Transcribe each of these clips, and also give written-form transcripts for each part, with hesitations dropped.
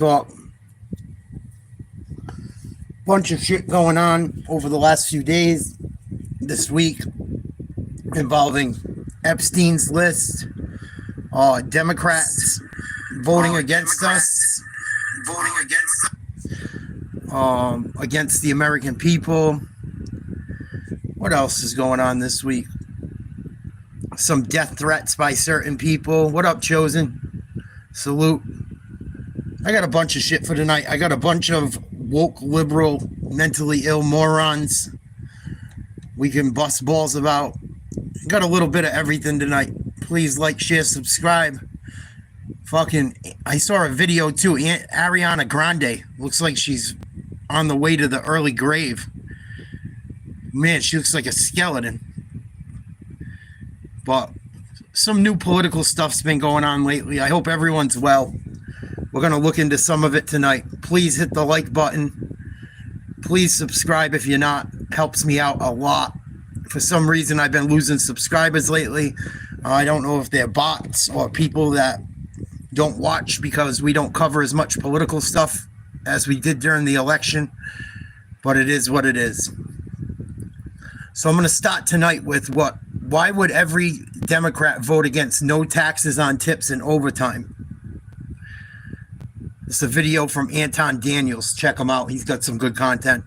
But bunch of shit going on over the last few days, this week, involving Epstein's list, Democrats voting against us, against the American people. What else is going on this week? Some death threats by certain people. What up, Chosen? Salute. I got a bunch of shit for tonight. I got a bunch of woke, liberal, mentally ill morons we can bust balls about. Got a little bit of everything tonight. Please like, share, subscribe. Fucking, I saw a video too. Ariana Grande looks like she's on the way to the early grave. Man, she looks like a skeleton. But some new political stuff's been going on lately. I hope everyone's well. We're going to look into some of it tonight. Please hit the like button. Please subscribe if you're not. Helps me out a lot. For some reason, I've been losing subscribers lately. I don't know if they're bots or people that don't watch because we don't cover as much political stuff as we did during the election. But it is what it is. So I'm going to start tonight with why would every Democrat vote against no taxes on tips and overtime? It's a video from Anton Daniels. Check him out. He's got some good content.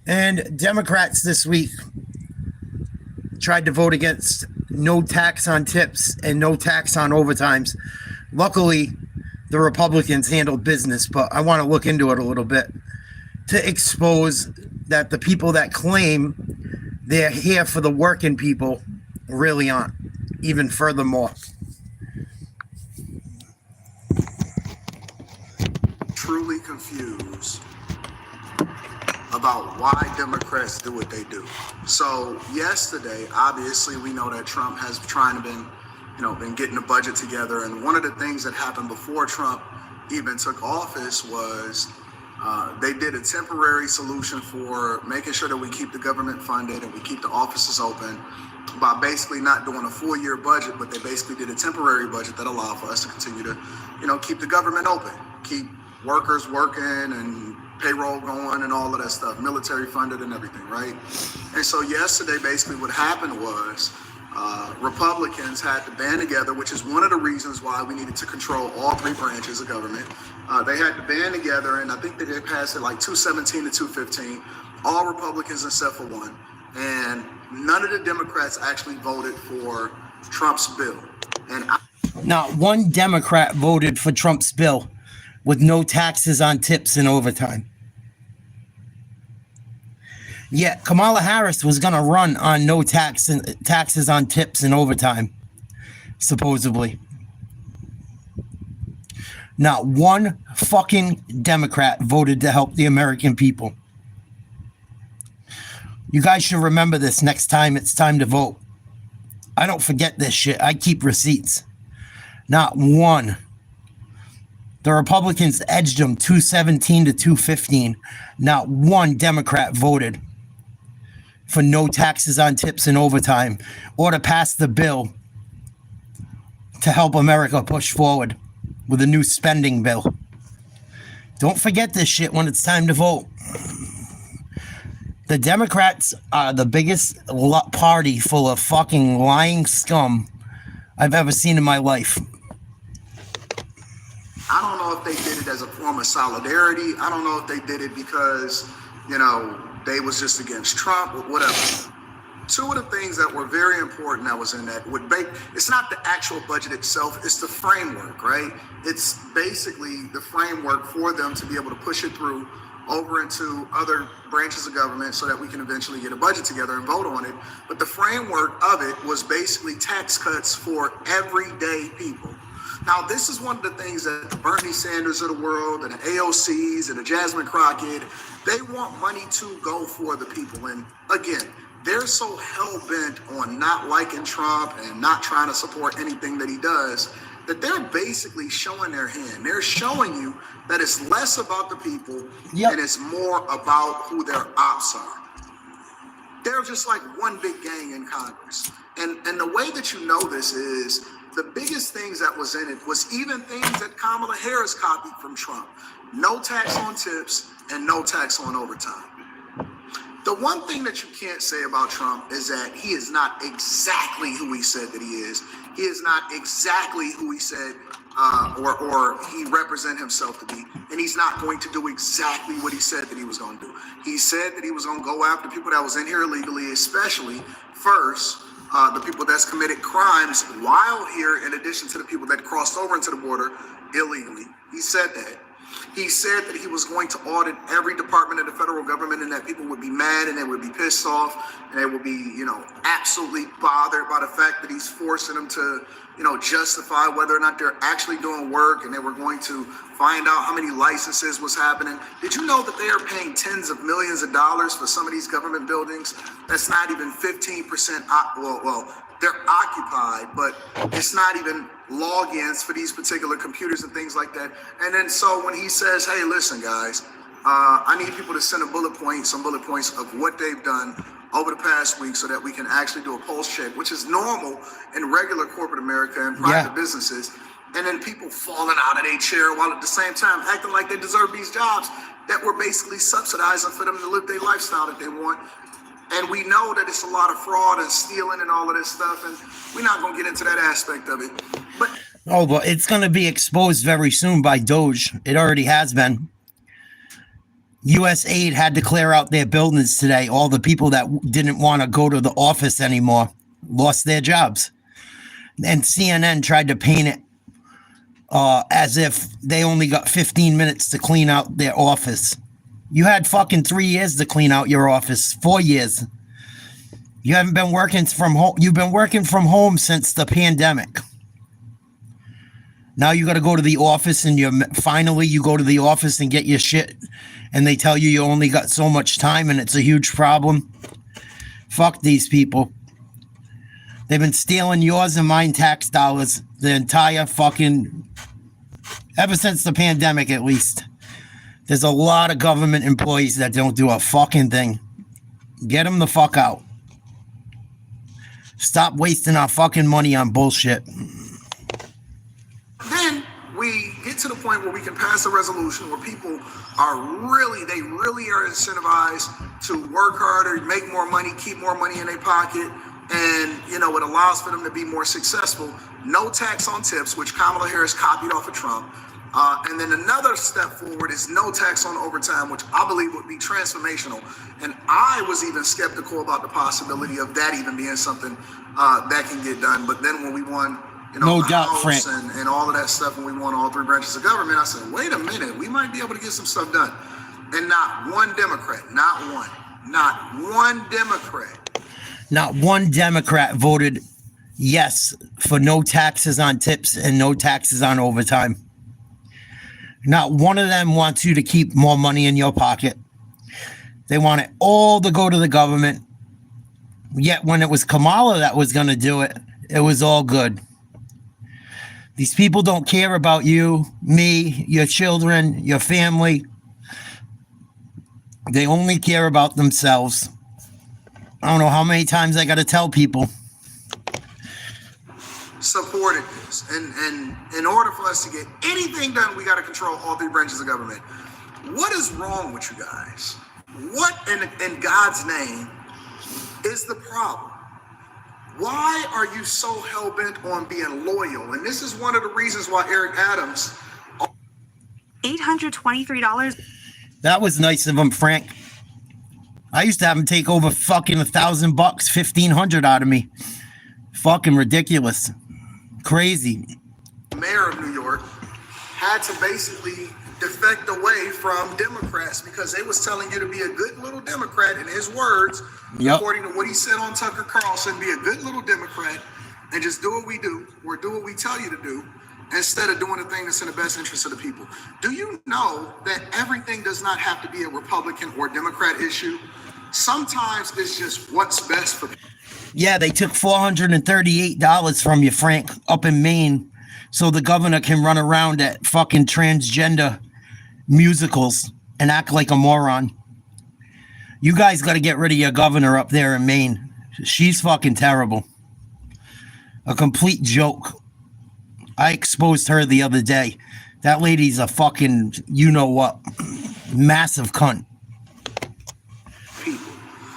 And Democrats this week tried to vote against no tax on tips and no tax on overtimes. Luckily, the Republicans handled business, but I want to look into it a little bit to expose that the people that claim they're here for the working people really aren't. Even furthermore. Truly confused about why Democrats do what they do. So yesterday, obviously, we know that Trump has been getting the budget together. And one of the things that happened before Trump even took office was they did a temporary solution for making sure that we keep the government funded and we keep the offices open by basically not doing a full year budget, but they basically did a temporary budget that allowed for us to continue to, keep the government open, keep workers working and payroll going and all of that stuff, military funded and everything, right? And so yesterday, basically what happened was Republicans had to band together, which is one of the reasons why we needed to control all three branches of government. They had to band together, and I think they passed it like 217 to 215, all Republicans except for one. And none of the Democrats actually voted for Trump's bill. Not one Democrat voted for Trump's bill with no taxes on tips and overtime. Yet Kamala Harris was going to run on no taxes on tips and overtime, supposedly. Not one fucking Democrat voted to help the American people. You guys should remember this next time it's time to vote. I don't forget this shit. I keep receipts. Not one. The Republicans edged them 217 to 215. Not one Democrat voted for no taxes on tips and overtime or to pass the bill to help America push forward with a new spending bill. Don't forget this shit when it's time to vote. The Democrats are the biggest party full of fucking lying scum I've ever seen in my life. I don't know if they did it as a form of solidarity. I don't know if they did it because, they was just against Trump or whatever. Two of the things that were very important that was in that it's not the actual budget itself, it's the framework, right? It's basically the framework for them to be able to push it through over into other branches of government so that we can eventually get a budget together and vote on it. But the framework of it was basically tax cuts for everyday people. Now, this is one of the things that the Bernie Sanders of the world and the AOCs and the Jasmine Crockett, they want money to go for the people. And again, they're so hell-bent on not liking Trump and not trying to support anything that he does that they're basically showing their hand. They're showing you that it's less about the people and it's more about who their ops are. They're just like one big gang in Congress. And the way that you know this is The biggest things that was in it was even things that Kamala Harris copied from Trump. No tax on tips and no tax on overtime. The one thing that you can't say about Trump is that he is not exactly who he said that he is. He is not exactly who he said or he represent himself to be. And he's not going to do exactly what he said that he was going to do. He said that he was going to go after people that was in here illegally, especially first, the people that's committed crimes while here, in addition to the people that crossed over into the border illegally. He said that. He said that he was going to audit every department of the federal government and that people would be mad and they would be pissed off and they would be, absolutely bothered by the fact that he's forcing them to, justify whether or not they're actually doing work, and they were going to find out how many licenses was happening. Did you know that they are paying tens of millions of dollars for some of these government buildings? That's not even 15%. They're occupied, but it's not even logins for these particular computers and things like that. And then so when he says, hey, listen, guys, I need people to send some bullet points of what they've done over the past week so that we can actually do a pulse check, which is normal in regular corporate America and private businesses. And then people falling out of their chair while at the same time acting like they deserve these jobs that were basically subsidizing for them to live their lifestyle that they want. And we know that it's a lot of fraud and stealing and all of this stuff, and we're not going to get into that aspect of it. But it's going to be exposed very soon by Doge. It already has been. USAID had to clear out their buildings today. All the people that didn't want to go to the office anymore lost their jobs. And CNN tried to paint it as if they only got 15 minutes to clean out their office. You had fucking 3 years to clean out your office, 4 years. You haven't been working from home. You've been working from home since the pandemic. Now you got to go to the office, and finally you go to the office and get your shit, and they tell you only got so much time, and it's a huge problem. Fuck these people. They've been stealing yours and mine tax dollars the entire ever since the pandemic, at least. There's a lot of government employees that don't do a fucking thing. Get them the fuck out. Stop wasting our fucking money on bullshit. Then we get to the point where we can pass a resolution where people are really are incentivized to work harder, make more money, keep more money in their pocket, and it allows for them to be more successful. No tax on tips, which Kamala Harris copied off of Trump. And then another step forward is no tax on overtime, which I believe would be transformational. And I was even skeptical about the possibility of that even being something that can get done. But then when we won, no doubt, Frank, and all of that stuff, when we won all three branches of government, I said, wait a minute, we might be able to get some stuff done. And not one Democrat voted yes for no taxes on tips and no taxes on overtime. Not one of them wants you to keep more money in your pocket. They want it all to go to the government. Yet when it was Kamala that was going to do it, it was all good. These people don't care about you, me, your children, your family. They only care about themselves. I don't know how many times I got to tell people. Supported this, and in order for us to get anything done, we got to control all three branches of government. What is wrong with you guys? What in God's name is the problem? Why are you so hell-bent on being loyal? And this is one of the reasons why Eric Adams, $823. That was nice of him, Frank. I used to have him take over fucking $1,000, $1,500 out of me. Fucking ridiculous. Crazy. Mayor of New York had to basically defect away from Democrats because they was telling you to be a good little Democrat, in his words, according to what he said on Tucker Carlson, be a good little Democrat and just do what we do or do what we tell you to do instead of doing the thing that's in the best interest of the people. Do you know that everything does not have to be a Republican or Democrat issue? Sometimes it's just what's best for people. Yeah, they took $438 from you, Frank, up in Maine, so the governor can run around at fucking transgender musicals and act like a moron. You guys got to get rid of your governor up there in Maine. She's fucking terrible. A complete joke. I exposed her the other day. That lady's a fucking, you know what, massive cunt. People.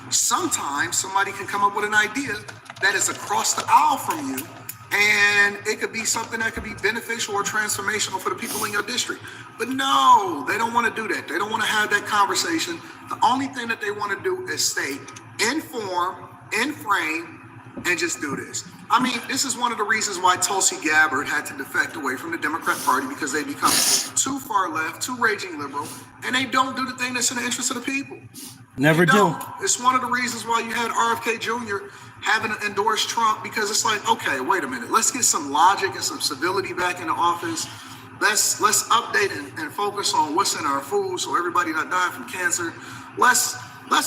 Sometimes somebody can come up with an idea that is across the aisle from you, and it could be something that could be beneficial or transformational for the people in your district. But no, they don't want to do that. They don't want to have that conversation. The only thing that they want to do is stay in form, in frame, and just do this. I mean, this is one of the reasons why Tulsi Gabbard had to defect away from the Democrat Party, because they become too far left, too raging liberal, and they don't do the thing that's in the interest of the people. Never do. It's one of the reasons why you had RFK Jr. having to endorse Trump, because it's like, okay, wait a minute. Let's get some logic and some civility back in the office. Let's update and focus on what's in our food so everybody not dying from cancer. Let's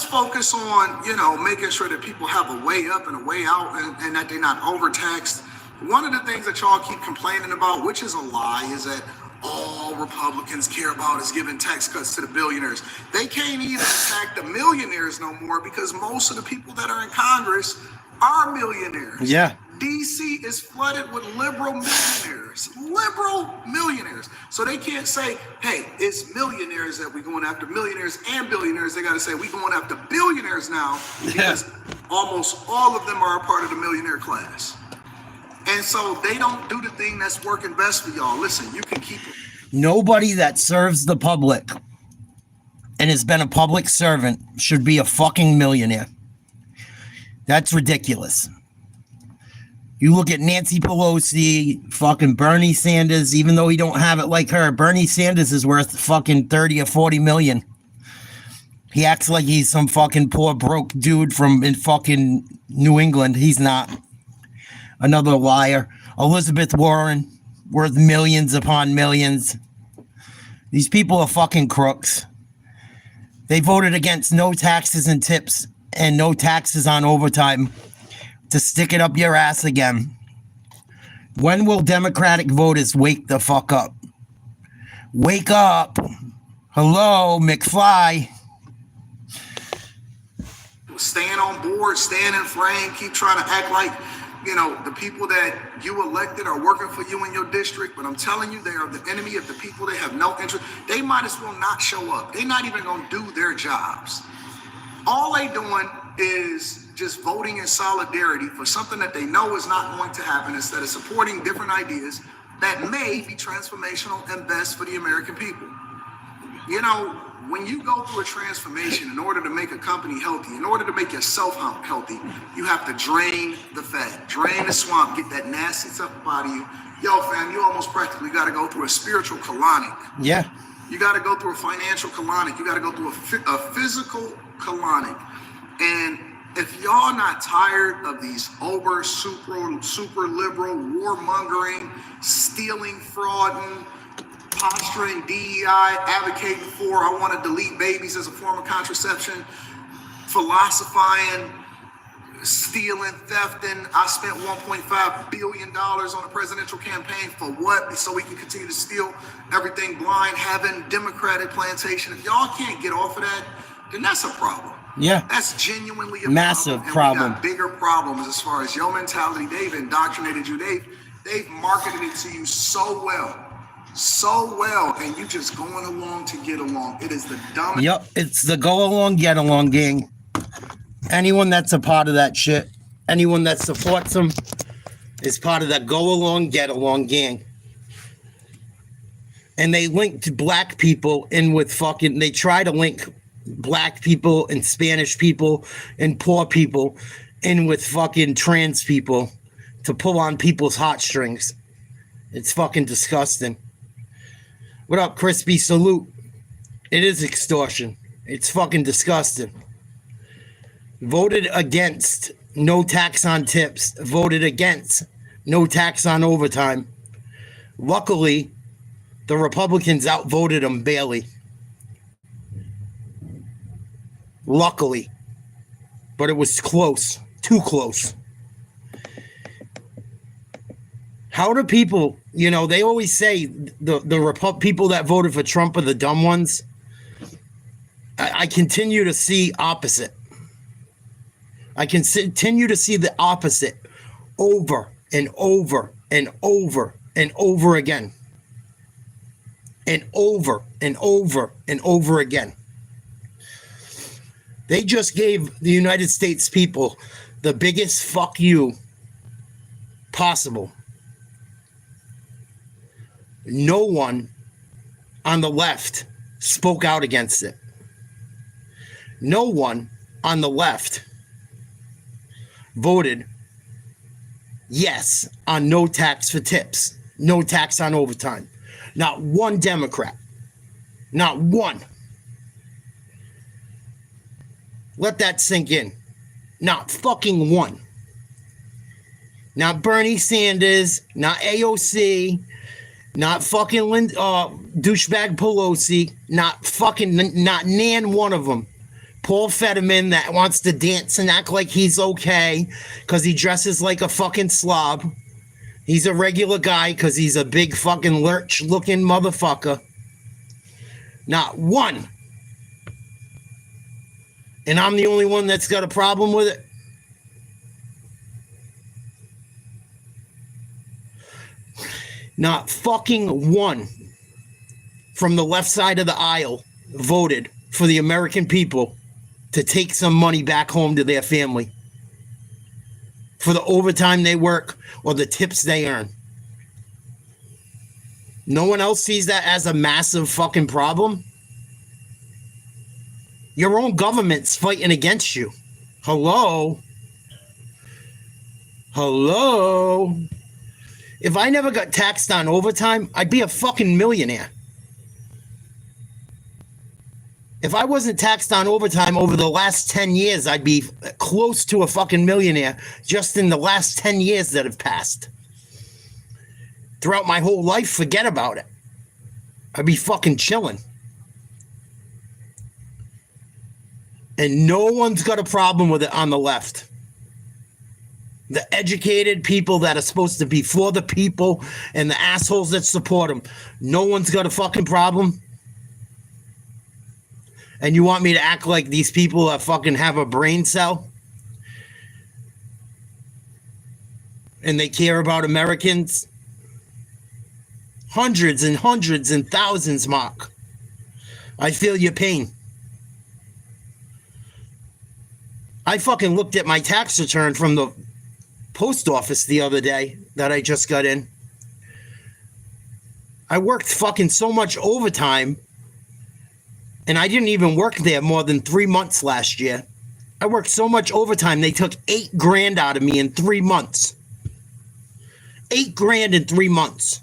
focus on, making sure that people have a way up and a way out, and that they're not overtaxed. One of the things that y'all keep complaining about, which is a lie, is that all Republicans care about is giving tax cuts to the billionaires. They can't even attack the millionaires no more, because most of the people that are in Congress are millionaires. Yeah. DC is flooded with liberal millionaires. So they can't say, hey, it's millionaires that we're going after, millionaires and billionaires. They got to say, we're going after billionaires now, because almost all of them are a part of the millionaire class. And so they don't do the thing that's working best for y'all. Listen, you can keep it. Nobody that serves the public and has been a public servant should be a fucking millionaire. That's ridiculous. You look at Nancy Pelosi, fucking Bernie Sanders, even though he don't have it like her, Bernie Sanders is worth fucking 30 or 40 million. He acts like he's some fucking poor broke dude in fucking New England. He's not. Another liar. Elizabeth Warren, worth millions upon millions. These people are fucking crooks. They voted against no taxes and tips and no taxes on overtime to stick it up your ass again. When will Democratic voters wake the fuck up? Wake up. Hello, McFly. Staying on board, staying in frame, keep trying to act like, the people that you elected are working for you in your district. But I'm telling you, they are the enemy of the people. They have no interest. They might as well not show up. They're not even going to do their jobs. All they doing is just voting in solidarity for something that they know is not going to happen, instead of supporting different ideas that may be transformational and best for the American people. When you go through a transformation, in order to make a company healthy, in order to make yourself healthy, you have to drain the fat, drain the swamp, get that nasty stuff out of you. Yo, fam, you almost practically got to go through a spiritual colonic. Yeah. You got to go through a financial colonic. You got to go through a physical colonic. And if y'all not tired of these super liberal, warmongering, stealing, frauding, posturing, DEI, advocating for, I want to delete babies as a form of contraception, philosophizing, stealing, thefting. I spent $1.5 billion on a presidential campaign for what? So we can continue to steal everything blind, having Democratic plantation. If y'all can't get off of that, then that's a problem. Yeah. That's genuinely a massive problem. And we got bigger problems as far as your mentality. They've indoctrinated you. They've marketed it to you so well, and you just going along to get along. It is the dumbest. Yep, it's the go along, get along gang. Anyone that's a part of that shit, anyone that supports them is part of that go along, get along gang. And they linked black people in with they try to link black people and Spanish people and poor people in with fucking trans people to pull on people's heartstrings. It's fucking disgusting. What up, Crispy? Salute. It is extortion. It's fucking disgusting. Voted against no tax on tips. Voted against no tax on overtime. Luckily, the Republicans outvoted them barely. Luckily. But it was close. Too close. How do people, they always say the people that voted for Trump are the dumb ones. I continue to see opposite. I can continue to see the opposite over and over and over and over again. And over and over and over again. They just gave the United States people the biggest fuck you possible. No one on the left spoke out against it. No one on the left voted yes on no tax for tips, no tax on overtime. Not one Democrat. Not one. Let that sink in. Not fucking one. Not Bernie Sanders, not AOC, not fucking douchebag Pelosi, not nan one of them. Paul Fetterman that wants to dance and act like he's okay because he dresses like a fucking slob. He's a regular guy because he's a big fucking lurch-looking motherfucker. Not one. And I'm the only one that's got a problem with it. Not fucking one from the left side of the aisle voted for the American people to take some money back home to their family for the overtime they work or the tips they earn. No one else sees that as a massive fucking problem. Your own government's fighting against you. Hello? Hello? If I never got taxed on overtime, I'd be a fucking millionaire. If I wasn't taxed on overtime over the last 10 years, I'd be close to a fucking millionaire just in the last 10 years that have passed. Throughout my whole life, forget about it. I'd be fucking chilling. And no one's got a problem with it on the left. The educated people that are supposed to be for the people and the assholes that support them. No one's got a fucking problem. And you want me to act like these people that fucking have a brain cell? And they care about Americans? Hundreds and hundreds and thousands, Mark. I feel your pain. I fucking looked at my tax return from the post office the other day that I just got in. I worked fucking so much overtime, and I didn't even work there more than 3 months last year. I worked so much overtime, they took $8,000 out of me in 3 months. $8,000 in 3 months.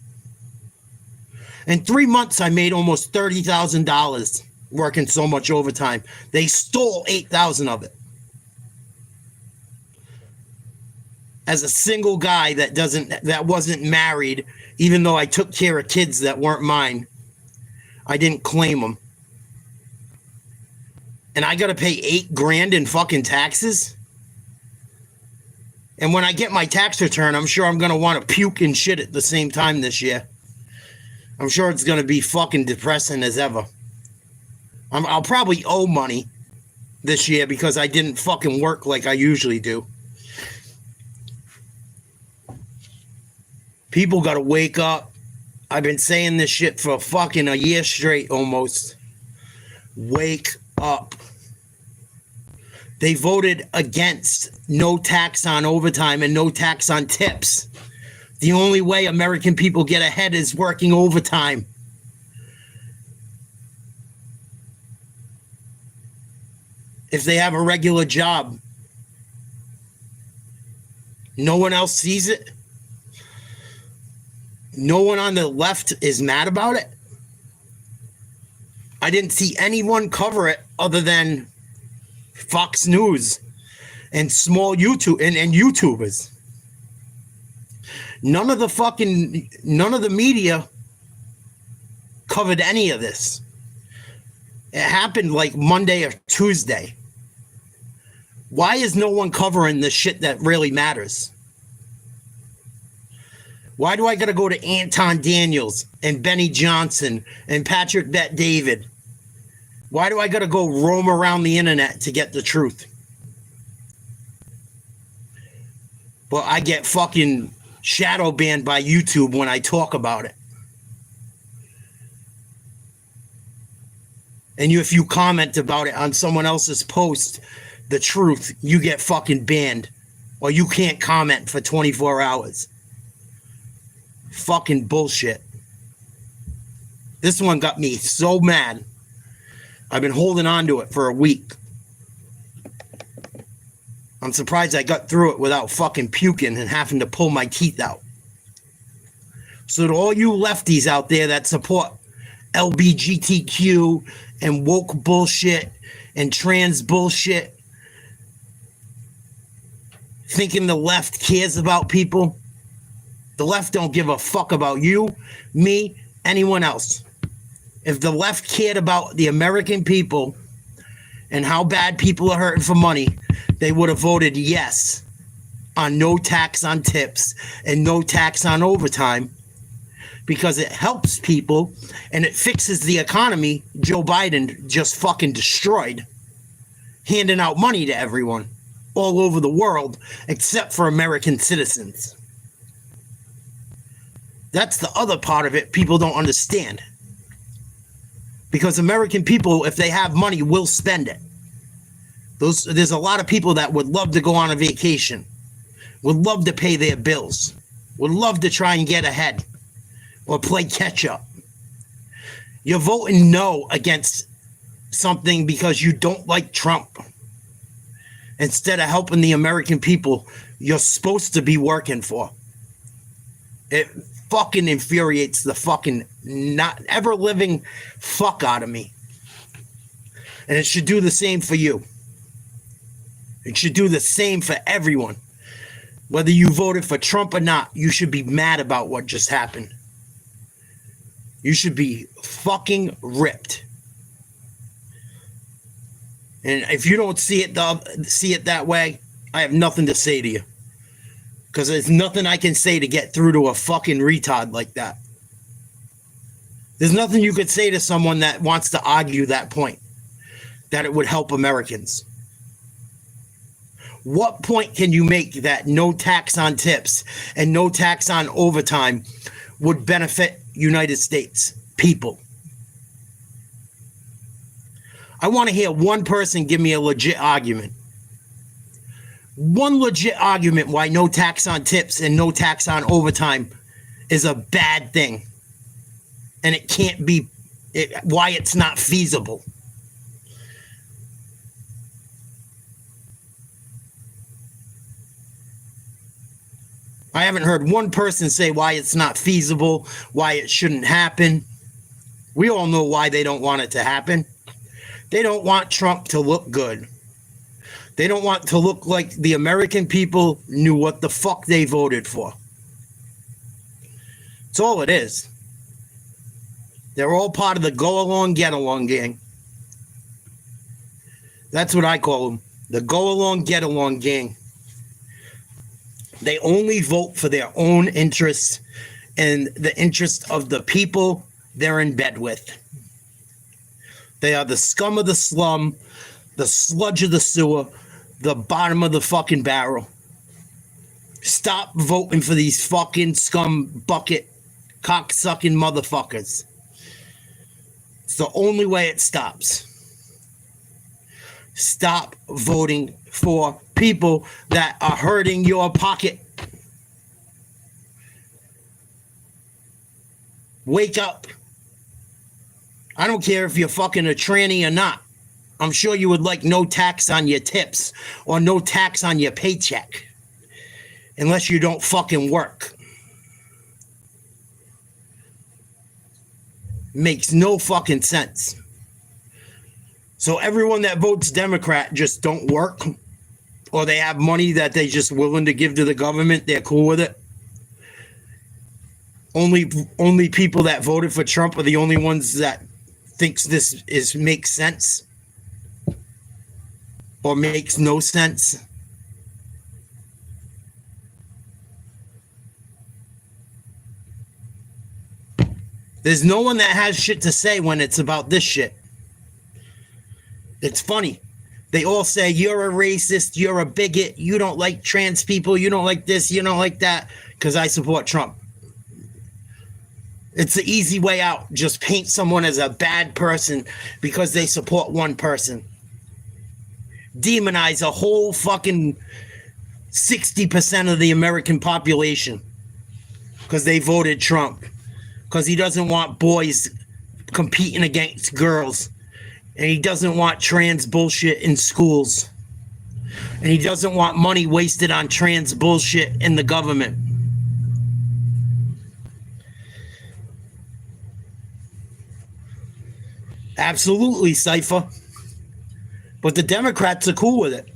In 3 months, I made almost $30,000 working so much overtime. They stole $8,000 of it. As a single guy that wasn't married, even though I took care of kids that weren't mine, I didn't claim them. And I got to pay $8,000 in fucking taxes. And when I get my tax return, I'm sure I'm going to want to puke and shit at the same time this year. I'm sure it's going to be fucking depressing as ever. I'll probably owe money this year because I didn't fucking work like I usually do. People got to wake up. I've been saying this shit for fucking a year straight almost. Wake up. They voted against no tax on overtime and no tax on tips. The only way American people get ahead is working overtime. If they have a regular job, no one else sees it. No one on the left is mad about it. I didn't see anyone cover it other than Fox News and small YouTube and YouTubers. None of the media covered any of this. It happened like Monday or Tuesday. Why is no one covering the shit that really matters? Why do I got to go to Anton Daniels and Benny Johnson and Patrick Bet David? Why do I got to go roam around the internet to get the truth? But I get fucking shadow banned by YouTube when I talk about it. And if you comment about it on someone else's post, the truth, you get fucking banned. Or you can't comment for 24 hours. Fucking bullshit. This one got me so mad. I've been holding on to it for a week. I'm surprised I got through it without fucking puking and having to pull my teeth out. So to all you lefties out there that support LGBTQ and woke bullshit and trans bullshit, thinking the left cares about people, the left don't give a fuck about you, me, anyone else. If the left cared about the American people and how bad people are hurting for money, they would have voted yes on no tax on tips and no tax on overtime, because it helps people and it fixes the economy Joe Biden just fucking destroyed, handing out money to everyone all over the world except for American citizens. That's the other part of it people don't understand. Because American people, if they have money, will spend it. There's a lot of people that would love to go on a vacation, would love to pay their bills, would love to try and get ahead or play catch up. You're voting no against something because you don't like Trump. Instead of helping the American people you're supposed to be working for. It fucking infuriates the fucking not ever living fuck out of me. And it should do the same for you. It should do the same for everyone. Whether you voted for Trump or not, you should be mad about what just happened. You should be fucking ripped. And if you don't see it that way, I have nothing to say to you. Because there's nothing I can say to get through to a fucking retard like that. There's nothing you could say to someone that wants to argue that point, that it would help Americans. What point can you make that no tax on tips and no tax on overtime would benefit United States people? I want to hear one person give me a legit argument. One legit argument why no tax on tips and no tax on overtime is a bad thing. And it can't be, why it's not feasible. I haven't heard one person say why it's not feasible, why it shouldn't happen. We all know why they don't want it to happen. They don't want Trump to look good. They don't want to look like the American people knew what the fuck they voted for. That's all it is. They're all part of the go along, get along gang. That's what I call them. The go along, get along gang. They only vote for their own interests and the interests of the people they're in bed with. They are the scum of the slum, the sludge of the sewer, the bottom of the fucking barrel. Stop voting for these fucking scum bucket cocksucking motherfuckers. It's the only way it stops. Stop voting for people that are hurting your pocket. Wake up. I don't care if you're fucking a tranny or not. I'm sure you would like no tax on your tips or no tax on your paycheck. Unless you don't fucking work. Makes no fucking sense. So everyone that votes Democrat just don't work, or they have money that they just willing to give to the government. They're cool with it. Only people that voted for Trump are the only ones that thinks this makes sense or makes no sense. There's no one that has shit to say when it's about this shit. It's funny. They all say, you're a racist, you're a bigot, you don't like trans people, you don't like this, you don't like that. because I support Trump. It's the easy way out. Just paint someone as a bad person because they support one person. Demonize a whole fucking 60% of the American population because they voted Trump. Because he doesn't want boys competing against girls. And he doesn't want trans bullshit in schools. And he doesn't want money wasted on trans bullshit in the government. Absolutely, Cypher. But the Democrats are cool with it.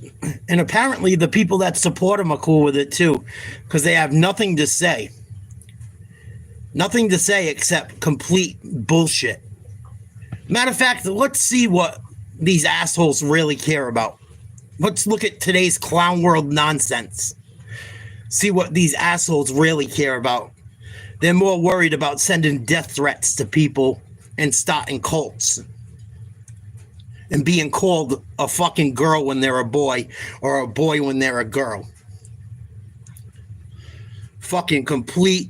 And apparently the people that support him are cool with it too. Because they have nothing to say. Nothing to say except complete bullshit. Matter of fact, let's see what these assholes really care about. Let's look at today's clown world nonsense. See what these assholes really care about. They're more worried about sending death threats to people and starting cults. And being called a fucking girl when they're a boy or a boy when they're a girl. Fucking complete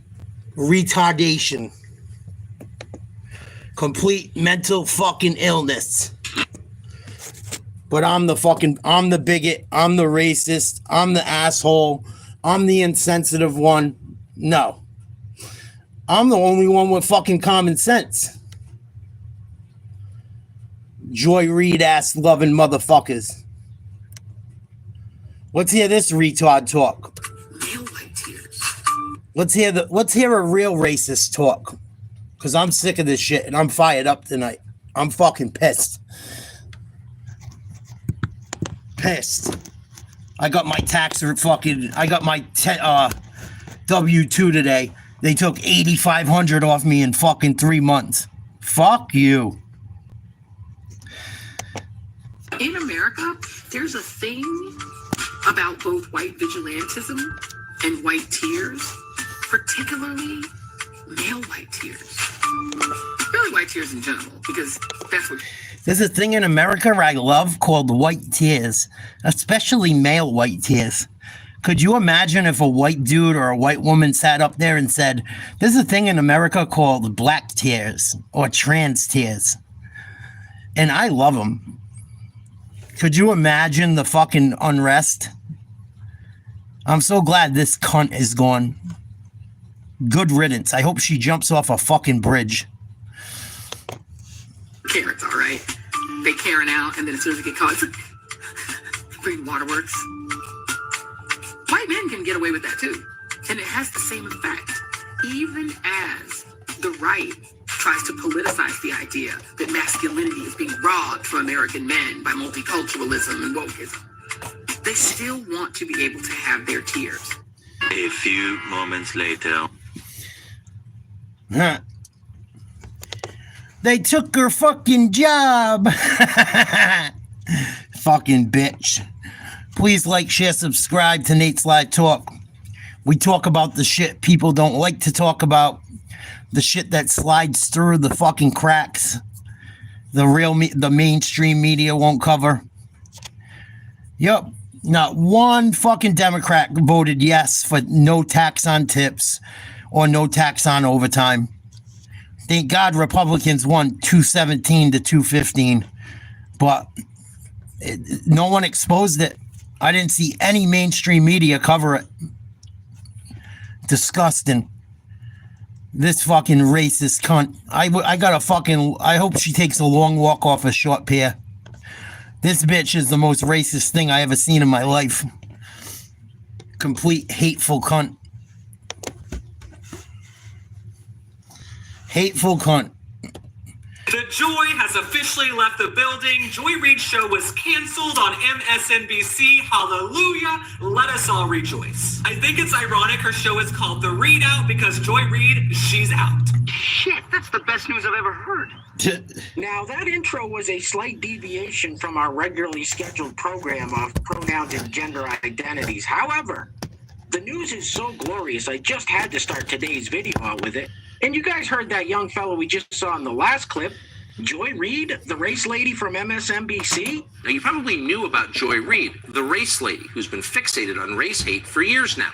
retardation. Complete mental fucking illness. But I'm the bigot, I'm the racist, I'm the asshole, I'm the insensitive one. No. I'm the only one with fucking common sense. Joy Reid ass loving motherfuckers. Let's hear this retard talk. Let's hear a real racist talk. Cause I'm sick of this shit and I'm fired up tonight. I'm fucking pissed. Pissed. I got my W-2 today. They took $8,500 off me in fucking 3 months. Fuck you. In America, there's a thing about both white vigilantism and white tears, particularly male white tears. Really white tears in general, because that's what... There's a thing in America I love called white tears, especially male white tears. Could you imagine if a white dude or a white woman sat up there and said, there's a thing in America called black tears or trans tears? And I love them. Could you imagine the fucking unrest? I'm so glad this cunt is gone. Good riddance. I hope she jumps off a fucking bridge. Karens, all right? They Karen out, and then as soon as they get caught, it's like, bring waterworks. White men can get away with that too. And it has the same effect. Even as the right tries to politicize the idea that masculinity is being robbed from American men by multiculturalism and wokeism, they still want to be able to have their tears. A few moments later. Huh. They took her fucking job. Fucking bitch. Please like, share, subscribe to Nate's Live Talk. We talk about the shit people don't like to talk about. The shit that slides through the fucking cracks. The mainstream media won't cover. Yep. Not one fucking Democrat voted yes for no tax on tips or no tax on overtime. Thank God Republicans won 217 to 215. But no one exposed it. I didn't see any mainstream media cover it. Disgusting. This fucking racist cunt. I hope she takes a long walk off a short pier. This bitch is the most racist thing I ever seen in my life. Complete hateful cunt. Hateful cunt. The Joy has officially left the building. Joy Reid's show was canceled on MSNBC. Hallelujah. Let us all rejoice. I think it's ironic her show is called The Reid Out because Joy Reid, she's out. Shit, that's the best news I've ever heard. Now, that intro was a slight deviation from our regularly scheduled program of pronouns and gender identities. However, the news is so glorious, I just had to start today's video out with it. And you guys heard that young fellow we just saw in the last clip, Joy Reid, the race lady from MSNBC. Now, you probably knew about Joy Reid, the race lady who's been fixated on race hate for years now.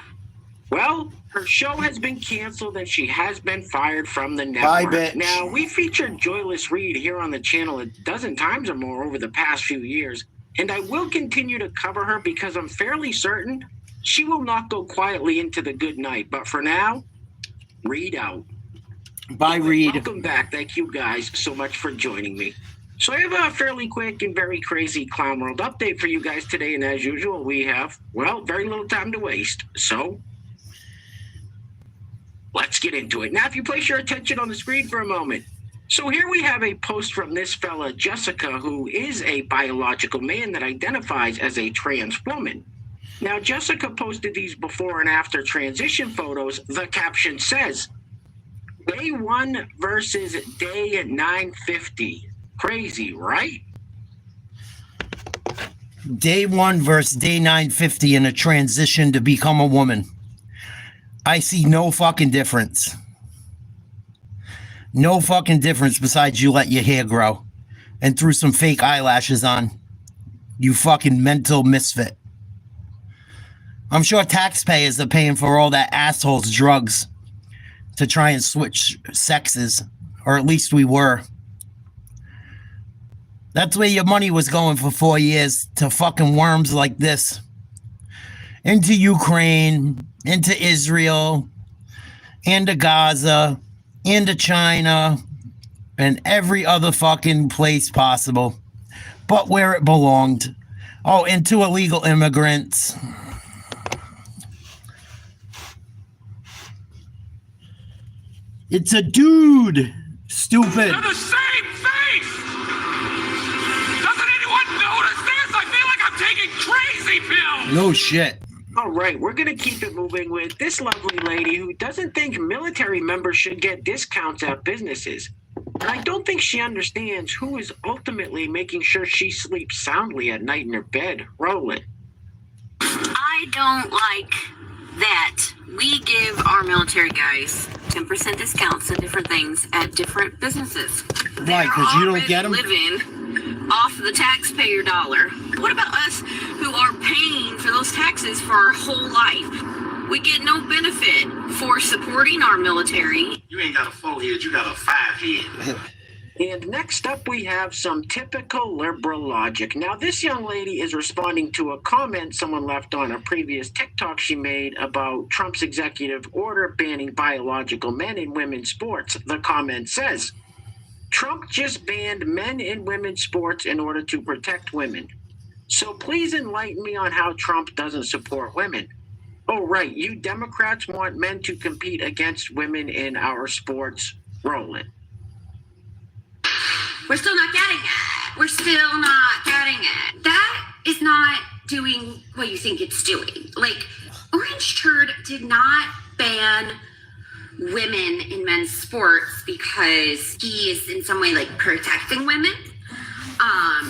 Well, her show has been canceled and she has been fired from the network. Bye, bitch. Now, we featured Joyless Reed here on the channel a dozen times or more over the past few years, and I will continue to cover her because I'm fairly certain she will not go quietly into the good night. But for now, Reed out. Bye, Reed. Welcome back. Thank you guys so much for joining me. So I have a fairly quick and very crazy Clown World update for you guys today. And as usual, we have, well, very little time to waste. So let's get into it. Now, if you place your attention on the screen for a moment. So here we have a post from this fella, Jessica, who is a biological man that identifies as a trans woman. Now, Jessica posted these before and after transition photos. The caption says, Day 1 versus day 950. Crazy, right? Day 1 versus day 950 in a transition to become a woman. I see no fucking difference. No fucking difference besides you let your hair grow and threw some fake eyelashes on. You fucking mental misfit. I'm sure taxpayers are paying for all that asshole's drugs to try and switch sexes, or at least we were. That's where your money was going for 4 years, to fucking worms like this. Into Ukraine, into Israel, into Gaza, into China, and every other fucking place possible. But where it belonged. Oh, into illegal immigrants. It's a dude. Stupid. They're the same face! Doesn't anyone notice this? I feel like I'm taking crazy pills! No shit. All right, we're going to keep it moving with this lovely lady who doesn't think military members should get discounts at businesses. And I don't think she understands who is ultimately making sure she sleeps soundly at night in her bed. Roll it. I don't like that we give our military guys 10% discounts and different things at different businesses. Why? Because you don't get them? Living off the taxpayer dollar. What about us who are paying for those taxes for our whole life? We get no benefit for supporting our military. You ain't got a 4-head, you got a 5-head. And next up, we have some typical liberal logic. Now, this young lady is responding to a comment someone left on a previous TikTok she made about Trump's executive order banning biological men in women's sports. The comment says, Trump just banned men in women's sports in order to protect women. So please enlighten me on how Trump doesn't support women. Oh, right, you Democrats want men to compete against women in our sports. Roll it. We're still not getting it. We're still not getting it. That is not doing what you think it's doing. Like, Orange Turd did not ban women in men's sports because he is in some way like protecting women.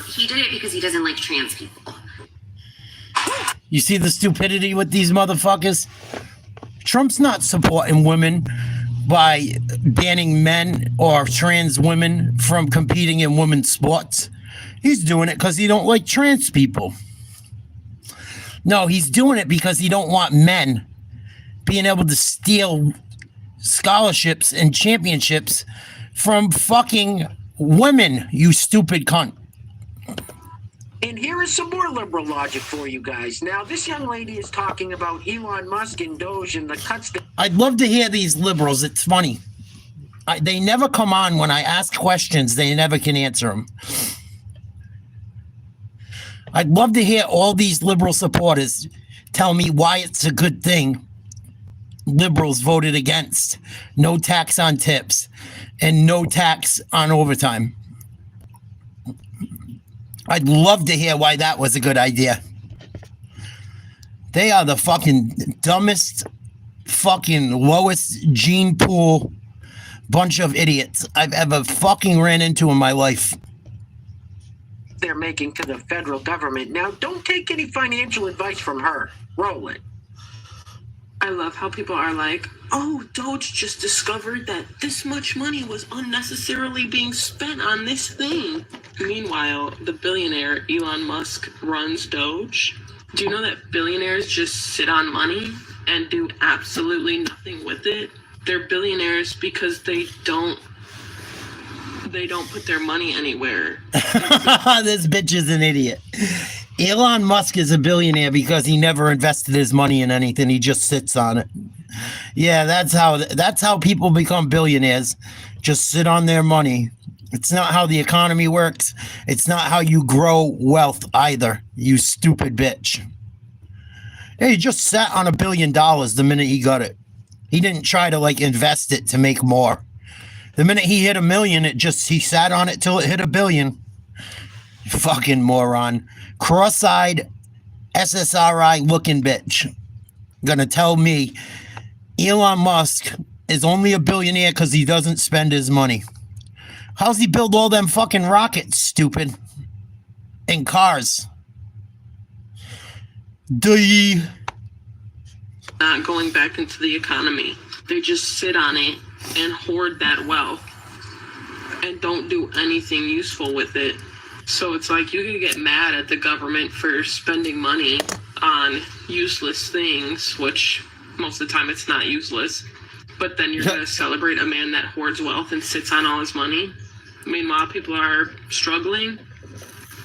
He did it because he doesn't like trans people. You see the stupidity with these motherfuckers? Trump's not supporting women by banning men or trans women from competing in women's sports. He's doing it because he don't like trans people. No, he's doing it because he don't want men being able to steal scholarships and championships from fucking women, you stupid cunt. And here is some more liberal logic for you guys. Now, this young lady is talking about Elon Musk and Doge and the cuts that... I'd love to hear these liberals. It's funny. They never come on when I ask questions. They never can answer them. I'd love to hear all these liberal supporters tell me why it's a good thing liberals voted against no tax on tips and no tax on overtime. I'd love to hear why that was a good idea. They are the fucking dumbest, fucking lowest gene pool bunch of idiots I've ever fucking ran into in my life. they're making to the federal government. Now, don't take any financial advice from her. Roll it. I love how people are like, oh, Doge just discovered that this much money was unnecessarily being spent on this thing. Meanwhile, the billionaire Elon Musk runs Doge. Do you know that billionaires just sit on money and do absolutely nothing with it. They're billionaires because they don't put their money anywhere. This bitch is an idiot. Elon Musk is a billionaire because he never invested his money in anything. He just sits on it. Yeah, that's how people become billionaires. Just sit on their money. It's not how the economy works. It's not how you grow wealth either, you stupid bitch. Yeah, he just sat on $1 billion the minute he got it. He didn't try to like invest it to make more. The minute he hit $1 million, he sat on it till it hit $1 billion. Fucking moron. Cross-eyed SSRI looking bitch. Gonna tell me Elon Musk is only a billionaire because he doesn't spend his money. How's he build all them fucking rockets, stupid? And cars. Not going back into the economy. They just sit on it and hoard that wealth and don't do anything useful with it. So it's like you can get mad at the government for spending money on useless things, which most of the time it's not useless. But then you're going to celebrate a man that hoards wealth and sits on all his money. Meanwhile, people are struggling.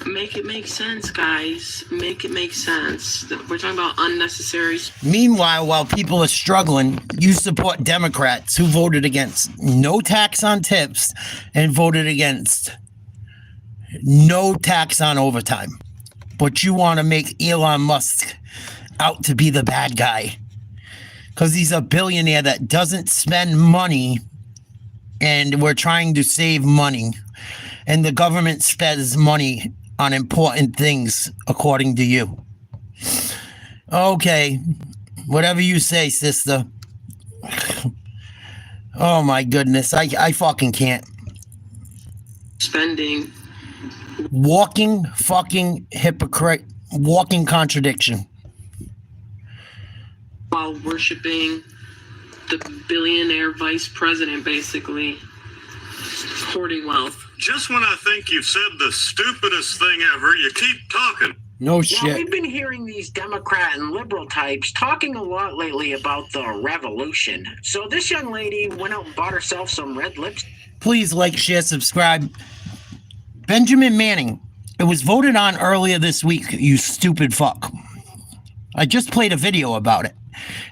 Make it make sense, guys. Make it make sense. We're talking about unnecessary. Meanwhile, while people are struggling, you support Democrats who voted against no tax on tips and voted against no tax on overtime. But you want to make Elon Musk out to be the bad guy because he's a billionaire that doesn't spend money, and we're trying to save money, and the government spends money on important things, according to you. Okay, whatever you say, sister. Oh my goodness, I fucking can't. Spending. Walking fucking hypocrite, walking contradiction. While worshiping the billionaire vice president, basically hoarding wealth. Just when I think you've said the stupidest thing ever, you keep talking. No Yeah, shit. we've been hearing these Democrat and liberal types talking a lot lately about the revolution. So this young lady went out and bought herself some red lipstick. Please like, share, subscribe. Benjamin Manning. It was voted on earlier this week, you stupid fuck. I just played a video about it,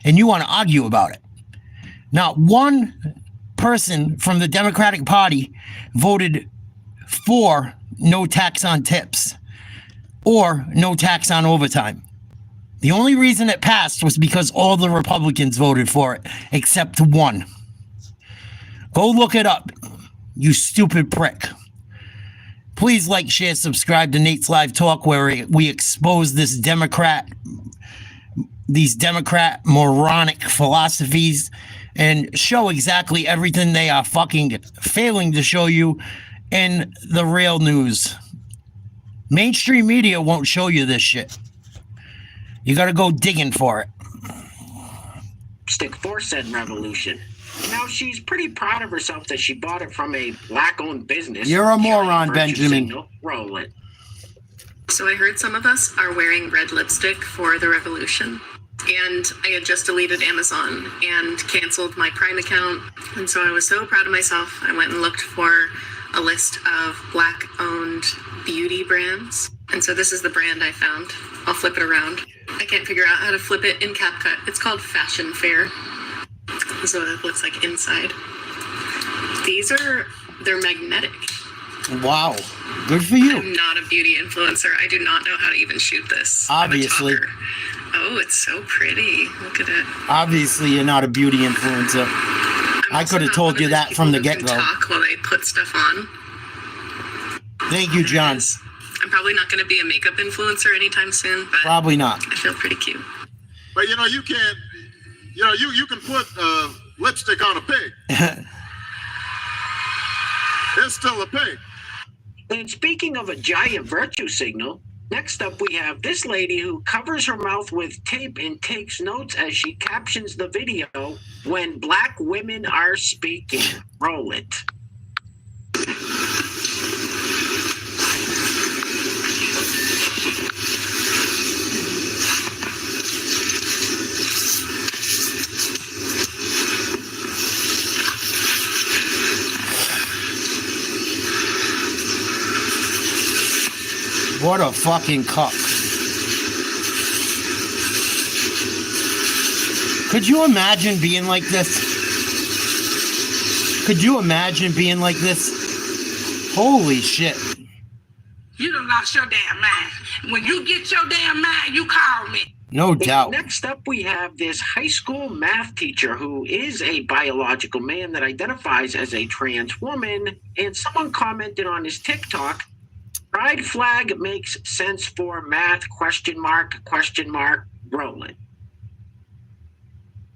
and you want to argue about it. Not one person from the Democratic Party voted for no tax on tips or no tax on overtime. The only reason it passed was because all the Republicans voted for it, except one. Go look it up, you stupid prick. Please like, share, subscribe to Nate's Live Talk, where we expose these Democrat moronic philosophies and show exactly everything they are fucking failing to show you in the real news. Mainstream media won't show you this shit. You gotta go digging for it. For said revolution. Now she's pretty proud of herself that she bought it from a black-owned business. You're a moron, Virtue Benjamin. Signal. Roll it. So I heard some of us are wearing red lipstick for the revolution. And I had just deleted Amazon and canceled my Prime account. And so I was so proud of myself. I went and looked for a list of black-owned beauty brands. And so this is the brand I found. I'll flip it around. I can't figure out how to flip it in CapCut. It's called Fashion Fair. This is what it looks like inside. They're magnetic. Wow. Good for you. I'm not a beauty influencer. I do not know how to even shoot this. Obviously. Oh, it's so pretty. Look at it. Obviously, you're not a beauty influencer. I could have told you that from the get-go. Talk while they put stuff on. Thank you, John. I'm probably not going to be a makeup influencer anytime soon, but Probably not. I feel pretty cute. But you know, you can't, you can put lipstick on a pig. It's still a pig. And speaking of a giant virtue signal, next up we have this lady who covers her mouth with tape and takes notes as she captions the video when black women are speaking. Roll it. What a fucking cuck. Could you imagine being like this? Could you imagine being like this? Holy shit. You done lost your damn mind. When you get your damn mind, you call me. No doubt. Next up, we have this high school math teacher who is a biological man that identifies as a trans woman. And someone commented on his TikTok, pride flag makes sense for math, question mark, rolling.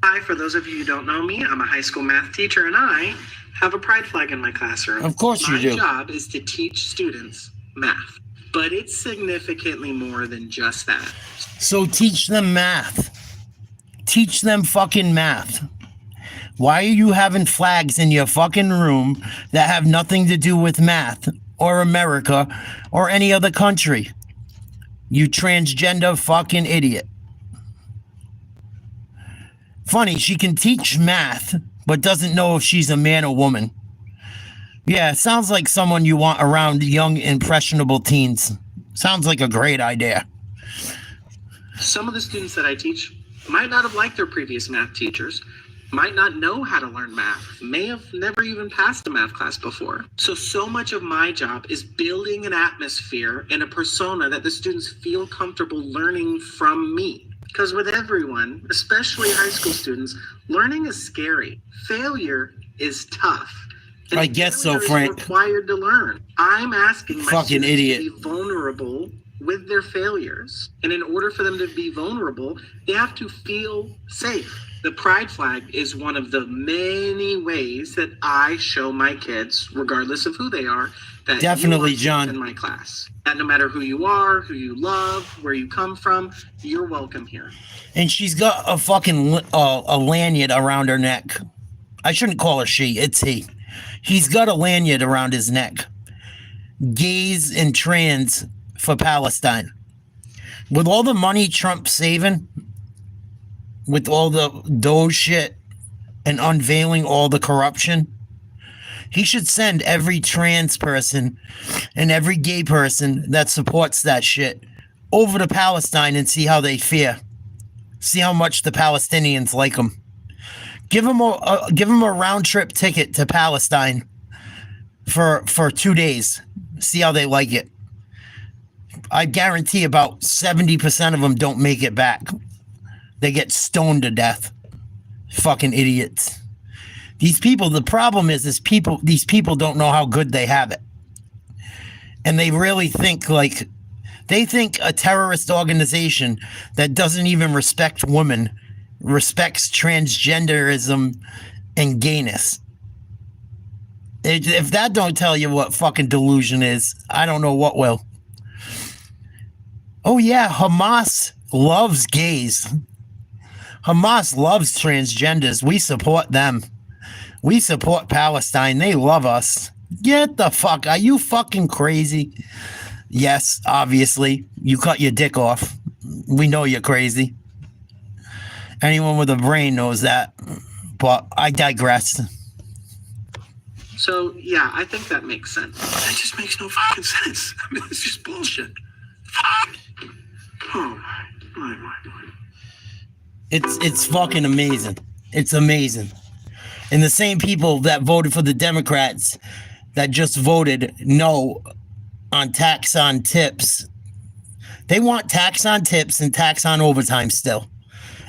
Hi, for those of you who don't know me, I'm a high school math teacher and I have a pride flag in my classroom. Of course you do. My job is to teach students math, but it's significantly more than just that. So teach them math. Teach them fucking math. Why are you having flags in your fucking room that have nothing to do with math or America or any other country? You transgender fucking idiot. Funny, she can teach math, but doesn't know if she's a man or woman. Yeah, sounds like someone you want around young, impressionable teens. Sounds like a great idea. Some of the students that I teach might not have liked their previous math teachers, might not know how to learn math, may have never even passed a math class before. So much of my job is building an atmosphere and a persona that the students feel comfortable learning from me. Because with everyone, especially high school students, learning is scary. Failure is tough. And I guess so, Frank. Required to learn. I'm asking my fucking students idiot to be vulnerable with their failures. And in order for them to be vulnerable, they have to feel safe. The pride flag is one of the many ways that I show my kids, regardless of who they are, that definitely, you are John, in my class. That no matter who you are, who you love, where you come from, you're welcome here. And she's got a fucking a lanyard around her neck. I shouldn't call her she, it's he. He's got a lanyard around his neck. Gays and trans for Palestine. With all the money Trump's saving, with all the Doge shit and unveiling all the corruption, he should send every trans person and every gay person that supports that shit over to Palestine and see how they fare. See how much the Palestinians like them. Give them a round trip ticket to Palestine for 2 days. See how they like it. I guarantee about 70% of them don't make it back. They get stoned to death. Fucking idiots. These people, the problem is these people don't know how good they have it. And they really think they think a terrorist organization that doesn't even respect women respects transgenderism and gayness. If that don't tell you what fucking delusion is, I don't know what will. Oh yeah, Hamas loves gays. Hamas loves transgenders. We support them. We support Palestine. They love us. Get the fuck. Are you fucking crazy? Yes, obviously. You cut your dick off. We know you're crazy. Anyone with a brain knows that. But I digress. So, yeah, I think that makes sense. That just makes no fucking sense. I mean, it's just bullshit. Fuck. Oh, my. It's fucking amazing. It's amazing. And the same people that voted for the Democrats that just voted no on tax on tips, they want tax on tips and tax on overtime still.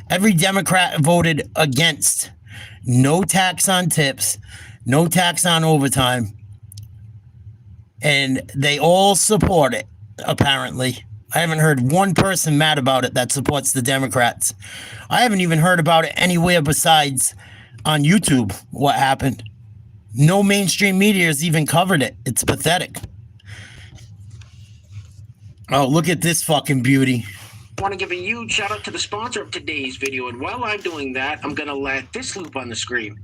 Every Democrat voted against no tax on tips, no tax on overtime, and they all support it, apparently. I haven't heard one person mad about it that supports the Democrats. I haven't even heard about it anywhere besides on YouTube, what happened. No mainstream media has even covered it. It's pathetic. Oh, look at this fucking beauty. I want to give a huge shout out to the sponsor of today's video, and while I'm doing that, I'm going to let this loop on the screen.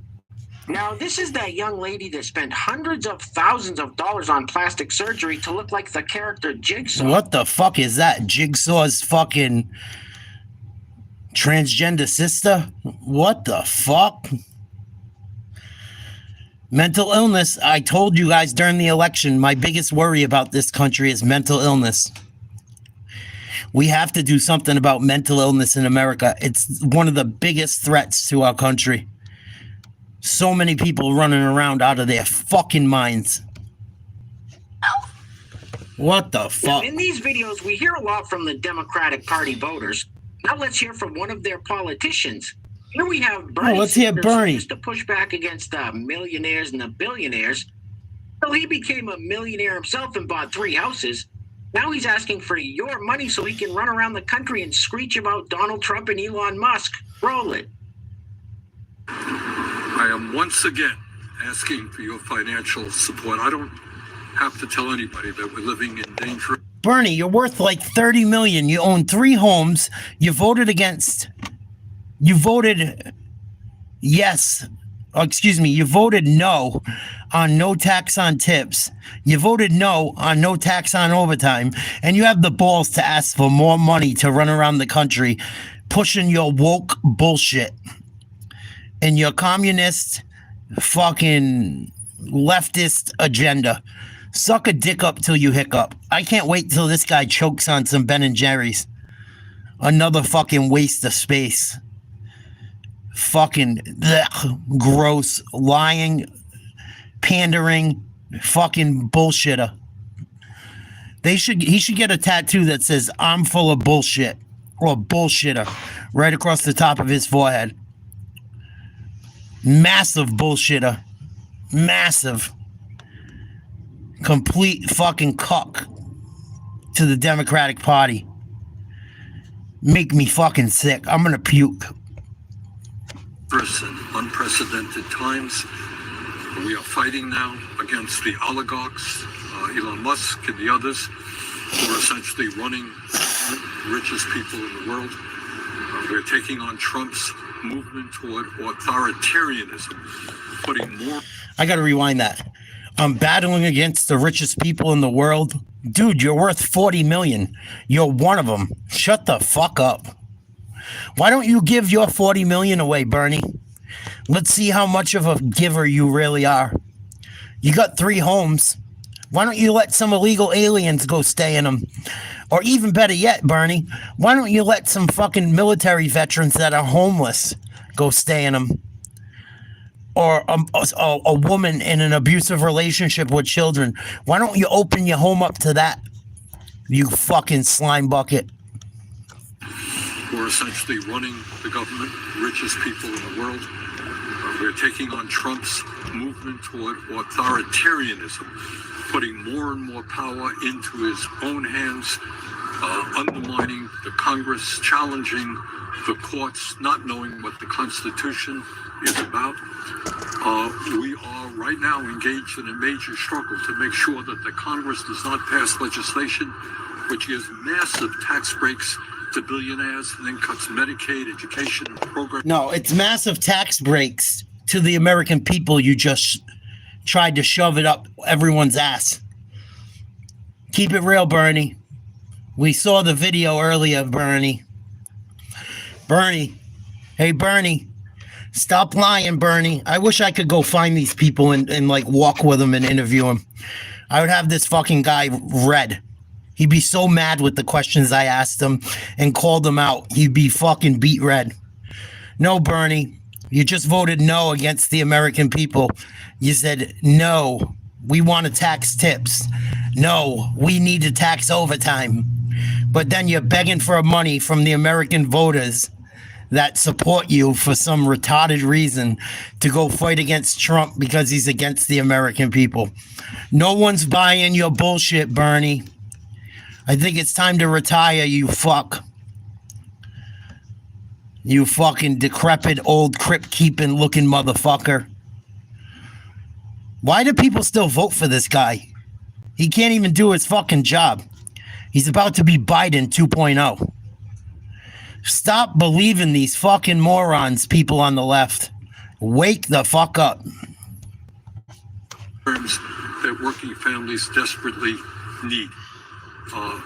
Now, this is that young lady that spent hundreds of thousands of dollars on plastic surgery to look like the character Jigsaw. What the fuck is that? Jigsaw's fucking transgender sister? What the fuck? Mental illness. I told you guys during the election, my biggest worry about this country is mental illness. We have to do something about mental illness in America. It's one of the biggest threats to our country. So many people running around out of their fucking minds. What the fuck? Now, in these videos, we hear a lot from the Democratic Party voters. Now let's hear from one of their politicians. Here we have Bernie. Let's hear Bernie. Used to push back against the millionaires and the billionaires. So he became a millionaire himself and bought 3 houses. Now he's asking for your money so he can run around the country and screech about Donald Trump and Elon Musk. Roll it. I am once again asking for your financial support. I don't have to tell anybody that we're living in danger. Bernie, you're worth like 30 million. You own 3 homes. You voted you voted no on no tax on tips. You voted no on no tax on overtime. And you have the balls to ask for more money to run around the country pushing your woke bullshit and your communist fucking leftist agenda. Suck a dick up till you hiccup. I can't wait till this guy chokes on some Ben and Jerry's. Another fucking waste of space. Fucking gross, lying, pandering, fucking bullshitter. He should get a tattoo that says "I'm full of bullshit" or "bullshitter" right across the top of his forehead. Massive bullshitter. Massive. Complete fucking cuck to the Democratic Party. Make me fucking sick. I'm gonna puke. In unprecedented times, we are fighting now against the oligarchs, Elon Musk and the others, who are essentially running the richest people in the world. We're taking on Trump's movement toward authoritarianism, putting more... I gotta rewind that. I'm battling against the richest people in the world. Dude, you're worth 40 million. You're one of them. Shut the fuck up. Why don't you give your 40 million away, Bernie? Let's see how much of a giver you really are. You got 3 homes. Why don't you let some illegal aliens go stay in them? Or even better yet, Bernie, why don't you let some fucking military veterans that are homeless go stay in them? Or a woman in an abusive relationship with children. Why don't you open your home up to that? You fucking slime bucket. We're essentially running the government, richest people in the world. We're taking on Trump's movement toward authoritarianism, putting more and more power into his own hands, undermining the Congress, challenging the courts, not knowing what the Constitution is about. We are right now engaged in a major struggle to make sure that the Congress does not pass legislation which gives massive tax breaks to billionaires and then cuts Medicaid, education, programs. No, it's massive tax breaks to the American people. You just tried to shove it up everyone's ass. Keep it real, Bernie. We saw the video earlier, Bernie. Bernie. Hey, Bernie. Stop lying, Bernie. I wish I could go find these people and like walk with them and interview them. I would have this fucking guy red. He'd be so mad with the questions I asked him and called him out. He'd be fucking beat red. No, Bernie, you just voted no against the American people. You said, no, we want to tax tips. No, we need to tax overtime. But then you're begging for money from the American voters that support you for some retarded reason to go fight against Trump because he's against the American people. No one's buying your bullshit, Bernie. I think it's time to retire, you fuck. You fucking decrepit old crypt-keeping looking motherfucker. Why do people still vote for this guy? He can't even do his fucking job. He's about to be Biden 2.0. Stop believing these fucking morons, people on the left. Wake the fuck up. That working families desperately need.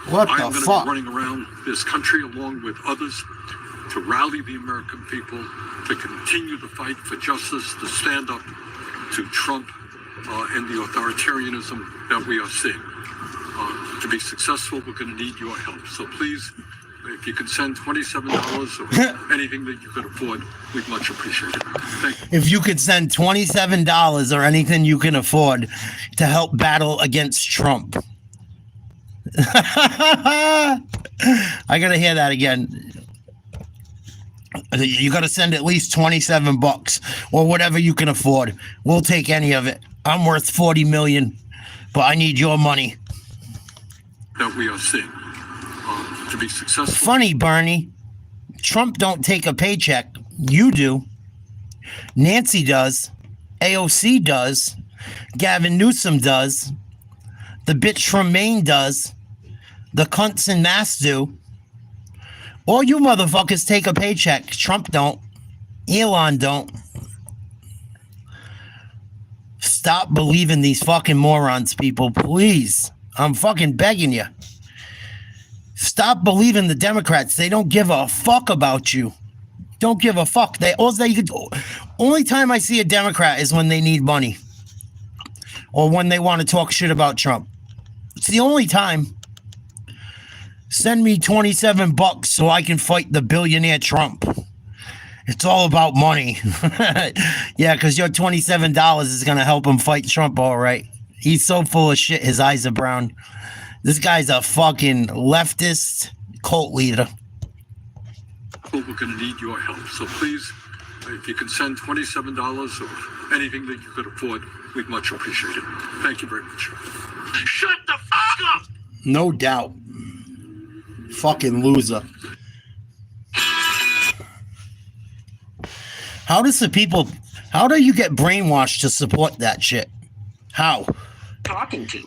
What the I'm going to fuck? be running around this country along with others to rally the American people, to continue the fight for justice, to stand up to Trump and the authoritarianism that we are seeing. To be successful, we're going to need your help. So please, if you can send $27 or anything that you could afford, we'd much appreciate it. Thank you. If you could send $27 or anything you can afford to help battle against Trump. I gotta hear that again. You gotta send at least $27 or whatever you can afford. We'll take any of it. I'm worth 40 million, but I need your money. That we are seeing to be successful. Funny, Bernie. Trump don't take a paycheck. You do. Nancy does. AOC does. Gavin Newsom does. The bitch from Maine does. The cunts in Mass do. All you motherfuckers take a paycheck. Trump don't. Elon don't. Stop believing these fucking morons, people. Please. I'm fucking begging you. Stop believing the Democrats. They don't give a fuck about you. Don't give a fuck. Only time I see a Democrat is when they need money. Or when they want to talk shit about Trump. It's the only time. Send me $27 so I can fight the billionaire Trump. It's all about money. Yeah, because your $27 is going to help him fight Trump, all right. He's so full of shit, his eyes are brown. This guy's a fucking leftist cult leader. We're going to need your help. So please, if you can send $27 or anything that you could afford, we'd much appreciate it. Thank you very much. Shut the fuck up! No doubt. Fucking loser. How do you get brainwashed to support that shit? How? Talking to.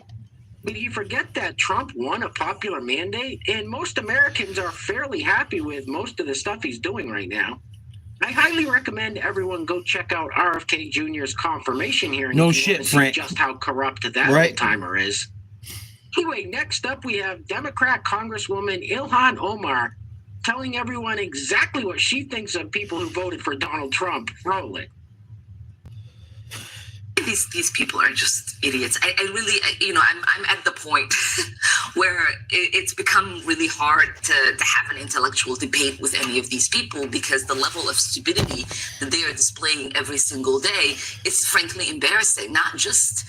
But you forget that Trump won a popular mandate, and most Americans are fairly happy with most of the stuff he's doing right now. I highly recommend everyone go check out RFK Jr.'s confirmation hearing. No shit, Frank. Just how corrupt that right. timer is. Anyway, next up we have Democrat Congresswoman Ilhan Omar telling everyone exactly what she thinks of people who voted for Donald Trump. Roll it. These people are just idiots. I really, I'm at the point where it's become really hard to have an intellectual debate with any of these people because the level of stupidity that they are displaying every single day is frankly embarrassing, not just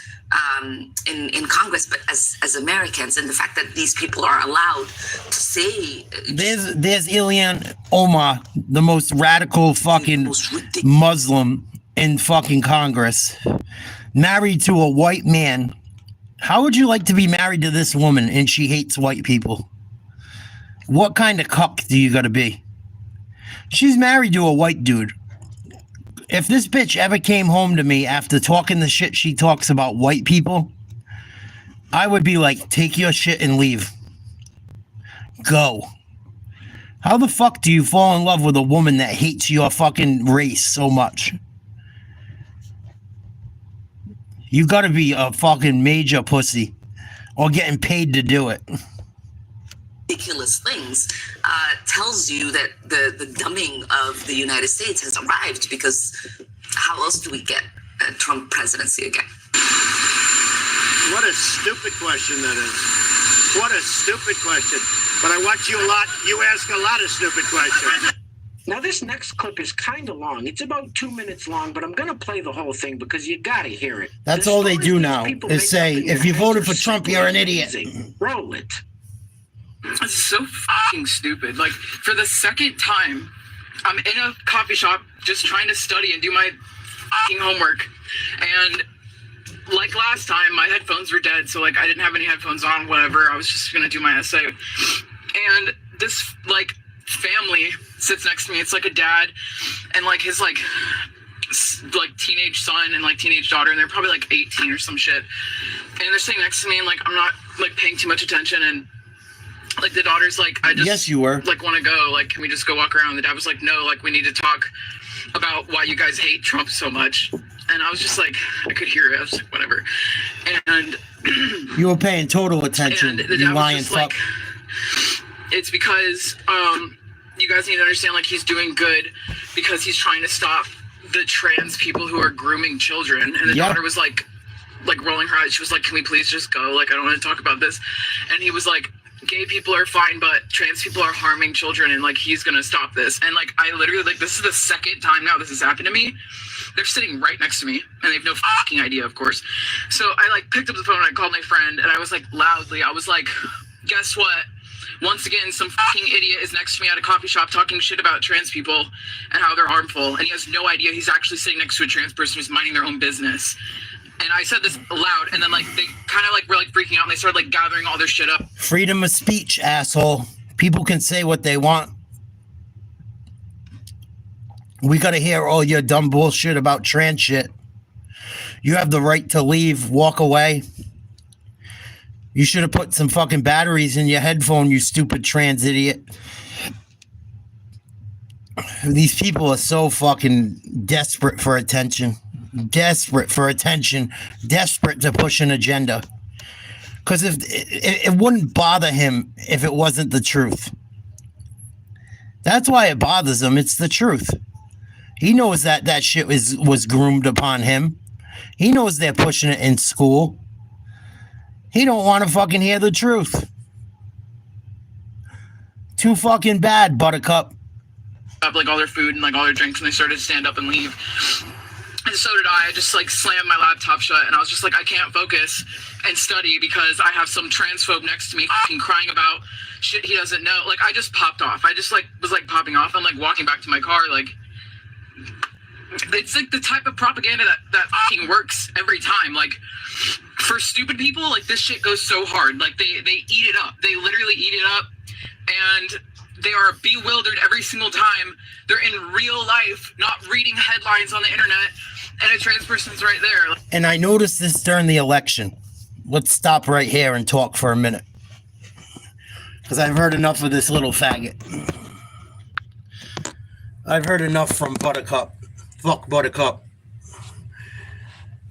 in Congress, but as Americans. And the fact that these people are allowed to say... There's Ilhan Omar, the most radical fucking Muslim in fucking Congress, married to a white man. How would you like to be married to this woman and she hates white people? What kind of cuck do you gotta be? She's married to a white dude. If this bitch ever came home to me after talking the shit she talks about white people, I would be like, take your shit and leave. Go. How the fuck do you fall in love with a woman that hates your fucking race so much? You gotta be a fucking major pussy or getting paid to do it. Ridiculous things tells you that the dumbing of the United States has arrived, because how else do we get a Trump presidency again? What a stupid question that is. What a stupid question. But I watch you a lot. You ask a lot of stupid questions. Now, this next clip is kind of long. It's about 2 minutes long, but I'm going to play the whole thing because you got to hear it. That's all they do now, is say, if you voted for Trump, you're an idiot. Roll it. It's so fucking stupid. Like, for the second time, I'm in a coffee shop just trying to study and do my fucking homework. And like last time, my headphones were dead, so like I didn't have any headphones on, whatever. I was just going to do my essay. And this, like, family sits next to me. It's like a dad and like his like teenage son and like teenage daughter, and they're probably like 18 or some shit, and they're sitting next to me, and like I'm not like paying too much attention, and like the daughter's like, I just yes you were like want to go, like can we just go walk around? And the dad was like, no, like we need to talk about why you guys hate Trump so much. And I was just like, I could hear it. I was like, whatever. And you were paying total attention, you lying fuck. Like, it's because you guys need to understand, like, he's doing good because he's trying to stop the trans people who are grooming children. And the daughter was like, like rolling her eyes. She was like, "Can we please just go? Like, I don't want to talk about this." And he was like, "Gay people are fine, but trans people are harming children, and like he's gonna stop this." And like I literally, like, this is the second time now this has happened to me. They're sitting right next to me, and they have no fucking idea, of course. So I like picked up the phone and I called my friend, and I was like loudly, I was like, "Guess what? Once again, some fucking idiot is next to me at a coffee shop talking shit about trans people and how they're harmful, and he has no idea he's actually sitting next to a trans person who's minding their own business." And I said this loud, and then like they kind of like were like freaking out, and they started like gathering all their shit up. Freedom of speech, asshole. People can say what they want. We gotta hear all your dumb bullshit about trans shit. You have the right to leave, walk away. You should have put some fucking batteries in your headphone, you stupid trans idiot. These people are so fucking desperate for attention. Desperate for attention. Desperate to push an agenda. Because if it wouldn't bother him if it wasn't the truth. That's why it bothers him. It's the truth. He knows that that shit was groomed upon him. He knows they're pushing it in school. He don't want to fucking hear the truth. Too fucking bad, Buttercup. Up like all their food and like all their drinks, and they started to stand up and leave. And so did I. I just like slammed my laptop shut, and I was just like, I can't focus and study because I have some transphobe next to me fucking crying about shit he doesn't know. Like I just popped off. I just like was like popping off. I'm like walking back to my car. Like it's like the type of propaganda that fucking works every time. Like for stupid people, like this shit goes so hard. Like they eat it up. They literally eat it up, and they are bewildered every single time. They're in real life, not reading headlines on the internet, and a trans person's right there. And I noticed this during the election. Let's stop right here and talk for a minute. Because I've heard enough of this little faggot. I've heard enough from Buttercup. Fuck Buttercup.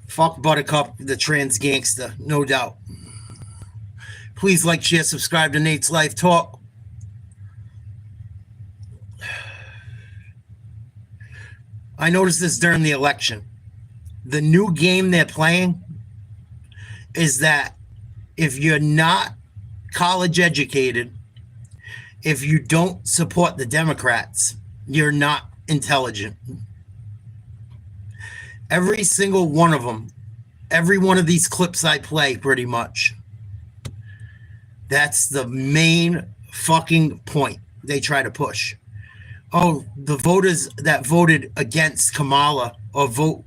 Fuck Buttercup, the trans gangster, no doubt. Please like, share, subscribe to Nate's Life Talk. I noticed this during the election. The new game they're playing is that if you're not college educated, if you don't support the Democrats, you're not intelligent. Every single one of them, every one of these clips I play, pretty much. That's the main fucking point they try to push. Oh, the voters that voted against Kamala or vote,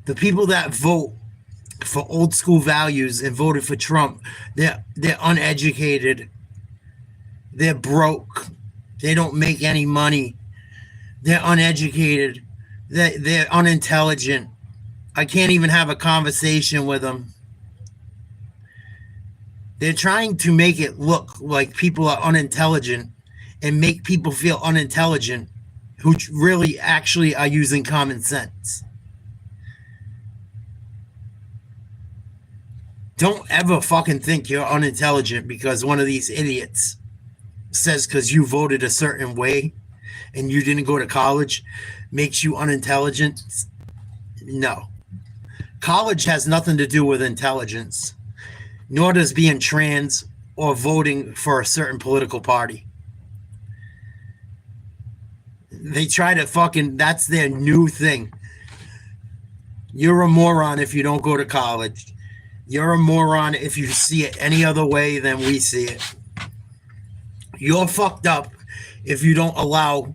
the people that vote for old school values and voted for Trump, they're uneducated. They're broke. They don't make any money. They're uneducated. They're unintelligent. I can't even have a conversation with them. They're trying to make it look like people are unintelligent and make people feel unintelligent who really actually are using common sense. Don't ever fucking think you're unintelligent because one of these idiots says because you voted a certain way and you didn't go to college makes you unintelligent. No. College has nothing to do with intelligence, nor does being trans or voting for a certain political party. They try to fucking, that's their new thing. You're a moron if you don't go to college. You're a moron if you see it any other way than we see it. You're fucked up if you don't allow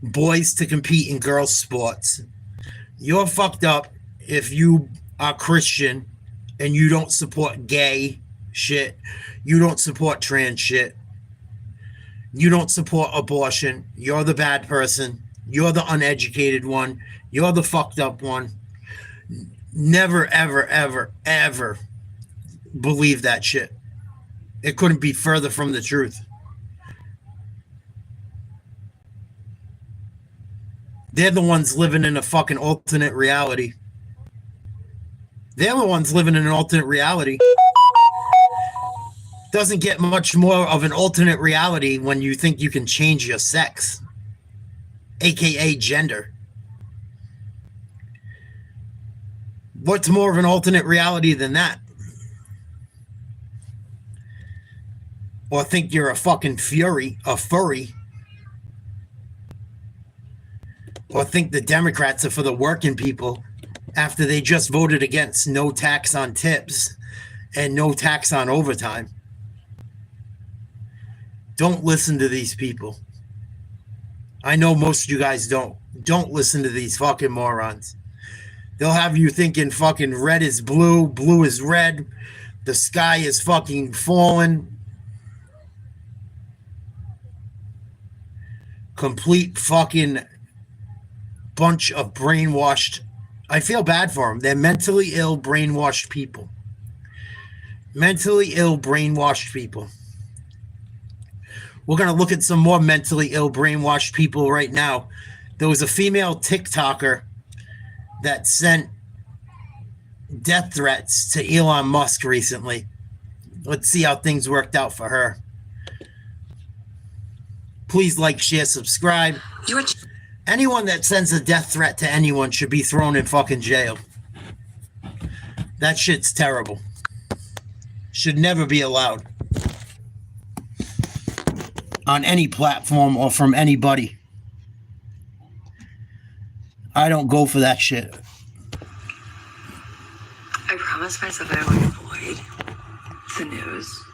boys to compete in girls' sports. You're fucked up if you are Christian and you don't support gay shit. You don't support trans shit. You don't support abortion. You're the bad person. You're the uneducated one. You're the fucked up one. Never, ever, ever, ever believe that shit. It couldn't be further from the truth. They're the ones living in a fucking alternate reality. They're the ones living in an alternate reality. Doesn't get much more of an alternate reality when you think you can change your sex, aka gender. What's more of an alternate reality than that? Or think you're a fucking furry. Or think the Democrats are for the working people after they just voted against no tax on tips and no tax on overtime. Don't listen to these people. I know most of you guys don't. Don't listen to these fucking morons. They'll have you thinking fucking red is blue, blue is red, the sky is fucking falling. Complete fucking bunch of brainwashed. I feel bad for them. They're mentally ill, brainwashed people. Mentally ill, brainwashed people. We're going to look at some more mentally ill, brainwashed people right now. There was a female TikToker that sent death threats to Elon Musk recently. Let's see how things worked out for her. Please like, share, subscribe. Anyone that sends a death threat to anyone should be thrown in fucking jail. That shit's terrible. Should never be allowed on any platform or from anybody. I don't go for that shit. I promised myself I would avoid the news.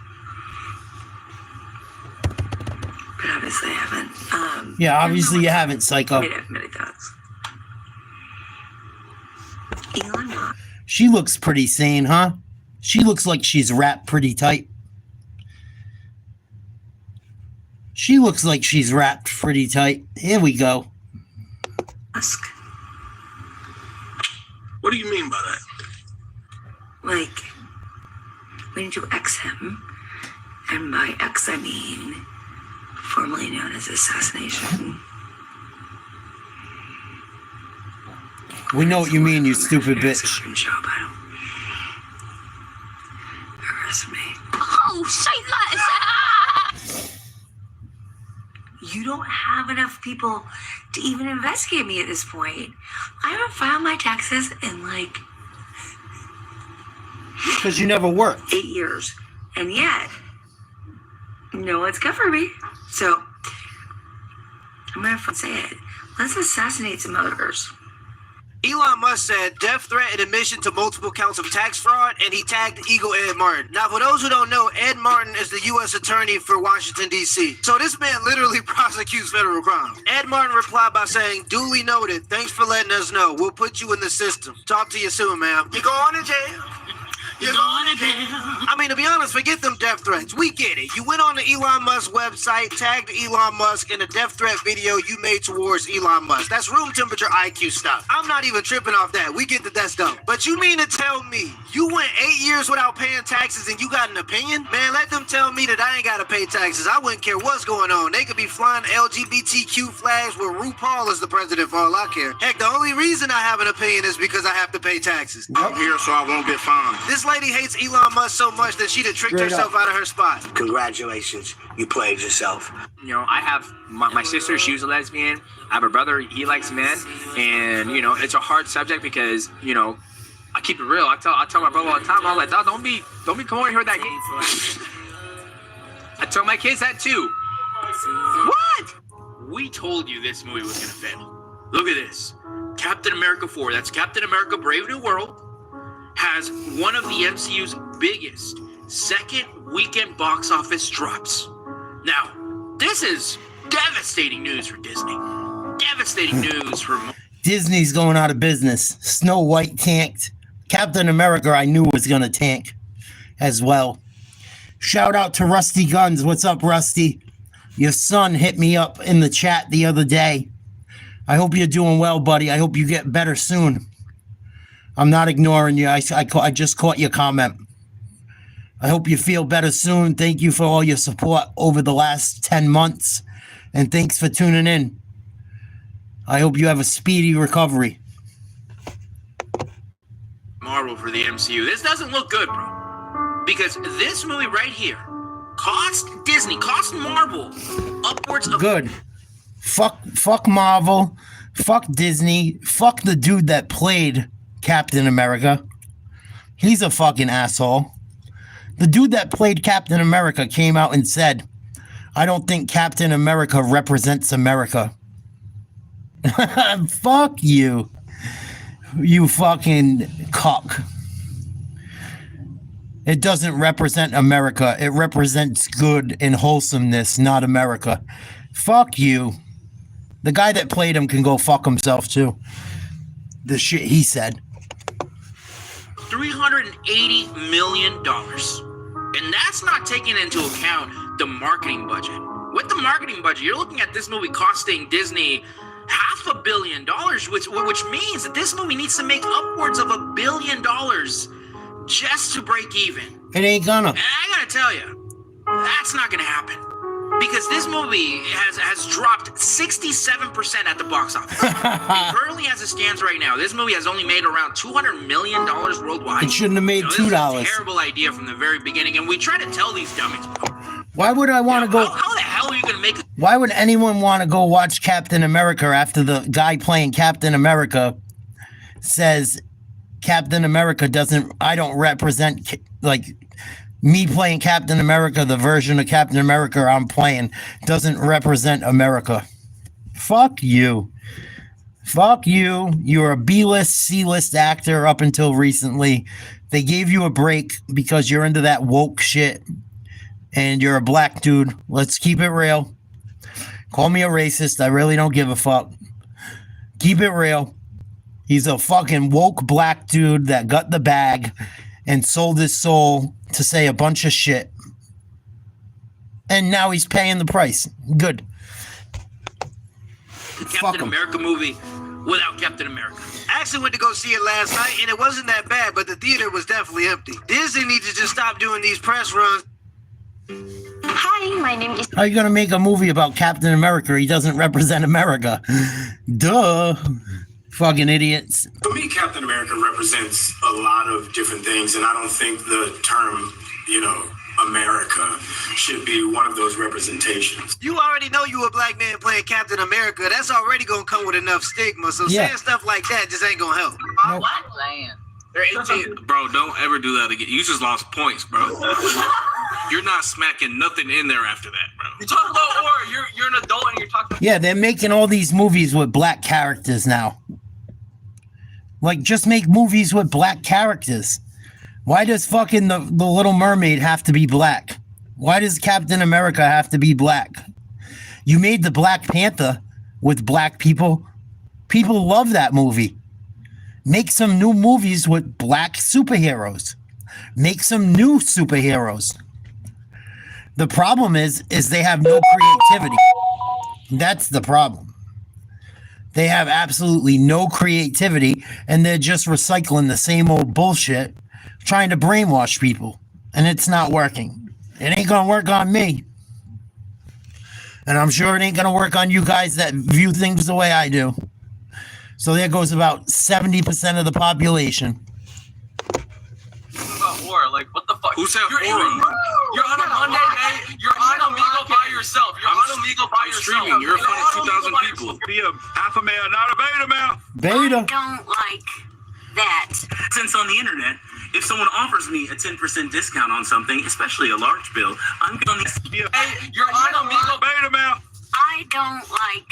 But obviously I haven't. Yeah, obviously you haven't, psycho. I have many thoughts. Elon Musk. She looks pretty sane, huh? She looks like she's wrapped pretty tight. She looks like she's wrapped pretty tight. Here we go. Musk. What do you mean by that? Like, we need to X him. And by X, I mean formerly known as assassination. We know what you mean, you stupid bitch. Job, I don't. Arrest me. Oh, shit! You don't have enough people to even investigate me at this point. I haven't filed my taxes in like because you never worked. 8 years. And yet, no one's covered me. So, I'm going to say it. Let's assassinate some others. Elon Musk said death threat and admission to multiple counts of tax fraud, and he tagged Eagle Ed Martin. Now, for those who don't know, Ed Martin is the U.S. attorney for Washington, D.C. So this man literally prosecutes federal crimes. Ed Martin replied by saying, duly noted, thanks for letting us know. We'll put you in the system. Talk to you soon, ma'am. You going to jail. You're going to jail. I mean, to be honest, forget them death threats. We get it. You went on the Elon Musk website, tagged Elon Musk in a death threat video you made towards Elon Musk. That's room temperature IQ stuff. I'm not even tripping off that. We get that that's dumb. But you mean to tell me you went 8 years without paying taxes and you got an opinion? Man, let them tell me that I ain't got to pay taxes. I wouldn't care what's going on. They could be flying LGBTQ flags with RuPaul as the president for all I care. Heck, the only reason I have an opinion is because I have to pay taxes. I'm here so I won't get fined. This lady hates Elon Musk so much that she'd have tricked herself out of her spot. Congratulations, you played yourself. You know, I have my sister, she was a lesbian. I have a brother, he likes men. And, you know, it's a hard subject because, you know, I keep it real. I tell my brother all the time, I'm like, dog, don't be coming here with that game. I tell my kids that too. What? We told you this movie was going to fail. Look at this. Captain America 4, that's Captain America Brave New World, has one of the MCU's biggest second weekend box office drops. Now, this is devastating news for Disney. Devastating news for... Disney's going out of business. Snow White tanked. Captain America I knew was going to tank as well. Shout out to Rusty Guns. What's up, Rusty? Your son hit me up in the chat the other day. I hope you're doing well, buddy. I hope you get better soon. I'm not ignoring you. I just caught your comment. I hope you feel better soon. Thank you for all your support over the last 10 months. And thanks for tuning in. I hope you have a speedy recovery. Marvel for the MCU. This doesn't look good, bro. Because this movie right here cost Disney, cost Marvel upwards of... Good. Fuck Marvel. Fuck Disney. Fuck the dude that played Captain America. He's a fucking asshole. The dude that played Captain America came out and said, I don't think Captain America represents America. Fuck you. You fucking cock. It doesn't represent America. It represents good and wholesomeness, not America. Fuck you. The guy that played him can go fuck himself too. The shit he said. $380 million. And that's not taking into account the marketing budget. With the marketing budget, you're looking at this movie costing Disney $500 million, which means that this movie needs to make upwards of $1 billion just to break even. It ain't gonna. And I gotta tell you, that's not gonna happen. Because this movie has dropped 67% at the box office. And currently, as it stands right now, this movie has only made around $200 million worldwide. It shouldn't have made $2. This is a terrible idea from the very beginning, and we try to tell these dummies. Why would I want to go? How the hell are you gonna make? Why would anyone want to go watch Captain America after the guy playing Captain America says Captain America doesn't? I don't represent like. Me playing Captain America, the version of Captain America I'm playing, doesn't represent America. Fuck you. Fuck you. You're a B-list, C-list actor up until recently. They gave you a break because you're into that woke shit. And you're a black dude. Let's keep it real. Call me a racist. I really don't give a fuck. Keep it real. He's a fucking woke black dude that got the bag and sold his soul to say a bunch of shit. And now he's paying the price. Good. Captain America movie without Captain America. I actually went to go see it last night, and it wasn't that bad, but the theater was definitely empty. Disney needs to just stop doing these press runs. Hi, my name is... How are you going to make a movie about Captain America? He doesn't represent America. Duh. Fucking idiots. For me, Captain America represents a lot of different things, and I don't think the term, America should be one of those representations. You already know you a black man playing Captain America. That's already going to come with enough stigma, so saying stuff like that just ain't going to help. Nope. They're 18. Bro, don't ever do that again. You just lost points, bro. You're not smacking nothing in there after that, bro. You talk about war. You're an adult and you're talking. Yeah, they're making all these movies with black characters now. Like, just make movies with black characters. Why does fucking the Little Mermaid have to be black? Why does Captain America have to be black? You made the Black Panther with black people. People love that movie. Make some new movies with black superheroes. Make some new superheroes. The problem is they have no creativity. That's the problem. They have absolutely no creativity, and they're just recycling the same old bullshit, trying to brainwash people, and it's not working. It ain't gonna work on me. And I'm sure it ain't gonna work on you guys that view things the way I do. So there goes about 70% of the population. About war, like what the fuck? Who said war? You're on a Monday night. You're on Omegle by yourself. You're on Omegle by yourself. Streaming. You're in front of 2,000 people. Be a alpha male, not a beta male. Beta. I don't like that. Since on the internet, if someone offers me a 10% discount on something, especially a large bill, I'm going to be a... Hey, you're on Omegle. Beta male. I don't like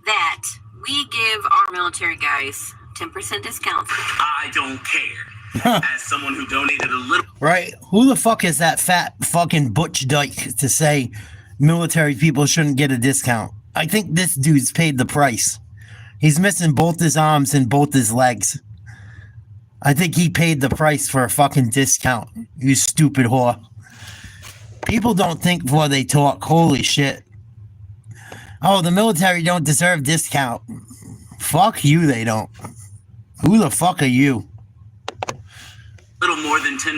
that. We give our military guys 10% discounts. I don't care. As someone who donated a little... Right? Who the fuck is that fat fucking butch dyke to say military people shouldn't get a discount? I think this dude's paid the price. He's missing both his arms and both his legs. I think he paid the price for a fucking discount. You stupid whore. People don't think before they talk. Holy shit. Oh, the military don't deserve discount. Fuck you, they don't. Who the fuck are you? Little more than 10%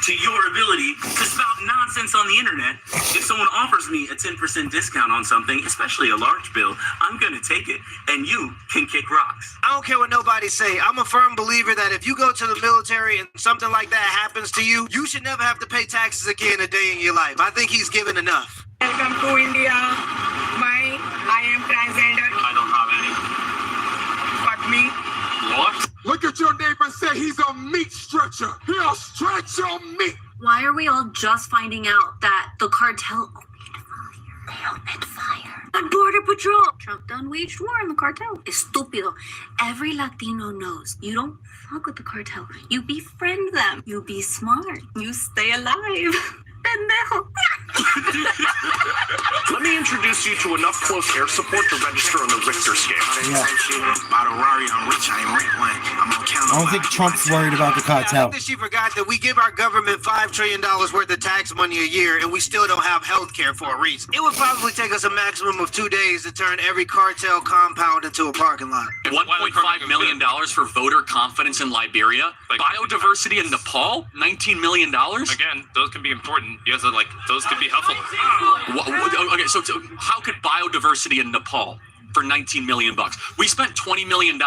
to your ability to spout nonsense on the internet. If someone offers me a 10% discount on something, especially a large bill, I'm going to take it, and you can kick rocks. I don't care what nobody say. I'm a firm believer that if you go to the military and something like that happens to you, you should never have to pay taxes again a day in your life. I think he's given enough. Welcome to India. I am transgender. I don't have any. Fuck me. What? Look Look at your neighbor and say he's a meat stretcher. He'll stretch your meat. Why are we all just finding out that the cartel opened fire on Border Patrol? Trump done waged war on the cartel. Estúpido. Every Latino knows you don't fuck with the cartel. You befriend them. You be smart. You stay alive. Pendejo. Let me introduce you to enough close air support to register on the Richter scale. I don't think Trump's worried about the cartel. I think she forgot that we give our government $5 trillion worth of tax money a year, and we still don't have health care for a reason. It would probably take us a maximum of 2 days to turn every cartel compound into a parking lot. $1.5 million for voter confidence in Liberia. Biodiversity in Nepal, $19 million. Again, those can be important. You have to, like, those could be helpful. Okay, so how could biodiversity in Nepal for $19 million? We spent $20 million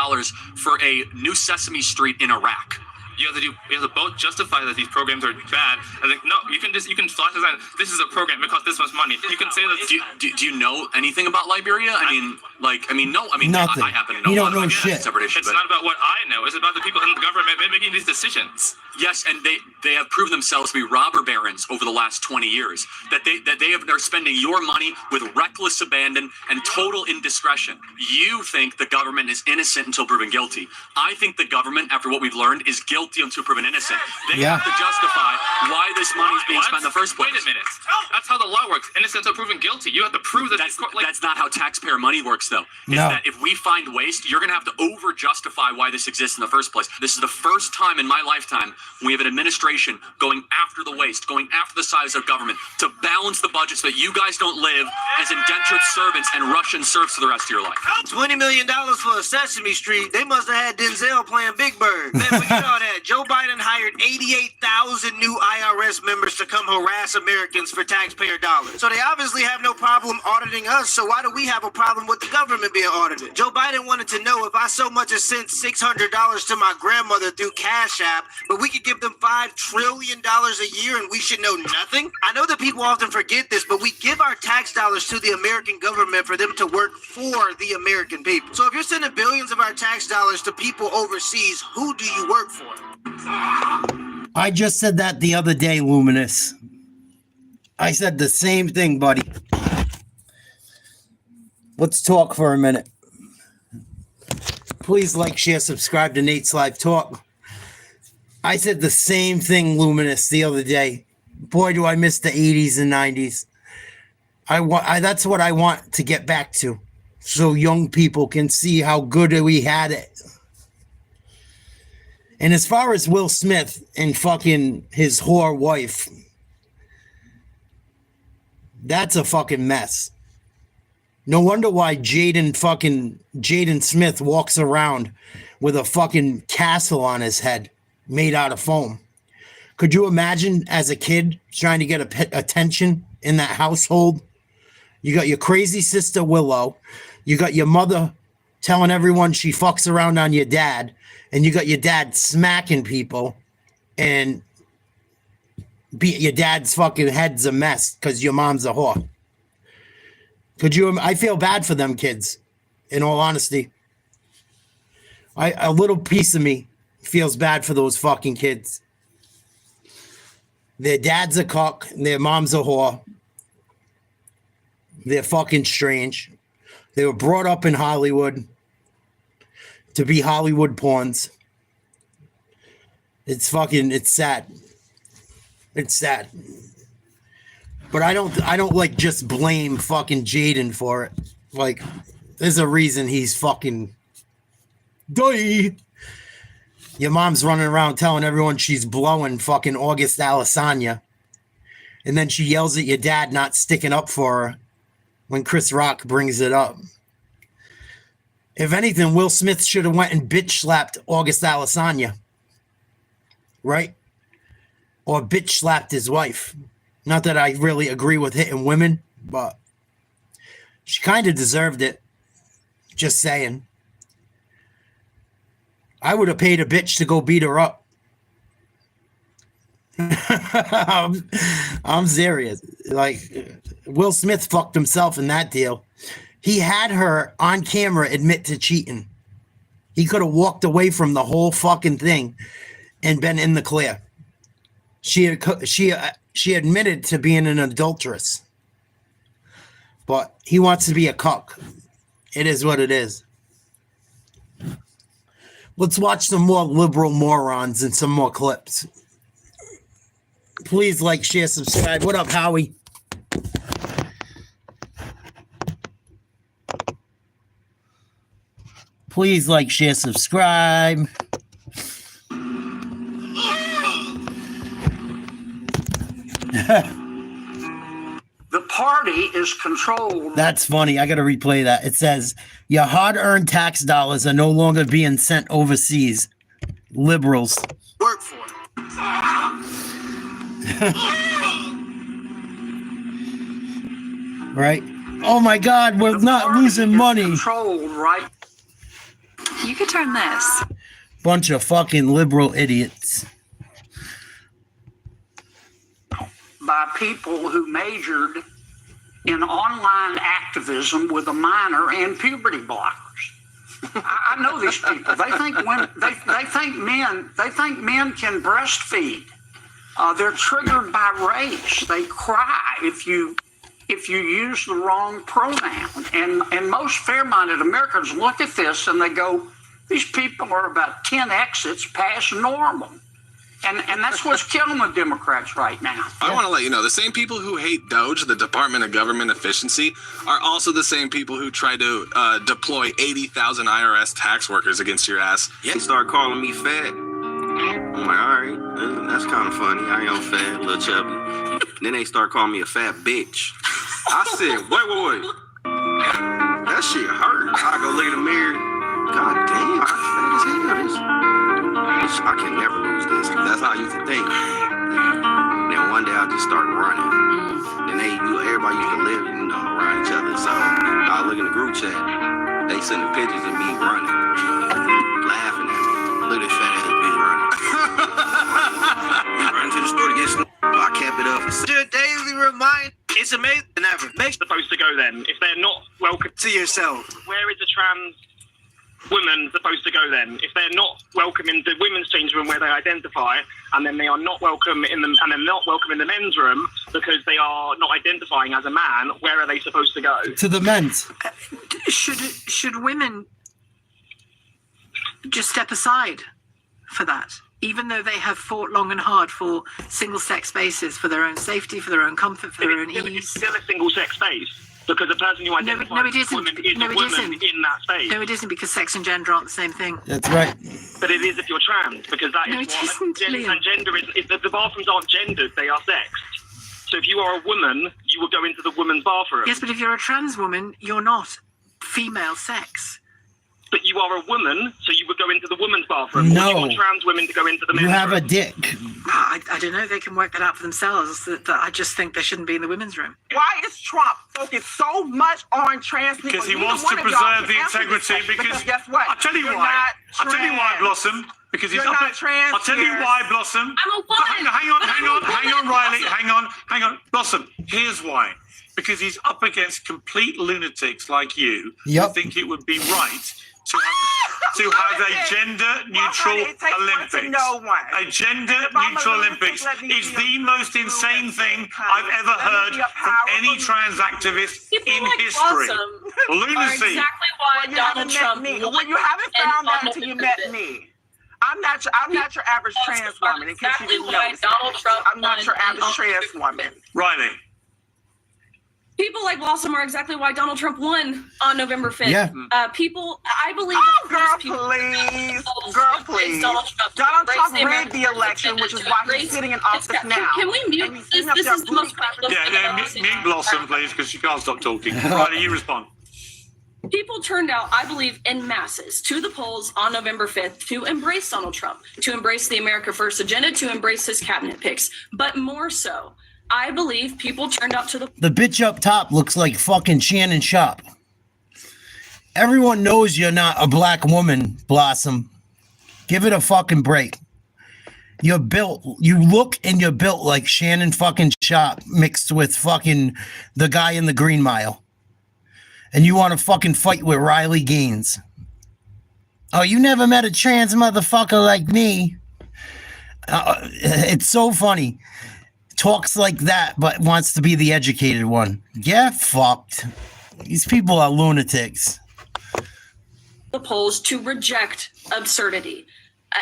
for a new Sesame Street in Iraq. You have to both justify that these programs are bad. And like, no, you can flash this out. This is a program. It costs this much money. You can say that. Do you know anything about Liberia? I mean, nothing. I happen to know. You don't know shit. It's not about what I know. It's about the people in the government making these decisions. Yes, and they have proven themselves to be robber barons over the last 20 years. They're spending your money with reckless abandon and total indiscretion. You think the government is innocent until proven guilty. I think the government, after what we've learned, is guilty until proven innocent. They have to justify why this money is being spent in the first place. Wait a minute. That's how the law works. Innocent until proven guilty. You have to prove that. That's not how taxpayer money works, though. It's that if we find waste, you're going to have to over-justify why this exists in the first place. This is the first time in my lifetime we have an administration going after the waste, going after the size of government to balance the budget so that you guys don't live as indentured servants and Russian serfs for the rest of your life. $20 million for a Sesame Street. They must have had Denzel playing Big Bird. Man, we saw that. Joe Biden hired 88,000 new IRS members to come harass Americans for taxpayer dollars. So they obviously have no problem auditing us, so why do we have a problem with the government being audited? Joe Biden wanted to know if I so much as sent $600 to my grandmother through Cash App, but we could give them $5 trillion a year and we should know nothing? I know that people often forget this, but we give our tax dollars to the American government for them to work for the American people. So if you're sending billions of our tax dollars to people overseas, who do you work for? I just said that the other day, Luminous. I said the same thing, buddy. Let's talk for a minute. Please like, share, subscribe to Nate's Live Talk. I said the same thing, Luminous, the other day. Boy, do I miss the 80s and 90s. That's what I want to get back to, so young people can see how good we had it. And as far as Will Smith and fucking his whore wife, that's a fucking mess. No wonder why Jaden Smith walks around with a fucking castle on his head made out of foam. Could you imagine as a kid trying to get attention in that household? You got your crazy sister Willow. You got your mother telling everyone she fucks around on your dad. And you got your dad smacking people. And your dad's fucking head's a mess because your mom's a whore. I feel bad for them kids, in all honesty. A little piece of me feels bad for those fucking kids. Their dad's a cock, and their mom's a whore. They're fucking strange. They were brought up in Hollywood to be Hollywood pawns. It's sad. It's sad. But I don't like just blame fucking Jaden for it. Like, there's a reason he's fucking die. Your mom's running around telling everyone she's blowing fucking August Alessandra. And then she yells at your dad not sticking up for her when Chris Rock brings it up. If anything, Will Smith should have went and bitch slapped August Alessandra. Right? Or bitch slapped his wife. Not that I really agree with hitting women, but she kind of deserved it. Just saying. I would have paid a bitch to go beat her up. I'm serious. Like, Will Smith fucked himself in that deal. He had her on camera admit to cheating. He could have walked away from the whole fucking thing and been in the clear. She admitted to being an adulteress. But he wants to be a cuck. It is what it is. Let's watch some more liberal morons and some more clips. Please like, share, subscribe. What up, Howie? Please like, share, subscribe. The party is controlled. That's funny. I got to replay that. It says, your hard-earned tax dollars are no longer being sent overseas. Liberals. Work for it. Right? Oh my God, we're not losing money. Controlled, right? You could turn this. Bunch of fucking liberal idiots. By people who majored in online activism with a minor and puberty blockers. I know these people. They think men can breastfeed. They're triggered by race. They cry if you use the wrong pronoun. And most fair-minded Americans look at this and they go, these people are about 10 exits past normal. And that's what's killing the Democrats right now. I want to let you know, the same people who hate DOGE, the Department of Government Efficiency, are also the same people who try to deploy 80,000 IRS tax workers against your ass. Yeah, they start calling me fat. I'm like, all right, that's kind of funny. I am fat, little chubby. Then they start calling me a fat bitch. I said, wait. That shit hurt. I go look in the mirror. God damn, I'm fat as hell. I can never lose this. That's how I used to think. Then one day I just started running. Then everybody used to live, around each other. So I look in the group chat. They sending pictures of me running, laughing at me. Look at this fat ass bitch running. Running to the store to get snow. I kept it up. Your daily reminder. It's amazing. Never. Supposed to go then if they're not welcome to yourself. Where is the trans women supposed to go then if they're not welcome in the women's change room where they identify, and then they are not welcome in the and they're not welcome in the men's room because they are not identifying as a man? Where are they supposed to go? To the men's. Should women just step aside for that, even though they have fought long and hard for single-sex spaces, for their own safety, for their own comfort, for their own ease? It's still a single-sex space. Because the person who identifies as a woman is a woman in that space. No, it isn't, because sex and gender aren't the same thing. That's right. But it is if you're trans, because that is what and gender is. If the bathrooms aren't gendered, they are sexed. So if you are a woman, you will go into the woman's bathroom. Yes, but if you're a trans woman, you're not female sex. But you are a woman, so you would go into the woman's bathroom. No. Or you want trans women to go into the men's You have room? a dick. I don't know. They can work that out for themselves. I just think they shouldn't be in the women's room. Why is Trump focused so much on trans people? Because he wants to preserve the integrity. Because guess what? I'll tell you why. I'll tell you why, Blossom. Because he's up. I'll tell you why, Blossom. I'm a woman. Hang on, Riley. Hang on, Blossom. Here's why. Because he's up against complete lunatics like you who think it would be right to have a gender-neutral Olympics. A gender-neutral Olympics is the most insane thing I've ever heard from any trans activist in history. Lunacy. Exactly why Donald Trump. Well, you haven't found that until you met me. I'm not your average trans woman. In case you didn't know, I'm not your average trans woman. Riley. People like Blossom are exactly why Donald Trump won on November 5th. Yeah. People, I believe. Oh, girl, please. Donald Trump rigged the election, which is why he's sitting in office now. Can we mute this? This is the most ridiculous thing I've ever seen. Mute Blossom, please, because she can't stop talking. Riley, you respond. People turned out, I believe, in masses to the polls on November 5th to embrace Donald Trump, to embrace the America First agenda, to embrace his cabinet picks. But more so, I believe people turned out to The bitch up top looks like fucking Shannon Sharp. Everyone knows you're not a black woman, Blossom. Give it a fucking break. You look and you're built like Shannon fucking Sharp mixed with fucking the guy in the Green Mile. And you want to fucking fight with Riley Gaines. Oh, you never met a trans motherfucker like me. It's so funny. Talks like that, but wants to be the educated one. Get fucked. These people are lunatics. The polls to reject absurdity.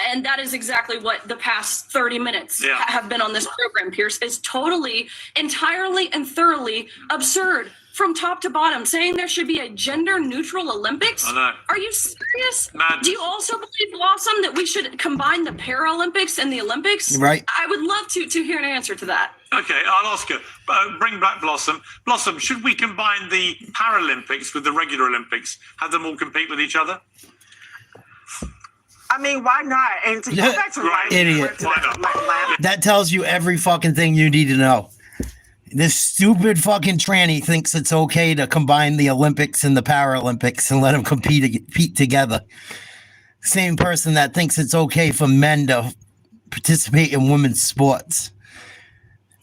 And that is exactly what the past 30 minutes have been on this program, Pierce, is totally, entirely, and thoroughly absurd from top to bottom, saying there should be a gender-neutral Olympics. I know. Are you serious? Madness. Do you also believe, Blossom, that we should combine the Paralympics and the Olympics? Right. I would love to hear an answer to that. Okay, I'll ask her. Bring back Blossom. Blossom, should we combine the Paralympics with the regular Olympics? Have them all compete with each other? I mean, why not? And to go back to life, Idiot. That tells you every fucking thing you need to know. This stupid fucking tranny thinks it's okay to combine the Olympics and the Paralympics and let them compete together. Same person that thinks it's okay for men to participate in women's sports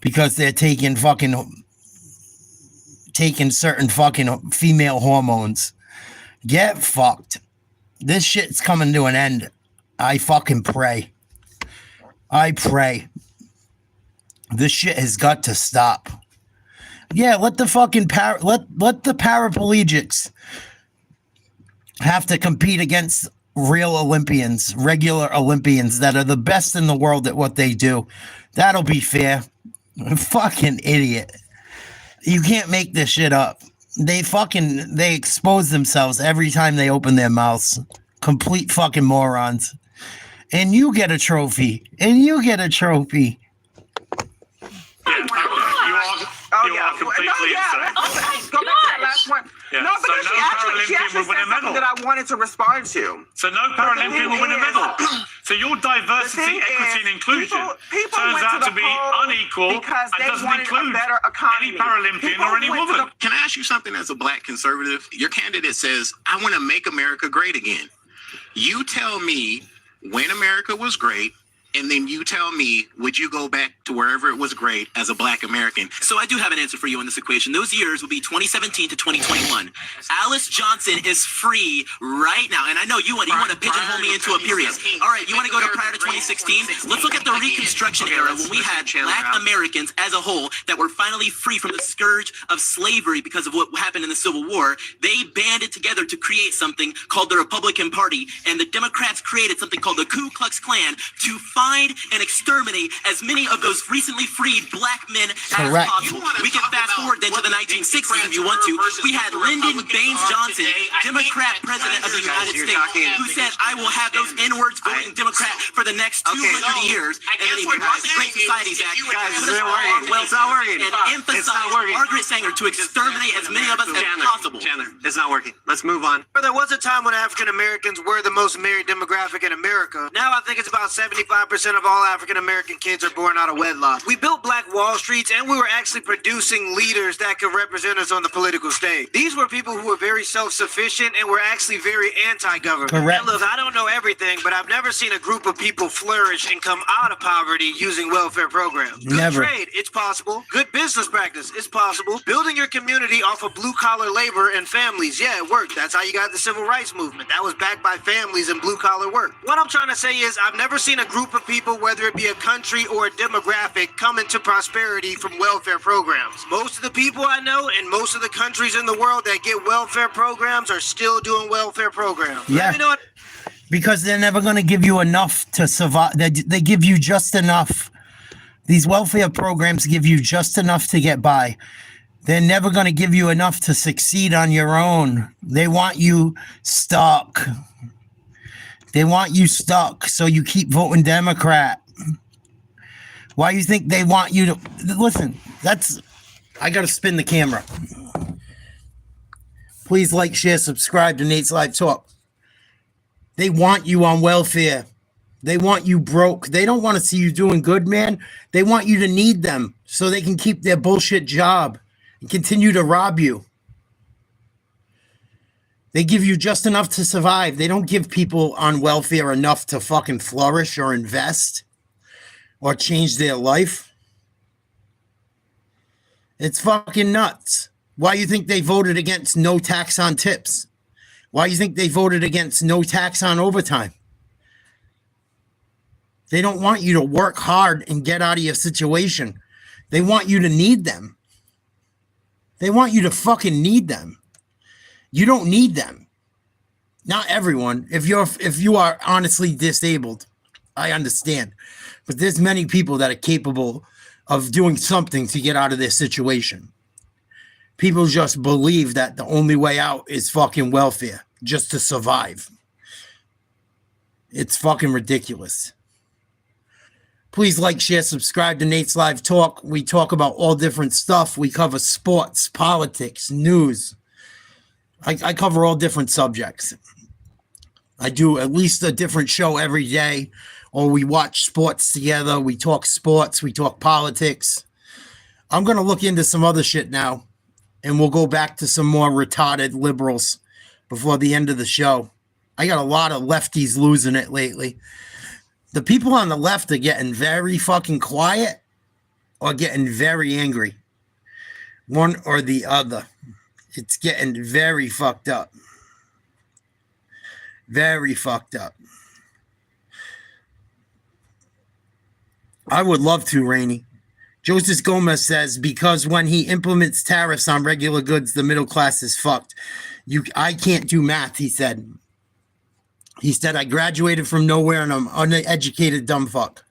because they're taking certain fucking female hormones. Get fucked. This shit's coming to an end. I fucking pray. I pray. This shit has got to stop. Yeah, let the fucking let the paraplegics have to compete against real Olympians, regular Olympians that are the best in the world at what they do. That'll be fair. Fucking idiot. You can't make this shit up. They expose themselves every time they open their mouths. Complete fucking morons. And you get a trophy. And you get a trophy. You are completely insane. Go back to that last one. Yeah, No, so because no she actually Paralympian will win said a medal. something that I wanted to respond to. So no Paralympian will win a medal. So your diversity, equity, and inclusion people turns went out to to the be poll unequal because and they doesn't wanted a include better economy. any Paralympian or any woman. Can I ask you something as a black conservative? Your candidate says, I want to make America great again. You tell me when America was great, and then you tell me, would you go back to wherever it was great as a black American? So I do have an answer for you in this equation. Those years will be 2017 to 2021. Alice Johnson is free right now. And I know you want to pigeonhole me into a period. All right, you want to go to prior to 2016? Let's look at the Reconstruction era when we had black Americans as a whole that were finally free from the scourge of slavery because of what happened in the Civil War. They banded together to create something called the Republican Party. And the Democrats created something called the Ku Klux Klan to find and exterminate as many of those recently freed black men as possible. We can fast forward then to the 1960s if you want to. We had Lyndon Baines Johnson, Democrat president of the United States, who said, I will have those N-words voting Democrat for the next 200 years. And then he passed the Great Societies Act, and emphasized Margaret Sanger to exterminate as many of us as possible. Chandler, it's not working. Let's move on. There was a time when African Americans were the most married demographic in America. Now I think it's about 75% of all African American kids are born out of wedlock. We built Black Wall Streets, and we were actually producing leaders that could represent us on the political stage. These were people who were very self-sufficient and were actually very anti-government. Correct. Now, look, I don't know everything, but I've never seen a group of people flourish and come out of poverty using welfare programs. Good Never. trade, it's possible. Good business practice, it's possible. Building your community off of blue-collar labor and families, yeah, it worked. That's how you got the civil rights movement. That was backed by families and blue-collar work. What I'm trying to say is I've never seen a group of people, whether it be a country or a demographic, come into prosperity from welfare programs. Most of the people I know in most of the countries in the world that get welfare programs are still doing welfare programs. Yeah. You know what? Because they're never going to give you enough to survive. They give you just enough. These welfare programs give you just enough to get by. They're never going to give you enough to succeed on your own. They want you stuck. They want you stuck, so you keep voting Democrat. Why you think they want you to listen? I gotta spin the camera. Please like, share, subscribe to Nate's Live Talk. They want you on welfare. They want you broke. They don't want to see you doing good, man. They want you to need them so they can keep their bullshit job and continue to rob you. They give you just enough to survive. They don't give people on welfare enough to fucking flourish or invest or change their life. It's fucking nuts. Why you think they voted against no tax on tips? Why do you think they voted against no tax on overtime? They don't want you to work hard and get out of your situation. They want you to need them. They want you to fucking need them. You don't need them. Not everyone. If you are honestly disabled, I understand. But there's many people that are capable of doing something to get out of their situation. People just believe that the only way out is fucking welfare just to survive. It's fucking ridiculous. Please like, share, subscribe to Nate's Live Talk. We talk about all different stuff. We cover sports, politics, news. I cover all different subjects. I do at least a different show every day, or we watch sports together. We talk sports. We talk politics. I'm going to look into some other shit now, and we'll go back to some more retarded liberals before the end of the show. I got a lot of lefties losing it lately. The people on the left are getting very fucking quiet or getting very angry. One or the other. It's getting very fucked up. Very fucked up. I would love to, Rainey. Joseph Gomez says, because when he implements tariffs on regular goods, the middle class is fucked. I can't do math, he said. He said, I graduated from nowhere and I'm uneducated dumb fuck.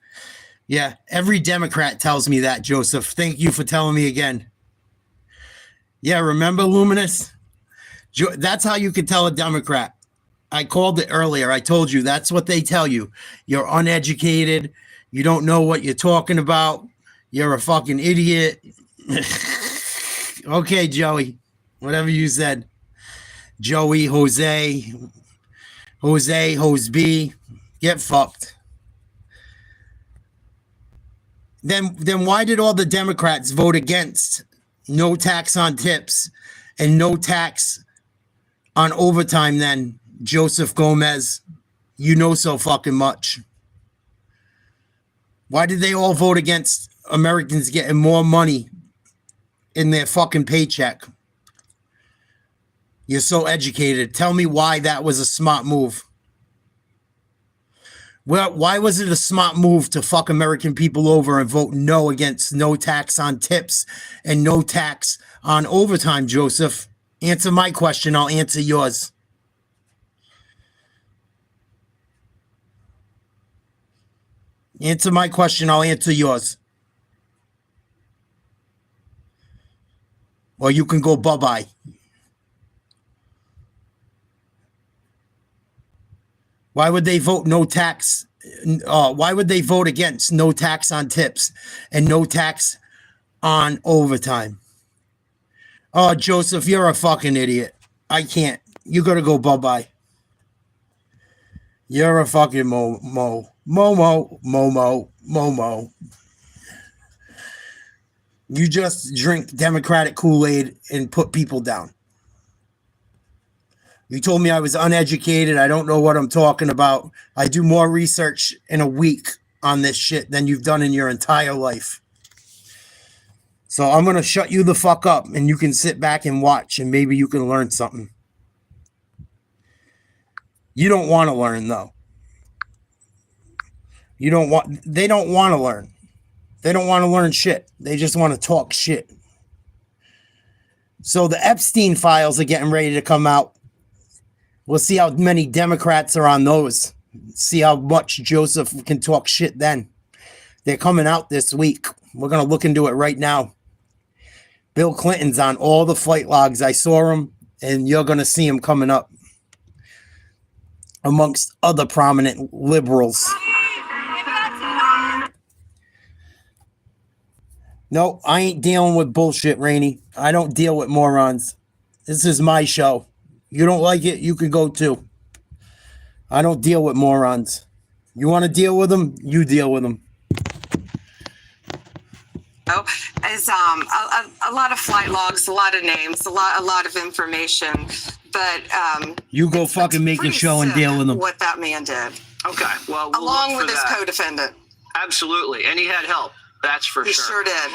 Yeah, every Democrat tells me that, Joseph. Thank you for telling me again. Yeah, remember, Luminous? That's how you can tell a Democrat. I called it earlier. I told you that's what they tell you. You're uneducated. You don't know what you're talking about. You're a fucking idiot. Okay, Joey. Whatever you said. Joey, Jose, Hoseby, get fucked. Then why did all the Democrats vote against no tax on tips and no tax on overtime then, Joseph Gomez? You know so fucking much. Why did they all vote against Americans getting more money in their fucking paycheck? You're so educated. Tell me why that was a smart move. Well, why was it a smart move to fuck American people over and vote no against no tax on tips and no tax on overtime, Joseph? Answer my question. I'll answer yours. Answer my question. I'll answer yours. Or you can go bye-bye. Why would they vote no tax? Why would they vote against no tax on tips and no tax on overtime? Oh, Joseph, you're a fucking idiot. I can't. You gotta go bye-bye. You're a fucking Momo. You just drink Democratic Kool-Aid and put people down. You told me I was uneducated. I don't know what I'm talking about. I do more research in a week on this shit than you've done in your entire life. So I'm going to shut you the fuck up and you can sit back and watch and maybe you can learn something. You don't want to learn though. They don't want to learn. They don't want to learn shit. They just want to talk shit. So the Epstein files are getting ready to come out. We'll see how many Democrats are on those. See how much Joseph can talk shit then. They're coming out this week. We're going to look into it right now. Bill Clinton's on all the flight logs. I saw him, and you're going to see him coming up amongst other prominent liberals. No, I ain't dealing with bullshit, Rainey. I don't deal with morons. This is my show. You don't like it, you can go too. I don't deal with morons. You want to deal with them? You deal with them. Is a lot of flight logs, a lot of names, a lot of information, but you go fucking make a show and deal with them. What that man did. Okay, well, we'll along look for with his that. co-defendant. Absolutely, and he had help. That's for He sure. sure did.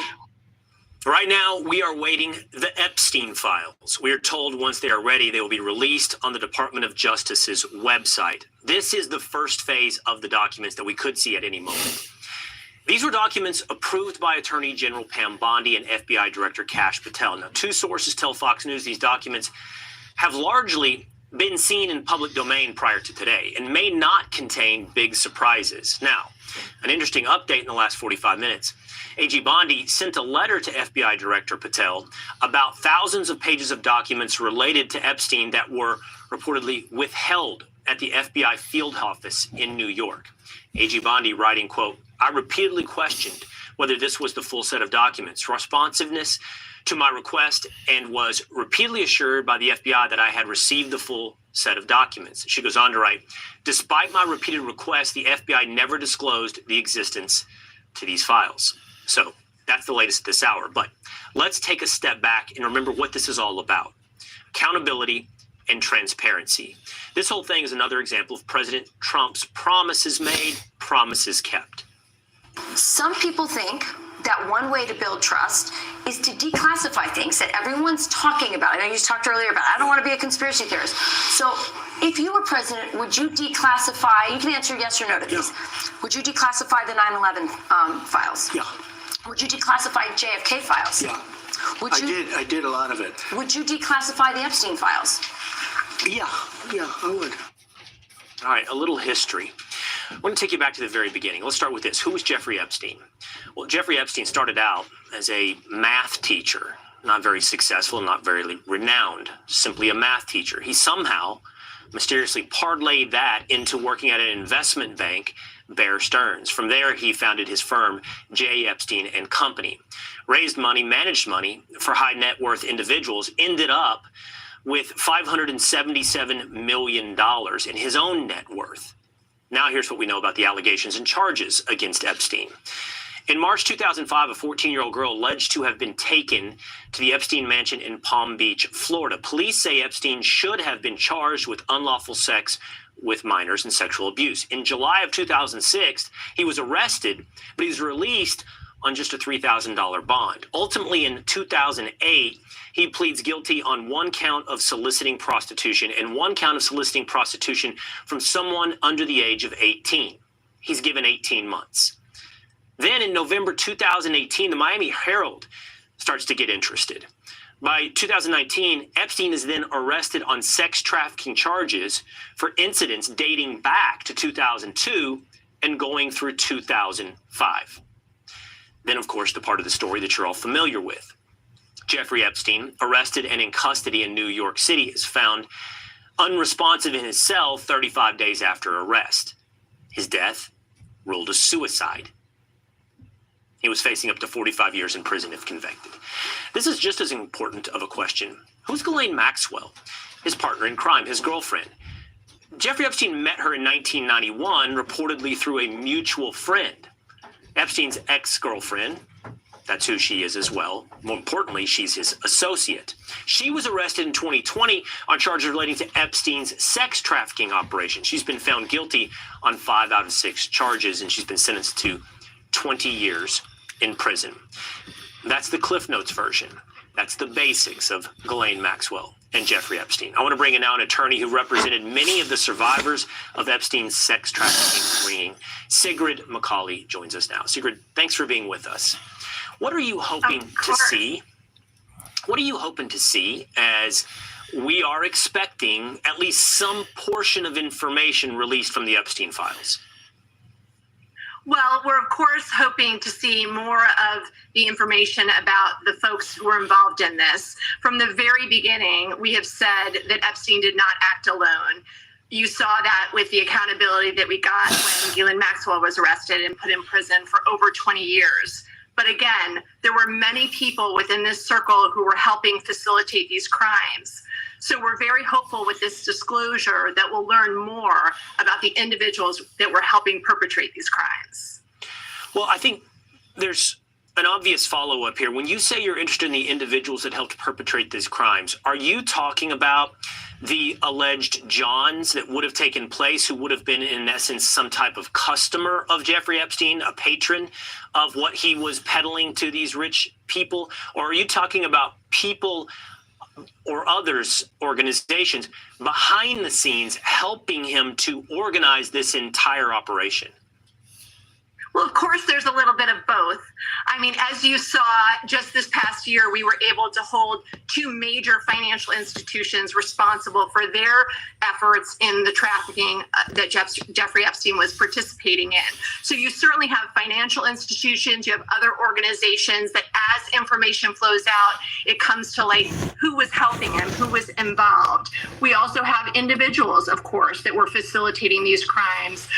Right now, we are waiting the Epstein files. We are told once they are ready, they will be released on the Department of Justice's website. This is the first phase of the documents that we could see at any moment. These were documents approved by Attorney General Pam Bondi and FBI Director Kash Patel. Now, two sources tell Fox News these documents have largely been seen in public domain prior to today and may not contain big surprises. Now, an interesting update in the last 45 minutes. AG Bondi sent a letter to FBI Director Patel about thousands of pages of documents related to Epstein that were reportedly withheld at the FBI field office in New York. AG Bondi writing, quote, I repeatedly questioned whether this was the full set of documents, responsiveness to my request, and was repeatedly assured by the FBI that I had received the full set of documents. She goes on to write, despite my repeated requests, the FBI never disclosed the existence to these files. So that's the latest this hour. But let's take a step back and remember what this is all about. Accountability and transparency. This whole thing is another example of President Trump's promises made, promises kept. Some people think that one way to build trust is to declassify things that everyone's talking about. I know you just talked earlier about, I don't want to be a conspiracy theorist. So if you were president, would you declassify, you can answer yes or no to these. Yeah. Would you declassify the 9/11 files? Yeah. Would you declassify JFK files? Yeah. I did a lot of it. Would you declassify the Epstein files? Yeah, I would. All right, a little history. I want to take you back to the very beginning. Let's start with this. Who was Jeffrey Epstein? Well, Jeffrey Epstein started out as a math teacher, not very successful, not very renowned, simply a math teacher. He somehow mysteriously parlayed that into working at an investment bank, Bear Stearns. From there, he founded his firm, J. Epstein and Company, raised money, managed money for high net worth individuals, ended up with $577 million in his own net worth. Now here's what we know about the allegations and charges against Epstein. In March 2005, a 14-year-old girl alleged to have been taken to the Epstein mansion in Palm Beach, Florida. Police say Epstein should have been charged with unlawful sex with minors and sexual abuse. In July of 2006, he was arrested, but he was released on just a $3,000 bond. Ultimately, in 2008, he pleads guilty on one count of soliciting prostitution and one count of soliciting prostitution from someone under the age of 18. He's given 18 months. Then in November 2018, the Miami Herald starts to get interested. By 2019, Epstein is then arrested on sex trafficking charges for incidents dating back to 2002 and going through 2005. Then, of course, the part of the story that you're all familiar with. Jeffrey Epstein, arrested and in custody in New York City, is found unresponsive in his cell 35 days after arrest. His death ruled a suicide. He was facing up to 45 years in prison if convicted. This is just as important of a question. Who's Ghislaine Maxwell? His partner in crime, his girlfriend. Jeffrey Epstein met her in 1991, reportedly through a mutual friend. Epstein's ex-girlfriend, that's who she is as well. More importantly, she's his associate. She was arrested in 2020 on charges relating to Epstein's sex trafficking operation. She's been found guilty on 5 out of 6 charges, and she's been sentenced to 20 years in prison. That's the Cliff Notes version. That's the basics of Ghislaine Maxwell and Jeffrey Epstein. I want to bring in now an attorney who represented many of the survivors of Epstein's sex trafficking ring. Sigrid McCauley joins us now. Sigrid, thanks for being with us. What are you hoping to see? What are you hoping to see as we are expecting at least some portion of information released from the Epstein files? Well, we're of course hoping to see more of the information about the folks who were involved in this. From the very beginning, we have said that Epstein did not act alone. You saw that with the accountability that we got when Ghislaine Maxwell was arrested and put in prison for over 20 years. But again, there were many people within this circle who were helping facilitate these crimes. So we're very hopeful with this disclosure that we'll learn more about the individuals that were helping perpetrate these crimes. Well, I think there's an obvious follow-up here. When you say you're interested in the individuals that helped perpetrate these crimes, are you talking about the alleged Johns that would have taken place, who would have been, in essence, some type of customer of Jeffrey Epstein, a patron of what he was peddling to these rich people? Or are you talking about people or others, organizations, behind the scenes helping him to organize this entire operation? Well, of course, there's a little bit of both. I mean, as you saw just this past year, we were able to hold two major financial institutions responsible for their efforts in the trafficking that Jeffrey Epstein was participating in. So you certainly have financial institutions, you have other organizations that as information flows out, it comes to light who was helping him, who was involved. We also have individuals, of course, that were facilitating these crimes,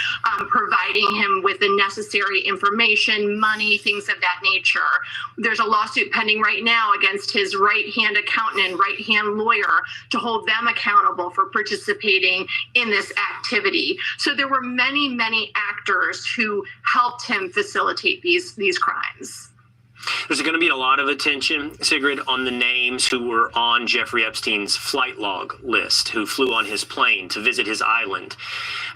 providing him with the necessary information, money, things of that nature. There's a lawsuit pending right now against his right-hand accountant and right-hand lawyer to hold them accountable for participating in this activity. So there were many, many actors who helped him facilitate these crimes. There's going to be a lot of attention, Sigrid, on the names who were on Jeffrey Epstein's flight log list, who flew on his plane to visit his island.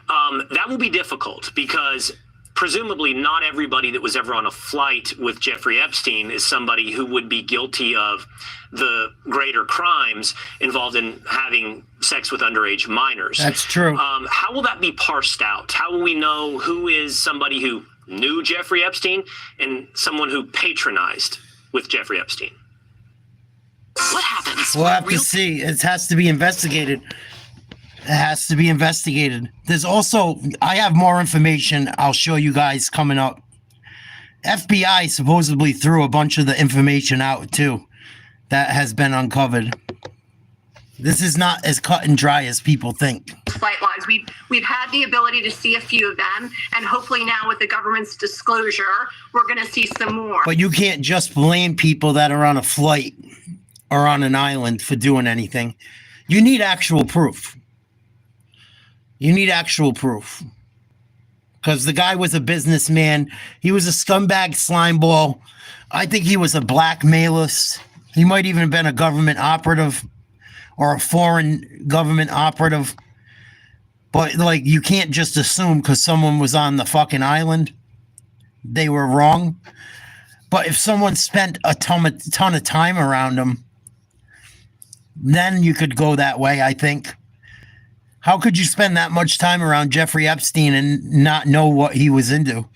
That will be difficult because presumably not everybody that was ever on a flight with Jeffrey Epstein is somebody who would be guilty of the greater crimes involved in having sex with underage minors. That's true. How will that be parsed out? How will we know who is somebody who knew Jeffrey Epstein and someone who patronized with Jeffrey Epstein? What happens? We'll have to see. It has to be investigated. It has to be investigated. There's also, I have more information I'll show you guys coming up. FBI supposedly threw a bunch of the information out too that has been uncovered. This is not as cut and dry as people think. Flight logs. We've had the ability to see a few of them, and hopefully now with the government's disclosure, we're going to see some more. But you can't just blame people that are on a flight or on an island for doing anything. You need actual proof. You need actual proof. Because the guy was a businessman. He was a scumbag slimeball. I think he was a blackmailist. He might even have been a government operative or a foreign government operative. But, like, you can't just assume because someone was on the fucking island, they were wrong. But if someone spent a ton of time around him, then you could go that way, I think. How could you spend that much time around Jeffrey Epstein and not know what he was into?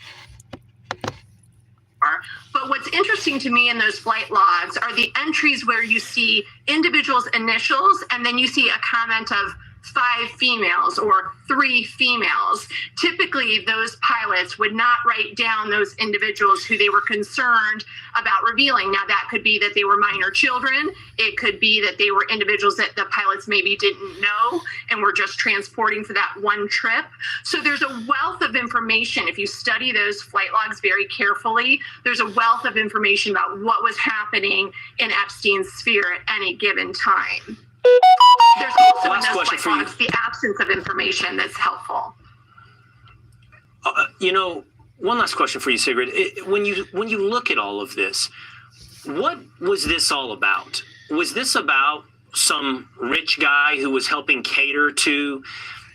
But what's interesting to me in those flight logs are the entries where you see individuals' initials and then you see a comment of 5 females or 3 females. Typically, those pilots would not write down those individuals who they were concerned about revealing. Now, that could be that they were minor children. It could be that they were individuals that the pilots maybe didn't know and were just transporting for that one trip. So there's a wealth of information. If you study those flight logs very carefully, there's a wealth of information about what was happening in Epstein's sphere at any given time. There's also in those flight logs the absence of information that's helpful. One last question for you, Sigrid. When you look at all of this, what was this all about? Was this about some rich guy who was helping cater to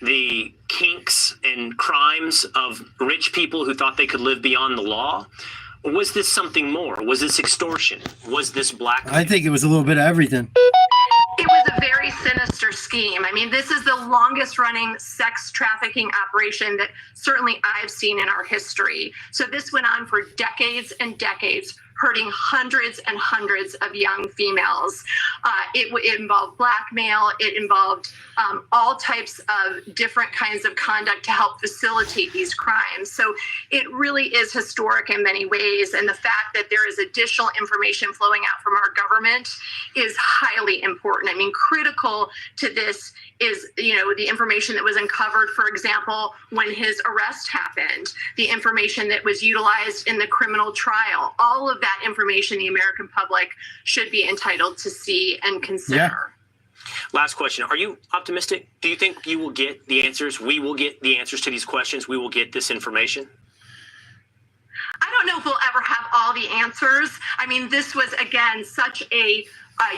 the kinks and crimes of rich people who thought they could live beyond the law? Or was this something more? Was this extortion? Was this blackmail? I think it was a little bit of everything. It was a very sinister scheme. I mean, this is the longest running sex trafficking operation that certainly I've seen in our history. So this went on for decades and decades, hurting hundreds and hundreds of young females. It involved blackmail. It involved all types of different kinds of conduct to help facilitate these crimes. So it really is historic in many ways. And the fact that there is additional information flowing out from our government is highly important. I mean, critical to this is, the information that was uncovered, for example, when his arrest happened, the information that was utilized in the criminal trial, all of that information the American public should be entitled to see and consider. Yeah. Last question. Are you optimistic? Do you think you will get the answers? We will get the answers to these questions. We will get this information? I don't know if we'll ever have all the answers. I mean, this was, again, such a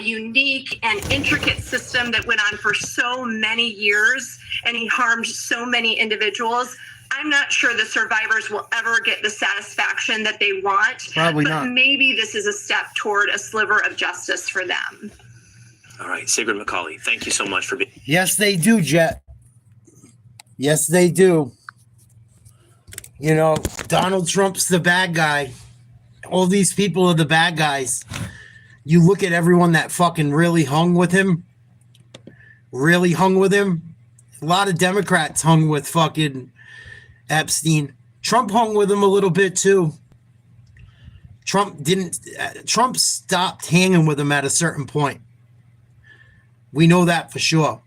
unique and intricate system that went on for so many years, and he harmed so many individuals. I'm not sure the survivors will ever get the satisfaction that they want. Probably but not. Maybe this is a step toward a sliver of justice for them. All right, Sigrid McCauley, thank you so much for being. Yes, they do, Jet. Yes, they do. You know, Donald Trump's the bad guy. All these people are the bad guys. You look at everyone that fucking really hung with him. A lot of Democrats hung with fucking Epstein. Trump hung with him a little bit too. Trump stopped hanging with him at a certain point. We know that for sure.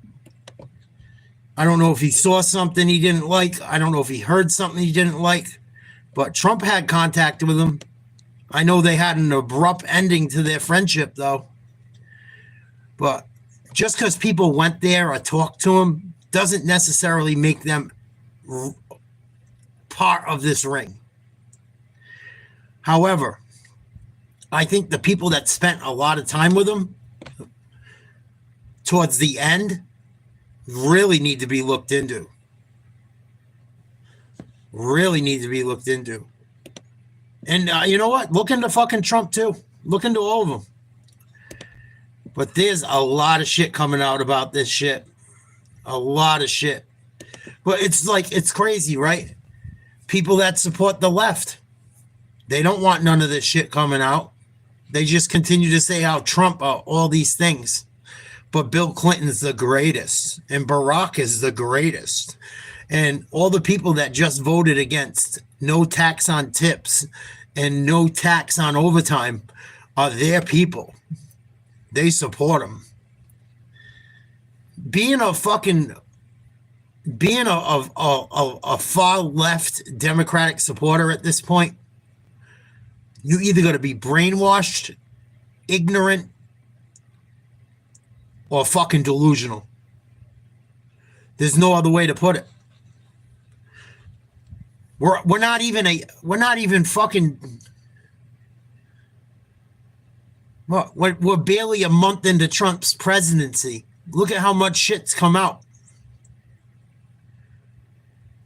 I don't know if he saw something he didn't like. I don't know if he heard something he didn't like. But Trump had contact with him. I know they had an abrupt ending to their friendship, though. But just because people went there or talked to him doesn't necessarily make them part of this ring. However, I think the people that spent a lot of time with him towards the end really need to be looked into. And you know what? Look into fucking Trump too. Look into all of them. But there's a lot of shit coming out about this shit. A lot of shit. But it's crazy, right? People that support the left, they don't want none of this shit coming out. They just continue to say how Trump are all these things. But Bill Clinton's the greatest, and Barack is the greatest. And all the people that just voted against no tax on tips and no tax on overtime are their people. They support them. Being a far left Democratic supporter at this point, you either got to be brainwashed, ignorant, or fucking delusional. There's no other way to put it. We're not even fucking. We're barely a month into Trump's presidency. Look at how much shit's come out.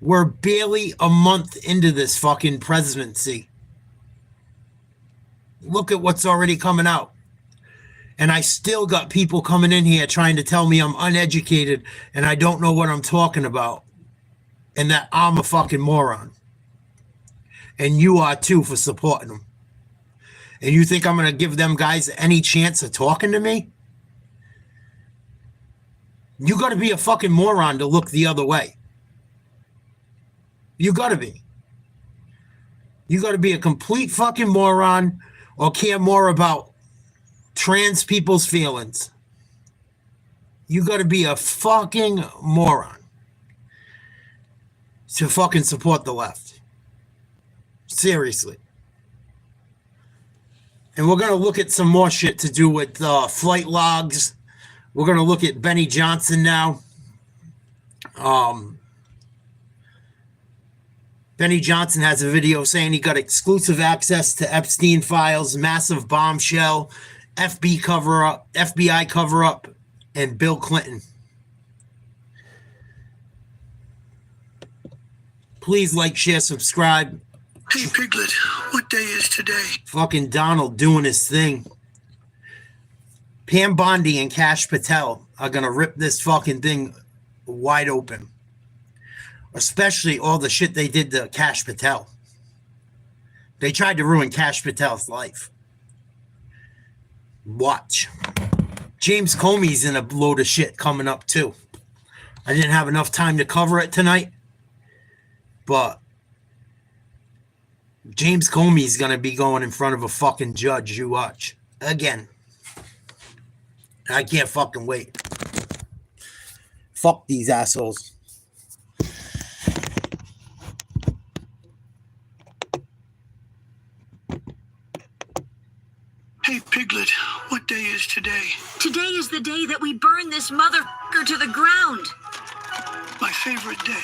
We're barely a month into this fucking presidency. Look at what's already coming out. And I still got people coming in here trying to tell me I'm uneducated and I don't know what I'm talking about. And that I'm a fucking moron. And you are too for supporting them. And you think I'm going to give them guys any chance of talking to me? You got to be a fucking moron to look the other way. You got to be. You got to be a complete fucking moron or care more about trans people's feelings. You got to be a fucking moron to fucking support the left. Seriously. And we're going to look at some more shit to do with flight logs. We're going to look at Benny Johnson now. Benny Johnson has a video saying he got exclusive access to Epstein files, massive bombshell, FBI cover-up, and Bill Clinton. Please like, share, subscribe. Hey, Piglet, what day is today? Fucking Donald doing his thing. Pam Bondi and Kash Patel are going to rip this fucking thing wide open. Especially all the shit they did to Kash Patel. They tried to ruin Kash Patel's life. Watch. James Comey's in a load of shit coming up too. I didn't have enough time to cover it tonight. But James Comey's going to be going in front of a fucking judge. You watch. Again. I can't fucking wait. Fuck these assholes. Hey, Piglet, what day is today? Today is the day that we burn this motherfucker to the ground. My favorite day.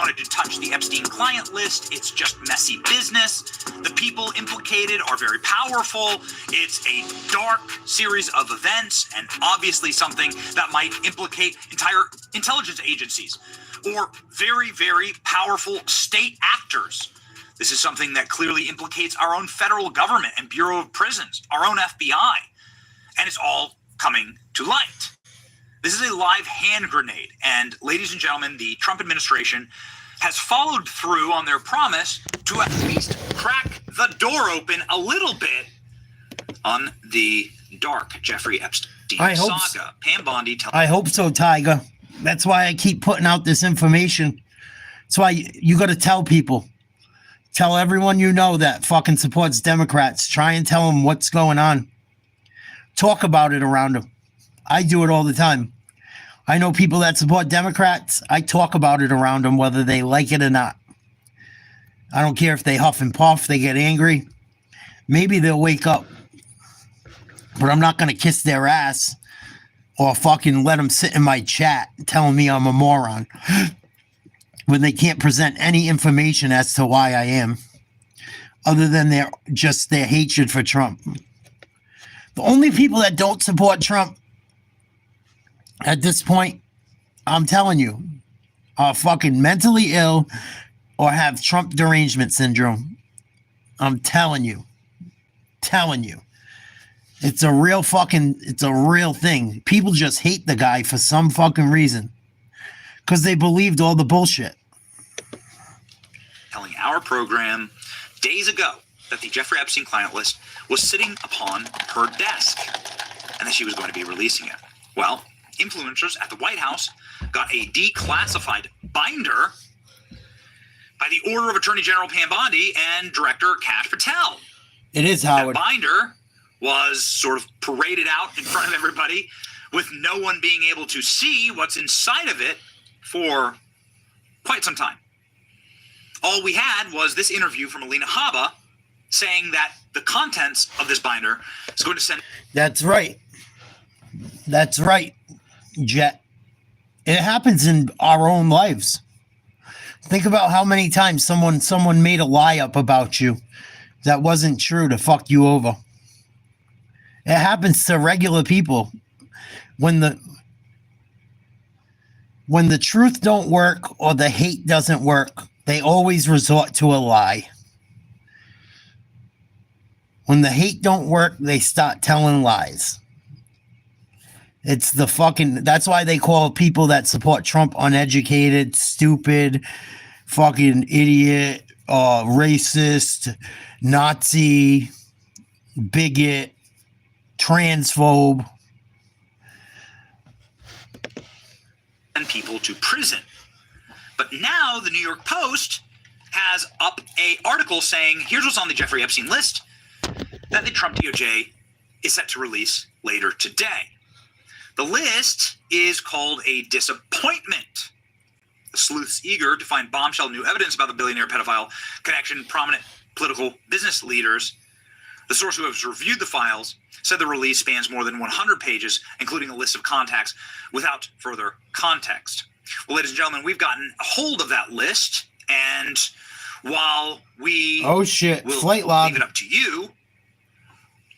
wanted to touch the Epstein client list. It's just messy business. The people implicated are very powerful. It's a dark series of events, and obviously something that might implicate entire intelligence agencies or very, very powerful state actors. This is something that clearly implicates our own federal government and Bureau of Prisons, our own FBI, and it's all coming to light. This is a live hand grenade, and ladies and gentlemen, the Trump administration has followed through on their promise to at least crack the door open a little bit on the dark Jeffrey Epstein saga. Pam Bondi I hope so, Tiger. That's why I keep putting out this information. That's why you got to tell people. Tell everyone you know that fucking supports Democrats. Try and tell them what's going on. Talk about it around them. I do it all the time. I know people that support Democrats. I talk about it around them, whether they like it or not. I don't care if they huff and puff, they get angry. Maybe they'll wake up. But I'm not going to kiss their ass or fucking let them sit in my chat telling me I'm a moron when they can't present any information as to why I am, other than their hatred for Trump. The only people that don't support Trump at this point, I'm telling you, are fucking mentally ill or have Trump derangement syndrome. I'm telling you. It's a real thing. People just hate the guy for some fucking reason because they believed all the bullshit. Telling our program days ago that the Jeffrey Epstein client list was sitting upon her desk and that she was going to be releasing it. Well, influencers at the White House got a declassified binder by the order of Attorney General Pam Bondi and Director Kash Patel. It is, Howard. That binder was sort of paraded out in front of everybody with no one being able to see what's inside of it for quite some time. All we had was this interview from Alina Habba saying that the contents of this binder is going to send... That's right, Jet. It happens in our own lives. Think about how many times someone made a lie up about you that wasn't true to fuck you over. It happens to regular people. When the truth don't work or the hate doesn't work, they always resort to a lie. When the hate don't work, they start telling lies. It's that's why they call people that support Trump uneducated, stupid, fucking idiot, racist, Nazi, bigot, transphobe. Send people to prison. But now the New York Post has up an article saying, here's what's on the Jeffrey Epstein list that the Trump DOJ is set to release later today. The list is called a disappointment. The sleuth's eager to find bombshell new evidence about the billionaire pedophile connection, prominent political business leaders. The source who has reviewed the files said the release spans more than 100 pages, including a list of contacts without further context. Well, ladies and gentlemen, we've gotten a hold of that list, and while we will leave it up to you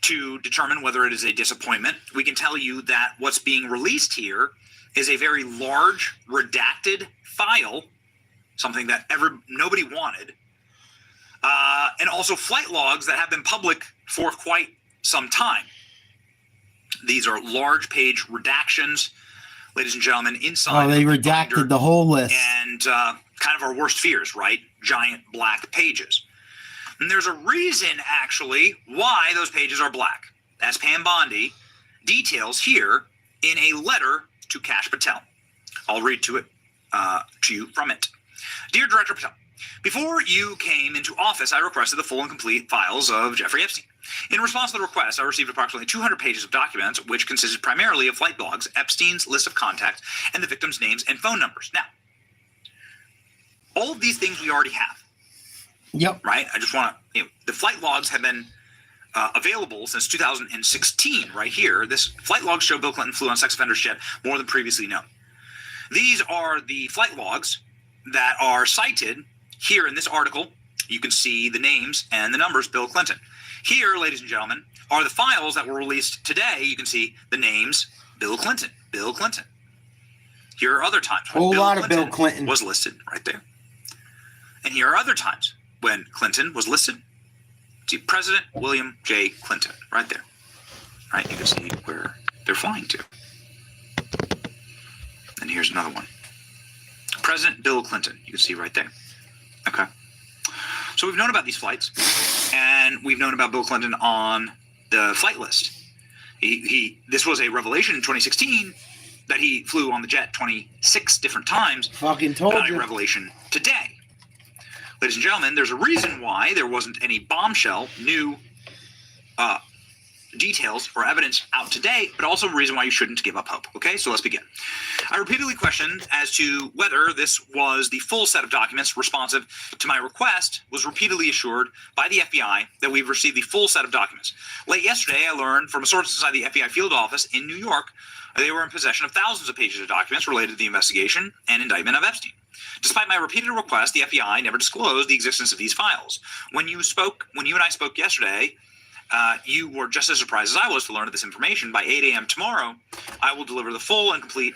to determine whether it is a disappointment, we can tell you that what's being released here is a very large redacted file, something that nobody wanted, and also flight logs that have been public for quite some time. These are large page redactions, ladies and gentlemen, inside. Oh, they redacted the whole list. And kind of our worst fears, right? Giant black pages. And there's a reason, actually, why those pages are black, as Pam Bondi details here in a letter to Kash Patel. I'll read to you from it. Dear Director Patel, before you came into office, I requested the full and complete files of Jeffrey Epstein. In response to the request, I received approximately 200 pages of documents, which consisted primarily of flight logs, Epstein's list of contacts, and the victims' names and phone numbers. Now, all of these things we already have. Yep. Right? I just want to, the flight logs have been available since 2016, right here. This flight logs show Bill Clinton flew on sex offenders jet more than previously known. These are the flight logs that are cited here in this article. You can see the names and the numbers, Bill Clinton. Here, ladies and gentlemen, are the files that were released today. You can see the names, Bill Clinton, Bill Clinton. Here are other times when Bill Clinton was listed right there. And here are other times when Clinton was listed. See, President William J. Clinton right there. Right, you can see where they're flying to. And here's another one. President Bill Clinton, you can see right there. Okay. So we've known about these flights, and we've known about Bill Clinton on the flight list. This was a revelation in 2016 that he flew on the jet 26 different times. Fucking told not you. A revelation today. Ladies and gentlemen, there's a reason why there wasn't any bombshell, new details or evidence out today, but also a reason why you shouldn't give up hope. Okay, so let's begin. I repeatedly questioned as to whether this was the full set of documents responsive to my request, was repeatedly assured by the FBI that we've received the full set of documents. Late yesterday, I learned from a source inside the FBI field office in New York they were in possession of thousands of pages of documents related to the investigation and indictment of Epstein. Despite my repeated request, the FBI never disclosed the existence of these files. When you and I spoke yesterday, you were just as surprised as I was to learn of this information. By 8 a.m. tomorrow, I will deliver the full and complete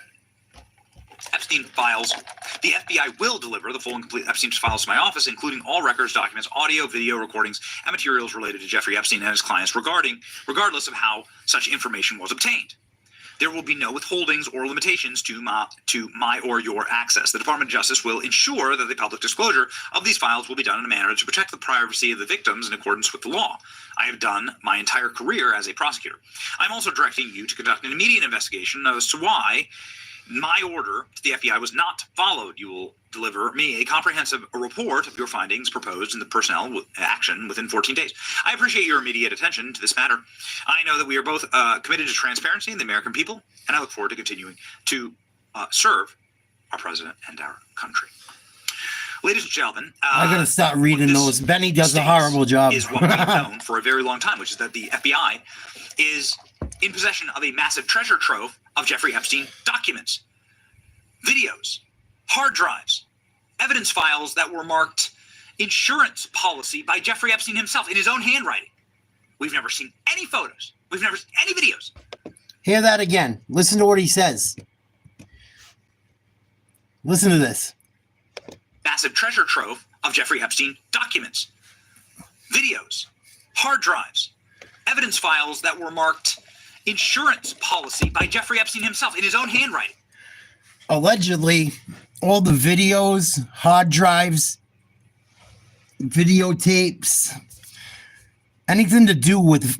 Epstein files. The FBI will deliver the full and complete Epstein files to my office, including all records, documents, audio, video recordings, and materials related to Jeffrey Epstein and his clients regardless of how such information was obtained. There will be no withholdings or limitations to my or your access. The Department of Justice will ensure that the public disclosure of these files will be done in a manner to protect the privacy of the victims in accordance with the law. I have done my entire career as a prosecutor. I'm also directing you to conduct an immediate investigation as to why my order to the FBI was not followed. You will deliver me a comprehensive report of your findings proposed in the personnel action within 14 days. I appreciate your immediate attention to this matter. I know that we are both committed to transparency in the American people, and I look forward to continuing to serve our president and our country. Ladies and gentlemen, I'm going to start reading those. Benny does a horrible job. Is what we've known for a very long time, which is that the FBI is in possession of a massive treasure trove of Jeffrey Epstein documents, videos, hard drives, evidence files that were marked insurance policy by Jeffrey Epstein himself in his own handwriting. We've never seen any photos. We've never seen any videos. Hear that again. Listen to what he says. Listen to this. Massive treasure trove of Jeffrey Epstein documents, videos, hard drives, evidence files that were marked insurance policy by Jeffrey Epstein himself in his own handwriting. Allegedly, all the videos, hard drives, videotapes, anything to do with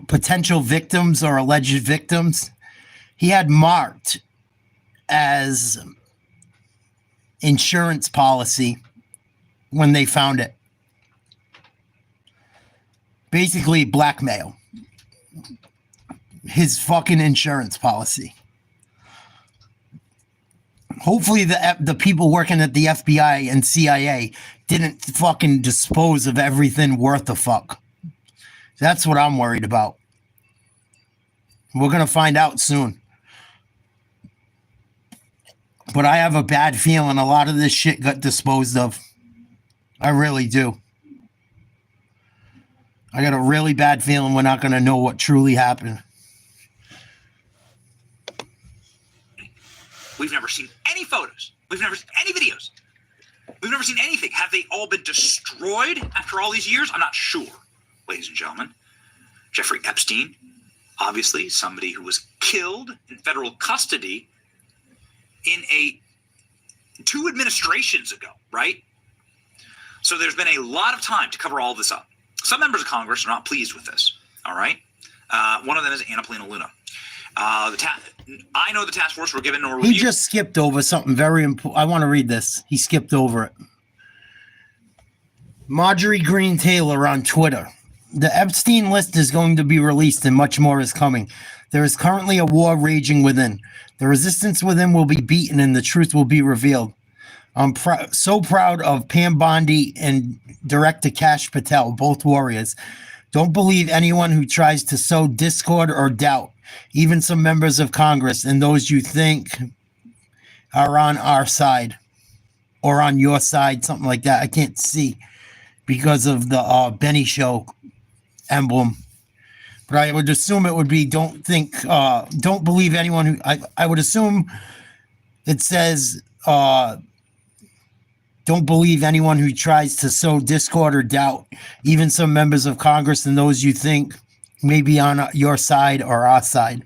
potential victims or alleged victims, he had marked as insurance policy when they found it. Basically, blackmail. His fucking insurance policy. Hopefully the people working at the FBI and CIA didn't fucking dispose of everything worth a fuck. That's what I'm worried about. We're going to find out soon. But I have a bad feeling a lot of this shit got disposed of. I really do. I got a really bad feeling we're not going to know what truly happened. We've never seen any photos. We've never seen any videos. We've never seen anything. Have they all been destroyed after all these years? I'm not sure, ladies and gentlemen. Jeffrey Epstein, obviously somebody who was killed in federal custody in 2 administrations ago, right? So there's been a lot of time to cover all this up. Some members of Congress are not pleased with this, all right? One of them is Anna Paulina Luna. I know the task force were given a review. He just skipped over something very important. I want to read this. He skipped over it. Marjorie Green Taylor on Twitter. The Epstein list is going to be released and much more is coming. There is currently a war raging within. The resistance within will be beaten and the truth will be revealed. I'm so proud of Pam Bondi and Director Kash Patel, both warriors. Don't believe anyone who tries to sow discord or doubt, even some members of Congress and those you think are on our side. or on your side, something like that. I can't see because of the Benny Show emblem. But I would assume it would be don't believe anyone who I would assume it says don't believe anyone who tries to sow discord or doubt, even some members of Congress and those you think may be on your side or our side.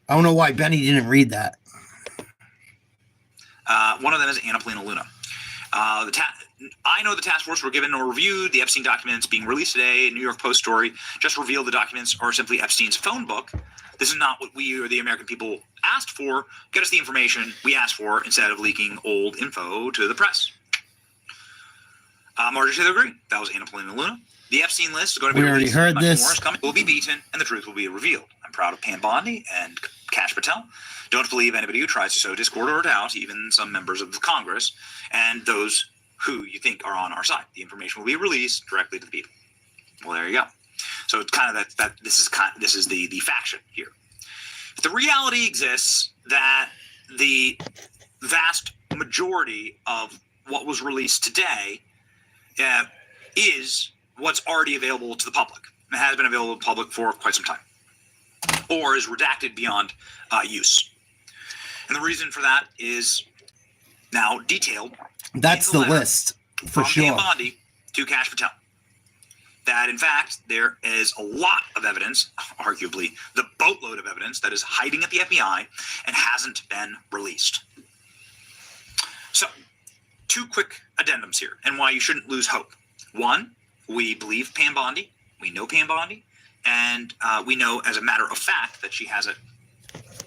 I don't know why Benny didn't read that. One of them is Anna Polina Luna. I know the task force were given or reviewed the Epstein documents being released today. A New York Post story just revealed the documents are simply Epstein's phone book. This is not what we or the American people asked for. Get us the information we asked for instead of leaking old info to the press. Marjorie Taylor Greene. That was Anna Polina Luna. The Epstein list is going to be released. We already heard this. More is coming. Will be beaten and the truth will be revealed. I'm proud of Pam Bondi and Kash Patel. Don't believe anybody who tries to sow discord or doubt, even some members of the Congress and those who you think are on our side. The information will be released directly to the people. Well, there you go. So it's kind of that this is the faction here. But the reality exists that the vast majority of what was released today is what's already available to the public. It has been available to the public for quite some time, or is redacted beyond use. And the reason for that is now detailed. That's the list, for sure. From Pam Bondi to Kash Patel. That, in fact, there is a lot of evidence, arguably the boatload of evidence, that is hiding at the FBI and hasn't been released. So, two quick addendums here, and why you shouldn't lose hope. One, we believe Pam Bondi. We know Pam Bondi. And we know, as a matter of fact, that she has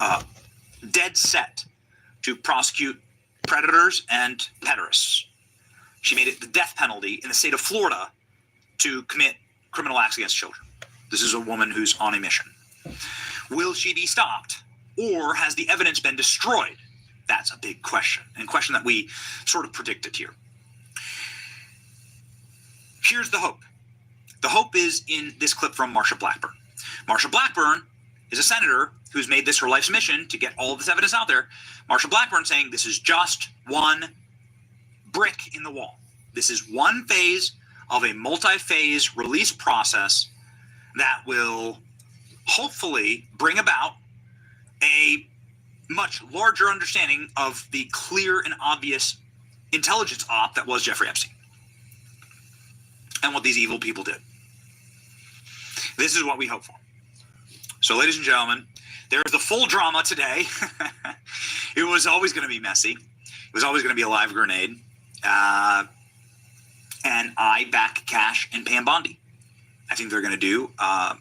a dead set to prosecute predators and pederasts. She made it the death penalty in the state of Florida to commit criminal acts against children. This is a woman who's on a mission. Will she be stopped, or has the evidence been destroyed? That's a big question, and a question that we sort of predicted here. Here's the hope. The hope is in this clip from Marsha Blackburn. Marsha Blackburn is a senator who's made this her life's mission to get all of this evidence out there. Marsha Blackburn saying this is just one brick in the wall. This is one phase of a multi-phase release process that will hopefully bring about a much larger understanding of the clear and obvious intelligence op that was Jeffrey Epstein and what these evil people did. This is what we hope for. So, ladies and gentlemen, there's the full drama today. It was always going to be messy. It was always going to be a live grenade. And I back Kash and Pam Bondi. I think they're going to do. I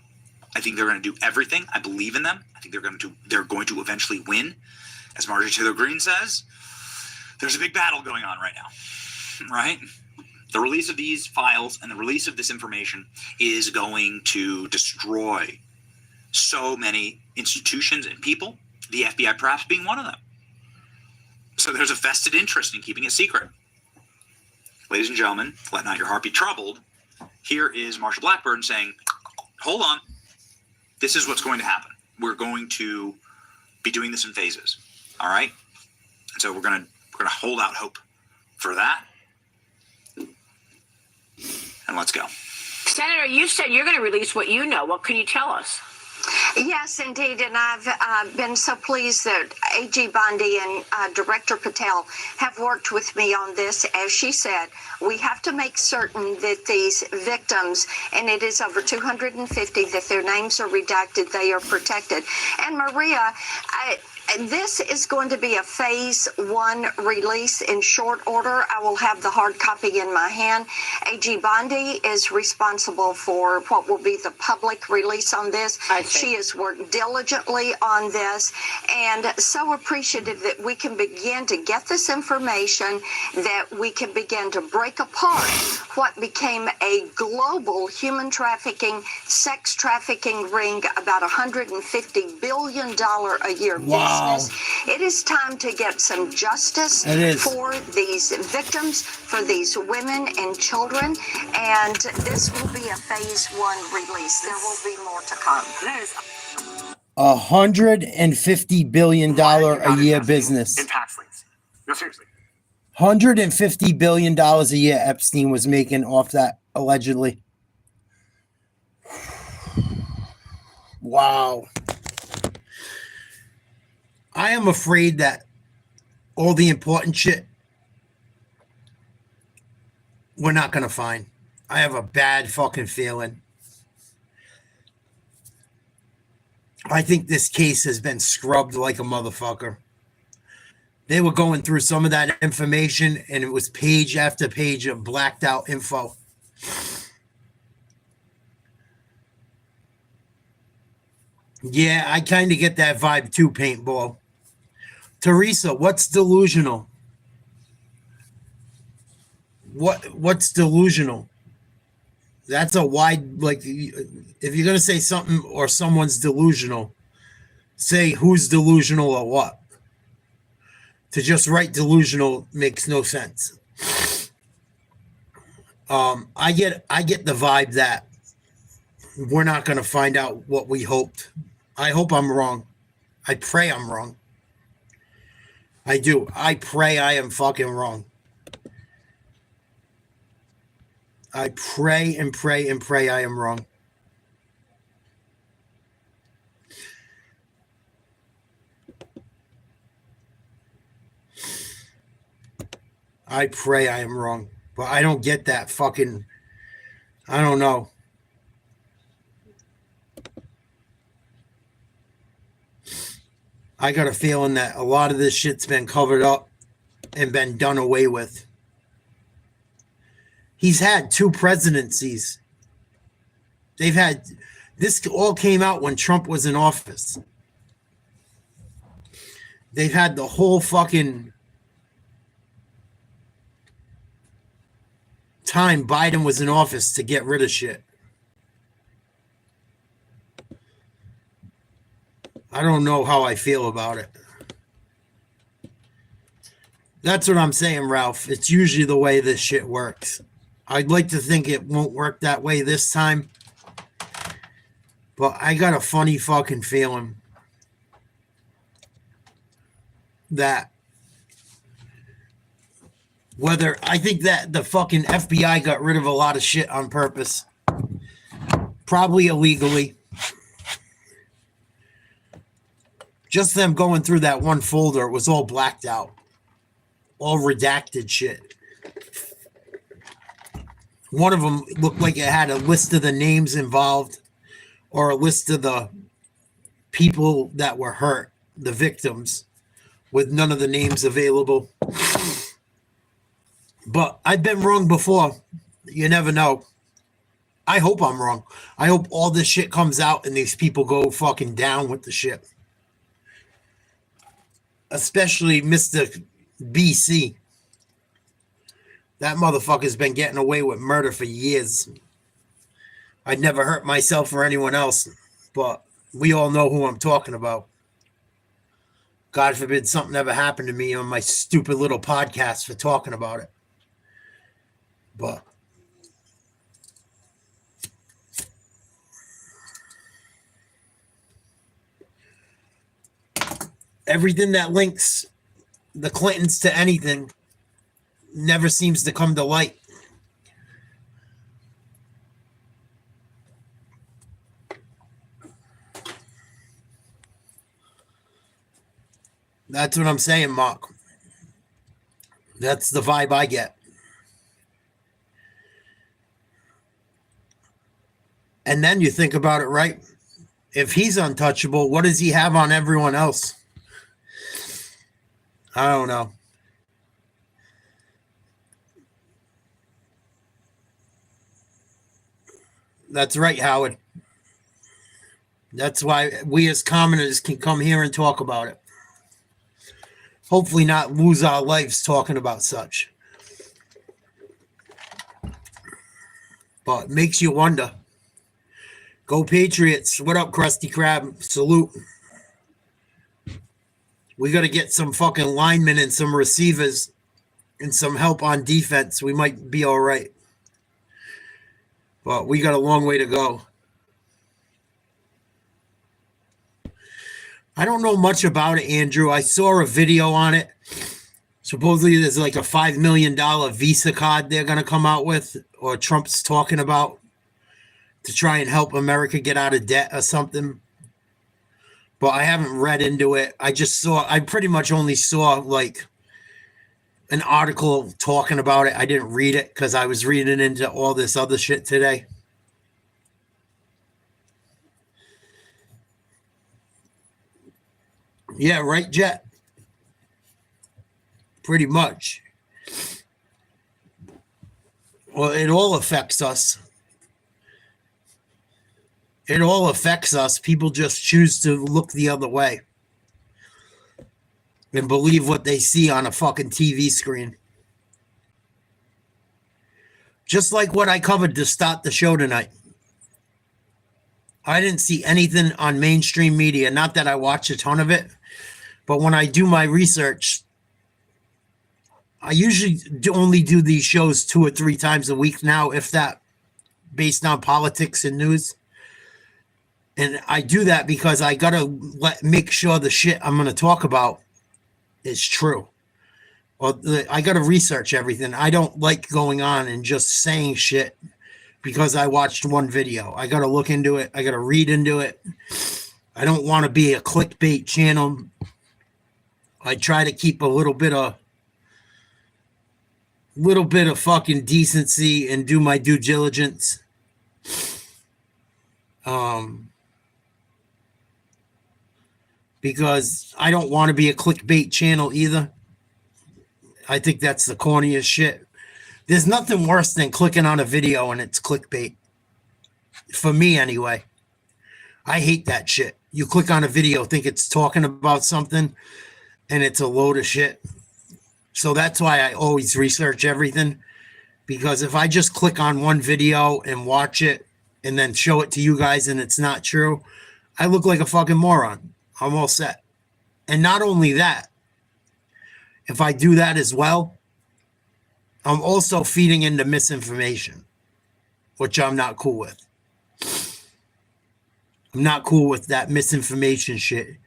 think they're going to do everything. I believe in them. I think they're going to eventually win. As Marjorie Taylor Greene says, there's a big battle going on right now. Right? The release of these files and the release of this information is going to destroy so many institutions and people, the FBI perhaps being one of them. So there's a vested interest in keeping it secret. Ladies and gentlemen, let not your heart be troubled. Here is Marsha Blackburn saying, hold on, this is what's going to happen. We're going to be doing this in phases. All right? And so we're gonna hold out hope for that. And let's go. Senator, you said you're going to release what you know. What can you tell us? Yes, indeed, and I've been so pleased that AG Bondi and Director Patel have worked with me on this. As she said, we have to make certain that these victims, and it is over 250, that their names are redacted, they are protected. And Maria, this is going to be a phase one release in short order. I will have the hard copy in my hand. AG Bondi is responsible for what will be the public release on this. She has worked diligently on this, and so appreciative that we can begin to get this information, that we can begin to break apart what became a global human trafficking, sex trafficking ring, about $150 billion a year business. It is time to get some justice for these victims, for these women and children, and this will be a phase one release. There will be more to come. $150 billion a year business. In tax liens. No, seriously. $150 billion a year Epstein was making off that, allegedly. Wow. I am afraid that all the important shit we're not going to find. I have a bad fucking feeling. I think this case has been scrubbed like a motherfucker. They were going through some of that information, and it was page after page of blacked out info. Yeah, I kind of get that vibe too, Paintball. Teresa, what's delusional? What's delusional? That's a wide, like, if you're going to say something or someone's delusional, say who's delusional or what. To just write delusional makes no sense. I get the vibe that we're not going to find out what we hoped. I hope I'm wrong. I pray I'm wrong. I do. I pray I am fucking wrong. I pray and pray and pray I am wrong. I pray I am wrong. But I don't get that fucking... I don't know. I got a feeling that a lot of this shit's been covered up and been done away with. He's had 2 presidencies. They've had... This all came out when Trump was in office. They've had the whole fucking time Biden was in office to get rid of shit. I don't know how I feel about it. That's what I'm saying, Ralph. It's usually the way this shit works. I'd like to think it won't work that way this time. But I got a funny fucking feeling that whether I think that the fucking FBI got rid of a lot of shit on purpose. Probably illegally. Just them going through that one folder, it was all blacked out. All redacted shit. One of them looked like it had a list of the names involved or a list of the people that were hurt, the victims, with none of the names available. But I've been wrong before. You never know. I hope I'm wrong. I hope all this shit comes out and these people go fucking down with the shit. Especially Mr. BC. That motherfucker's been getting away with murder for years. I'd never hurt myself or anyone else, but we all know who I'm talking about. God forbid something ever happened to me on my stupid little podcast for talking about it. But everything that links the Clintons to anything never seems to come to light. That's what I'm saying, Mark. That's the vibe I get. And then you think about it, right? If he's untouchable, what does he have on everyone else? I don't know. That's right, Howard. That's why we as commoners can come here and talk about it. Hopefully not lose our lives talking about such. But it makes you wonder. Go Patriots. What up, Krusty Krab? Salute. We got to get some fucking linemen and some receivers and some help on defense. We might be all right. But we got a long way to go. I don't know much about it, Andrew. I saw a video on it. Supposedly there's like a $5 million Visa card they're going to come out with, or Trump's talking about, to try and help America get out of debt or something. But I haven't read into it. I pretty much only saw like an article talking about it. I didn't read it because I was reading into all this other shit today. Yeah, right, Jet? Pretty much. Well, it all affects us. It all affects us. People just choose to look the other way and believe what they see on a fucking TV screen. Just like what I covered to start the show tonight. I didn't see anything on mainstream media. Not that I watch a ton of it, but when I do my research, I usually only do these shows 2 or 3 times a week now, if that, based on politics and news. And I do that because I got to make sure the shit I'm going to talk about is true. Or I got to research everything. I don't like going on and just saying shit because I watched one video. I got to look into it. I got to read into it. I don't want to be a clickbait channel. I try to keep a little bit of fucking decency and do my due diligence. Because I don't want to be a clickbait channel either. I think that's the corniest shit. There's nothing worse than clicking on a video and it's clickbait. For me, anyway. I hate that shit. You click on a video, think it's talking about something, and it's a load of shit. So that's why I always research everything. Because if I just click on one video and watch it and then show it to you guys and it's not true, I look like a fucking moron. I'm all set. And not only that, if I do that as well, I'm also feeding into misinformation, which I'm not cool with. I'm not cool with that misinformation shit.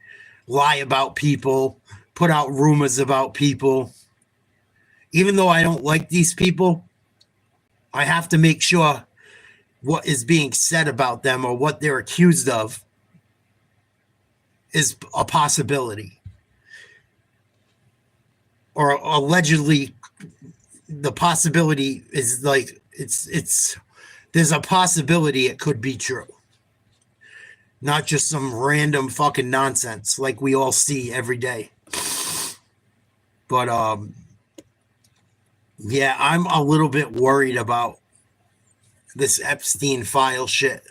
Lie about people, put out rumors about people. Even though I don't like these people, I have to make sure what is being said about them or what they're accused of is a possibility. Or allegedly, the possibility is like, there's a possibility it could be true. Not just some random fucking nonsense like we all see every day. But, yeah, I'm a little bit worried about this Epstein file shit.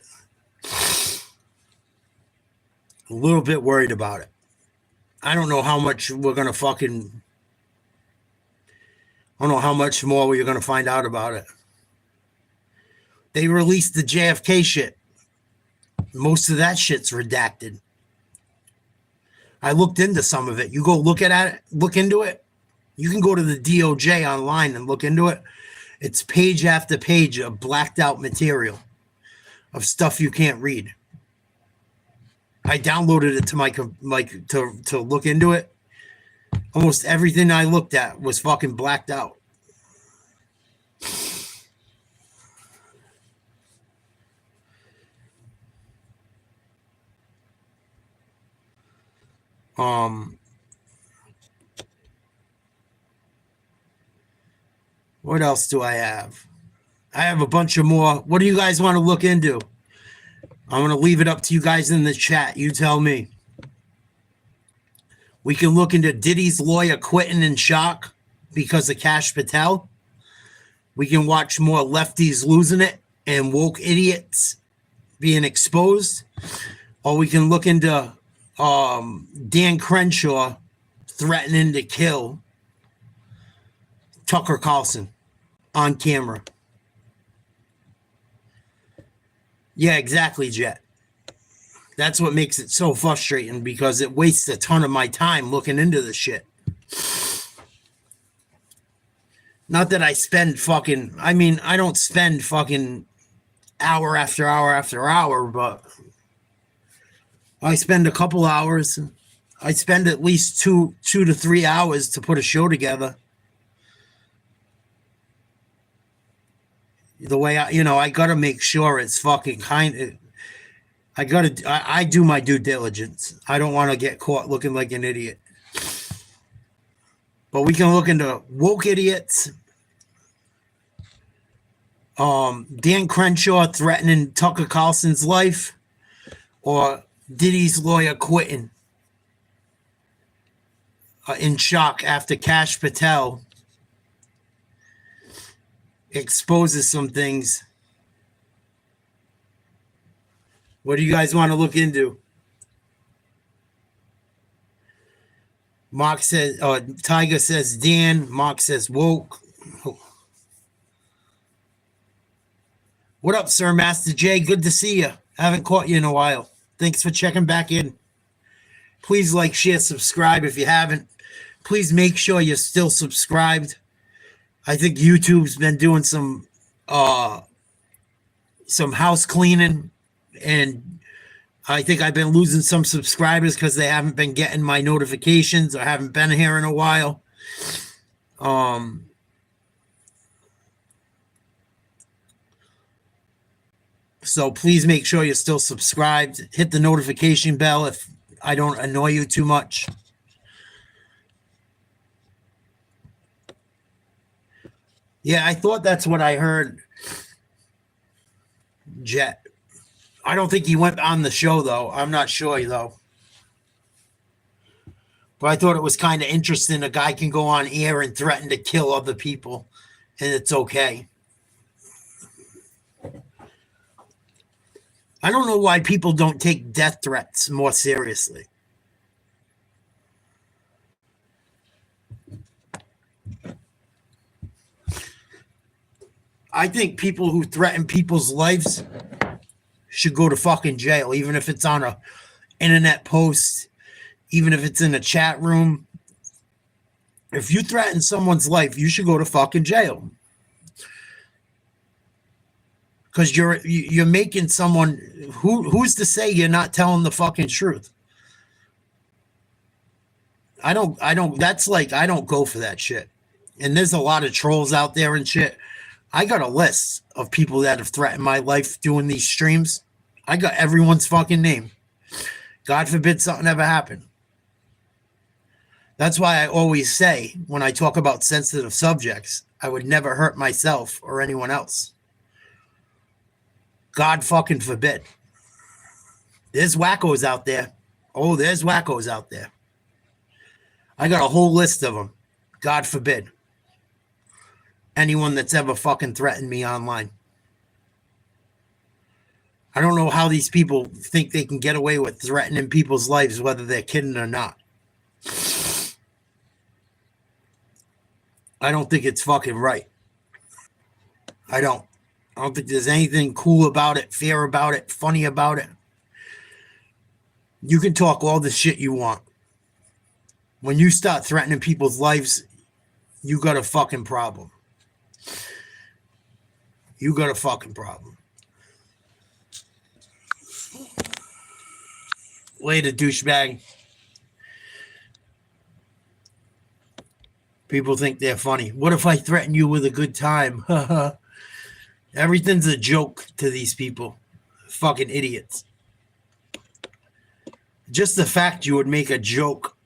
A little bit worried about it. I don't know how much we're going to fucking... I don't know how much more we're going to find out about it. They released the JFK shit. Most of that shit's redacted. I looked into some of it. You go look into it. You can go to the DOJ online and look into it. It's page after page of blacked out material of stuff you can't read. I downloaded it to my to look into it. Almost everything I looked at was fucking blacked out. What else do I have? I have a bunch of more. What do you guys want to look into? I'm going to leave it up to you guys in the chat. You tell me. We can look into Diddy's lawyer quitting in shock because of Cash Patel. We can watch more lefties losing it and woke idiots being exposed. Or we can look into Dan Crenshaw threatening to kill Tucker Carlson on camera. Yeah, exactly, Jet. That's what makes it so frustrating because it wastes a ton of my time looking into the shit. Not that I spend fucking... I mean, I don't spend fucking hour after hour after hour, but I spend a couple hours I spend at least 2 to 3 hours to put a show together. The way I got to make sure it's fucking I do my due diligence. I don't want to get caught looking like an idiot. But we can look into woke idiots. Dan Crenshaw threatening Tucker Carlson's life, or Diddy's lawyer quitting in shock after Kash Patel exposes some things. What do you guys want to look into? Mark says, Tiger says Dan. Mark says woke. What up, Sir Master J? Good to see you. I haven't caught you in a while. Thanks for checking back in. Please like, share, subscribe if you haven't. Please make sure you're still subscribed. I think YouTube's been doing some house cleaning, and I think I've been losing some subscribers because they haven't been getting my notifications or haven't been here in a while. So please make sure you're still subscribed. Hit the notification bell if I don't annoy you too much. Yeah, I thought that's what I heard. Jet. I don't think he went on the show, though. I'm not sure, though. But I thought it was kind of interesting. A guy can go on air and threaten to kill other people, and it's okay. I don't know why people don't take death threats more seriously. I think people who threaten people's lives should go to fucking jail, even if it's on a internet post, even if it's in a chat room. If you threaten someone's life, you should go to fucking jail. Because you're making someone who's to say you're not telling the fucking truth. I don't go for that shit. And there's a lot of trolls out there and shit. I got a list of people that have threatened my life doing these streams. I got everyone's fucking name. God forbid something ever happened. That's why I always say when I talk about sensitive subjects, I would never hurt myself or anyone else. God fucking forbid. There's wackos out there. Oh, there's wackos out there. I got a whole list of them. God forbid. Anyone that's ever fucking threatened me online. I don't know how these people think they can get away with threatening people's lives, whether they're kidding or not. I don't think it's fucking right. I don't think there's anything cool about it, fair about it, funny about it. You can talk all the shit you want. When you start threatening people's lives, you got a fucking problem. You got a fucking problem. Later, douchebag. People think they're funny. What if I threaten you with a good time? Everything's a joke to these people. Fucking idiots. Just the fact you would make a joke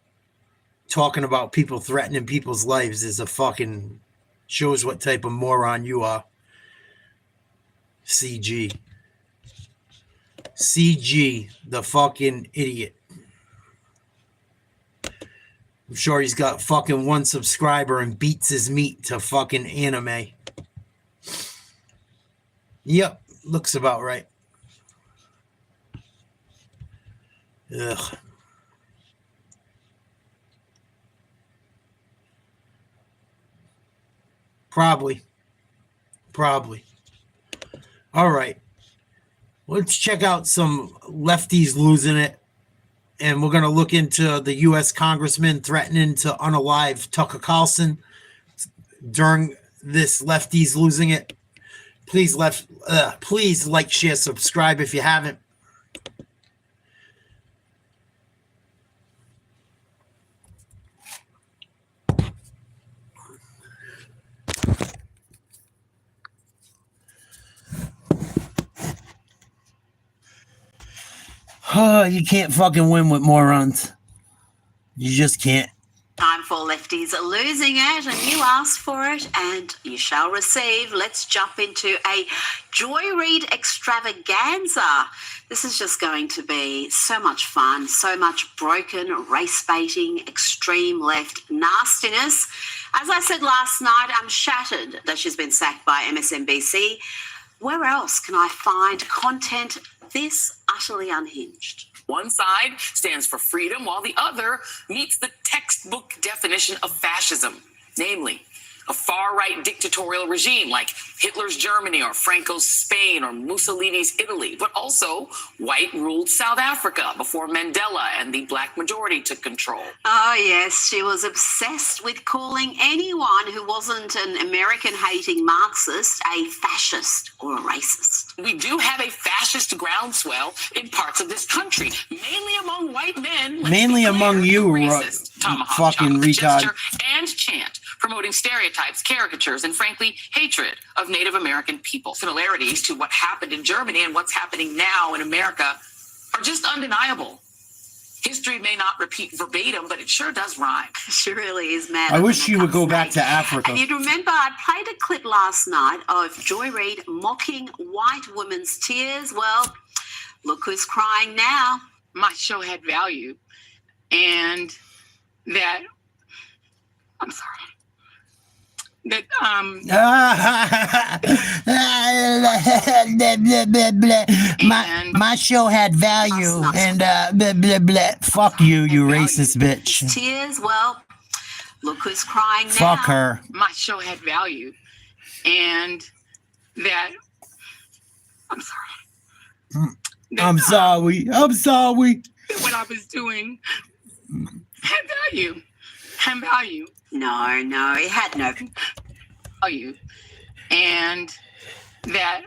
talking about people threatening people's lives is a fucking shows what type of moron you are. CG, the fucking idiot. I'm sure he's got fucking one subscriber and beats his meat to fucking anime. Yep, looks about right. Ugh. Probably. All right. Let's check out some lefties losing it. And we're going to look into the U.S. congressman threatening to unalive Tucker Carlson during this lefties losing it. Please like, share, subscribe if you haven't. You can't fucking win with morons. You just can't. Time for Lefty's losing it, and you asked for it, and you shall receive. Let's jump into a Joy Reid extravaganza. This is just going to be so much fun, so much broken, race-baiting, extreme left nastiness. As I said last night, I'm shattered that she's been sacked by MSNBC. Where else can I find content this utterly unhinged? One side stands for freedom, while the other meets the textbook definition of fascism, namely a far-right dictatorial regime like Hitler's Germany or Franco's Spain or Mussolini's Italy, but also white-ruled South Africa before Mandela and the black majority took control. Oh, yes, she was obsessed with calling anyone who wasn't an American-hating Marxist a fascist or a racist. We do have a fascist groundswell in parts of this country, mainly among white men. Mainly among you, fucking retard. And chant, promoting stereotypes, caricatures, and frankly, hatred of Native American people. Similarities to what happened in Germany and what's happening now in America are just undeniable. History may not repeat verbatim, but it sure does rhyme. She really is mad. I wish she would go back to Africa. And you'd remember I played a clip last night of Joy Reid mocking white women's tears. Well, look who's crying now. My show had value, and that, I'm sorry. That my show had value, and blah, blah, blah. Fuck you, you racist bitch. Tears. Well, look who's crying now. Fuck her. My show had value, and that, I'm sorry. I'm sorry. I'm sorry. What I was doing had value. Had value. No, it had no value. And that.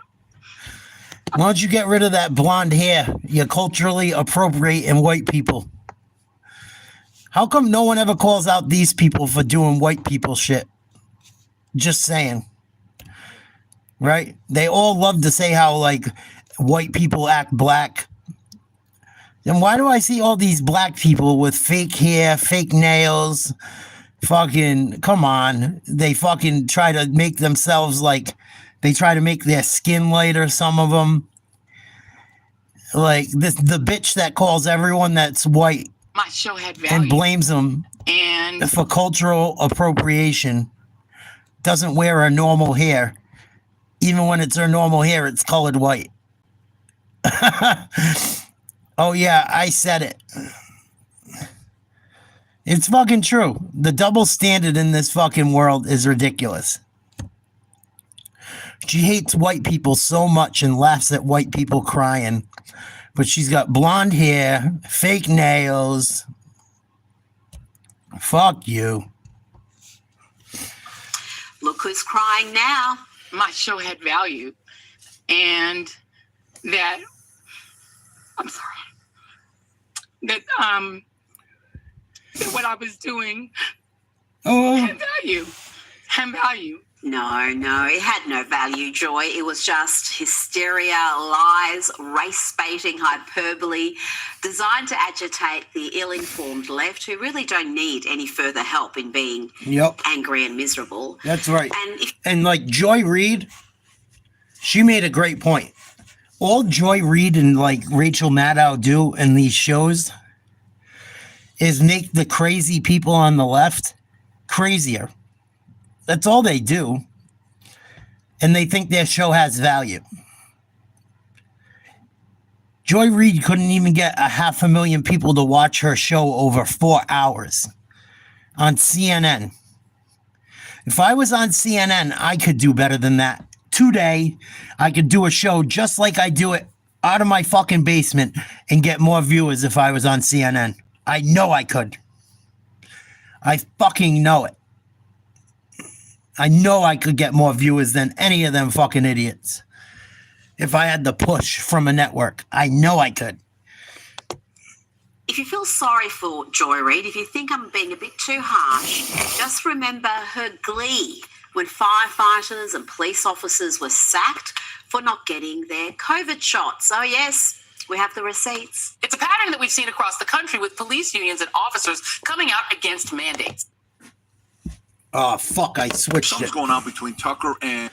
Why don't you get rid of that blonde hair? You're culturally appropriating white people. How come no one ever calls out these people for doing white people shit? Just saying. Right? They all love to say how, like, white people act black. Then why do I see all these black people with fake hair, fake nails? Fucking, come on. They fucking try to make themselves like, they try to make their skin lighter, some of them. Like the bitch that calls everyone that's white my show had value and blames them and for cultural appropriation doesn't wear her normal hair. Even when it's her normal hair, it's colored white. Oh yeah, I said it. It's fucking true. The double standard in this fucking world is ridiculous. She hates white people so much and laughs at white people crying. But she's got blonde hair, fake nails. Fuck you. Look who's crying now. My show had value. And that, I'm sorry. That what I was doing had value. Had value. No, it had no value, Joy. It was just hysteria, lies, race-baiting hyperbole designed to agitate the ill-informed left who really don't need any further help in being angry and miserable. That's right. And like Joy Reid, she made a great point. All Joy Reid and like Rachel Maddow do in these shows is make the crazy people on the left crazier. That's all they do. And they think their show has value. Joy Reid couldn't even get 500,000 people to watch her show over 4 hours on CNN. If I was on CNN, I could do better than that. Today, I could do a show just like I do it out of my fucking basement and get more viewers if I was on CNN. I know I could. I fucking know it. I know I could get more viewers than any of them fucking idiots. If I had the push from a network, I know I could. If you feel sorry for Joy Reid, if you think I'm being a bit too harsh, just remember her glee when firefighters and police officers were sacked for not getting their COVID shots. Oh, yes, we have the receipts. It's a pattern that we've seen across the country with police unions and officers coming out against mandates. Oh, fuck, I switched Something's it. going on between Tucker and...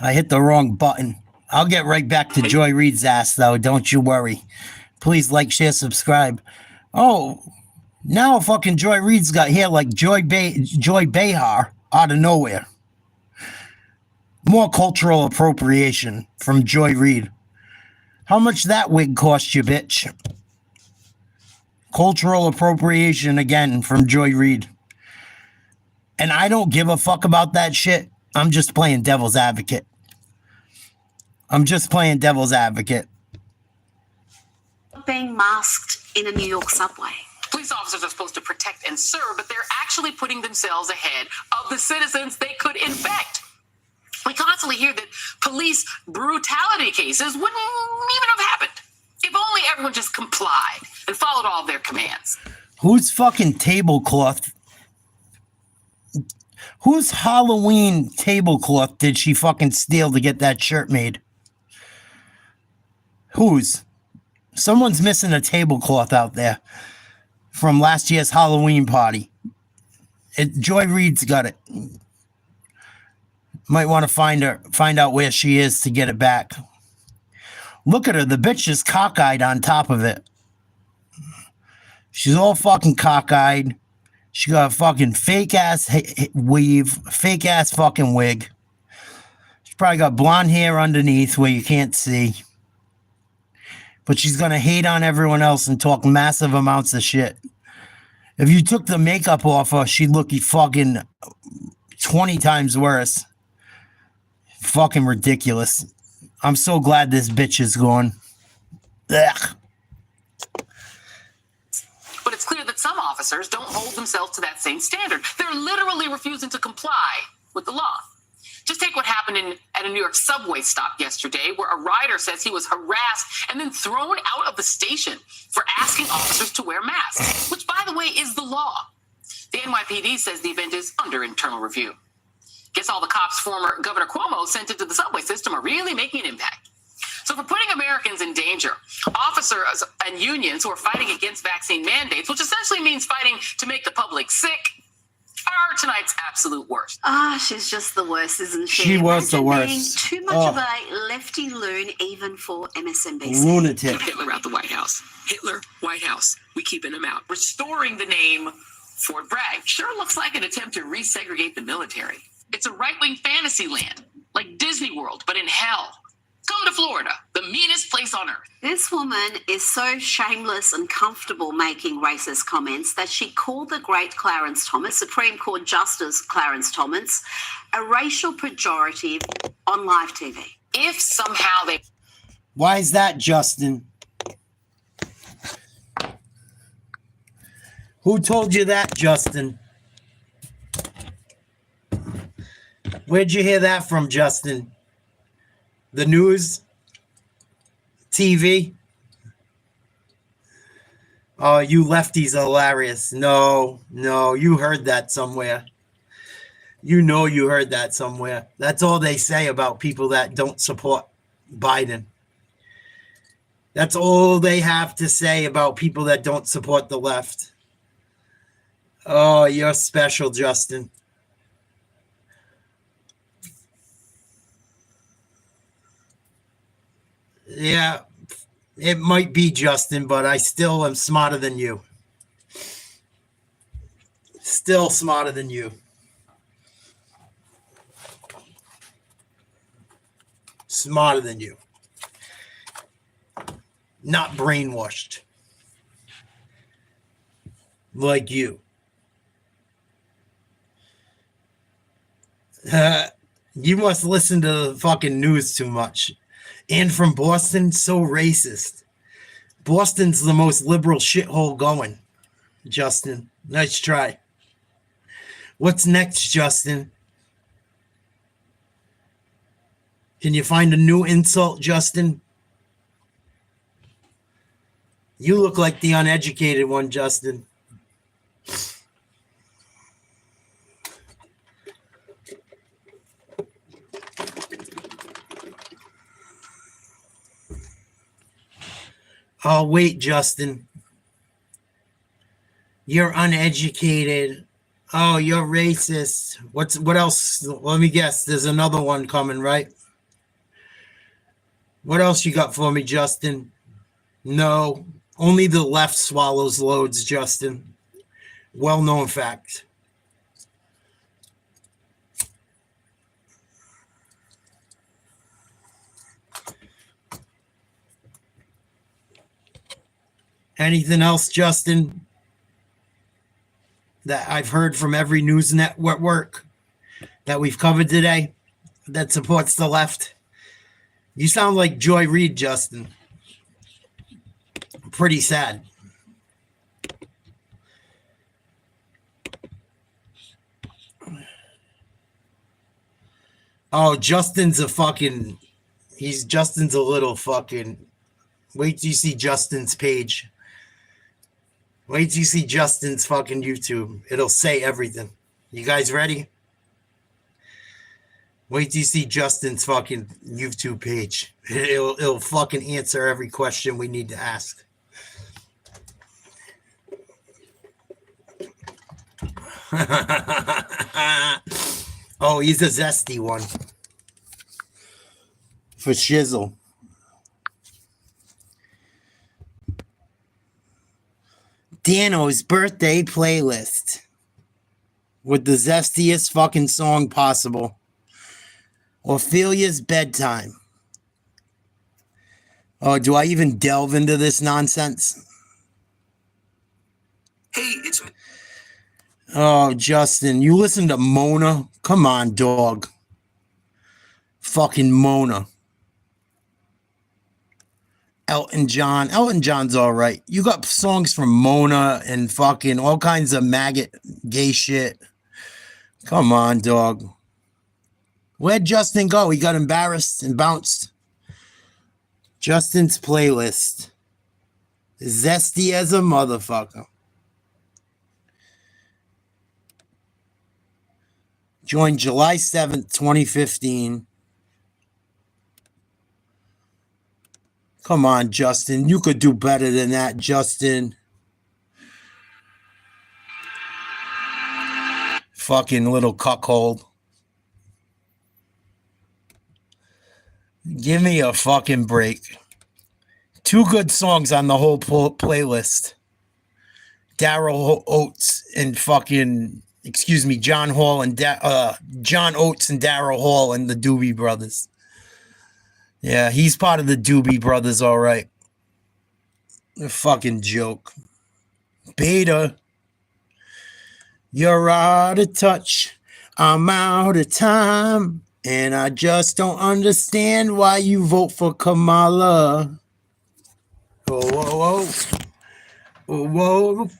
I hit the wrong button. I'll get right back to Joy Reid's ass, though. Don't you worry. Please like, share, subscribe. Oh, now fucking Joy Reid's got hair like Joy Behar out of nowhere. More cultural appropriation from Joy Reid. How much that wig cost you, bitch? Cultural appropriation again from Joy Reid. And I don't give a fuck about that shit. I'm just playing devil's advocate. Being masked in a New York subway. Police officers are supposed to protect and serve, but they're actually putting themselves ahead of the citizens they could infect. We constantly hear that police brutality cases wouldn't even have happened if only everyone just complied and followed all of their commands. Whose fucking tablecloth? Whose Halloween tablecloth did she fucking steal to get that shirt made? Whose? Someone's missing a tablecloth out there from last year's Halloween party. Joy Reid's got it. Might want to find out where she is to get it back. Look at her. The bitch is cockeyed on top of it. She's all fucking cockeyed. She got a fucking fake ass weave, fake ass fucking wig. She's probably got blonde hair underneath where you can't see. But she's going to hate on everyone else and talk massive amounts of shit. If you took the makeup off her, she'd look fucking 20 times worse. Fucking ridiculous. I'm so glad this bitch is gone. Ugh. But it's clear that some officers don't hold themselves to that same standard. They're literally refusing to comply with the law. Just take what happened at a New York subway stop yesterday, where a rider says he was harassed and then thrown out of the station for asking officers to wear masks, which, by the way, is the law. The NYPD says the event is under internal review. Guess all the cops former Governor Cuomo sent into the subway system are really making an impact. So for putting Americans in danger, officers and unions who are fighting against vaccine mandates, which essentially means fighting to make the public sick, are tonight's absolute worst. She's just the worst, isn't she? She was the Imagine worst. being too much of a lefty loon, even for MSNBC. Lunatic. Keep Hitler out the White House. Hitler, White House. We keeping him out. Restoring the name Fort Bragg sure looks like an attempt to resegregate the military. It's a right-wing fantasy land, like Disney World, but in hell. Come to Florida, the meanest place on earth. This woman is so shameless and comfortable making racist comments that she called the great Clarence Thomas, Supreme Court Justice Clarence Thomas, a racial pejorative on live TV. If somehow they... Why is that, Justin? Who told you that, Justin? Where'd you hear that from, Justin? The news? TV? Oh, you lefties are hilarious. No, you heard that somewhere. You know you heard that somewhere. That's all they say about people that don't support Biden. That's all they have to say about people that don't support the left. Oh, you're special, Justin. Yeah, it might be, Justin, but I still am smarter than you. Still smarter than you. Smarter than you. Not brainwashed. Like you. You must listen to the fucking news too much. And from Boston, so racist. Boston's the most liberal shithole going, Justin. Nice try. What's next, Justin? Can you find a new insult, Justin? You look like the uneducated one, Justin. Oh, wait, Justin. You're uneducated. Oh, you're racist. What else? Let me guess. There's another one coming, right? What else you got for me, Justin? No. Only the left swallows loads, Justin. Well-known fact. Anything else, Justin, that I've heard from every news network that we've covered today that supports the left? You sound like Joy Reid, Justin. Pretty sad. Oh, Justin's a little fucking. Wait till you see Justin's page. Wait till you see Justin's fucking YouTube. It'll say everything. You guys ready? Wait till you see Justin's fucking YouTube page. It'll fucking answer every question we need to ask. Oh, he's a zesty one. For shizzle. Dano's birthday playlist with the zestiest fucking song possible. Ophelia's bedtime. Oh, do I even delve into this nonsense? Hey, it's... Oh, Justin, you listen to Mona? Come on, dog. Fucking Mona. Elton John. Elton John's all right. You got songs from Mona and fucking all kinds of maggot gay shit. Come on, dog. Where'd Justin go? He got embarrassed and bounced. Justin's playlist. Zesty as a motherfucker. Joined July 7th, 2015. Come on, Justin. You could do better than that, Justin. Fucking little cuckold. Give me a fucking break. 2 good songs on the whole playlist. Daryl Oates and fucking... Excuse me, John Hall and John Oates and Daryl Hall and the Doobie Brothers. Yeah, he's part of the Doobie Brothers, all right. A fucking joke. Beta. You're out of touch. I'm out of time. And I just don't understand why you vote for Kamala. Whoa, whoa, whoa. Whoa, whoa.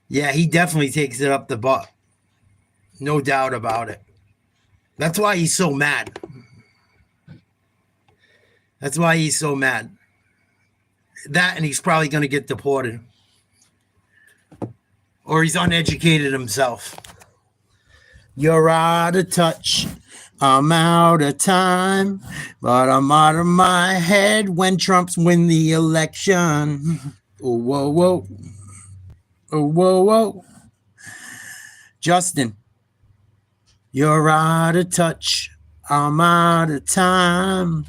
Yeah, he definitely takes it up the butt. No doubt about it. That's why he's so mad. That's why he's so mad. That, and he's probably going to get deported. Or he's uneducated himself. You're out of touch. I'm out of time. But I'm out of my head when Trump's win the election. Oh, whoa, whoa. Oh, whoa, whoa. Justin, you're out of touch. I'm out of time.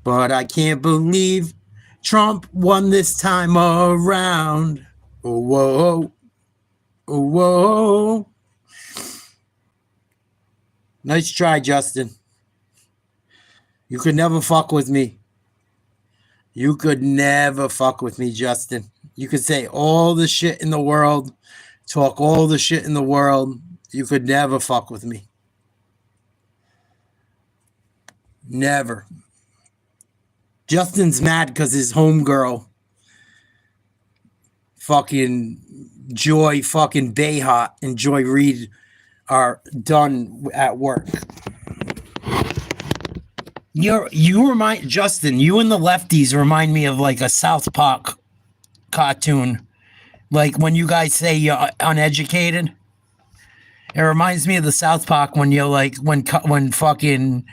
But I can't believe Trump won this time around. Oh, whoa. Oh, whoa. Nice try, Justin. You could never fuck with me. You could never fuck with me, Justin. You could say all the shit in the world, talk all the shit in the world. You could never fuck with me. Never. Justin's mad because his homegirl, fucking Joy fucking Behat and Joy Reid are done at work. You remind Justin, you and the lefties remind me of like a South Park cartoon. Like when you guys say you're uneducated, it reminds me of the South Park when you're like when fucking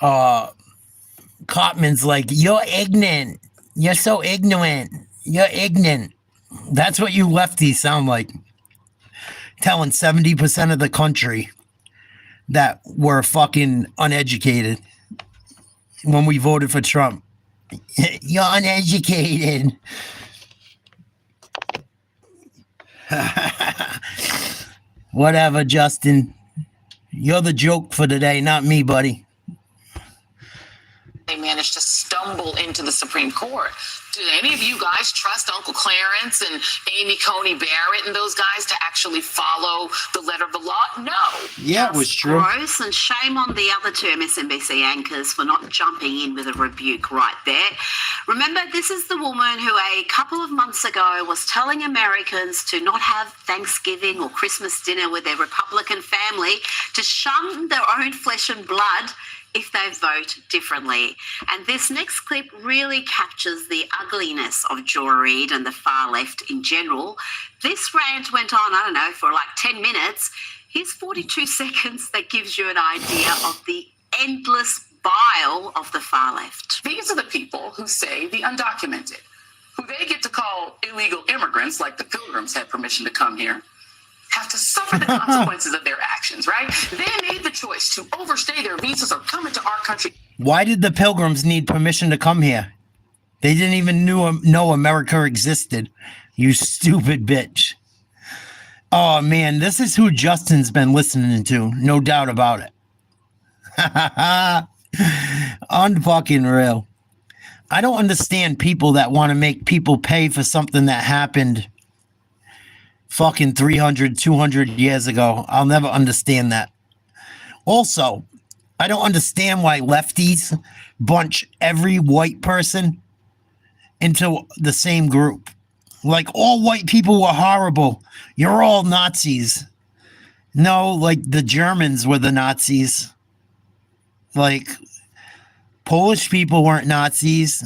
Cotman's like, you're ignorant. You're so ignorant. You're ignorant. That's what you lefties sound like. Telling 70% of the country that we're fucking uneducated when we voted for Trump. You're uneducated. Whatever, Justin. You're the joke for today, not me, buddy. They managed to stumble into the Supreme Court. Do any of you guys trust Uncle Clarence and Amy Coney Barrett and those guys to actually follow the letter of the law? No. Yeah, it was true. Gross, and shame on the other two MSNBC anchors for not jumping in with a rebuke right there. Remember, this is the woman who a couple of months ago was telling Americans to not have Thanksgiving or Christmas dinner with their Republican family, to shun their own flesh and blood if they vote differently. And this next clip really captures the ugliness of Joy Reid and the far left in general. This rant went on, I don't know, for like 10 minutes. Here's 42 seconds that gives you an idea of the endless bile of the far left. These are the people who say the undocumented, who they get to call illegal immigrants, like the Pilgrims had permission to come here, have to suffer the consequences of their actions, right? They made the choice to overstay their visas or come into our country. Why did the Pilgrims need permission to come here? They didn't even know America existed. You stupid bitch. Oh, man, this is who Justin's been listening to. No doubt about it. Unfucking real. I don't understand people that want to make people pay for something that happened fucking 300, 200 years ago. I'll never understand that. Also, I don't understand why lefties bunch every white person into the same group. Like, all white people were horrible. You're all Nazis. No, like the Germans were the Nazis. Like, Polish people weren't Nazis.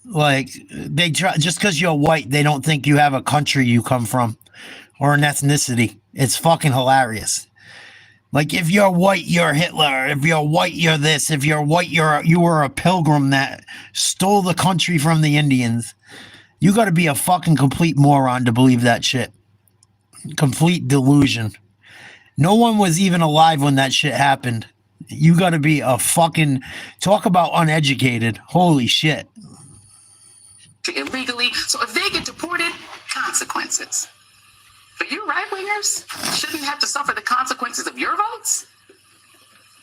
Like, they try, just because you're white, they don't think you have a country you come from or an ethnicity. It's fucking hilarious. Like, if you're white, you're Hitler. If you're white, you're this. If you're white, you were a pilgrim that stole the country from the Indians. You got to be a fucking complete moron to believe that shit. Complete delusion. No one was even alive when that shit happened. You got to be a fucking, talk about uneducated. Holy shit. Illegally, so if they get deported, consequences. But you right-wingers shouldn't have to suffer the consequences of your votes.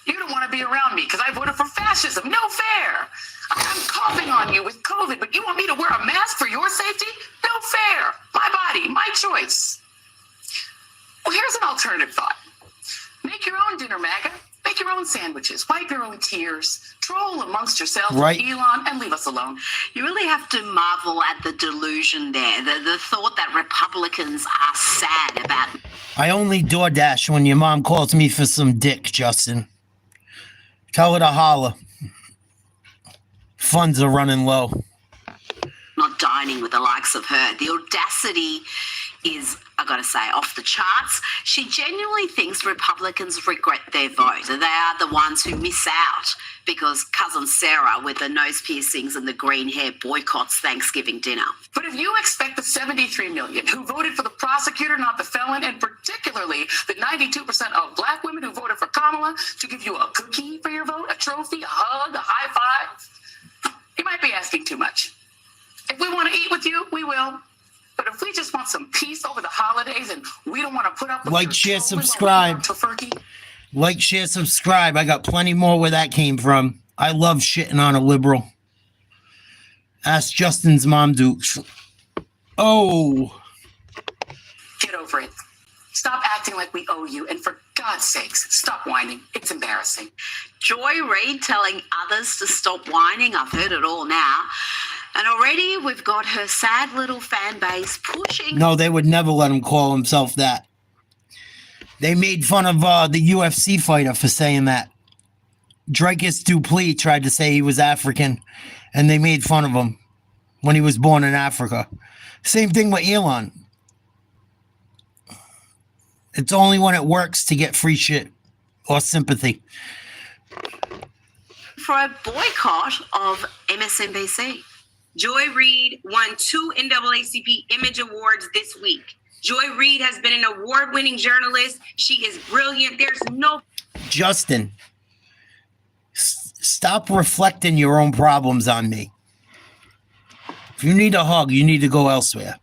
You don't want to be around me because I voted for fascism. No fair. I'm coughing on you with COVID, but you want me to wear a mask for your safety? No fair. My body, my choice. Well, here's an alternative thought. Make your own dinner, MAGA. Make your own sandwiches. Wipe your own tears. Troll amongst yourselves, right, Elon, and leave us alone. You really have to marvel at the delusion there, the thought that Republicans are sad about. I only DoorDash when your mom calls me for some dick, Justin. Tell her to holler. Funds are running low. Not dining with the likes of her. The audacity is, I gotta say, off the charts. She genuinely thinks Republicans regret their vote. They are the ones who miss out because cousin Sarah with the nose piercings and the green hair boycotts Thanksgiving dinner. But if you expect the 73 million who voted for the prosecutor, not the felon, and particularly the 92% of black women who voted for Kamala to give you a cookie for your vote, a trophy, a hug, a high five, you might be asking too much. If we want to eat with you, we will. But if we just want some peace over the holidays and we don't want to put up with like, share, subscribe. Like, share, subscribe. I got plenty more where that came from. I love shitting on a liberal. Ask Justin's mom, Dukes. Oh. Get over it. Stop acting like we owe you. And for God's sakes, stop whining. It's embarrassing. Joy Reid telling others to stop whining. I've heard it all now. And already we've got her sad little fan base pushing. No, they would never let him call himself that. They made fun of the UFC fighter for saying that. Dricus Dupleix tried to say he was African, and they made fun of him when he was born in Africa. Same thing with Elon. It's only when it works to get free shit or sympathy. for a boycott of MSNBC. Joy Reid won 2 NAACP Image Awards this week. Joy Reid has been an award-winning journalist. She is brilliant. There's no... Justin, stop reflecting your own problems on me. If you need a hug, you need to go elsewhere.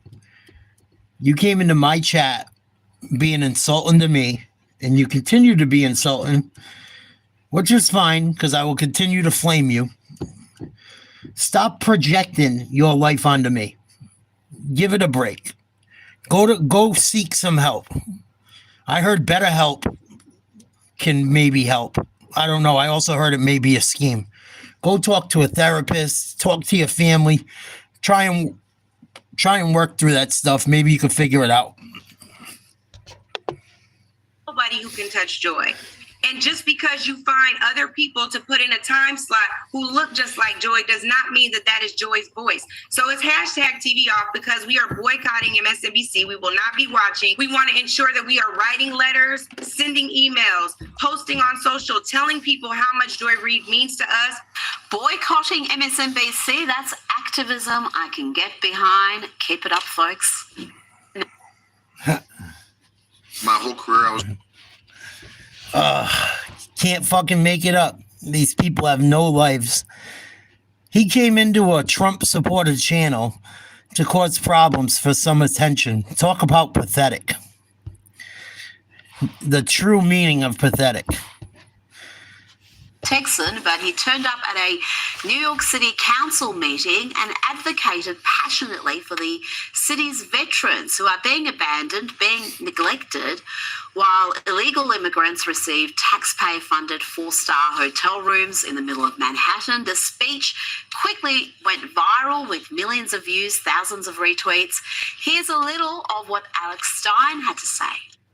You came into my chat being insulting to me, and you continue to be insulting, which is fine because I will continue to flame you. Stop projecting your life onto me. Give it a break. Go seek some help. I heard BetterHelp can maybe help. I don't know. I also heard it may be a scheme. Go talk to a therapist. Talk to your family. Try and work through that stuff. Maybe you can figure it out. Nobody who can touch Joy. And just because you find other people to put in a time slot who look just like Joy does not mean that that is Joy's voice. So it's #TV off because we are boycotting MSNBC. We will not be watching. We want to ensure that we are writing letters, sending emails, posting on social, telling people how much Joy Reid means to us. Boycotting MSNBC, that's activism I can get behind. Keep it up, folks. My whole career I was... Can't fucking make it up. These people have no lives. He came into a Trump supported channel to cause problems for some attention. Talk about pathetic. The true meaning of pathetic. Texan, but he turned up at a New York City council meeting and advocated passionately for the city's veterans who are being abandoned, being neglected, while illegal immigrants receive taxpayer-funded 4-star hotel rooms in the middle of Manhattan. The speech quickly went viral with millions of views, thousands of retweets. Here's a little of what Alex Stein had to say.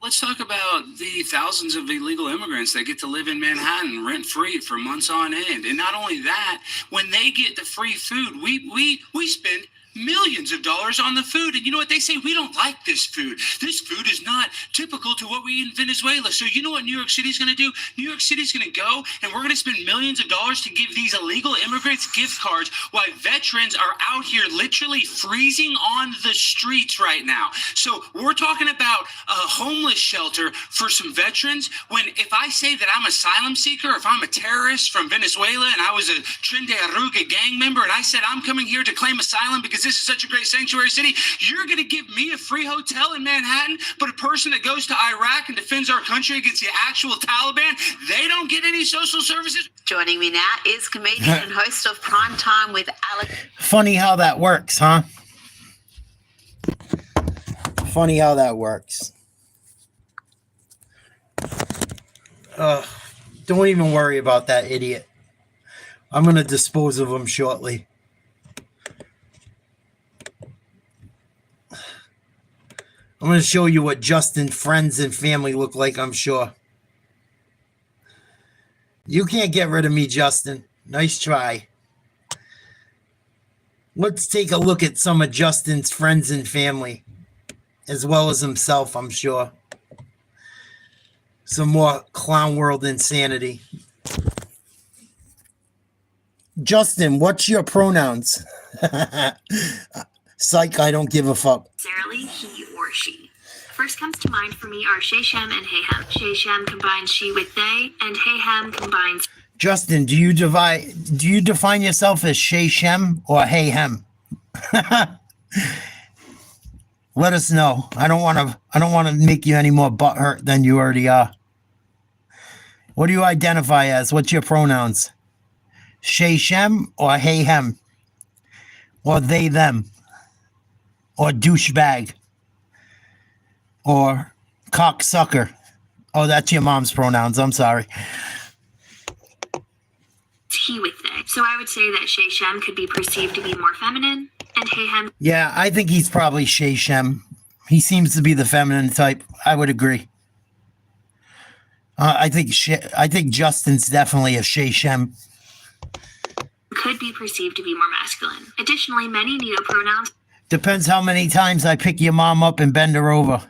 Let's talk about the thousands of illegal immigrants that get to live in Manhattan rent-free for months on end. And not only that, when they get the free food, we spend millions of dollars on the food. And you know what they say? We don't like this food. This food is not typical to what we eat in Venezuela. So you know what New York City is going to do? New York City is going to go and we're going to spend millions of dollars to give these illegal immigrants gift cards while veterans are out here literally freezing on the streets right now. So we're talking about a homeless shelter for some veterans when if I say that I'm an asylum seeker, if I'm a terrorist from Venezuela and I was a Tren de Arruga gang member and I said I'm coming here to claim asylum because this is such a great sanctuary city, you're going to give me a free hotel in Manhattan, but a person that goes to Iraq and defends our country against the actual Taliban, they don't get any social services? Joining me now is comedian and host of Prime Time with Alex. Funny how that works, huh? Funny how that works. Don't even worry about that idiot. I'm going to dispose of him shortly. I'm going to show you what Justin's friends and family look like, I'm sure. You can't get rid of me, Justin. Nice try. Let's take a look at some of Justin's friends and family, as well as himself, I'm sure. Some more clown world insanity. Justin, what's your pronouns? Psych, I don't give a fuck. Necessarily he or she. First comes to mind for me are Sheshem and Hayhem. Sheshem combines she with they, and Hayhem combines. Justin, do you define yourself as Sheshem or Hayhem? Let us know. I don't want to make you any more butthurt than you already are. What do you identify as? What's your pronouns? Sheshem or Hayhem? Or they, them? Or douchebag? Or cocksucker? Oh, that's your mom's pronouns. I'm sorry. He with they. So I would say that Sheshem could be perceived to be more feminine, and Hayhem. Yeah, I think he's probably Sheshem. He seems to be the feminine type. I would agree. I think Justin's definitely a Sheshem. Could be perceived to be more masculine. Additionally, many neopronouns Depends how many times I pick your mom up and bend her over.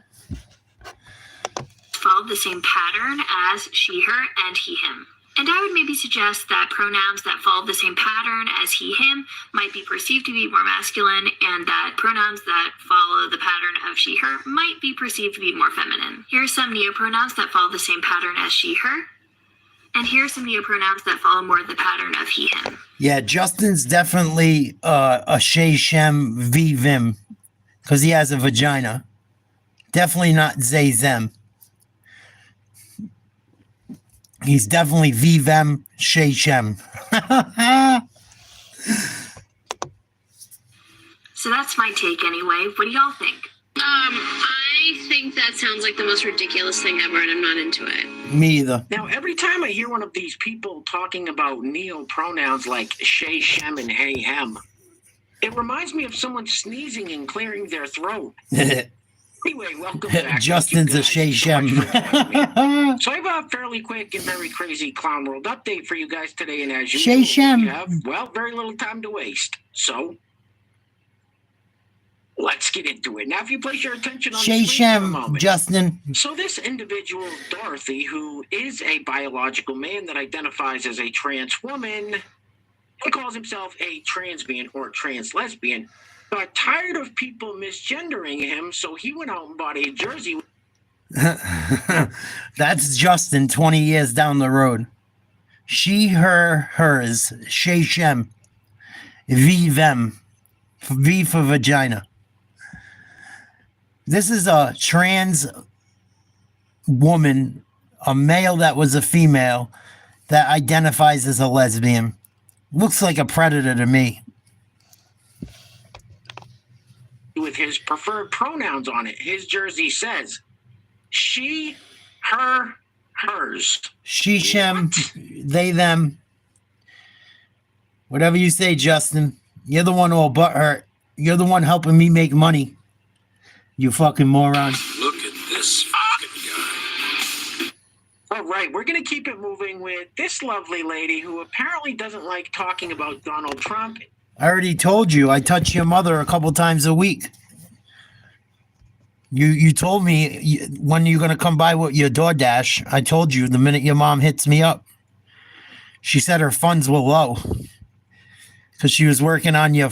follow the same pattern as she, her, and he, him. And I would maybe suggest that pronouns that follow the same pattern as he, him might be perceived to be more masculine, and that pronouns that follow the pattern of she, her might be perceived to be more feminine. Here are some neopronouns that follow the same pattern as she, her. And here are some neopronouns that follow more the pattern of he, him. Yeah, Justin's definitely a she, shem, v, vim, because he has a vagina. Definitely not they, them. He's definitely v, them, she, shem. So that's my take anyway. What do y'all think? I think that sounds like the most ridiculous thing ever, and I'm not into it. Me either. Now, every time I hear one of these people talking about neo-pronouns like she, shem, and hey, hem, it reminds me of someone sneezing and clearing their throat. Anyway, welcome back. Justin's a she, shem. So I have a fairly quick and very crazy Clown World update for you guys today, and as usual, She, shem. we have, well, very little time to waste. So let's get into it. Now, if you place your attention on the She, screen for a shem, moment. Justin. So this individual, Dorothy, who is a biological man that identifies as a trans woman and calls himself a transbian or trans lesbian, got tired of people misgendering him, so he went out and bought a jersey. That's Justin 20 years down the road. She, her, hers. She, shem. V, them. V for vagina. This is a trans woman, a male that was a female, that identifies as a lesbian. Looks like a predator to me. With his preferred pronouns on it. His jersey says she, her, hers. She, shem, they, them. Whatever you say, Justin. You're the one all butt hurt. You're the one helping me make money. You fucking moron. Look at this fucking guy. All right, we're going to keep it moving with this lovely lady who apparently doesn't like talking about Donald Trump. I already told you I touch your mother a couple times a week. You told me when you're going to come by with your DoorDash. I told you the minute your mom hits me up. She said her funds were low because she was working on you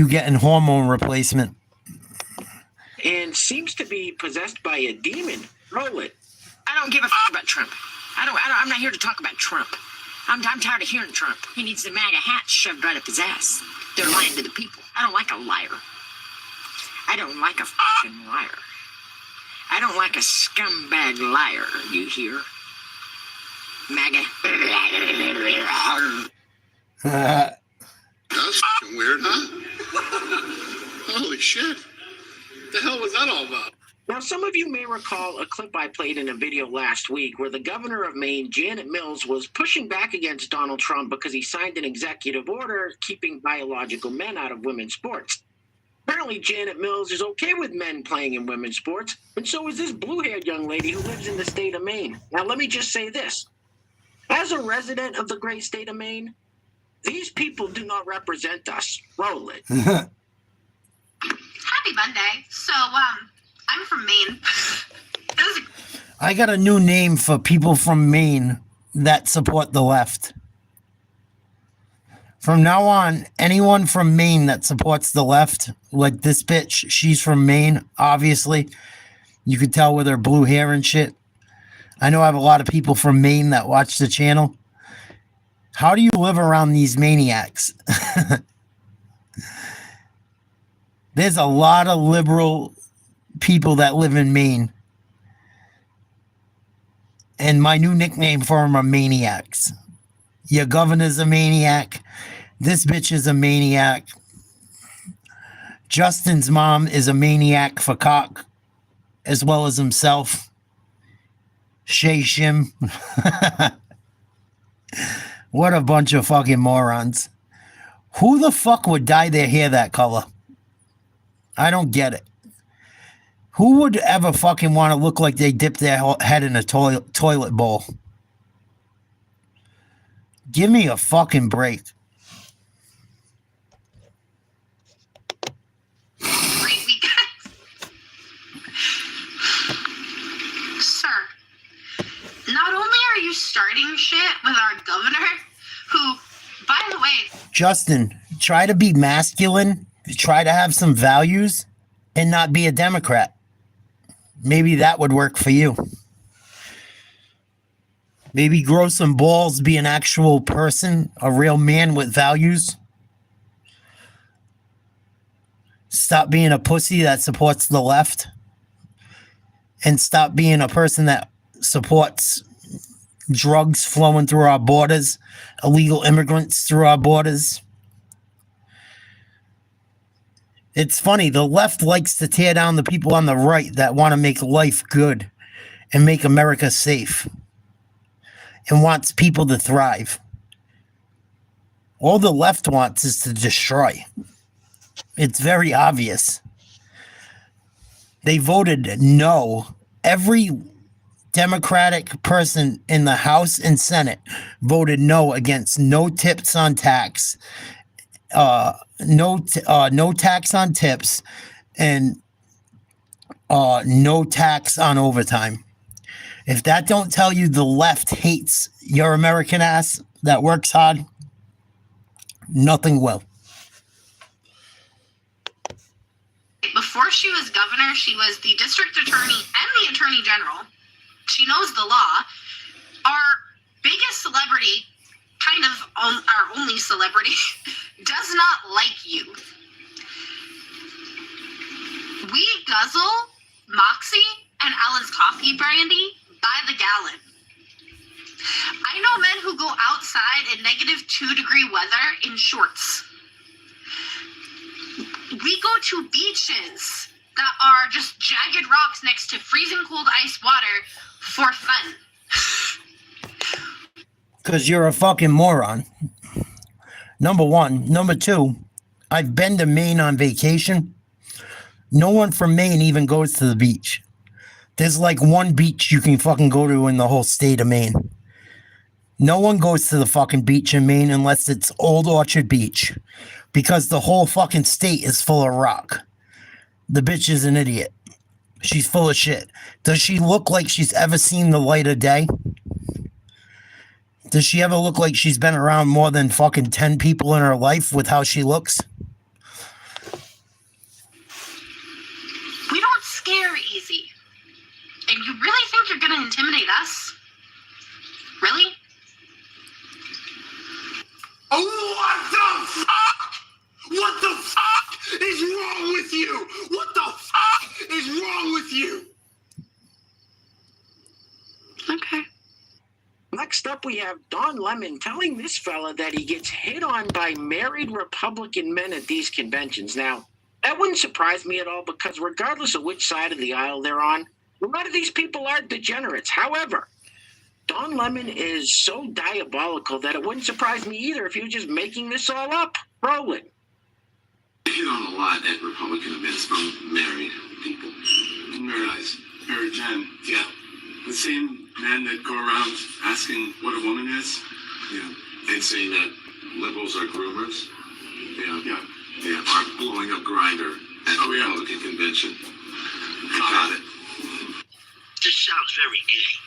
getting hormone replacement. And seems to be possessed by a demon. Roll it. I don't give a fuck about Trump. I'm not here to talk about Trump. I'm tired of hearing Trump. He needs the MAGA hat shoved right up his ass. They're lying to the people. I don't like a liar. I don't like a fucking liar. I don't like a scumbag liar, you hear? MAGA. That's fucking weird, huh? Holy shit. What the hell was that all about? Now, some of you may recall a clip I played in a video last week where the governor of Maine, Janet Mills, was pushing back against Donald Trump because he signed an executive order keeping biological men out of women's sports. Apparently, Janet Mills is okay with men playing in women's sports, and so is this blue-haired young lady who lives in the state of Maine. Now, let me just say this. As a resident of the great state of Maine, these people do not represent us. Roll it. Happy Monday. So, I'm from Maine. I got a new name for people from Maine that support the left. From now on, anyone from Maine that supports the left, like this bitch, she's from Maine, obviously. You could tell with her blue hair and shit. I know I have a lot of people from Maine that watch the channel. How do you live around these maniacs? There's a lot of liberal people that live in Maine. And my new nickname for them are maniacs. Your governor's a maniac. This bitch is a maniac. Justin's mom is a maniac for cock, as well as himself. Shay Shim. What a bunch of fucking morons. Who the fuck would dye their hair that color? I don't get it. Who would ever fucking want to look like they dipped their head in a toilet bowl? Give me a fucking break. Sir, not only are you starting shit, governor who, by the way, Justin, try to be masculine, try to have some values, and not be a Democrat. Maybe that would work for you. Maybe grow some balls, be an actual person, a real man with values. Stop being a pussy that supports the left. And stop being a person that supports drugs flowing through our borders, illegal immigrants through our borders. It's funny, the left likes to tear down the people on the right that want to make life good and make America safe and wants people to thrive. All the left wants is to destroy. It's very obvious. They voted no. Every Democratic person in the House and Senate voted no against no tips on tax, no tax on tips, and no tax on overtime. If that don't tell you the left hates your American ass that works hard, nothing will. before she was governor, she was the district attorney and the attorney general. She knows the law. Our biggest celebrity, kind of our only celebrity, does not like you. We guzzle Moxie and Allen's coffee brandy by the gallon. I know men who go outside in -2-degree weather in shorts. We go to beaches that are just jagged rocks next to freezing cold ice water for fun. Because you're a fucking moron. Number one. Number two, I've been to Maine on vacation. No one from Maine even goes to the beach. There's like one beach you can fucking go to in the whole state of Maine. No one goes to the fucking beach in Maine unless it's Old Orchard Beach. Because the whole fucking state is full of rock. The bitch is an idiot. She's full of shit. Does she look like she's ever seen the light of day? Does she ever look like she's been around more than fucking 10 people in her life with how she looks? We don't scare easy. And you really think you're gonna intimidate us? Really? Oh, what the fuck? What the fuck is wrong with you? What the fuck is wrong with you? Okay. Next up, we have Don Lemon telling this fella that he gets hit on by married Republican men at these conventions. Now, that wouldn't surprise me at all because regardless of which side of the aisle they're on, a lot of these people are degenerates. However, Don Lemon is so diabolical that it wouldn't surprise me either if he was just making this all up. Roll it. I hit on a lot at Republican events from married people. Married men. Yeah. The same men that go around asking what a woman is. Yeah. And saying that liberals are groomers. Yeah. Yeah. Are blowing up Grindr at the Republican convention. Got it. This sounds very gay.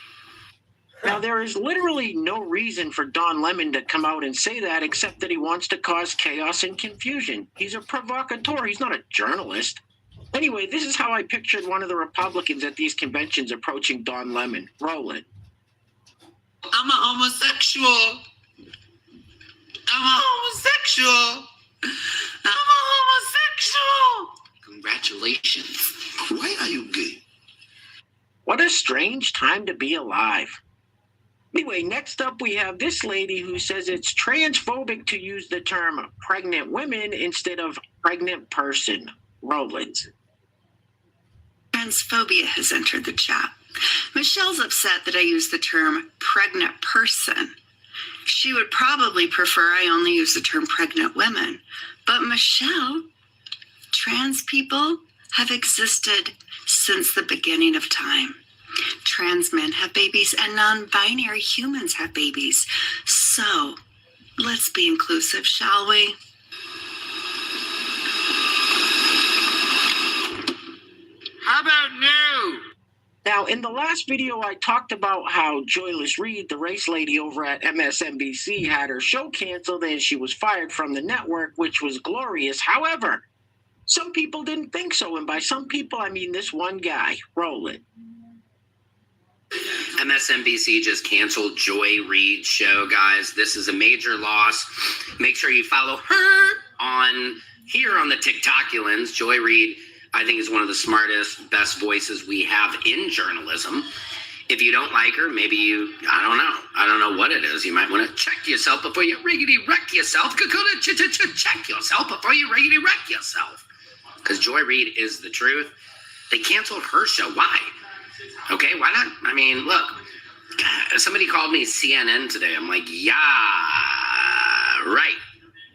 Now, there is literally no reason for Don Lemon to come out and say that except that he wants to cause chaos and confusion. He's a provocateur. He's not a journalist. Anyway, this is how I pictured one of the Republicans at these conventions approaching Don Lemon. Roll it. I'm a homosexual. I'm a homosexual. I'm a homosexual. Congratulations. Why are you gay? What a strange time to be alive. Anyway, next up we have this lady who says it's transphobic to use the term pregnant women instead of pregnant person. Roll it. Transphobia has entered the chat. Michelle's upset that I use the term pregnant person. She would probably prefer I only use the term pregnant women. But Michelle, trans people have existed since the beginning of time. Trans men have babies and non-binary humans have babies. So let's be inclusive, shall we? How about no? Now, in the last video, I talked about how Joyless Reed, the race lady over at MSNBC, had her show canceled and she was fired from the network, which was glorious. However, some people didn't think so. And by some people, I mean this one guy. Roll it. MSNBC just canceled Joy Reid's show, guys. This is a major loss. Make sure you follow her on here on the TikTokulans. Joy Reid, I think, is one of the smartest, best voices we have in journalism. If you don't like her, maybe I don't know what it is. You might want to check yourself before you riggedy wreck yourself. Check yourself before you riggedy wreck yourself. Because Joy Reid is the truth. They canceled her show. Why? Okay, why not? I mean, look, somebody called me CNN today. I'm like, yeah, right.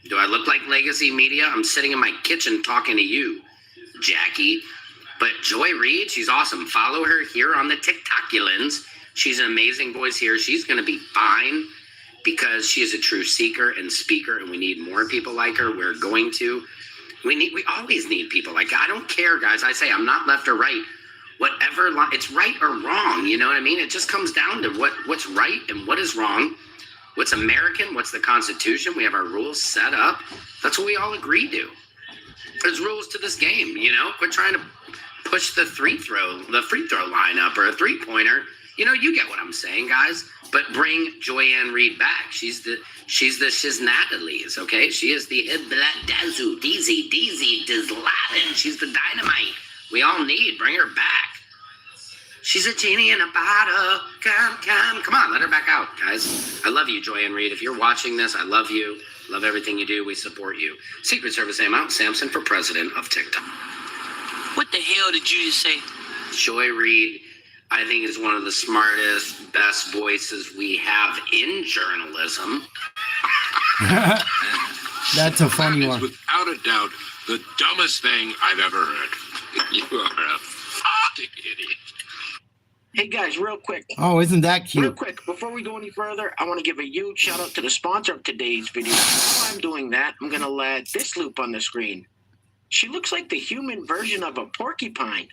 Do I look like legacy media? I'm sitting in my kitchen talking to you, Jackie. But Joy Reid, she's awesome. Follow her here on the TikTokulans. She's an amazing voice here. She's going to be fine because she is a true seeker and speaker, and we need more people like her. We always need people like her. I don't care, guys. I say I'm not left or right. Whatever, it's right or wrong. You know what I mean? It just comes down to what's right and what is wrong. What's American? What's the Constitution? We have our rules set up. That's what we all agree to. There's rules to this game, you know? Quit trying to push the free throw line up or a three-pointer. You know, you get what I'm saying, guys. But bring Joyanne Reid back. She's the Shiznatalis, okay? She is the Dazu, Deezy, Dizlatin. She's the dynamite we all need. Bring her back. She's a genie in a bottle. Come on, let her back out, guys. I love you, Joyanne Reid. If you're watching this, I love you. Love everything you do. We support you. Secret Service Mount Sampson for president of TikTok. What the hell did you just say? Joy Reid, I think, is one of the smartest, best voices we have in journalism. That's a funny one. Without a doubt, the dumbest thing I've ever heard. You are a fucking idiot. Hey, guys, real quick. Oh, isn't that Real cute? quick, before we go any further, I want to give a huge shout out to the sponsor of today's video. While I'm doing that, I'm going to let this loop on the screen. She looks like the human version of a porcupine.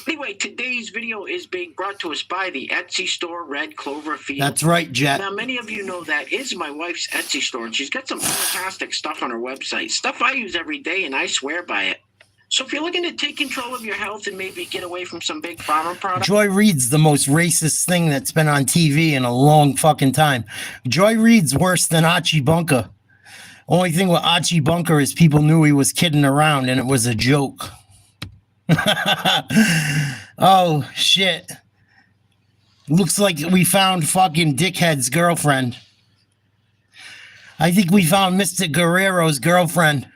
Anyway, today's video is being brought to us by the Etsy store, Red Cloverfield. That's right, Jet. Now, many of you know that is my wife's Etsy store, and she's got some fantastic stuff on her website. Stuff I use every day, and I swear by it. So if you're looking to take control of your health and maybe get away from some big pharma products. Joy Reid's the most racist thing that's been on TV in a long fucking time. Joy Reid's worse than Archie Bunker. Only thing with Archie Bunker is people knew he was kidding around and it was a joke. Oh, shit. Looks like we found fucking Dickhead's girlfriend. I think we found Mr. Guerrero's girlfriend.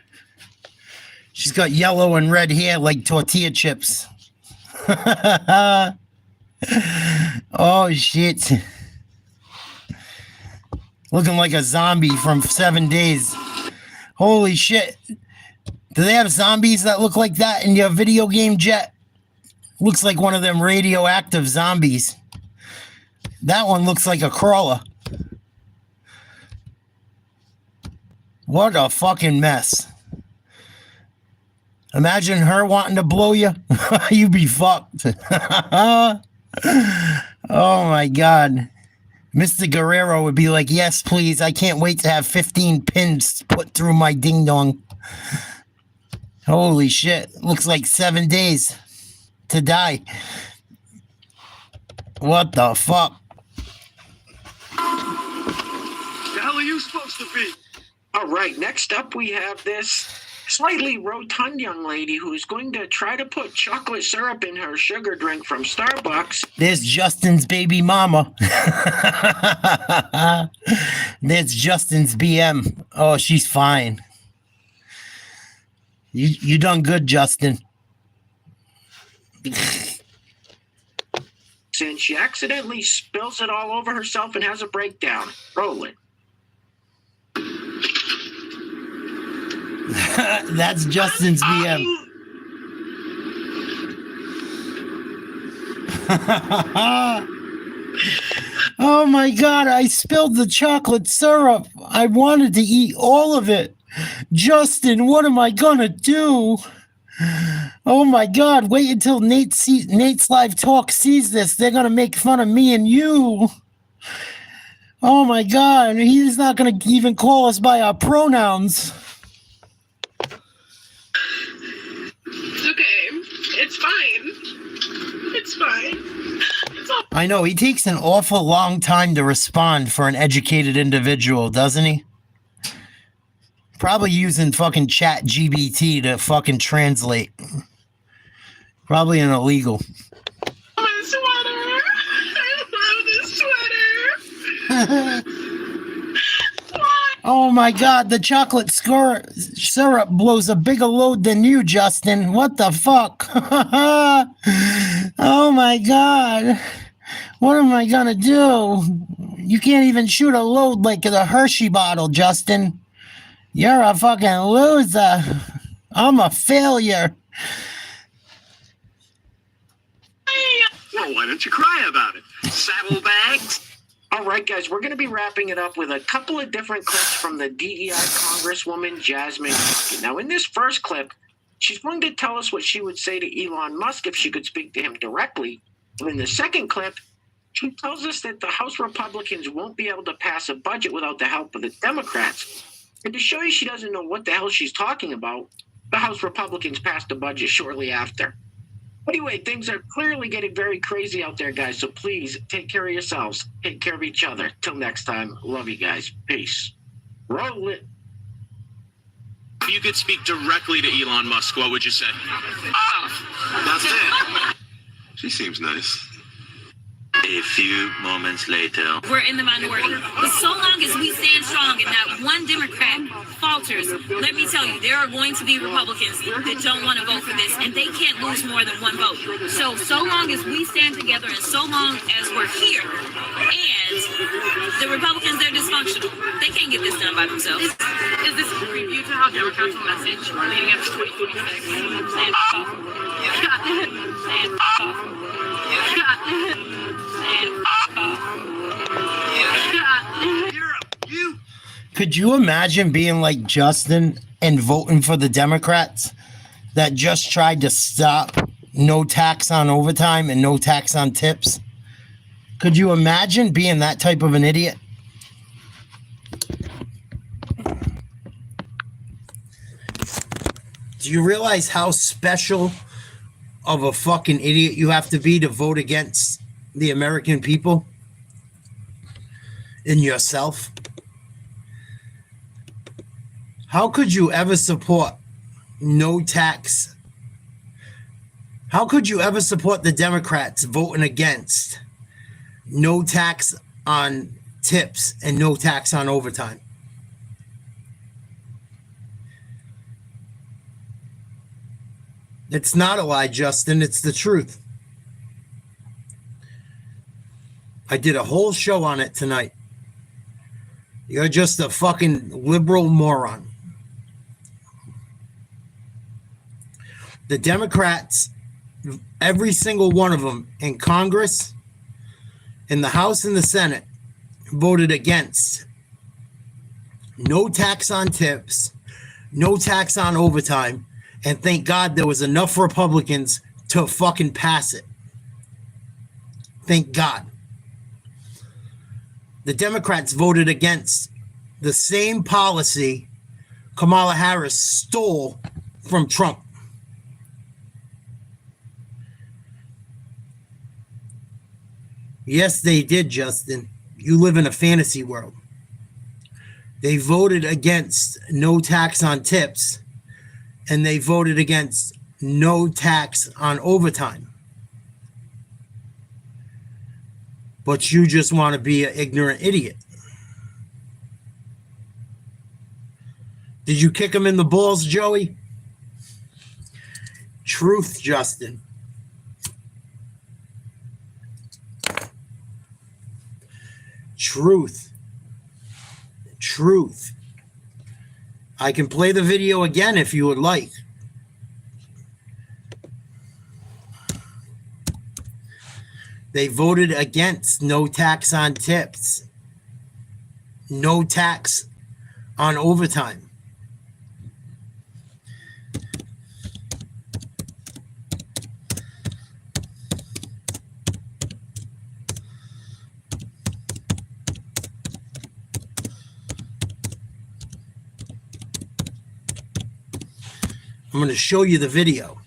She's got yellow and red hair like tortilla chips. Oh, shit. Looking like a zombie from 7 Days. Holy shit. Do they have zombies that look like that in your video game, Jet? Looks like one of them radioactive zombies. That one looks like a crawler. What a fucking mess. Imagine her wanting to blow you. You'd be fucked. Oh my God. Mr. Guerrero would be like, yes, please. I can't wait to have 15 pins put through my ding dong. Holy shit. Looks like 7 days to die. What the fuck? The hell are you supposed to be? All right, next up we have this slightly rotund young lady who's going to try to put chocolate syrup in her sugar drink from Starbucks. There's Justin's baby mama. There's Justin's BM. Oh, she's fine. You done good, Justin. And she accidentally spills it all over herself and has a breakdown. Roll it. That's Justin's BM. Oh my God, I spilled the chocolate syrup. I wanted to eat all of it. Justin, what am I gonna do? Oh my God! Wait until Nate's live talk sees this. They're gonna make fun of me and you. Oh my God! He's not gonna even call us by our pronouns. Okay, it's fine. It's fine. It's all. I know he takes an awful long time to respond for an educated individual, doesn't he? Probably using fucking chat GBT to fucking translate. Probably an illegal. My sweater. I love this sweater. Oh my God, the chocolate syrup blows a bigger load than you, Justin. What the fuck? Oh my God. What am I gonna do? You can't even shoot a load like the Hershey bottle, Justin. You're a fucking loser. I'm a failure. Well, why don't you cry about it? Saddlebags. All right, guys, we're going to be wrapping it up with a couple of different clips from the DEI Congresswoman Jasmine Crockett. Now, in this first clip, she's going to tell us what she would say to Elon Musk if she could speak to him directly. And in the second clip, she tells us that the House Republicans won't be able to pass a budget without the help of the Democrats. And to show you she doesn't know what the hell she's talking about, the House Republicans passed a budget shortly after. Anyway, things are clearly getting very crazy out there, guys. So please take care of yourselves. Take care of each other. Till next time, love you guys. Peace. Roll it. If you could speak directly to Elon Musk, what would you say? That's it. She seems nice. A few moments later. We're in the minority. But so long as we stand strong and not one Democrat falters, let me tell you, there are going to be Republicans that don't want to vote for this, and they can't lose more than one vote. So long as we stand together and so long as we're here, and the Republicans, they're dysfunctional. They can't get this done by themselves. Is this a preview to how Democrats will message leading up to 2026? Stand up. Stand up. Could you imagine being like Justin and voting for the Democrats that just tried to stop no tax on overtime and no tax on tips? Could you imagine being that type of an idiot? Do you realize how special of a fucking idiot you have to be to vote against the American people and yourself? How could you ever support no tax? How could you ever support the Democrats voting against no tax on tips and no tax on overtime? It's not a lie, Justin. It's the truth. I did a whole show on it tonight. You're just a fucking liberal moron. The Democrats, every single one of them in Congress, in the House and the Senate, voted against no tax on tips, no tax on overtime, and thank God there was enough Republicans to fucking pass it. Thank God. The Democrats voted against the same policy Kamala Harris stole from Trump. Yes, they did, Justin. You live in a fantasy world. They voted against no tax on tips, and they voted against no tax on overtime. But you just want to be an ignorant idiot. Did you kick him in the balls, Joey? Truth, Justin. Truth. Truth. I can play the video again if you would like. They voted against no tax on tips, no tax on overtime. I'm going to show you the video.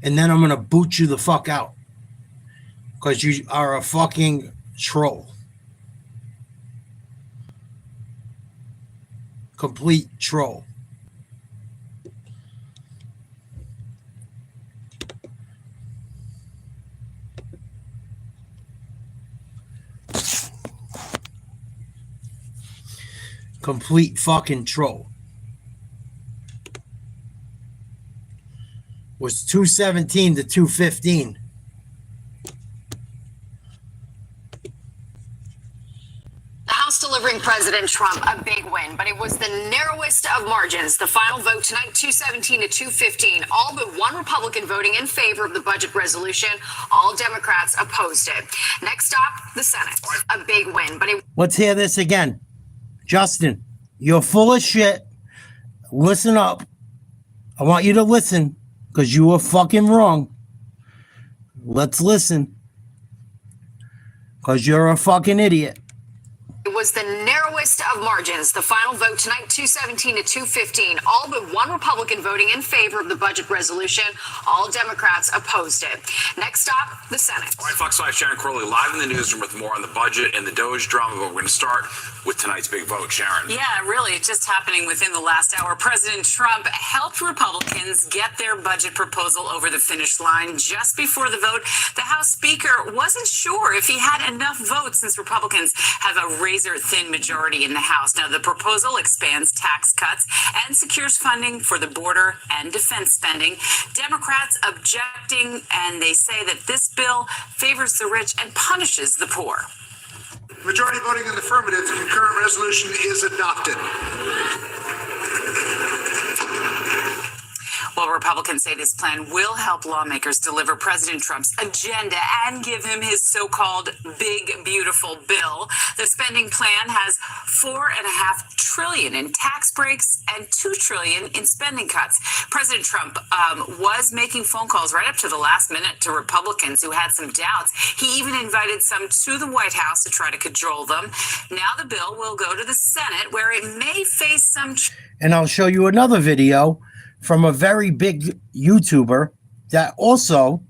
And then I'm going to boot you the fuck out. Because you are a fucking troll. Complete troll. Complete fucking troll. Was 217 to 215. The House delivering President Trump a big win, but it was the narrowest of margins. The final vote tonight, 217 to 215. All but one Republican voting in favor of the budget resolution. All Democrats opposed it. Next stop, the Senate. A big win, but it... Let's hear this again. Justin, you're full of shit. Listen up. I want you to listen because you were fucking wrong. Let's listen because you're a fucking idiot. It was the narrowest of margins. The final vote tonight, 217 to 215. All but one Republican voting in favor of the budget resolution. All Democrats opposed it. Next stop, the Senate. All right, Fox 5, Sharon Crowley live in the newsroom with more on the budget and the Doge drama. But we're going to start with tonight's big vote, Sharon. Yeah, really, it's just happening within the last hour. President Trump helped Republicans get their budget proposal over the finish line just before the vote. The House Speaker wasn't sure if he had enough votes since Republicans have a razor-thin majority in the House. Now, the proposal expands tax cuts and secures funding for the border and defense spending. Democrats objecting, and they say that this bill favors the rich and punishes the poor. Majority voting in the affirmative, the concurrent resolution is adopted. While Republicans say this plan will help lawmakers deliver President Trump's agenda and give him his so-called big, beautiful bill, the spending plan has $4.5 trillion in tax breaks and $2 trillion in spending cuts. President Trump was making phone calls right up to the last minute to Republicans who had some doubts. He even invited some to the White House to try to cajole them. Now the bill will go to the Senate, where it may face some... And I'll show you another video from a very big YouTuber that also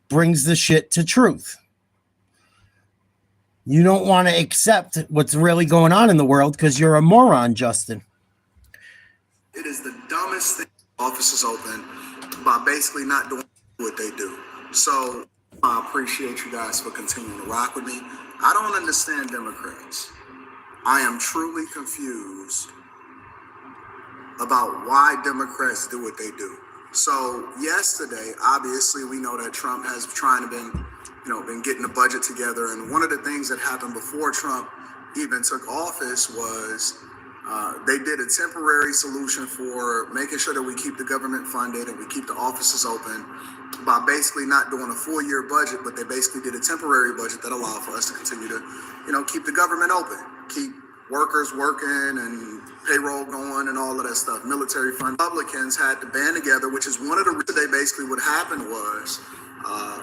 brings the shit to truth. You don't want to accept what's really going on in the world because you're a moron, Justin. It is the dumbest thing. Offices open by basically not doing what they do. So I appreciate you guys for continuing to rock with me. I don't understand Democrats. I am truly confused about why Democrats do what they do. So yesterday, obviously, we know that Trump has been getting the budget together. And one of the things that happened before Trump even took office was they did a temporary solution for making sure that we keep the government funded and we keep the offices open by basically not doing a full year budget, but they basically did a temporary budget that allowed for us to continue to, keep the government open, keep workers working and payroll going and all of that stuff. Military fund. Republicans had to band together, which is one of the reasons they basically what happened was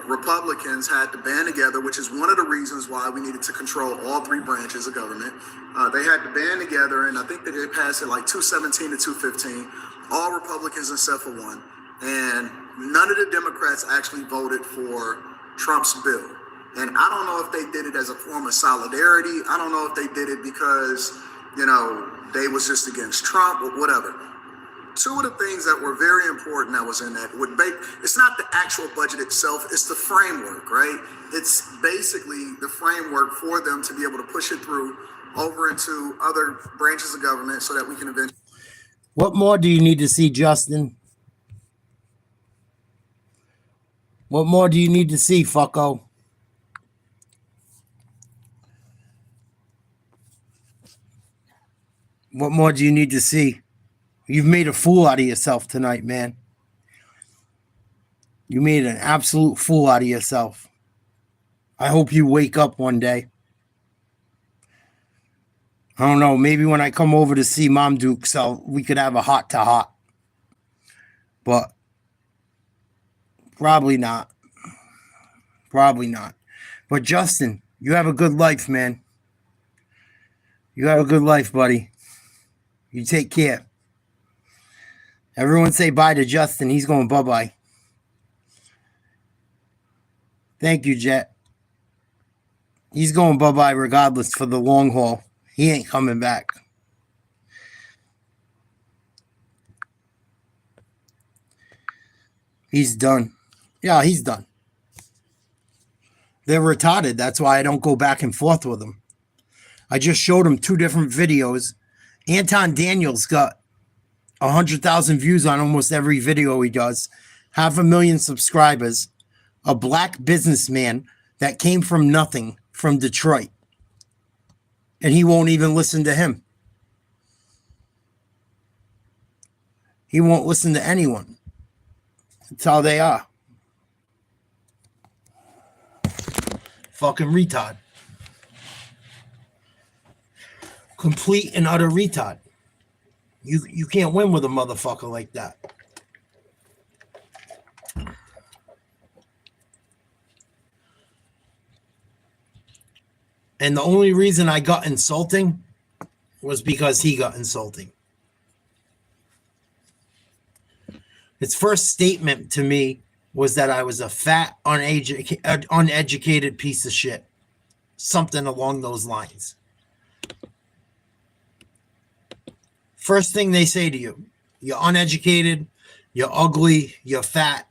Republicans had to band together, which is one of the reasons why we needed to control all three branches of government. They had to band together, and I think that they passed it like 217 to 215, all Republicans except for one. And none of the Democrats actually voted for Trump's bill. And I don't know if they did it as a form of solidarity. I don't know if they did it because, they was just against Trump or whatever. Two of the things that were very important that was in that it's not the actual budget itself, it's the framework, right? It's basically the framework for them to be able to push it through over into other branches of government so that we can eventually. What more do you need to see, Justin? What more do you need to see, fucko? What more do you need to see? You've made a fool out of yourself tonight, man. You made an absolute fool out of yourself. I hope you wake up one day. I don't know. Maybe when I come over to see Mom Duke, so we could have a hot-to-hot. But probably not. Probably not. But Justin, you have a good life, man. You have a good life, buddy. You take care. Everyone say bye to Justin. He's going bye-bye. Thank you, Jet. He's going bye-bye regardless for the long haul. He ain't coming back. He's done. Yeah, he's done. They're retarded. That's why I don't go back and forth with them. I just showed him 2 different videos. Anton Daniels got 100,000 views on almost every video he does. 500,000 subscribers. A black businessman that came from nothing from Detroit. And he won't even listen to him. He won't listen to anyone. That's how they are. Fucking retard. Complete and utter retard. You can't win with a motherfucker like that. And the only reason I got insulting was because he got insulting. His first statement to me was that I was a fat, uneducated piece of shit. Something along those lines. First thing they say to you, you're uneducated, you're ugly, you're fat,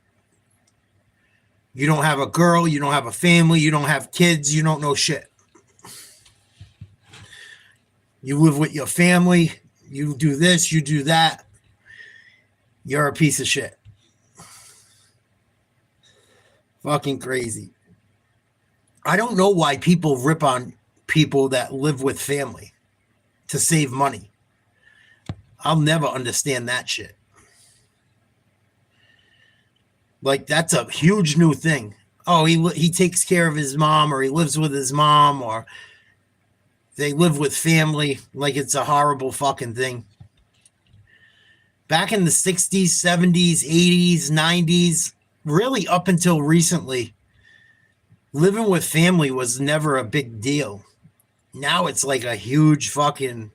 you don't have a girl, you don't have a family, you don't have kids, you don't know shit. You live with your family, you do this, you do that, you're a piece of shit. Fucking crazy. I don't know why people rip on people that live with family to save money. I'll never understand that shit. Like, that's a huge new thing. Oh, he takes care of his mom, or he lives with his mom, or they live with family. Like, it's a horrible fucking thing. Back in the 60s, 70s, 80s, 90s, really up until recently, living with family was never a big deal. Now it's like a huge fucking,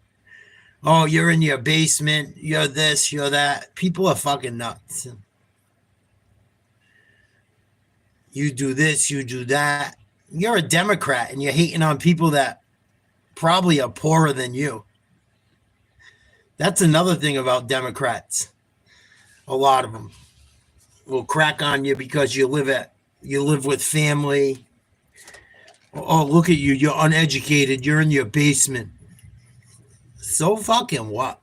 oh, you're in your basement, you're this, you're that. People are fucking nuts. You do this, you do that. You're a Democrat and you're hating on people that probably are poorer than you. That's another thing about Democrats. A lot of them will crack on you because you live with family. Oh, look at you, you're uneducated, you're in your basement. So fucking what?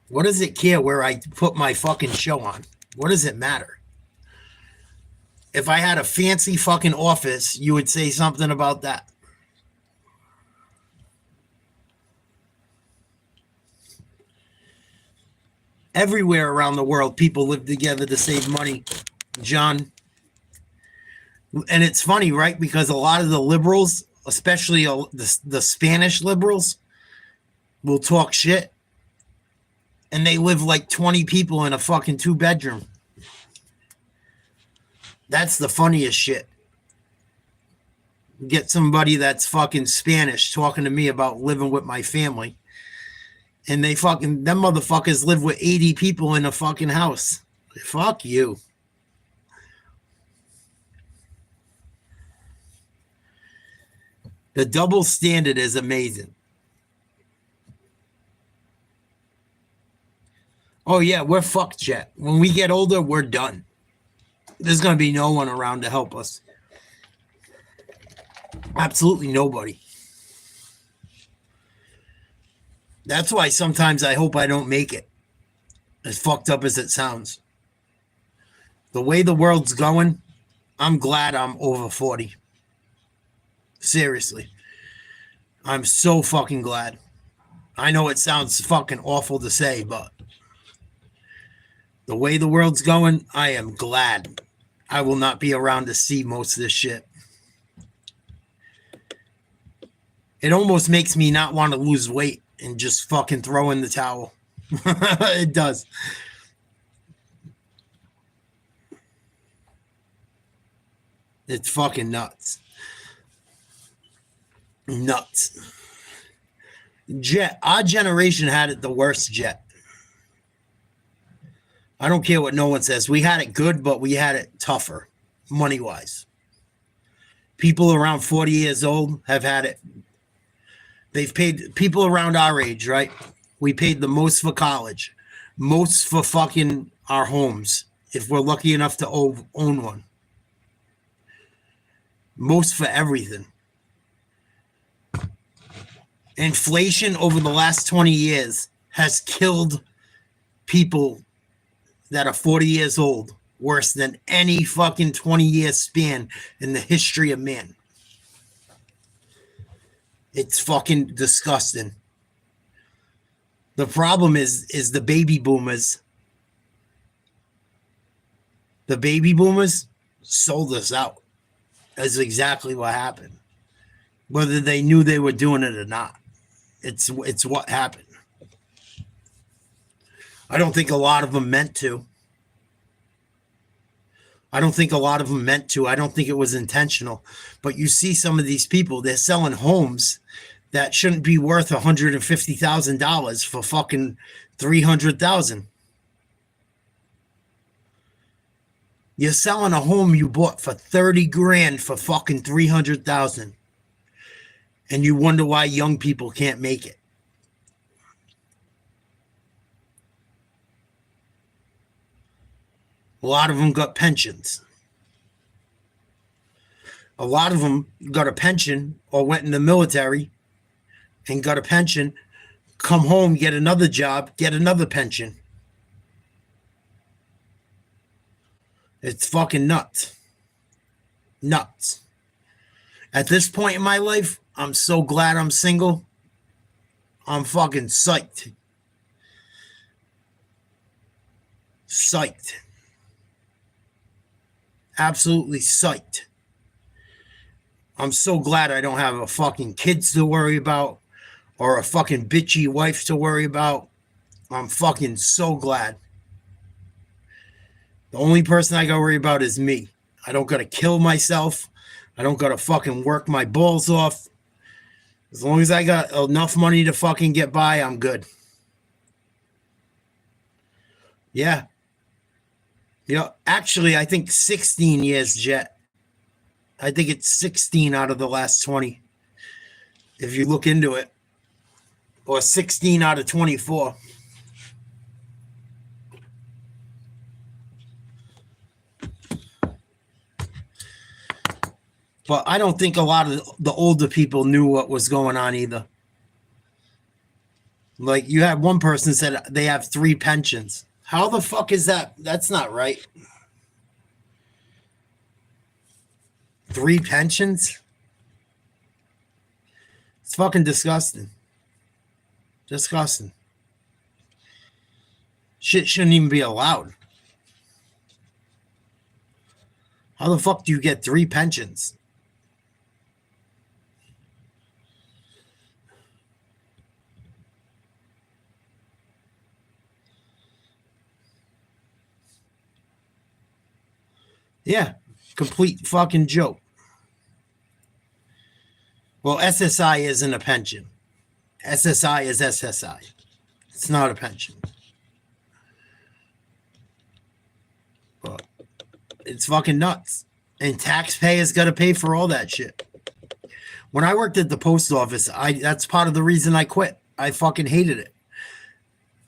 What does it care where I put my fucking show on? What does it matter? If I had a fancy fucking office, you would say something about that. Everywhere around the world, people live together to save money, John. And it's funny, right? Because a lot of the liberals, especially the Spanish liberals, will talk shit. And they live like 20 people in a fucking 2-bedroom. That's the funniest shit. Get somebody that's fucking Spanish talking to me about living with my family. And them motherfuckers live with 80 people in a fucking house. Fuck you. The double standard is amazing. Oh, yeah, we're fucked, Chet. When we get older, we're done. There's going to be no one around to help us. Absolutely nobody. That's why sometimes I hope I don't make it. As fucked up as it sounds. The way the world's going, I'm glad I'm over 40. Seriously. I'm so fucking glad. I know it sounds fucking awful to say, but the way the world's going, I am glad I will not be around to see most of this shit. It almost makes me not want to lose weight and just fucking throw in the towel. It does. It's fucking nuts. Nuts. Jet. Our generation had it the worst, Jet. I don't care what no one says. We had it good, but we had it tougher, money-wise. People around 40 years old have had it. They've paid, people around our age, right? We paid the most for college, most for fucking our homes, if we're lucky enough to own one. Most for everything. Inflation over the last 20 years has killed people that are 40 years old worse than any fucking 20-year span in the history of man. It's fucking disgusting. The problem is the baby boomers. The baby boomers sold us out. That's exactly what happened. Whether they knew they were doing it or not. It's what happened. I don't think a lot of them meant to. I don't think it was intentional. But you see some of these people, they're selling homes that shouldn't be worth $150,000 for fucking $300,000. You're selling a home you bought for 30 grand for fucking 300,000. And you wonder why young people can't make it. A lot of them got pensions. A lot of them got a pension or went in the military and got a pension, come home, get another job, get another pension. It's fucking nuts. Nuts. At this point in my life, I'm so glad I'm single. I'm fucking psyched. Psyched. Absolutely psyched. I'm so glad I don't have a fucking kids to worry about or a fucking bitchy wife to worry about. I'm fucking so glad. The only person I gotta worry about is me. I don't gotta kill myself. I don't gotta fucking work my balls off. As long as I got enough money to fucking get by, I'm good. Yeah. Yeah, actually, I think 16 years, Jet. I think it's 16 out of the last 20. If you look into it. Or 16 out of 24. But I don't think a lot of the older people knew what was going on either. Like, you had one person said they have 3 pensions. How the fuck is that? That's not right. 3 pensions? It's fucking disgusting. Disgusting. Shit shouldn't even be allowed. How the fuck do you get 3 pensions? Yeah, complete fucking joke. Well, SSI isn't a pension. SSI is SSI. It's not a pension. But it's fucking nuts. And taxpayers got to pay for all that shit. When I worked at the post office, that's part of the reason I quit. I fucking hated it.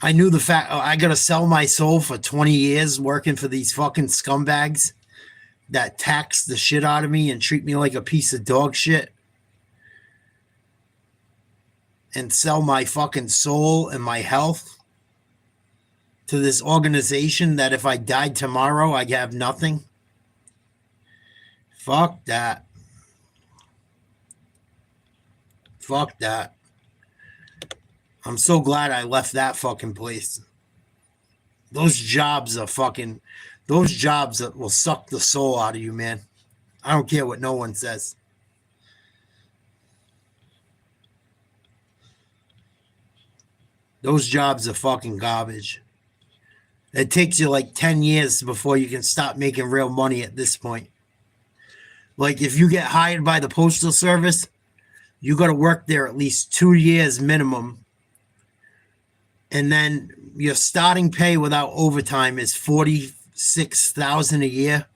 I knew the fact I got to sell my soul for 20 years working for these fucking scumbags that tax the shit out of me and treat me like a piece of dog shit. And sell my fucking soul and my health to this organization that if I died tomorrow, I'd have nothing. Fuck that. Fuck that. I'm so glad I left that fucking place. Those jobs that will suck the soul out of you, man. I don't care what no one says. Those jobs are fucking garbage. It takes you like 10 years before you can stop making real money at this point. Like if you get hired by the Postal Service, you got to work there at least 2 years minimum. And then your starting pay without overtime is $46,000 a year.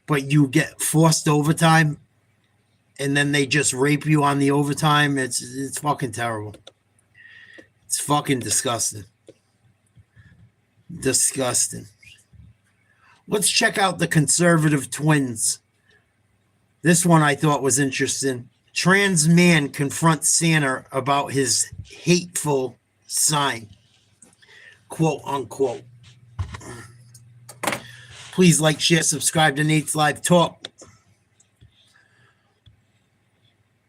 But you get forced overtime, and then they just rape you on the overtime. It's fucking terrible. It's fucking disgusting. Disgusting. Let's check out the conservative twins. This one I thought was interesting. Trans man confronts Santa about his hateful sign, quote unquote. Please like, share, subscribe to Nate's Live Talk.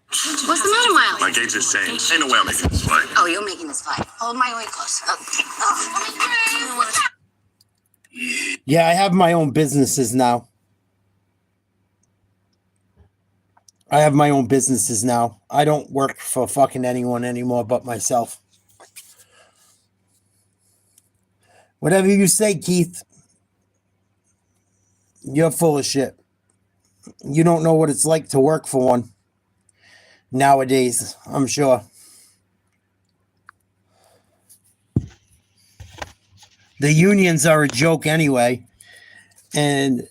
What's the matter, Miles? My gauge is changed. Ain't no way I'm making this flight. Oh, you're making this flight. Hold my way close. Oh. Yeah, I have my own businesses now. I don't work for fucking anyone anymore but myself. Whatever you say, Keith, you're full of shit. You don't know what it's like to work for one nowadays, I'm sure. The unions are a joke anyway. And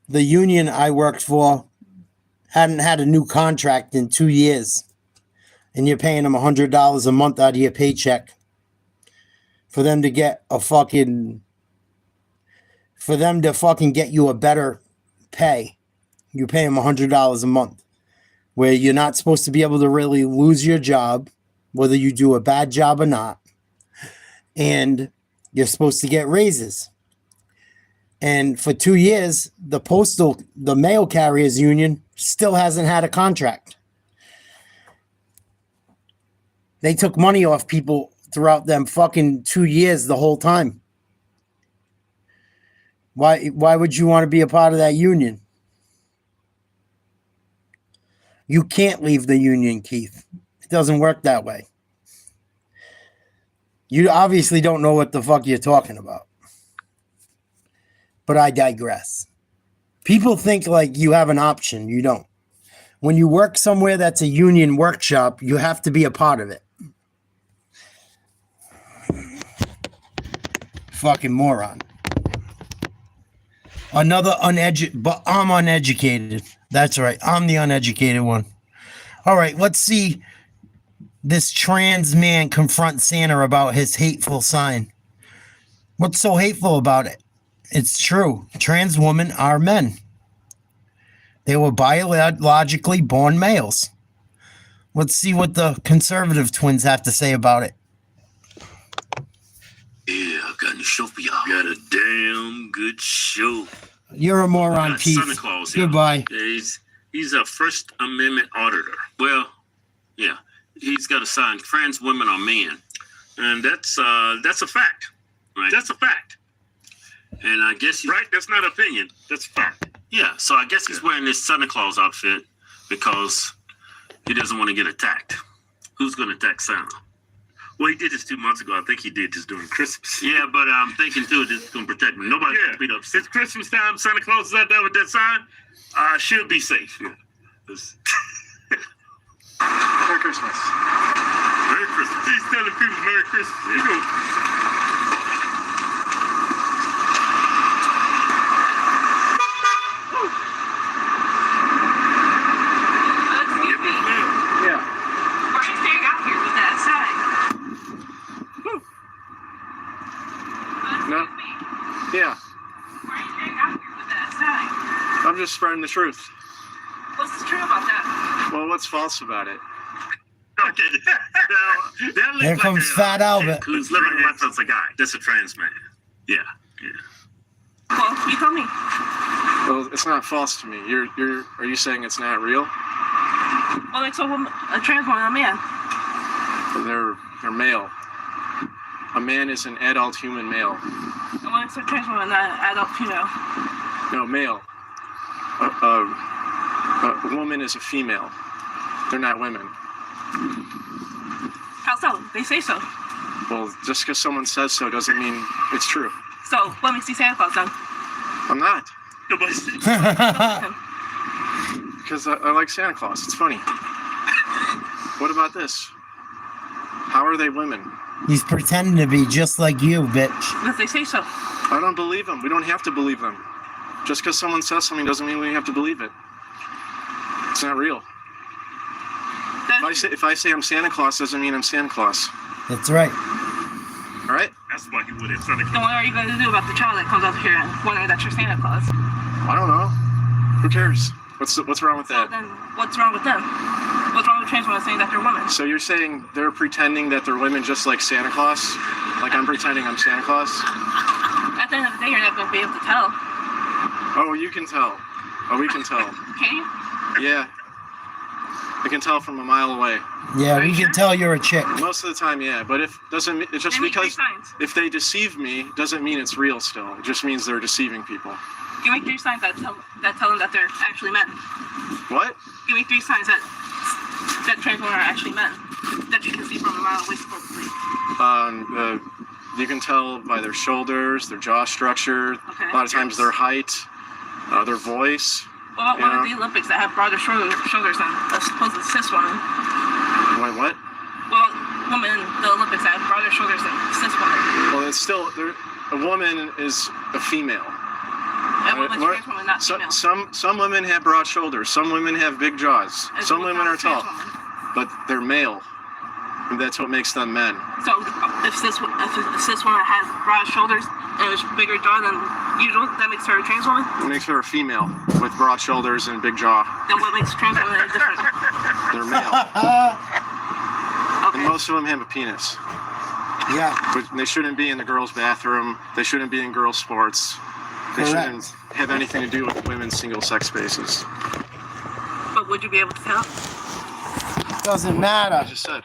the union I worked for hadn't had a new contract in 2 years. And you're paying them $100 a month out of your paycheck for them to get get you a better pay. You pay them $100 a month, where you're not supposed to be able to really lose your job, whether you do a bad job or not. And you're supposed to get raises. And for 2 years, the mail carriers union still hasn't had a contract. They took money off people throughout them fucking 2 years the whole time. Why would you want to be a part of that union? You can't leave the union, Keith. It doesn't work that way. You obviously don't know what the fuck you're talking about. But I digress. People think like you have an option. You don't. When you work somewhere that's a union workshop, you have to be a part of it. Fucking moron. Another but I'm uneducated. That's right. I'm the uneducated one. All right, let's see this trans man confront Santa about his hateful sign. What's so hateful about it? It's true. Trans women are men. They were biologically born males. Let's see what the conservative twins have to say about it. Yeah, I got a show for y'all. Got a damn good show. You're a moron, Keith. Santa Claus. Goodbye. Yeah, he's a First Amendment auditor. Well, yeah, he's got a sign: trans women are men, and that's a fact, right? That's a fact. And I guess right. That's not opinion. That's a fact. Yeah. So I guess he's wearing this Santa Claus outfit because he doesn't want to get attacked. Who's going to attack Santa? Well, he did this 2 months ago. I think he did this during Christmas. Yeah, but I'm thinking too, this is going to protect me. Nobody's going to beat up. Since Christmas time, Santa Claus is out there with that sign. I should be safe. Yeah. Merry Christmas. Merry Christmas. He's telling people Merry Christmas. You know. No? Yeah. I'm just spreading the truth. What's true about that? Well, what's false about it? Okay. Here comes Fat Albert. Who's living as a guy? That's a trans man. Yeah. Well, you tell me. Well, it's not false to me. Are you saying it's not real? Well, it's a trans woman, a man. They're male. A man is an adult human male. Well, it's a trans woman, not an adult female. No, male. A woman is a female. They're not women. How so? They say so. Well, just because someone says so doesn't mean it's true. So, what makes you Santa Claus then? I'm not. Because I like Santa Claus. It's funny. What about this? How are they women? He's pretending to be just like you, bitch. Because they say so. I don't believe them. We don't have to believe them. Just because someone says something doesn't mean we have to believe it. It's not real. If I say I'm Santa Claus, doesn't mean I'm Santa Claus. That's right. All right? That's why you would have Santa Claus. Then what are you going to do about the child that comes up here and wondering that you're Santa Claus? I don't know. Who cares? What's wrong with that? Then what's wrong with them? What's wrong with trans women saying that they're women? So you're saying they're pretending that they're women just like Santa Claus? Like I'm pretending I'm Santa Claus? At the end of the day, you're not going to be able to tell. Oh, you can tell. Oh, we can tell. Can you? Yeah. I can tell from a mile away. Yeah, we can tell you're a chick. Most of the time, yeah. But it's just because if they deceive me, doesn't mean it's real still. It just means they're deceiving people. Give me 3 signs that tell them that they're actually men. What? Give me 3 signs that trans women are actually men that you can see from a mile away, supposedly. You can tell by their shoulders, their jaw structure, a lot of times their height, their voice. What about one of the Olympics that have broader shoulders than a supposed cis woman? Wait, what? Well, women in the Olympics that have broader shoulders than cis women. Well, it's still a woman is a female. Some women have broad shoulders. Some women have big jaws. Some women are tall, but they're male. And that's what makes them men. So if a cis woman has broad shoulders and a bigger jaw than usual, that makes her a trans woman? It makes her a female with broad shoulders and big jaw. Then what makes trans women different? They're male. And most of them have a penis. Yeah. But they shouldn't be in the girls' bathroom. They shouldn't be in girls' sports. They shouldn't have anything to do with women's single-sex spaces. But would you be able to tell? Doesn't matter. I just said.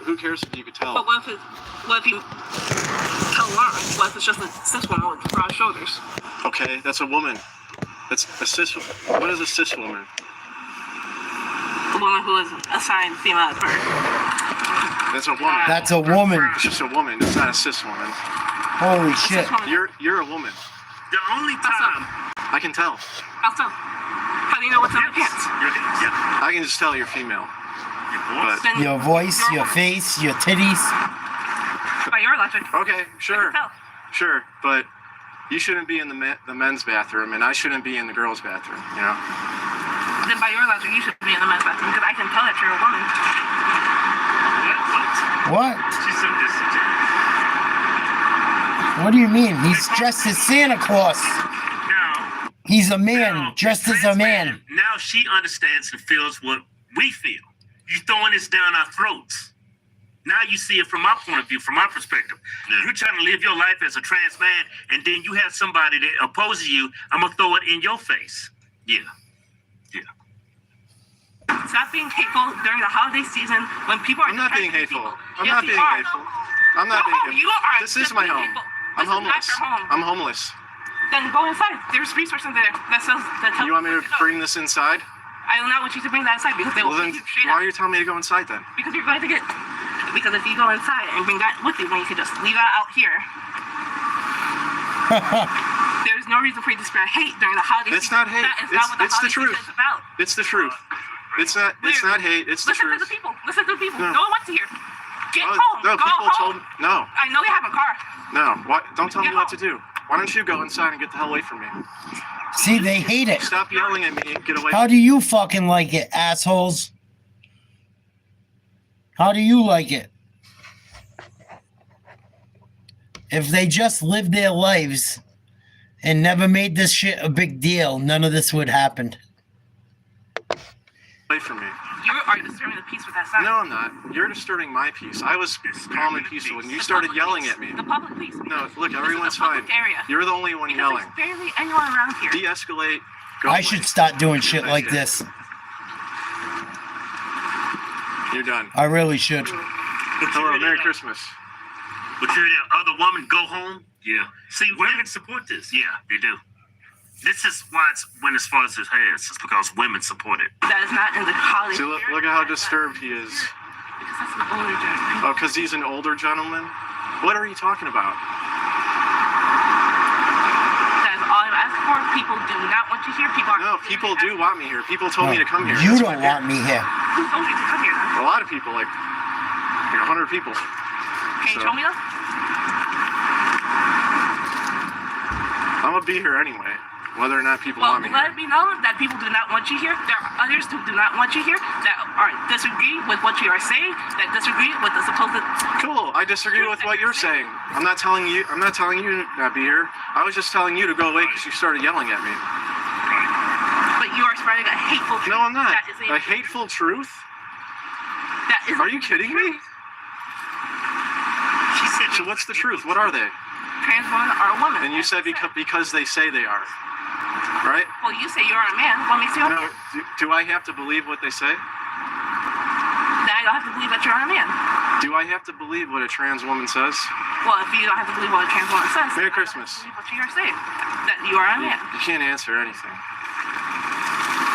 Who cares if you could tell? But what if you tell wrong? What if it's just a cis woman with broad shoulders? Okay, that's a woman. That's a cis. What is a cis woman? A woman who is assigned female at birth. That's a woman. That's a woman. It's just a woman. It's not a cis woman. Holy shit. You're a woman. The only time I can tell. How so? How do you know what's on your pants? I can just tell you're female. Your voice, your face, your titties. By your logic. Okay, sure. Sure, but you shouldn't be in the men's bathroom, and I shouldn't be in the girls' bathroom, you know? Then by your logic, you should be in the men's bathroom, because I can tell that you're a woman. What? What do you mean? He's dressed as Santa Claus. Now, he's a man, dressed as a man. Now she understands and feels what we feel. You throwing this down our throats. Now you see it from my point of view, from my perspective. You're trying to live your life as a trans man, and then you have somebody that opposes you. I'm gonna throw it in your face. Yeah. Stop being hateful during the holiday season when people are. I'm not being hateful. I'm Yes, not you being are. hateful. I'm not being hateful. You are. This is my home. I'm homeless. I'm homeless. Then go inside. There's resources there that says that. You want me to bring this inside? I do not want you to bring that inside because they will then take you straight why up. are you telling me to go inside then? Because you're going to get. Because if you go inside and bring that with you, then you can just leave that out here. There's no reason for you to spread hate during the holiday season. It's not hate. That is not what the It's the holiday truth. season is about. It's the truth. It's not hate. It's the truth. Listen to the people. Listen to the people. No. No one wants to hear. Get home. No, Go people home. no. I know you have a car. No. What? Don't tell me what to do. Why don't you go inside and get the hell away from me? See, they hate it. Stop yelling at me and get away. How do you fucking like it, assholes? How do you like it? If they just lived their lives and never made this shit a big deal, none of this would happen. Away from me. You are disturbing the peace with that sign. No, I'm not. You're disturbing my peace. I was calm and peaceful when you started yelling at me. The public peace. No, look, everyone's fine. Area. You're the only one yelling. There's barely anyone around here. De-escalate. I should start doing shit like this. You're done. I really should. Hello, Merry Christmas. But you're the other woman, go home? Yeah. See, women support this. Yeah, they do. This is why it's went as far as it has. It's because women support it. That is not in the holiday. See, look at how disturbed he is. Because that's an older gentleman. Oh, because he's an older gentleman? What are you talking about? That is all I'm asking for. before. People do not want you here. People do want me here. People told me to come here. You That's don't why want me here. Who told you to come here? A lot of people, like 100 people. Can you show me those? I'm gonna be here anyway, whether or not people want me let here. it be known that people do not want you here. There are others who do not want you here that are disagree with what you are saying, that disagree with the supposed. Cool. I disagree with what you're saying. I'm not telling you to not be here. I was just telling you to go away because you started yelling at me. But you are spreading a hateful truth. No, I'm not. That is A hateful truth? That is. Are you kidding me? She said. So what's the truth? What are they? Trans women are women. And you said because they say they are, right? Well, you say you are a man. What makes you a man? Do I have to believe what they say? Then I don't have to believe that you're a man. Do I have to believe what a trans woman says? Well, if you don't have to believe what a trans woman says, Merry Christmas. believe what you are saying, that you are a man. You can't answer anything.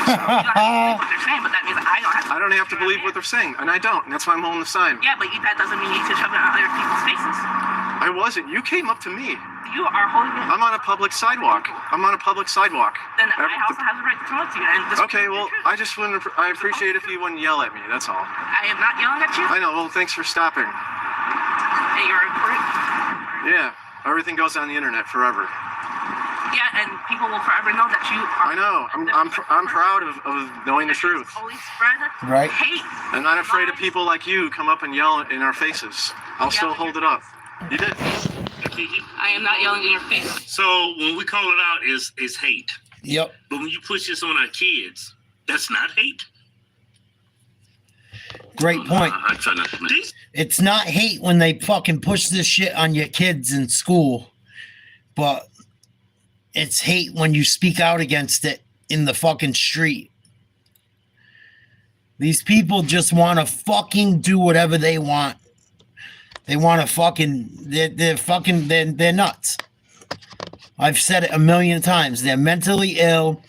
You don't have to believe what they're saying, but that means I don't have to. I don't have to believe what they're saying, and I don't. And that's why I'm holding the sign. Yeah, but that doesn't mean you need to shove it in other people's faces. I wasn't. You came up to me. You are holding it. I'm on a public sidewalk. Then I also have the right to come up to you. And okay, well, I just wouldn't. I appreciate if you wouldn't yell at me. That's all. I am not yelling at you. I know. Well, thanks for stopping. And you're important. Yeah, everything goes on the internet forever. Yeah, and people will forever know that you are. I know. I'm proud of knowing the truth. Always spread right. hate. I'm not afraid of people like you come up and yell in our faces. I'll still hold it up. You did. I am not yelling in your face. So when we call it out is hate. Yep. But when you push this on our kids, that's not hate. Great point. I try not to. It's not hate when they fucking push this shit on your kids in school, but it's hate when you speak out against it in the fucking street. These people just want to fucking do whatever they want. They want to fucking, they're nuts. I've said it a million times. They're mentally ill.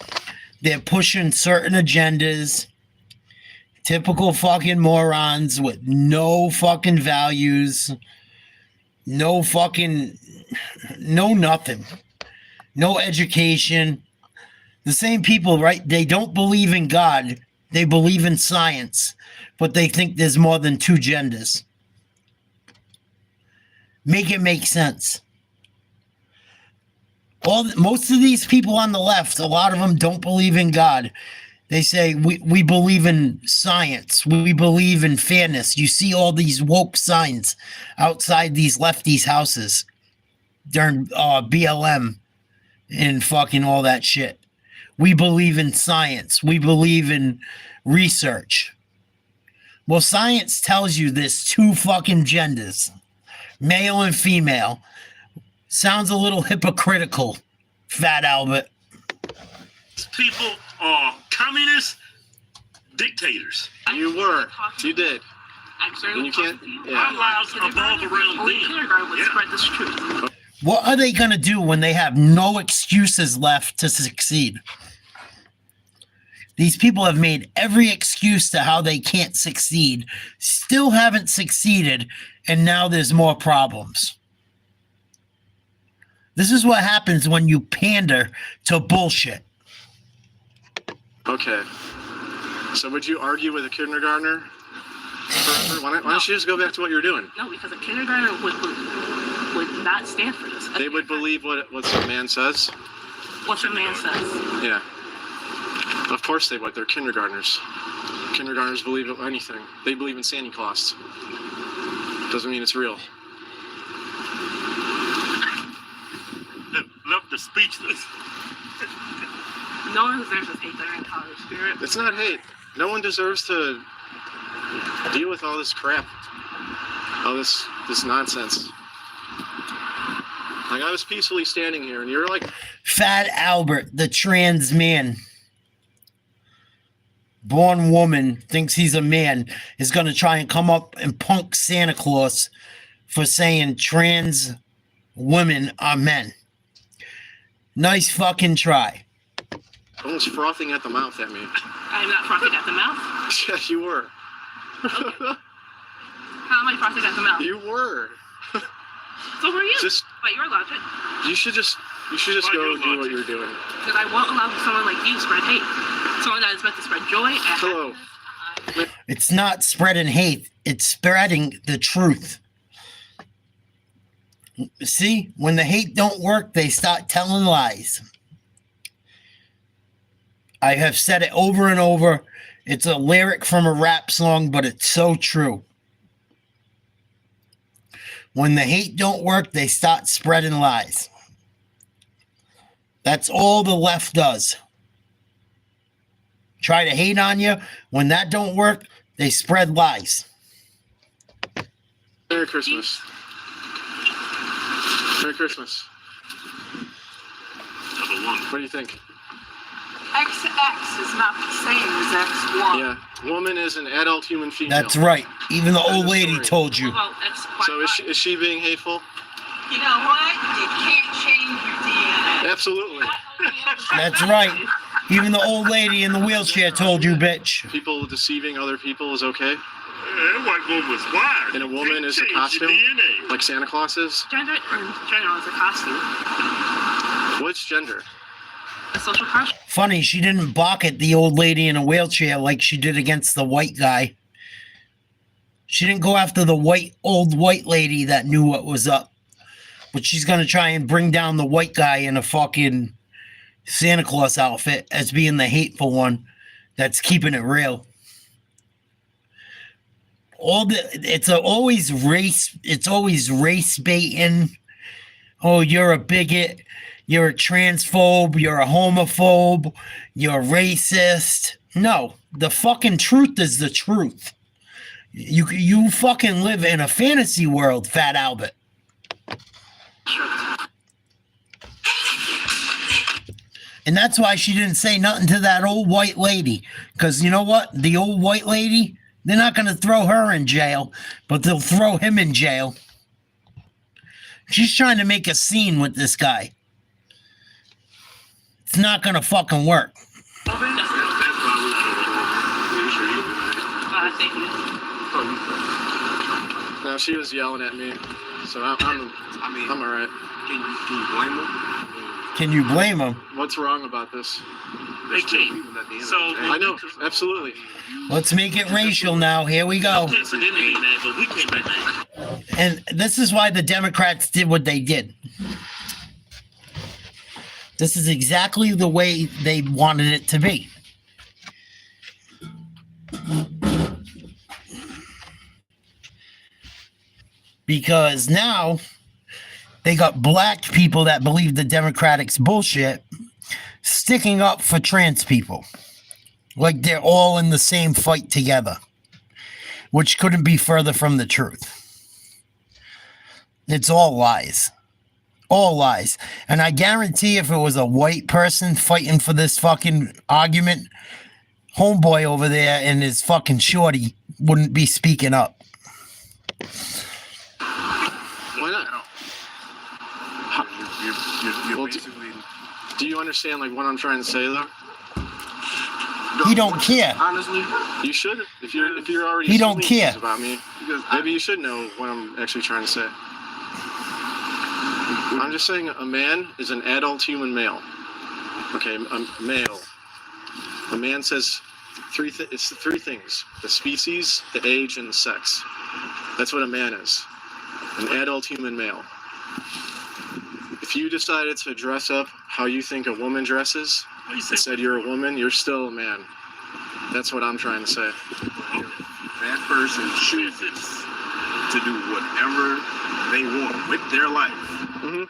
They're pushing certain agendas. Typical fucking morons with no fucking values. No fucking, no nothing. No education. The same people, right? They don't believe in God. They believe in science. But they think there's more than two genders. Make it make sense. Most of these people on the left, a lot of them don't believe in God. They say, we believe in science. We believe in fairness. You see all these woke signs outside these lefties' houses during BLM and fucking all that shit. We believe in science. We believe in research. Well, science tells you there's two fucking genders, male and female. Sounds a little hypocritical, Fat Albert. People are communist dictators. You were. You did. And you can't. Our lives revolve around them. Spread this truth. What are they going to do when they have no excuses left to succeed? These people have made every excuse to how they can't succeed, still haven't succeeded, and now there's more problems. This is what happens when you pander to bullshit. Okay. So would you argue with a kindergartner forever? Why don't you just go back to what you're doing? No, because a kindergartner would not stand for this. They would believe what some man says? What some man says. Yeah. Of course they would. They're kindergartners. Kindergartners believe in anything. They believe in Santa Claus. Doesn't mean it's real. Left the speechless. No one deserves to hate their entire spirit. It's not hate. No one deserves to deal with all this crap. All this nonsense. Like, I was peacefully standing here and you're like... Fat Albert, the trans man. Born woman, thinks he's a man, is going to try and come up and punk Santa Claus for saying trans women are men. Nice fucking try. Almost frothing at the mouth at me. I'm not frothing at the mouth. Yeah, you were. Okay. How am I frothing at the mouth? You were. So were you. Just by your logic. You should just You should just go do what you're doing. Because I won't allow someone like you to spread hate. Someone that is meant to spread joy and Hello. It's not spreading hate. It's spreading the truth. See, when the hate don't work, they start telling lies. I have said it over and over. It's a lyric from a rap song, but it's so true. When the hate don't work, they start spreading lies. That's all the left does. Try to hate on you. When that don't work, they spread lies. Merry Christmas. Merry Christmas. What do you think? XX is not the same as X1. Yeah, woman is an adult human female. That's right. Even the old lady told you. So is she being hateful? You know what? You can't change your DNA. Absolutely. That's right. Even the old lady in the wheelchair told you, bitch. People deceiving other people is okay? That white woman was wild. And a woman is a costume? Like Santa Claus is? Gender in general is a costume. What's gender? A social costume. Funny, she didn't balk at the old lady in a wheelchair like she did against the white guy. She didn't go after the old white lady that knew what was up. But she's going to try and bring down the white guy in a fucking Santa Claus outfit as being the hateful one that's keeping it real. It's always race baiting. Oh, you're a bigot. You're a transphobe. You're a homophobe. You're racist. No, the fucking truth is the truth. You fucking live in a fantasy world, Fat Albert. And that's why she didn't say nothing to that old white lady. Because you know what? The old white lady, they're not going to throw her in jail, but they'll throw him in jail. She's trying to make a scene with this guy. It's not going to fucking work. No, she was yelling at me, so I'm all right. Can you blame him? Can you blame him? What's wrong about this? They came. So I know, absolutely. Let's make it racial now. Here we go. But we came back. And this is why the Democrats did what they did. This is exactly the way they wanted it to be. Because now they got black people that believe the Democrats' bullshit sticking up for trans people. Like they're all in the same fight together. Which couldn't be further from the truth. It's all lies. All lies. And I guarantee if it was a white person fighting for this fucking argument, homeboy over there and his fucking shorty wouldn't be speaking up. Why not? You're basically... Do you understand like what I'm trying to say though? He don't care. Honestly, you should. If you're already he don't assuming care things about me. Maybe you should know what I'm actually trying to say. I'm just saying a man is an adult human male. Okay, a male. A man says it's three things: the species, the age, and the sex. That's what a man is. An adult human male. If you decided to dress up how you think a woman dresses, and said you're a woman, you're still a man. That's what I'm trying to say. That person chooses to do whatever they want with their life. Mm-hmm.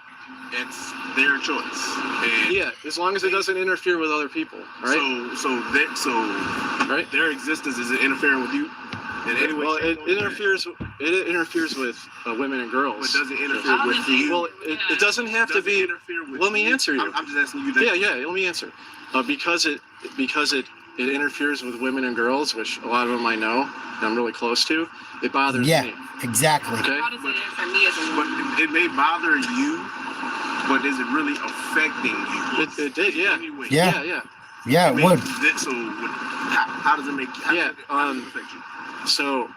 It's their choice. And yeah, as long as it doesn't interfere with other people, right? So right? Their existence is interfering with you in any way. Well, it interferes with women and girls. But does it interfere with you? Well, it doesn't have to be. Let me answer you. I'm just asking you that. Yeah. Let me answer. Because it interferes with women and girls, which a lot of them I know and I'm really close to. It bothers me. Yeah, exactly. Okay. How does it for me as a But it may bother you, but is it really affecting you? It did, yeah. Anyway, Yeah, it would. So how does it make? How does it affect you? So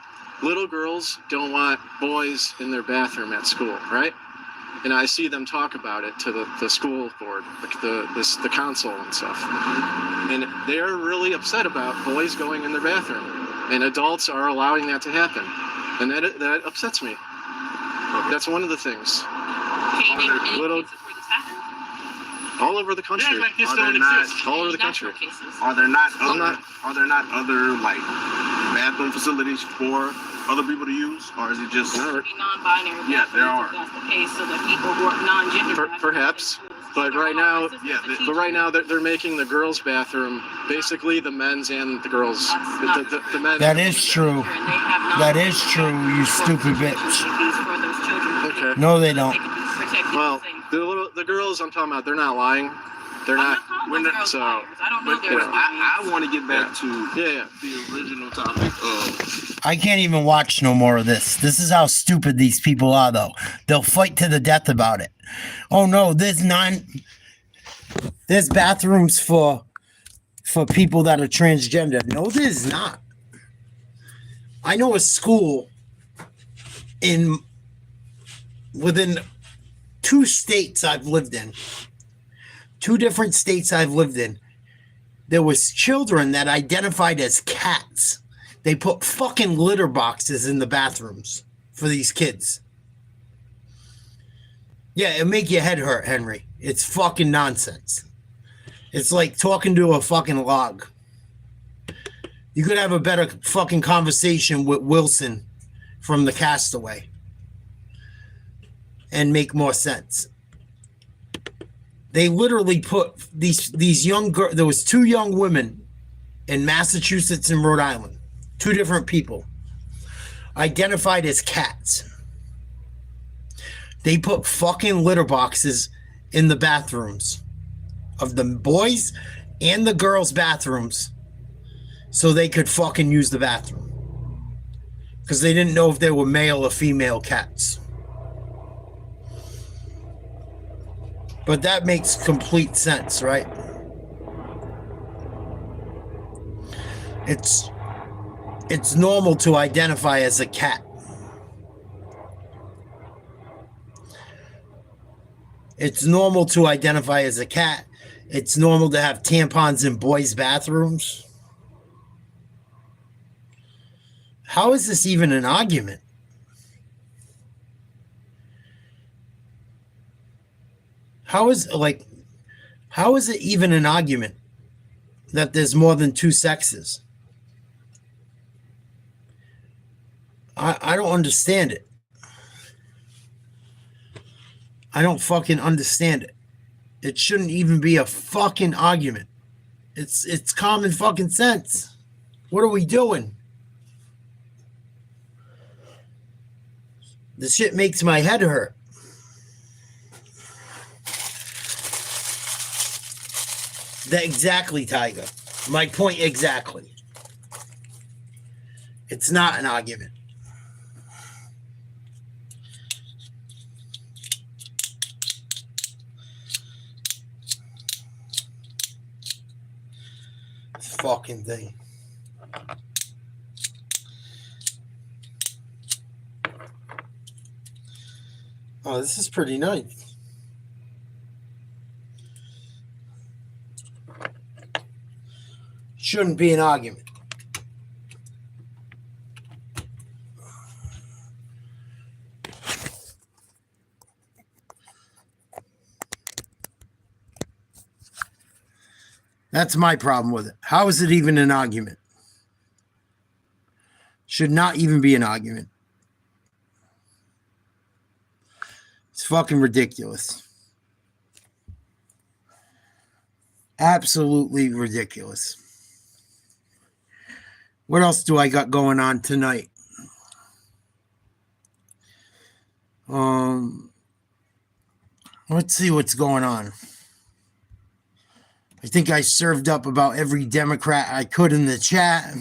little girls don't want boys in their bathroom at school, right? and I see them talk about it to the school board, the council and stuff, and they're really upset about boys going in their bathroom, and adults are allowing that to happen, and that upsets me. That's one of the things. All over the country. Yeah, like this Are don't there not, exist. all over the country. Are there not other like bathroom facilities for other people to use, or is it just non-binary? Yeah, there are. That's the case, so that people who are non-gender. Perhaps, but right now, they're making the girls' bathroom basically the men's and the girls. The men's. That is true. That is true, you stupid bitch. Okay. No, they don't. Well, the girls I'm talking about, they're not lying. They're not. So, I want to get back to the original topic of. I can't even watch no more of this. This is how stupid these people are, though. They'll fight to the death about it. Oh no, there's bathrooms for people that are transgender. No, there's not. I know a school within 2 states I've lived in. 2 different states I've lived in. There was children that identified as cats. They put fucking litter boxes in the bathrooms for these kids. Yeah, it'll make your head hurt, Henry. It's fucking nonsense. It's like talking to a fucking log. You could have a better fucking conversation with Wilson from The Castaway and make more sense. They literally put these young girls. There was 2 young women in Massachusetts and Rhode Island. 2 different people identified as cats. They put fucking litter boxes in the bathrooms of the boys and the girls' bathrooms so they could fucking use the bathroom. Because they didn't know if they were male or female cats. But that makes complete sense, right? It's normal to identify as a cat. It's normal to identify as a cat. It's normal to have tampons in boys' bathrooms. How is this even an argument? How is it even an argument that there's more than 2 sexes? I don't understand it. I don't fucking understand it. It shouldn't even be a fucking argument. It's common fucking sense. What are we doing? This shit makes my head hurt. Exactly, Tiger. My point exactly. It's not an argument. This fucking thing. Oh, this is pretty nice. Shouldn't be an argument. That's my problem with it. How is it even an argument? Should not even be an argument. It's fucking ridiculous. Absolutely ridiculous. What else do I got going on tonight? Let's see what's going on. I think I served up about every Democrat I could in the chat.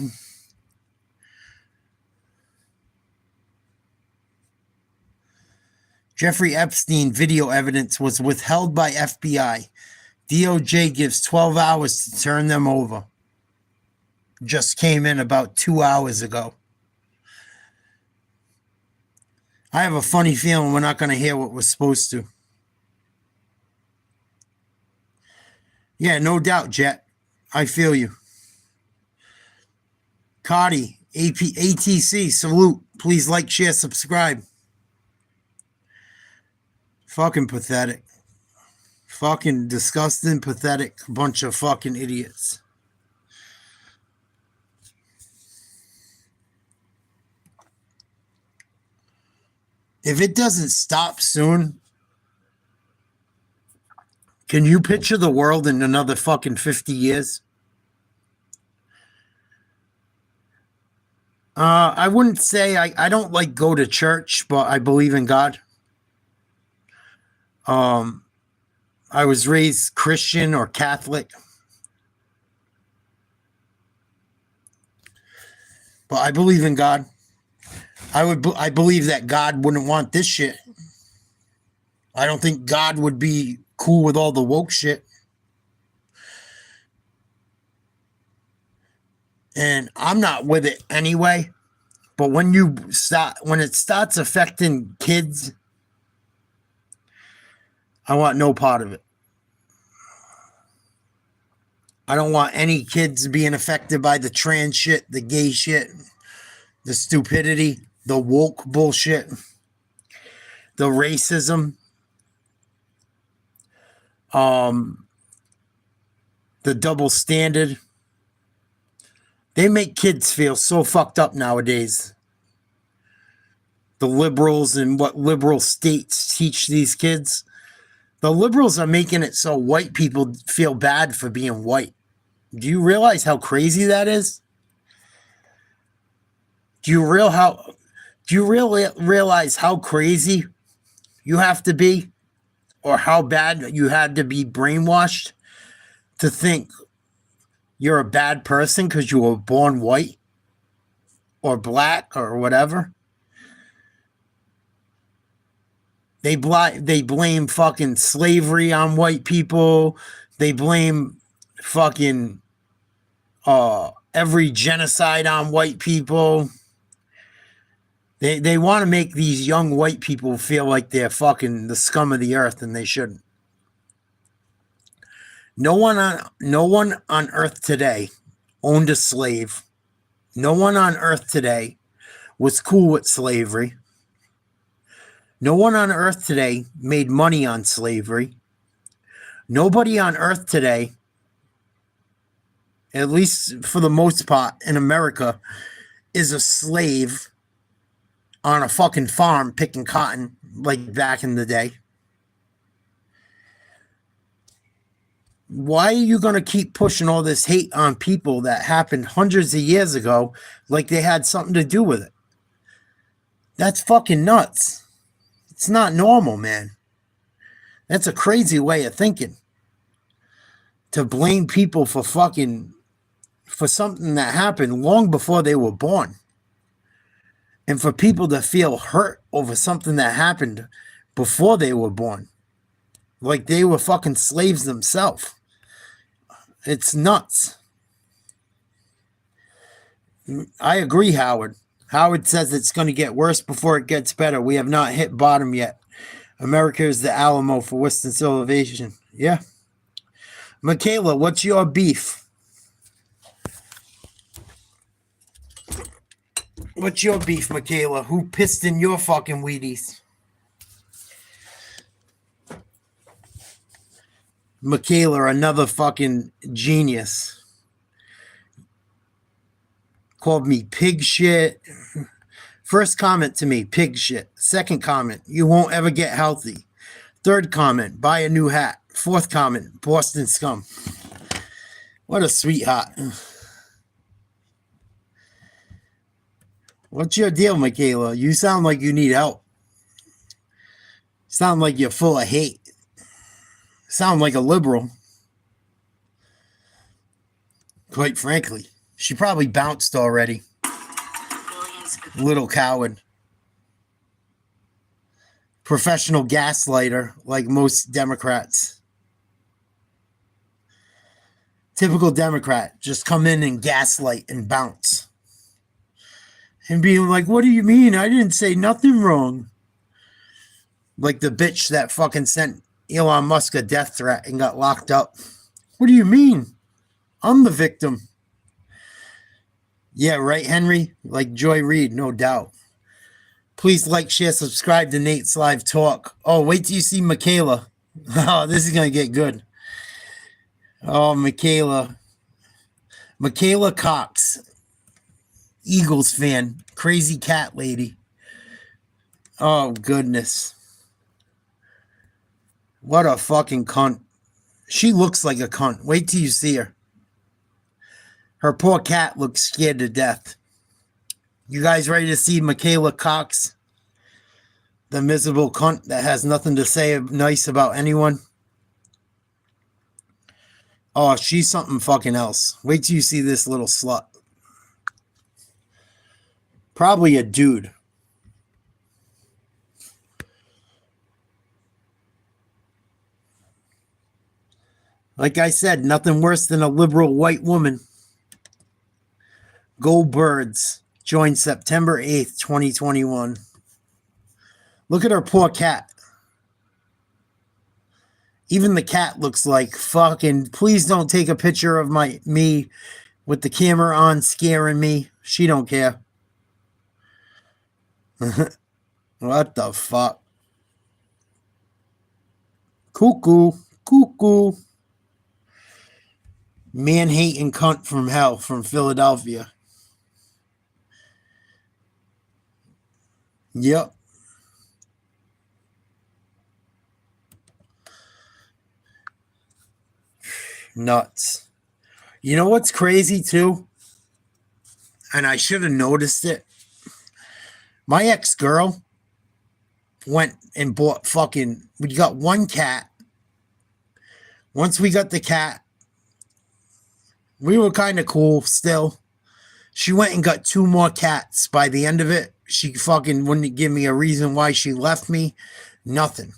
Jeffrey Epstein video evidence was withheld by FBI. DOJ gives 12 hours to turn them over. Just came in about 2 hours ago. I have a funny feeling we're not going to hear what we're supposed to. Yeah, no doubt, Jet. I feel you. Cardi, ATC, salute. Please like, share, subscribe. Fucking pathetic. Fucking disgusting, pathetic bunch of fucking idiots. If it doesn't stop soon, can you picture the world in another fucking 50 years? I wouldn't say I don't like go to church, but I believe in God. I was raised Christian or Catholic. But I believe in God. I believe that God wouldn't want this shit. I don't think God would be cool with all the woke shit. And I'm not with it anyway. But when it starts affecting kids, I want no part of it. I don't want any kids being affected by the trans shit, the gay shit, the stupidity, the woke bullshit, the racism, the double standard. They make kids feel so fucked up nowadays. The liberals and what liberal states teach these kids. The liberals are making it so white people feel bad for being white. Do you realize how crazy that is? Do you really realize how crazy you have to be, or how bad you had to be brainwashed to think you're a bad person because you were born white or black or whatever? They blame fucking slavery on white people. They blame fucking every genocide on white people. They want to make these young white people feel like they're fucking the scum of the earth, and they shouldn't. No one on earth today owned a slave. No one on earth today was cool with slavery. No one on earth today made money on slavery. Nobody on earth today, at least for the most part in America, is a slave on a fucking farm picking cotton like back in the day. Why are you going to keep pushing all this hate on people that happened hundreds of years ago like they had something to do with it? That's fucking nuts. It's not normal, man. That's a crazy way of thinking. To blame people for something that happened long before they were born. And for people to feel hurt over something that happened before they were born. Like they were fucking slaves themselves. It's nuts. I agree, Howard. Howard says it's going to get worse before it gets better. We have not hit bottom yet. America is the Alamo for Western civilization. Yeah. Michaela, what's your beef? What's your beef, Michaela? Who pissed in your fucking Wheaties? Michaela, another fucking genius. Called me pig shit. First comment to me, pig shit. Second comment, you won't ever get healthy. Third comment, buy a new hat. Fourth comment, Boston scum. What a sweetheart. What's your deal, Michaela? You sound like you need help. Sound like you're full of hate. Sound like a liberal. Quite frankly. She probably bounced already. Little coward. Professional gaslighter, like most Democrats. Typical Democrat. Just come in and gaslight and bounce. And being like, what do you mean? I didn't say nothing wrong. Like the bitch that fucking sent Elon Musk a death threat and got locked up. What do you mean? I'm the victim. Yeah, right, Henry? Like Joy Reid, no doubt. Please like, share, subscribe to Nate's Live Talk. Oh, wait till you see Michaela. Oh, this is going to get good. Oh, Michaela. Michaela Cox. Eagles fan. Crazy cat lady. Oh, goodness. What a fucking cunt. She looks like a cunt. Wait till you see her. Her poor cat looks scared to death. You guys ready to see Michaela Cox? The miserable cunt that has nothing to say nice about anyone? Oh, she's something fucking else. Wait till you see this little slut. Probably a dude. Like I said, nothing worse than a liberal white woman. Go Birds. Joined September 8th, 2021. Look at her poor cat. Even the cat looks like fucking, please don't take a picture of me with the camera on scaring me. She don't care. What the fuck? Cuckoo. Cuckoo. Man-hating cunt from hell from Philadelphia. Yep. Nuts. You know what's crazy too? And I should have noticed it. My ex-girl went and bought fucking, we got one cat. Once we got the cat, we were kind of cool still. She went and got 2 more cats. By the end of it, she fucking wouldn't give me a reason why she left me. Nothing.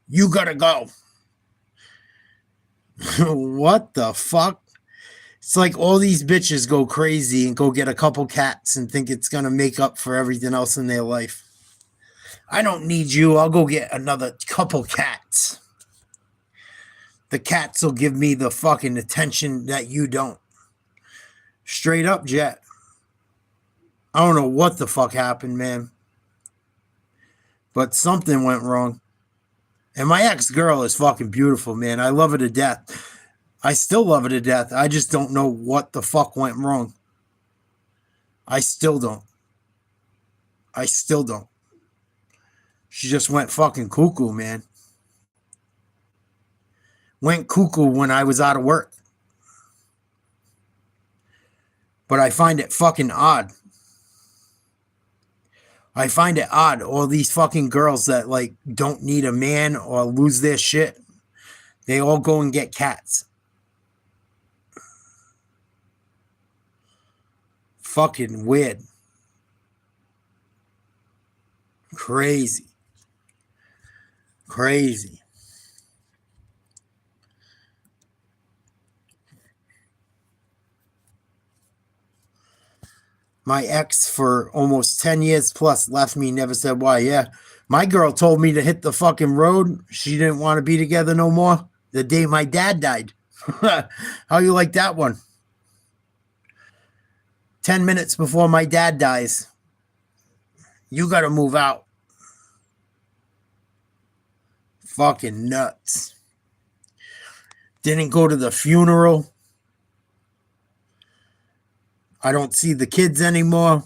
You gotta go. What the fuck? It's like all these bitches go crazy and go get a couple cats and think it's gonna make up for everything else in their life. I don't need you. I'll go get another couple cats. The cats will give me the fucking attention that you don't. Straight up, Jet. I don't know what the fuck happened, man. But something went wrong. And my ex-girl is fucking beautiful, man. I love her to death. I still love her to death. I just don't know what the fuck went wrong. I still don't. I still don't. She just went fucking cuckoo, man. Went cuckoo when I was out of work. But I find it fucking odd. I find it odd, all these fucking girls that like don't need a man or lose their shit, they all go and get cats. Fucking weird. Crazy. Crazy. My ex for almost 10 years plus left me, never said why. Yeah, my girl told me to hit the fucking road. She didn't want to be together no more the day my dad died. How you like that one? 10 minutes before my dad dies. You got to move out. Fucking nuts. Didn't go to the funeral. I don't see the kids anymore.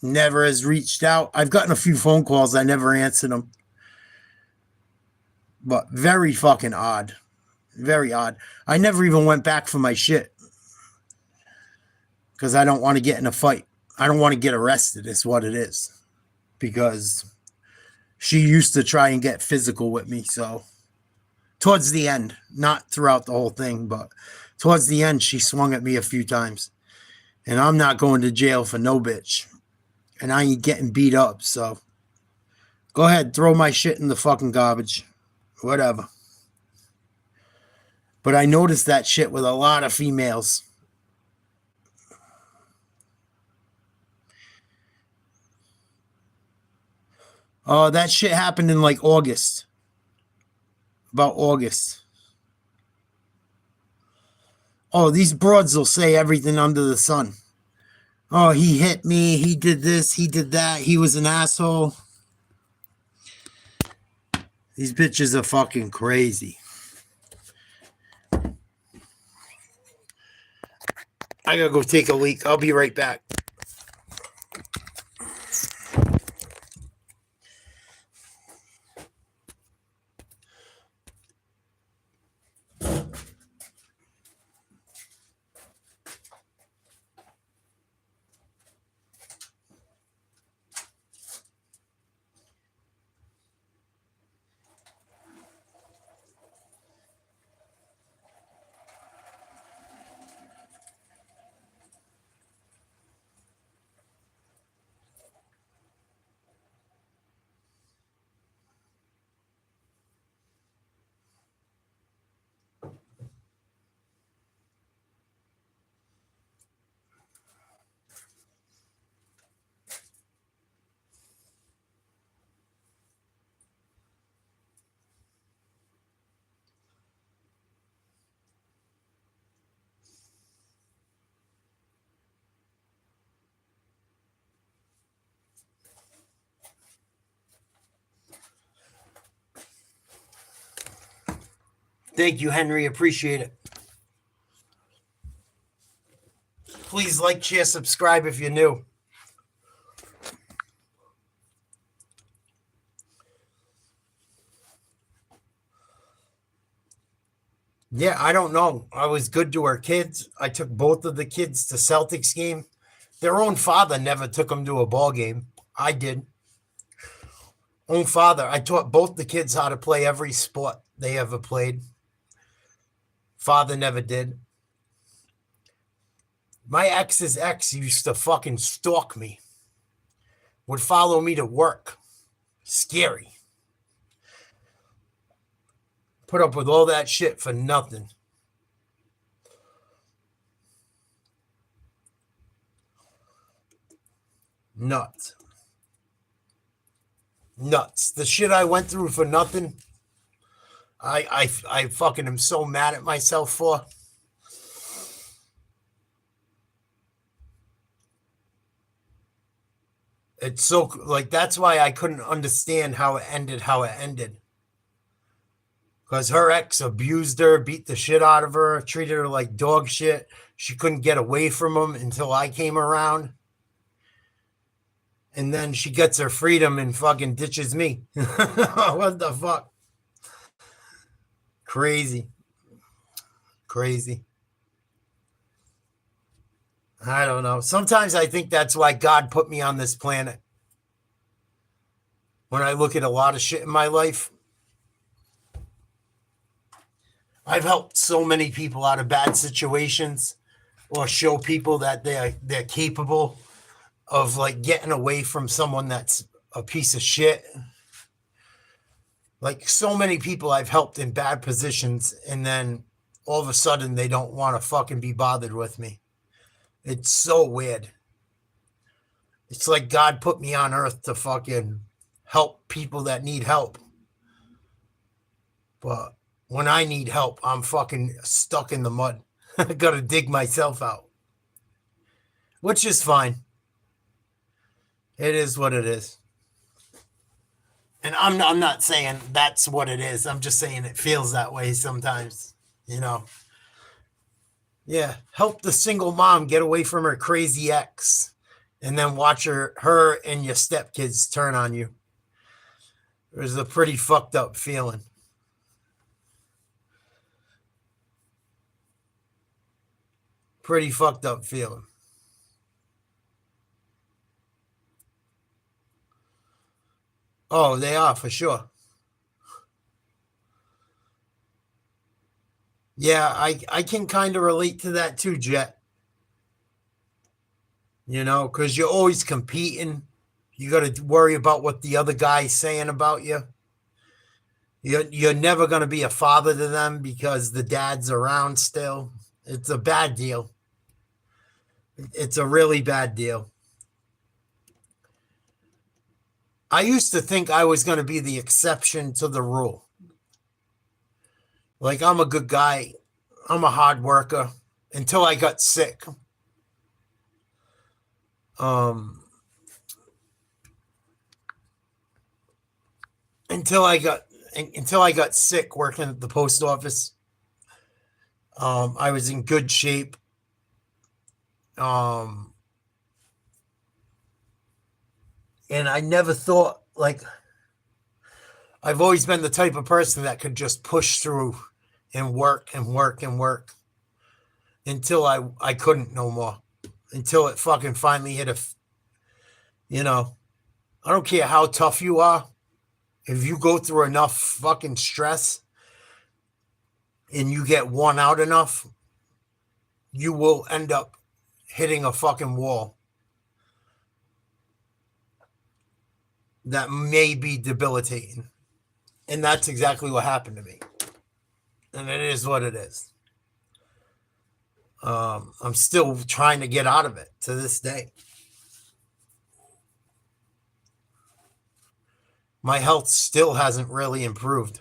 Never has reached out. I've gotten a few phone calls. I never answered them. But very fucking odd. Very odd. I never even went back for my shit. Because I don't want to get in a fight. I don't want to get arrested is what it is. Because she used to try and get physical with me. So towards the end. Not throughout the whole thing, but towards the end, she swung at me a few times. And I'm not going to jail for no bitch. And I ain't getting beat up, so go ahead, throw my shit in the fucking garbage. Whatever. But I noticed that shit with a lot of females. Oh, that shit happened in like August. About August. Oh, these broads will say everything under the sun. Oh, he hit me. He did this. He did that. He was an asshole. These bitches are fucking crazy. I gotta go take a leak. I'll be right back. Thank you, Henry. Appreciate it. Please like, share, subscribe if you're new. Yeah, I don't know. I was good to our kids. I took both of the kids to Celtics game. Their own father never took them to a ball game. I did. Own father. I taught both the kids how to play every sport they ever played. Father never did. My ex's ex used to fucking stalk me. Would follow me to work. Scary. Put up with all that shit for nothing. Nuts. Nuts. The shit I went through for nothing, I fucking am so mad at myself for. It's so, like, that's why I couldn't understand how it ended. Because her ex abused her, beat the shit out of her, treated her like dog shit. She couldn't get away from him until I came around. And then she gets her freedom and fucking ditches me. What the fuck? Crazy. Crazy. I don't know. Sometimes I think that's why God put me on this planet. When I look at a lot of shit in my life, I've helped so many people out of bad situations, or show people that they're capable of, like, getting away from someone that's a piece of shit. Like, so many people I've helped in bad positions, and then all of a sudden they don't want to fucking be bothered with me. It's so weird. It's like God put me on earth to fucking help people that need help. But when I need help, I'm fucking stuck in the mud. I gotta dig myself out. Which is fine. It is what it is. And I'm not saying that's what it is. I'm just saying it feels that way sometimes, you know. Yeah, help the single mom get away from her crazy ex, and then watch her and your stepkids turn on you. It was a pretty fucked up feeling. Pretty fucked up feeling. Oh, they are for sure. Yeah, I can kind of relate to that too, Jet. You know, because you're always competing. You got to worry about what the other guy's saying about you. You're never going to be a father to them because the dad's around still. It's a bad deal. It's a really bad deal. I used to think I was going to be the exception to the rule. Like, I'm a good guy. I'm a hard worker until I got sick. Until I got sick working at the post office. I was in good shape. And I never thought, like, I've always been the type of person that could just push through and work and work and work until I couldn't no more. Until it fucking finally hit I don't care how tough you are. If you go through enough fucking stress and you get worn out enough, you will end up hitting a fucking wall that may be debilitating. And that's exactly what happened to me. And it is what it is. I'm still trying to get out of it to this day. My health still hasn't really improved.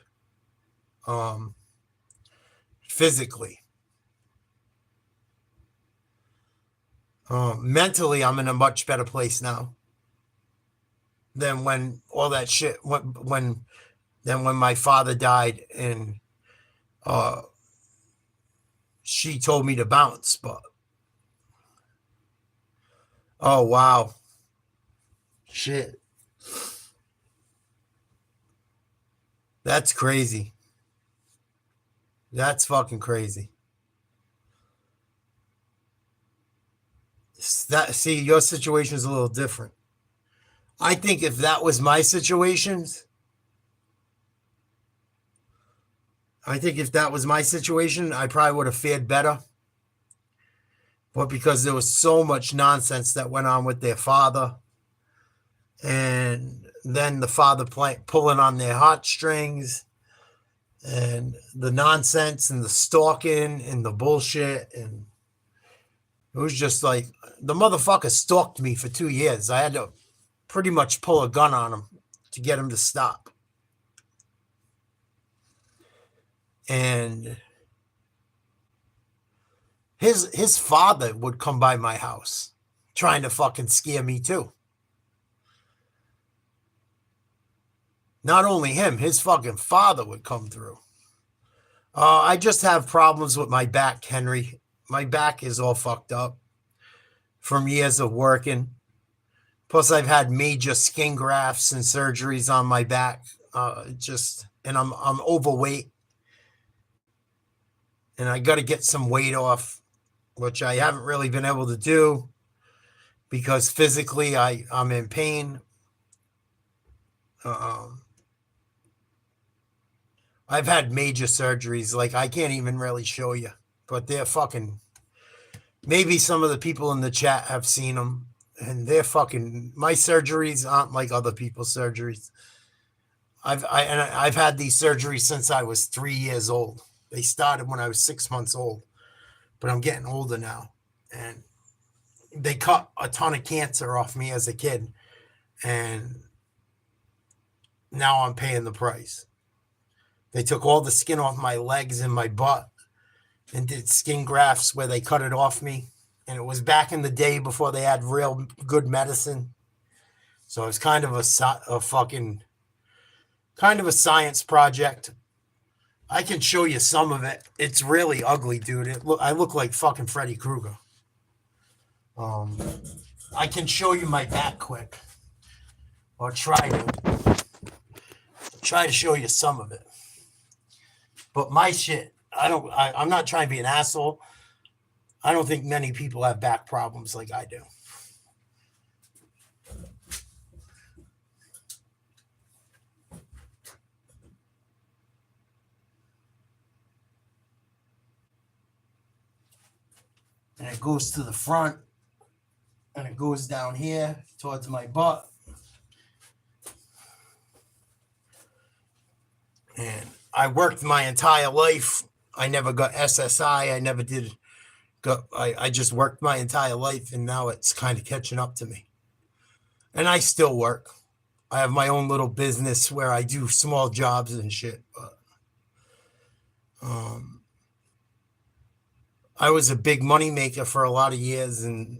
Physically. Mentally, I'm in a much better place now than when all that shit when my father died and she told me to bounce. But oh wow, shit, that's crazy. That's fucking crazy. See, your situation is a little different. I think if that was my situation, I probably would have fared better. But because there was so much nonsense that went on with their father, and then the father pulling on their heartstrings, and the nonsense and the stalking and the bullshit, and it was just like the motherfucker stalked me for 2 years. I had to pretty much pull a gun on him to get him to stop. And his father would come by my house trying to fucking scare me too. Not only him, his fucking father would come through. I just have problems with my back, Henry. My back is all fucked up from years of working. Plus, I've had major skin grafts and surgeries on my back. And I'm overweight. And I got to get some weight off, which I haven't really been able to do because physically I'm in pain. I've had major surgeries. Like, I can't even really show you, but they're fucking, maybe some of the people in the chat have seen them, and they're fucking, my surgeries aren't like other people's surgeries. I've had these surgeries since I was 3 years old. They started when I was 6 months old, but I'm getting older now, and they cut a ton of cancer off me as a kid, and now I'm paying the price. They took all the skin off my legs and my butt and did skin grafts where they cut it off me. And it was back in the day before they had real good medicine. So it's kind of a science project. I can show you some of it. It's really ugly, dude. I look like fucking Freddy Krueger. I can show you my back quick. Or try to show you some of it. But my shit, I'm not trying to be an asshole. I don't think many people have back problems like I do. And it goes to the front. And it goes down here towards my butt. And I worked my entire life. I never got SSI. I never did. I just worked my entire life, and now it's kind of catching up to me. And I still work. I have my own little business where I do small jobs and shit. But I was a big money maker for a lot of years, and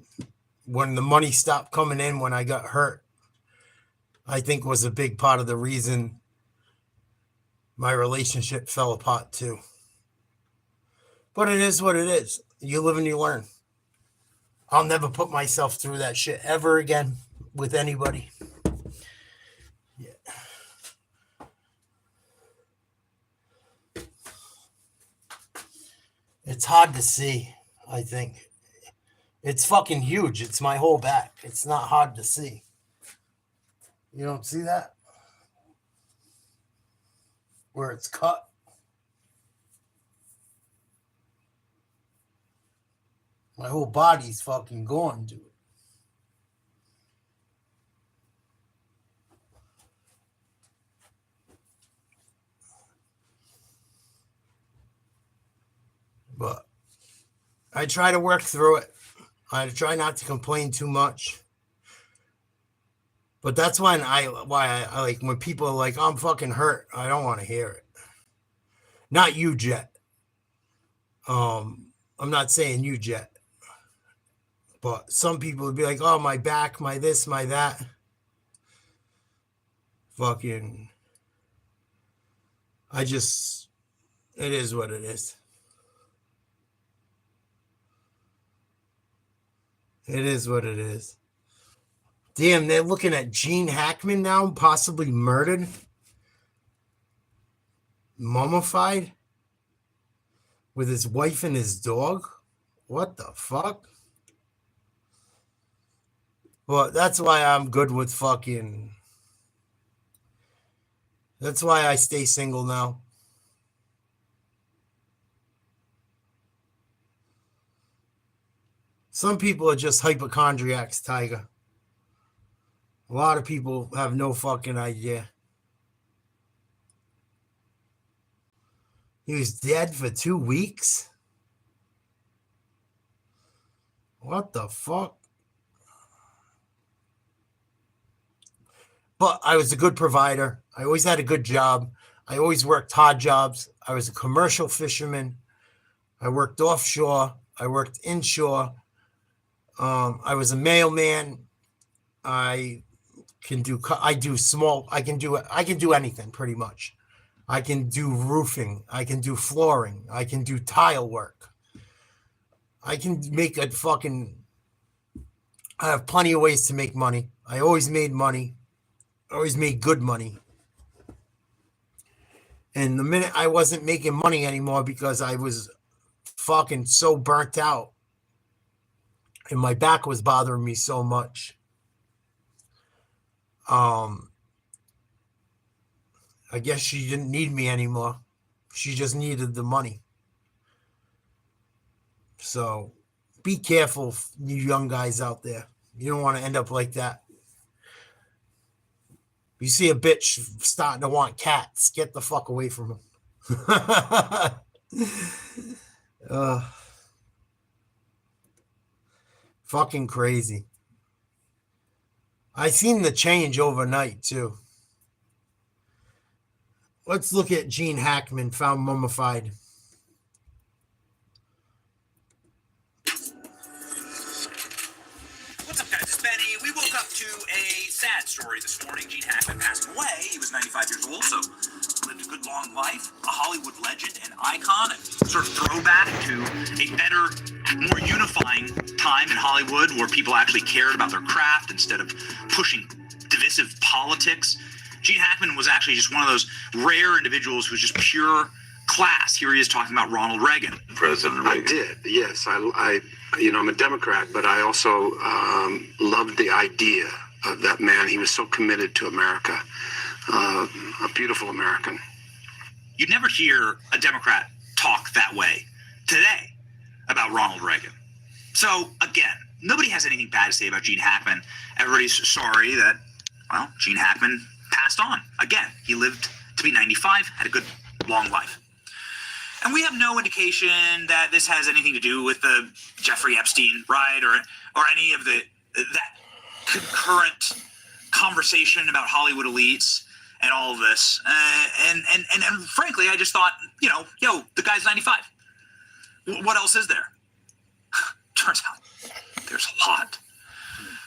when the money stopped coming in when I got hurt, I think was a big part of the reason my relationship fell apart too. But it is what it is. You live and you learn. I'll never put myself through that shit ever again with anybody. Yeah. It's hard to see, I think. It's fucking huge. It's my whole back. It's not hard to see. You don't see that? Where it's cut. My whole body's fucking gone, dude. But I try to work through it. I try not to complain too much. But that's when I like when people are like, I'm fucking hurt. I don't want to hear it. Not you, Jet. I'm not saying you, Jet. But some people would be like, oh, my back, my this, my that. Fucking. It is what it is. It is what it is. Damn, they're looking at Gene Hackman now, possibly murdered. Mummified. With his wife and his dog. What the fuck? Well, that's why I'm good with fucking... That's why I stay single now. Some people are just hypochondriacs, Tiger. A lot of people have no fucking idea. He was dead for 2 weeks? What the fuck? But I was a good provider. I always had a good job. I always worked hard jobs. I was a commercial fisherman. I worked offshore. I worked inshore. I was a mailman. I can do anything pretty much. I can do roofing. I can do flooring. I can do tile work. I can make I have plenty of ways to make money. I always made money. I always made good money. And the minute I wasn't making money anymore because I was fucking so burnt out and my back was bothering me so much, I guess she didn't need me anymore. She just needed the money. So be careful, you young guys out there. You don't want to end up like that. You see a bitch starting to want cats, get the fuck away from him. Fucking crazy. I seen the change overnight, too. Let's look at Gene Hackman, found mummified. What's up, guys? It's Benny. We woke up to a sad story this morning. Gene Hackman passed away. He was 95 years old, so lived a good long life. A Hollywood legend and icon, and sort of throwback to a better, more unifying time in Hollywood where people actually cared about their craft instead of pushing divisive politics. Gene Hackman was actually just one of those rare individuals who's just pure class. Here he is talking about Ronald Reagan. President Reagan. I did, yes. I'm a Democrat, but I also loved the idea of that man. He was so committed to America, a beautiful American. You'd never hear a Democrat talk that way today about Ronald Reagan. So, again, nobody has anything bad to say about Gene Hackman. Everybody's sorry that, well, Gene Hackman passed on. Again, he lived to be 95, had a good, long life. And we have no indication that this has anything to do with the Jeffrey Epstein, right, or any of that concurrent conversation about Hollywood elites and all of this. And frankly, I just thought, the guy's 95. What else is there? Turns out there's a lot.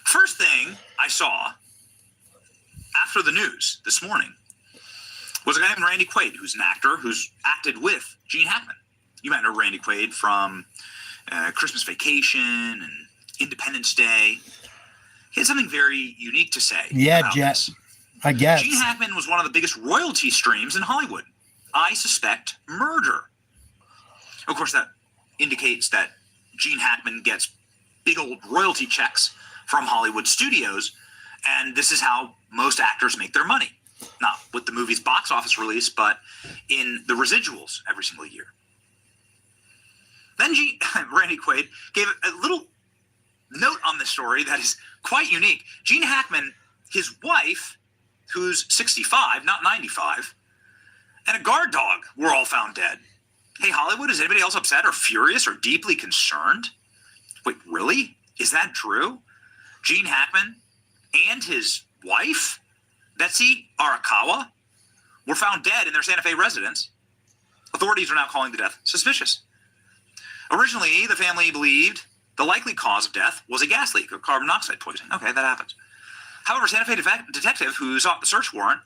First thing I saw after the news this morning was a guy named Randy Quaid, who's an actor who's acted with Gene Hackman. You might know Randy Quaid from Christmas Vacation and Independence Day. He had something very unique to say. Yeah, Jess. I guess. Gene Hackman was one of the biggest royalty streams in Hollywood. I suspect murder. Of course, that indicates that Gene Hackman gets big old royalty checks from Hollywood studios, and this is how most actors make their money. Not with the movie's box office release, but in the residuals every single year. Then Randy Quaid gave a little note on this story that is quite unique. Gene Hackman, his wife, who's 65, not 95, and a guard dog were all found dead. Hey, Hollywood, is anybody else upset or furious or deeply concerned? Wait, really? Is that true? Gene Hackman and his wife, Betsy Arakawa, were found dead in their Santa Fe residence. Authorities are now calling the death suspicious. Originally, the family believed the likely cause of death was a gas leak or carbon monoxide poisoning. Okay, that happens. However, Santa Fe detective who sought the search warrant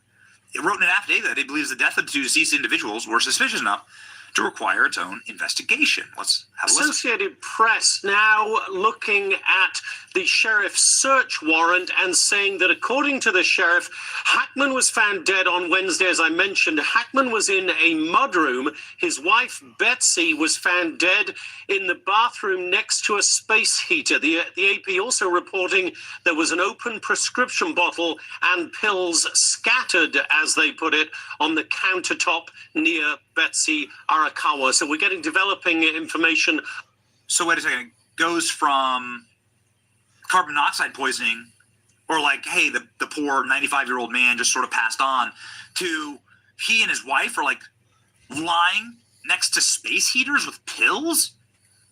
wrote in an affidavit that he believes the death of the two deceased individuals were suspicious enough to require its own investigation. Let's have a listen. Associated Press now looking at the sheriff's search warrant and saying that according to the sheriff, Hackman was found dead on Wednesday. As I mentioned, Hackman was in a mudroom. His wife, Betsy, was found dead in the bathroom next to a space heater. The AP also reporting there was an open prescription bottle and pills scattered, as they put it, on the countertop near Betsy Arakawa. So we're getting developing information. So wait a second. It goes from carbon monoxide poisoning, or like, hey, the poor 95-year-old man just sort of passed on, to he and his wife are like lying next to space heaters with pills?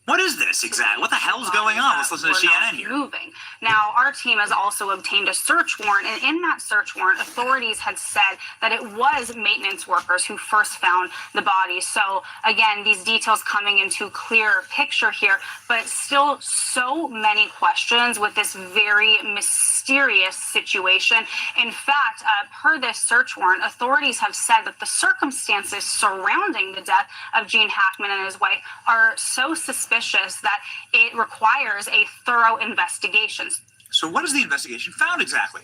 What is this exactly? What the hell is going on? Let's listen to CNN here. Moving. Now, our team has also obtained a search warrant, and in that search warrant, authorities had said that it was maintenance workers who first found the bodies. So, again, these details coming into clear picture here, but still so many questions with this very mysterious situation. In fact, per this search warrant, authorities have said that the circumstances surrounding the death of Gene Hackman and his wife are so suspicious that it requires a thorough investigation. So what is the investigation found exactly?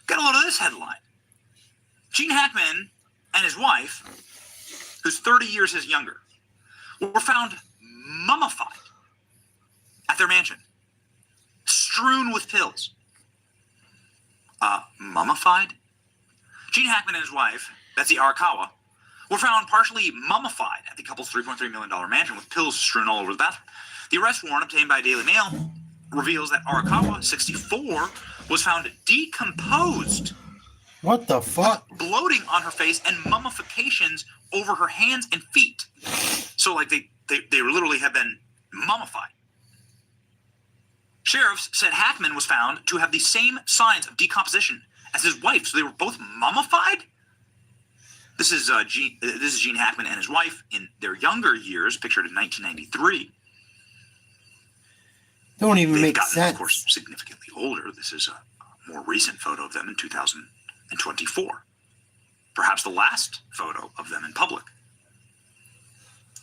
Get a load of this headline. Gene Hackman and his wife, who's 30 years his younger, were found mummified at their mansion, strewn with pills. Mummified? Gene Hackman and his wife, Betsy Arakawa, were found partially mummified at the couple's $3.3 million mansion with pills strewn all over the bathroom. The arrest warrant obtained by Daily Mail reveals that Arakawa, 64, was found decomposed. What the fuck? Bloating on her face and mummifications over her hands and feet. So, like, they literally have been mummified. Sheriffs said Hackman was found to have the same signs of decomposition as his wife. So they were both mummified? This is Gene Hackman and his wife in their younger years, pictured in 1993. Don't even They've make gotten, sense. of course, significantly older. This is a more recent photo of them in 2024. Perhaps the last photo of them in public.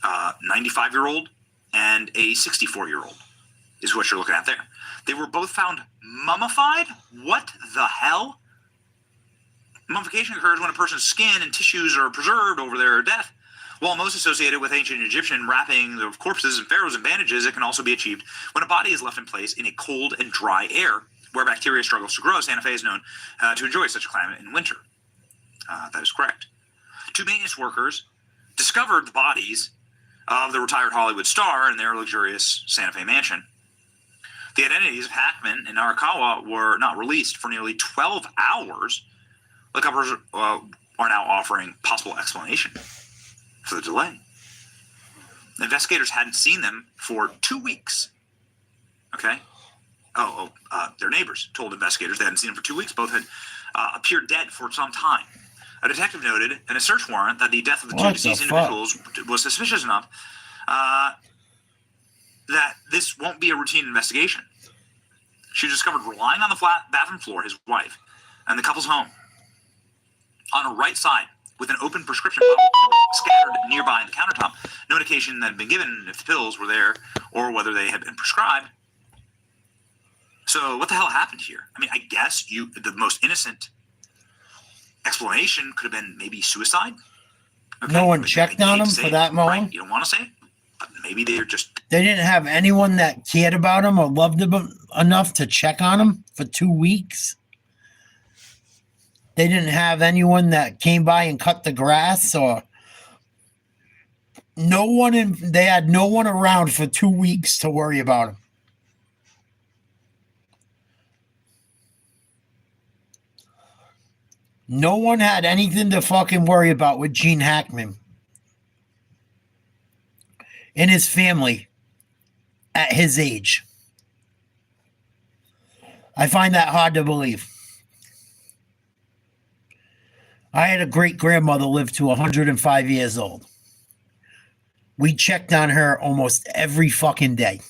95-year-old and a 64-year-old is what you're looking at there. They were both found mummified? What the hell? Mummification occurs when a person's skin and tissues are preserved over their death. While most associated with ancient Egyptian wrapping of corpses and pharaohs and bandages, it can also be achieved when a body is left in place in a cold and dry air where bacteria struggles to grow. Santa Fe is known to enjoy such a climate in winter. That is correct. Two maintenance workers discovered the bodies of the retired Hollywood star in their luxurious Santa Fe mansion. The identities of Hackman and Arakawa were not released for nearly 12 hours. The couples are now offering possible explanation for the delay. Investigators hadn't seen them for 2 weeks. Okay? their neighbors told investigators they hadn't seen him for 2 weeks. Both had appeared dead for some time. A detective noted in a search warrant that the death of the two deceased individuals was suspicious enough that this won't be a routine investigation. She was discovered lying on the flat bathroom floor, his wife, and the couple's home, on her right side with an open prescription bottle scattered nearby the countertop. No indication that had been given if the pills were there or whether they had been prescribed. So what the hell happened here? I mean, I guess the most innocent explanation could have been maybe suicide. Okay? No one checked on him for that moment? Right? You don't want to say it, but maybe they're just... They didn't have anyone that cared about him or loved him enough to check on him for 2 weeks? They didn't have anyone that came by and cut the grass, or they had no one around for 2 weeks to worry about him. No one had anything to fucking worry about with Gene Hackman and his family at his age. I find that hard to believe. I had a great-grandmother live to 105 years old. We checked on her almost every fucking day.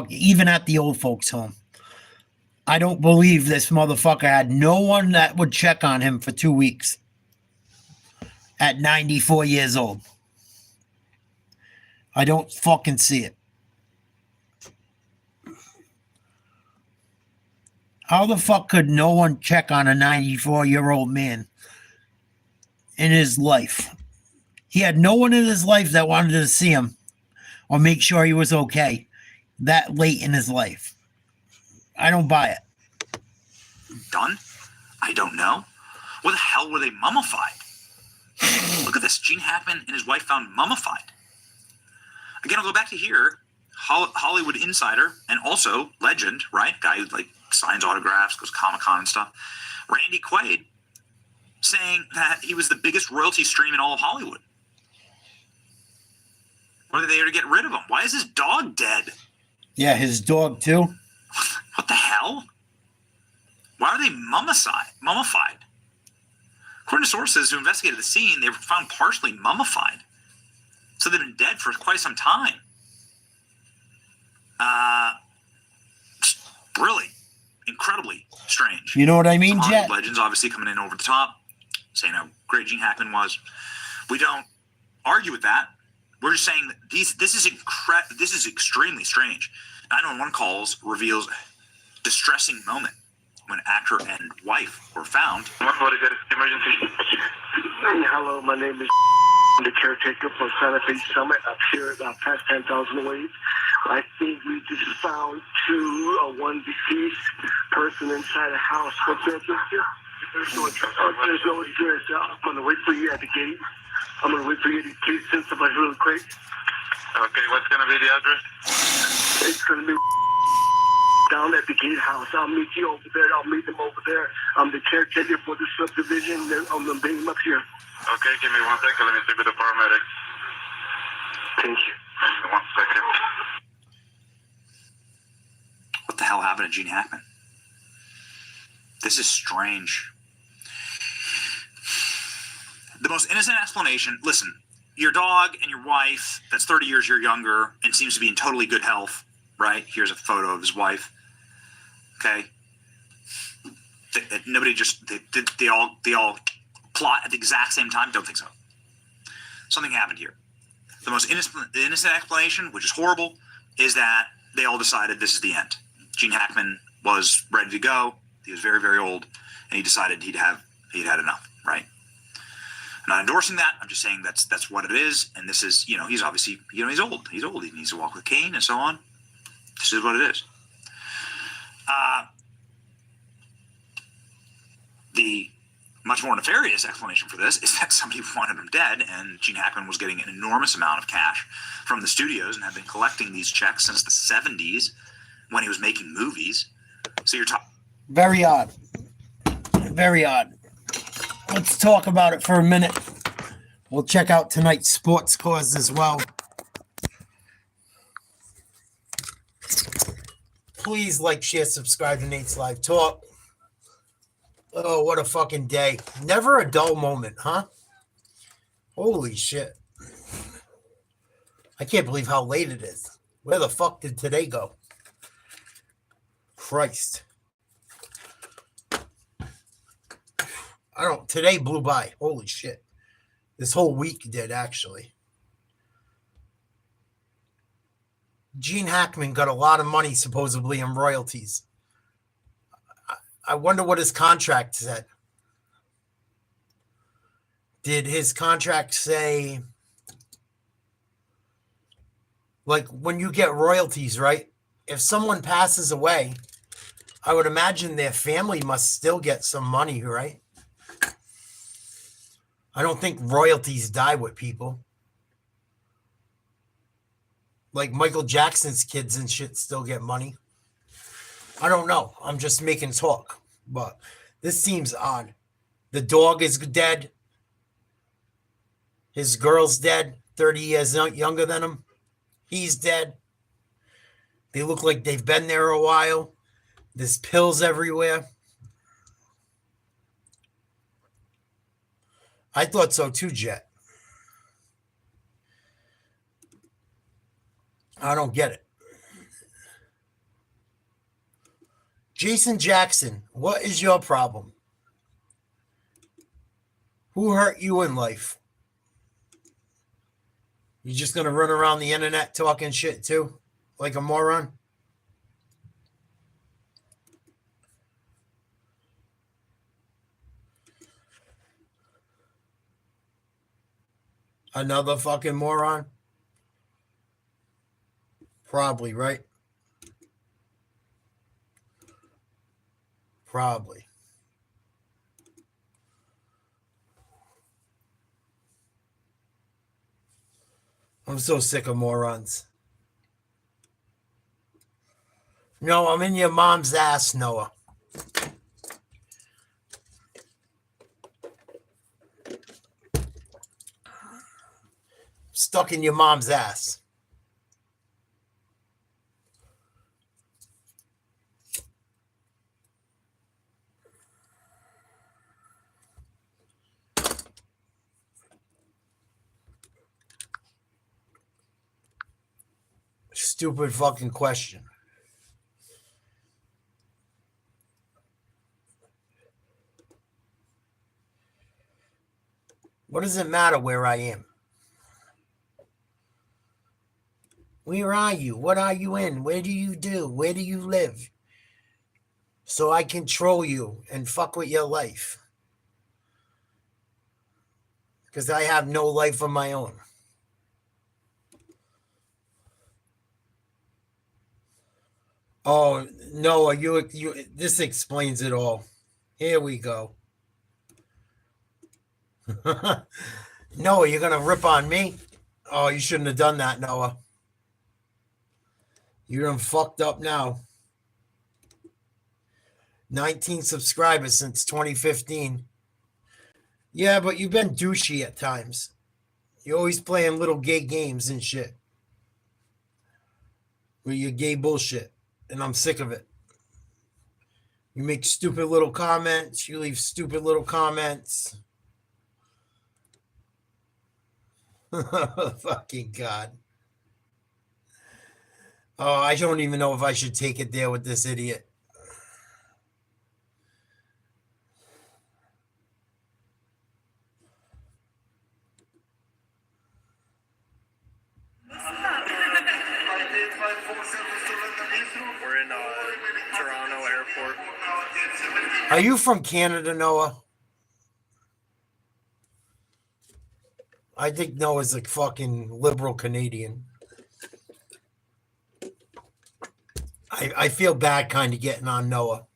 Even at the old folks' home. I don't believe this motherfucker had no one that would check on him for 2 weeks. At 94 years old. I don't fucking see it. How the fuck could no one check on a 94-year-old man in his life? He had no one in his life that wanted to see him or make sure he was okay that late in his life. I don't buy it. Done? I don't know. Where the hell were they mummified? Look at this. Gene Hackman and his wife found mummified. Again, I'll go back to here. Hollywood insider and also legend, right? Guy who signs autographs, goes Comic-Con and stuff. Randy Quaid saying that he was the biggest royalty stream in all of Hollywood. Were they there to get rid of him? Why is his dog dead? Yeah, his dog too. What the hell? Why are they mummified? According to sources who investigated the scene, they were found partially mummified. So they've been dead for quite some time. Really, incredibly strange. You know what I mean, Some Jet? legends obviously coming in over the top, saying how great Gene Hackman was. We don't argue with that. We're just saying that this is extremely strange. 911 calls reveals distressing moment when actor and wife were found. What is it? Emergency. Hello, my name is the caretaker for Santa Fe Summit up here past 10,000 ways. I think we just found one deceased person inside a house. What's that, sister? There's no address. There's no address. I'm going to wait for you at the gate. I'm going to wait for you to please send somebody really quick. Okay, what's going to be the address? It's going to be down at the gatehouse. I'll meet you over there. I'll meet them over there. I'm the caretaker for the subdivision. I'm going to bring them up here. Okay, give me 1 second. Let me speak with the paramedics. Thank you. 1 second. What the hell happened to Gene Hackman? This is strange. The most innocent explanation, listen, your dog and your wife, that's 30 years younger and seems to be in totally good health, right? Here's a photo of his wife. Okay. They all plot at the exact same time? Don't think so. Something happened here. The most innocent explanation, which is horrible, is that they all decided this is the end. Gene Hackman was ready to go. He was very, very old, and he decided he'd had enough, right? I'm not endorsing that. I'm just saying that's what it is. And this is, he's obviously, he's old. He's old. He needs to walk with a cane and so on. This is what it is. The much more nefarious explanation for this is that somebody wanted him dead, and Gene Hackman was getting an enormous amount of cash from the studios and had been collecting these checks since the 70s when he was making movies. So you're talking. Very odd. Very odd. Let's talk about it for a minute. We'll check out tonight's sports scores as well. Please like, share, subscribe to Nate's Live Talk. Oh, what a fucking day. Never a dull moment, huh? Holy shit. I can't believe how late it is. Where the fuck did today go? Christ. Today blew by. Holy shit. This whole week did, actually. Gene Hackman got a lot of money, supposedly, in royalties. I wonder what his contract said. Did his contract say, like, when you get royalties, right? If someone passes away, I would imagine their family must still get some money, right? I don't think royalties die with people. Like Michael Jackson's kids and shit still get money. I don't know. I'm just making talk. But this seems odd. The dog is dead. His girl's dead. 30 years younger than him. He's dead. They look like they've been there a while. There's pills everywhere. I thought so too, Jet. I don't get it. Jason Jackson, what is your problem? Who hurt you in life? You just going to run around the internet talking shit too? Like a moron? Another fucking moron? Probably, right? Probably. I'm so sick of morons. No, I'm in your mom's ass, Noah. Stuck in your mom's ass. Stupid fucking question. What does it matter where I am? Where are you? What are you in? Where do you do? Where do you live? So I control you and fuck with your life. Because I have no life of my own. Oh, Noah, you this explains it all. Here we go. Noah, you're going to rip on me? Oh, you shouldn't have done that, Noah. You're done fucked up now. 19 subscribers since 2015. Yeah, but you've been douchey at times. You're always playing little gay games and shit. With your gay bullshit. And I'm sick of it. You make stupid little comments. You leave stupid little comments. Fucking God. Oh, I don't even know if I should take it there with this idiot. We're in Toronto Airport. Are you from Canada, Noah? I think Noah's a fucking liberal Canadian. I feel bad kind of getting on Noah.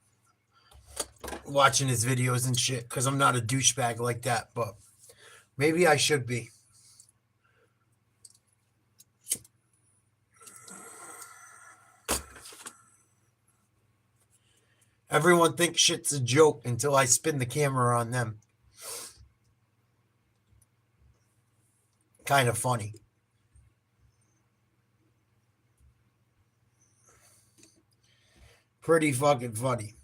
Watching his videos and shit. Because I'm not a douchebag like that. But maybe I should be. Everyone thinks shit's a joke until I spin the camera on them. Kind of funny. Pretty fucking funny.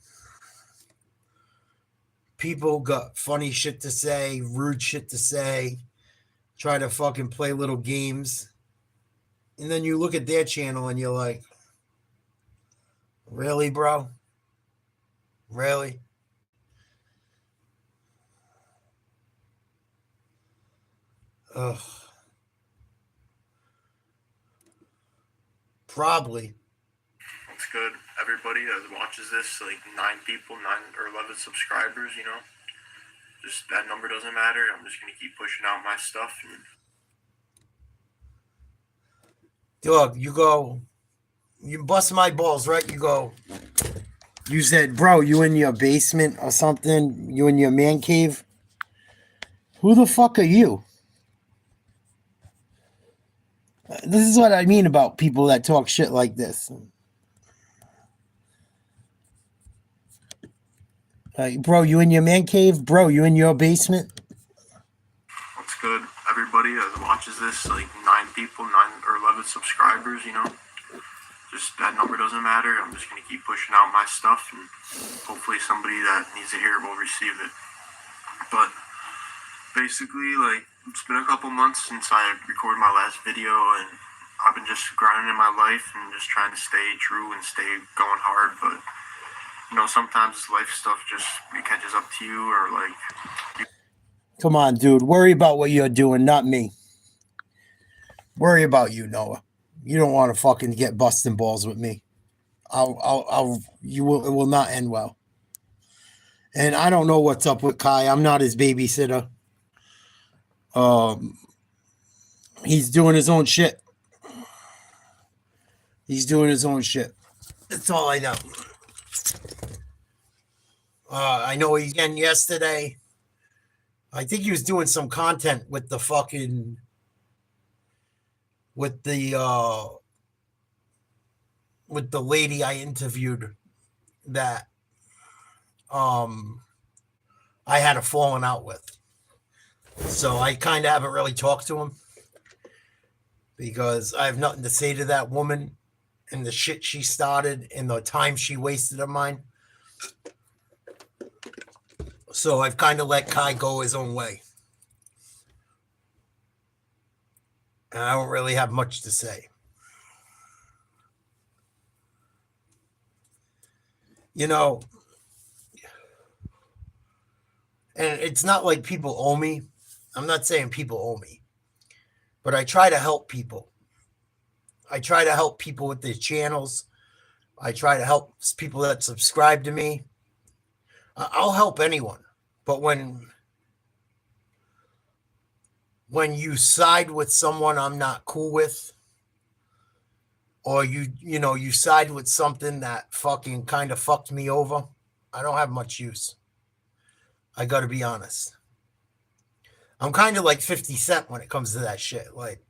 People got funny shit to say, rude shit to say, try to fucking play little games. And then you look at their channel and you're like, really, bro? Really? Ugh. Probably. It's good. Everybody that watches this, like 9 people, 9 or 11 subscribers, you know, just that number doesn't matter. I'm just gonna keep pushing out my stuff. And Dog, you bust my balls, right? You said, bro, you in your basement or something? You in your man cave? Who the fuck are you? This is what I mean about people that talk shit like this. Bro, you in your man cave? Bro, you in your basement? what's good? Everybody that watches this, like 9 people, 9 or 11 subscribers, you know, just that number doesn't matter. I'm just gonna keep pushing out my stuff, and hopefully somebody that needs to hear it will receive it. But basically, like, it's been a couple months since I recorded my last video, and I've been just grinding in my life and just trying to stay true and stay going hard. But you know, sometimes life stuff just it catches up to you, or like. Come on, dude. Worry about what you're doing, not me. Worry about you, Noah. You don't want to fucking get busting balls with me. It will not end well. And I don't know what's up with Kai. I'm not his babysitter. He's doing his own shit. He's doing his own shit. That's all I know. I know again yesterday. I think he was doing some content with the fucking with the lady I interviewed that I had a falling out with. So I kind of haven't really talked to him because I have nothing to say to that woman and the shit she started and the time she wasted of mine. So I've kind of let Kai go his own way. And I don't really have much to say. You know, and it's not like people owe me. I'm not saying people owe me. But I try to help people. I try to help people with their channels. I try to help people that subscribe to me. I'll help anyone. But when you side with someone I'm not cool with, or you side with something that fucking kind of fucked me over, I don't have much use. I got to be honest. I'm kind of like 50 Cent when it comes to that shit. Like,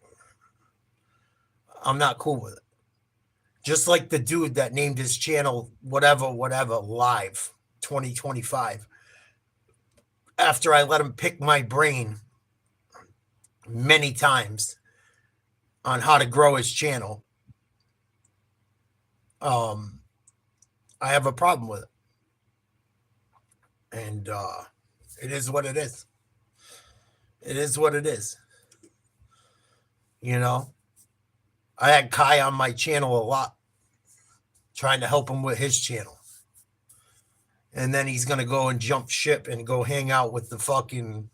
I'm not cool with it. Just like the dude that named his channel whatever live 2025. After I let him pick my brain many times on how to grow his channel, I have a problem with it. And it is what it is. It is what it is. You know, I had Kai on my channel a lot, trying to help him with his channel. And then he's going to go and jump ship and go hang out with the fucking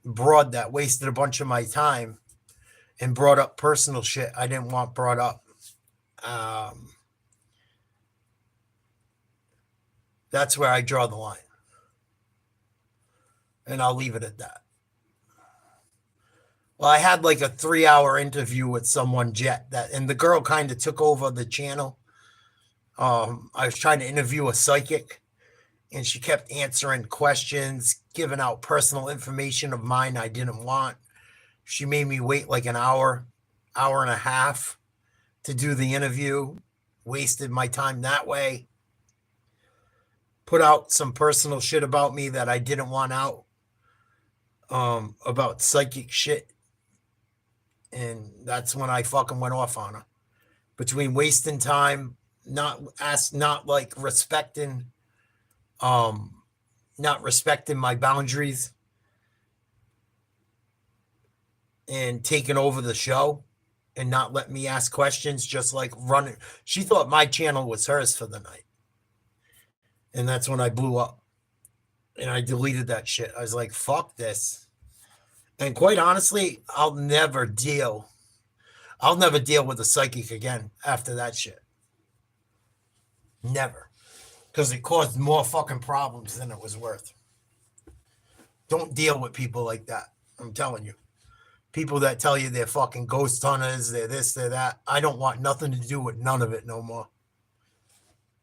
broad that wasted a bunch of my time and brought up personal shit I didn't want brought up. That's where I draw the line. And I'll leave it at that. Well, I had like a 3-hour interview with someone, Jet, and the girl kind of took over the channel. I was trying to interview a psychic, and she kept answering questions, giving out personal information of mine I didn't want. She made me wait like an hour and a half to do the interview, wasted my time that way, put out some personal shit about me that I didn't want out, about psychic shit. And that's when I fucking went off on her. between wasting time, not respecting my boundaries and taking over the show and not letting me ask questions, just like running. She thought my channel was hers for the night. And that's when I blew up. And I deleted that shit. I was like, fuck this. And quite honestly, I'll never deal with a psychic again after that shit. Never. Because it caused more fucking problems than it was worth. Don't deal with people like that. I'm telling you. People that tell you they're fucking ghost hunters, they're this, they're that. I don't want nothing to do with none of it no more.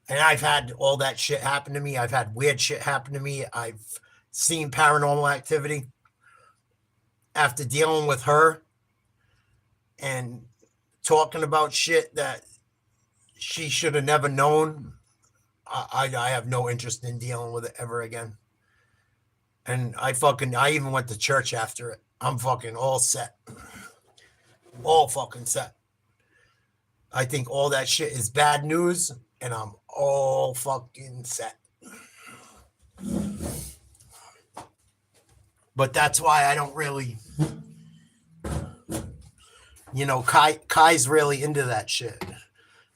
And I've had all that shit happen to me. I've had weird shit happen to me. I've seen paranormal activity. After dealing with her and talking about shit that she should have never known, I have no interest in dealing with it ever again. And I even went to church after it. I'm fucking all set. All fucking set. I think all that shit is bad news, and I'm all fucking set. But that's why I don't really, Kai's really into that shit.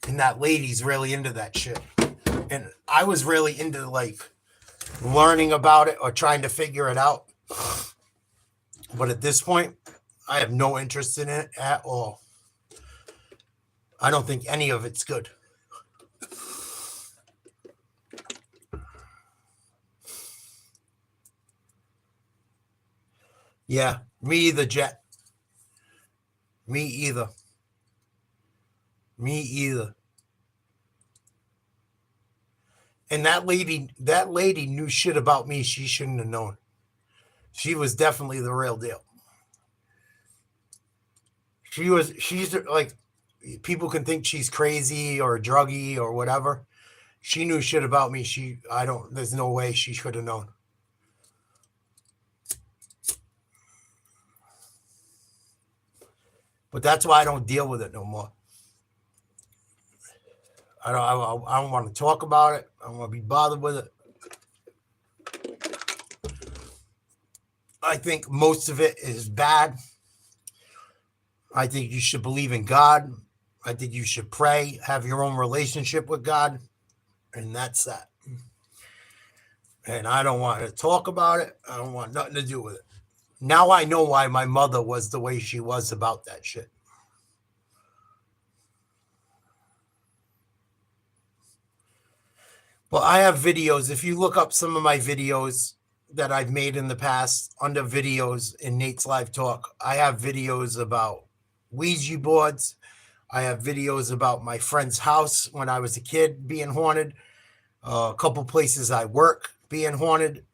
And that lady's really into that shit. And I was really into learning about it or trying to figure it out. But at this point, I have no interest in it at all. I don't think any of it's good. Yeah, me either, Jet. Me either. Me either. And that lady knew shit about me she shouldn't have known. She was definitely the real deal. She's like, people can think she's crazy or druggy or whatever. She knew shit about me. There's no way she should have known. But that's why I don't deal with it no more. I don't want to talk about it. I don't want to be bothered with it. I think most of it is bad. I think you should believe in God. I think you should pray, have your own relationship with God. And that's that. And I don't want to talk about it. I don't want nothing to do with it. Now I know why my mother was the way she was about that shit. Well, I have videos. If you look up some of my videos that I've made in the past under videos in Nate's Live Talk, I have videos about Ouija boards. I have videos about my friend's house when I was a kid being haunted. A couple places I work being haunted.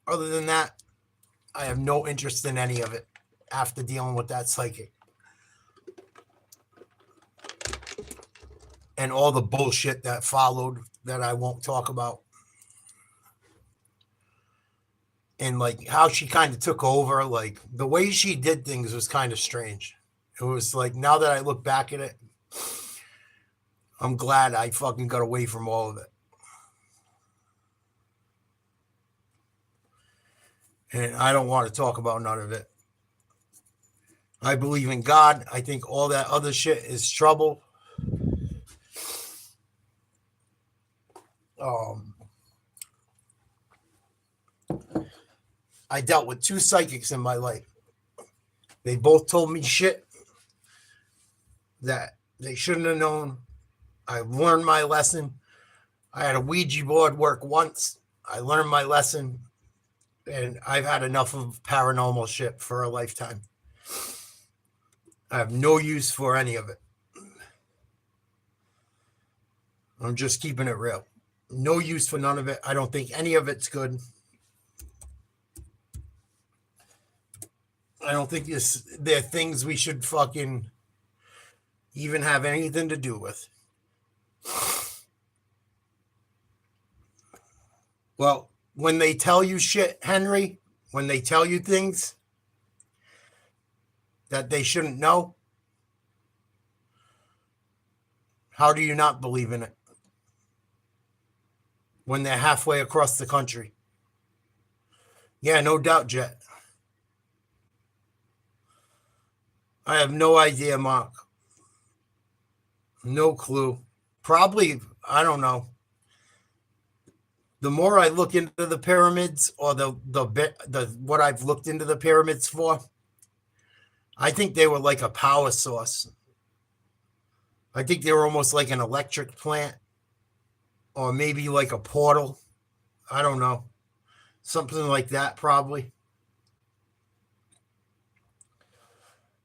Other than that, I have no interest in any of it after dealing with that psychic. And all the bullshit that followed that I won't talk about. And how she kind of took over, the way she did things was kind of strange. It was now that I look back at it, I'm glad I fucking got away from all of it. And I don't want to talk about none of it. I believe in God. I think all that other shit is trouble. I dealt with 2 psychics in my life. They both told me shit that they shouldn't have known. I learned my lesson. I had a Ouija board work once. I learned my lesson. And I've had enough of paranormal shit for a lifetime. I have no use for any of it. I'm just keeping it real. No use for none of it. I don't think any of it's good. I don't think there are things we should fucking even have anything to do with. Well, when they tell you shit, Henry, when they tell you things that they shouldn't know, How do you not believe in it when they're halfway across the country? Yeah, no doubt, Jet. I have no idea, Mark. No clue. Probably, I don't know. The more I look into the pyramids, or the what I've looked into the pyramids for, I think they were like a power source. I think they were almost like an electric plant, or maybe like a portal. I don't know. Something like that, probably.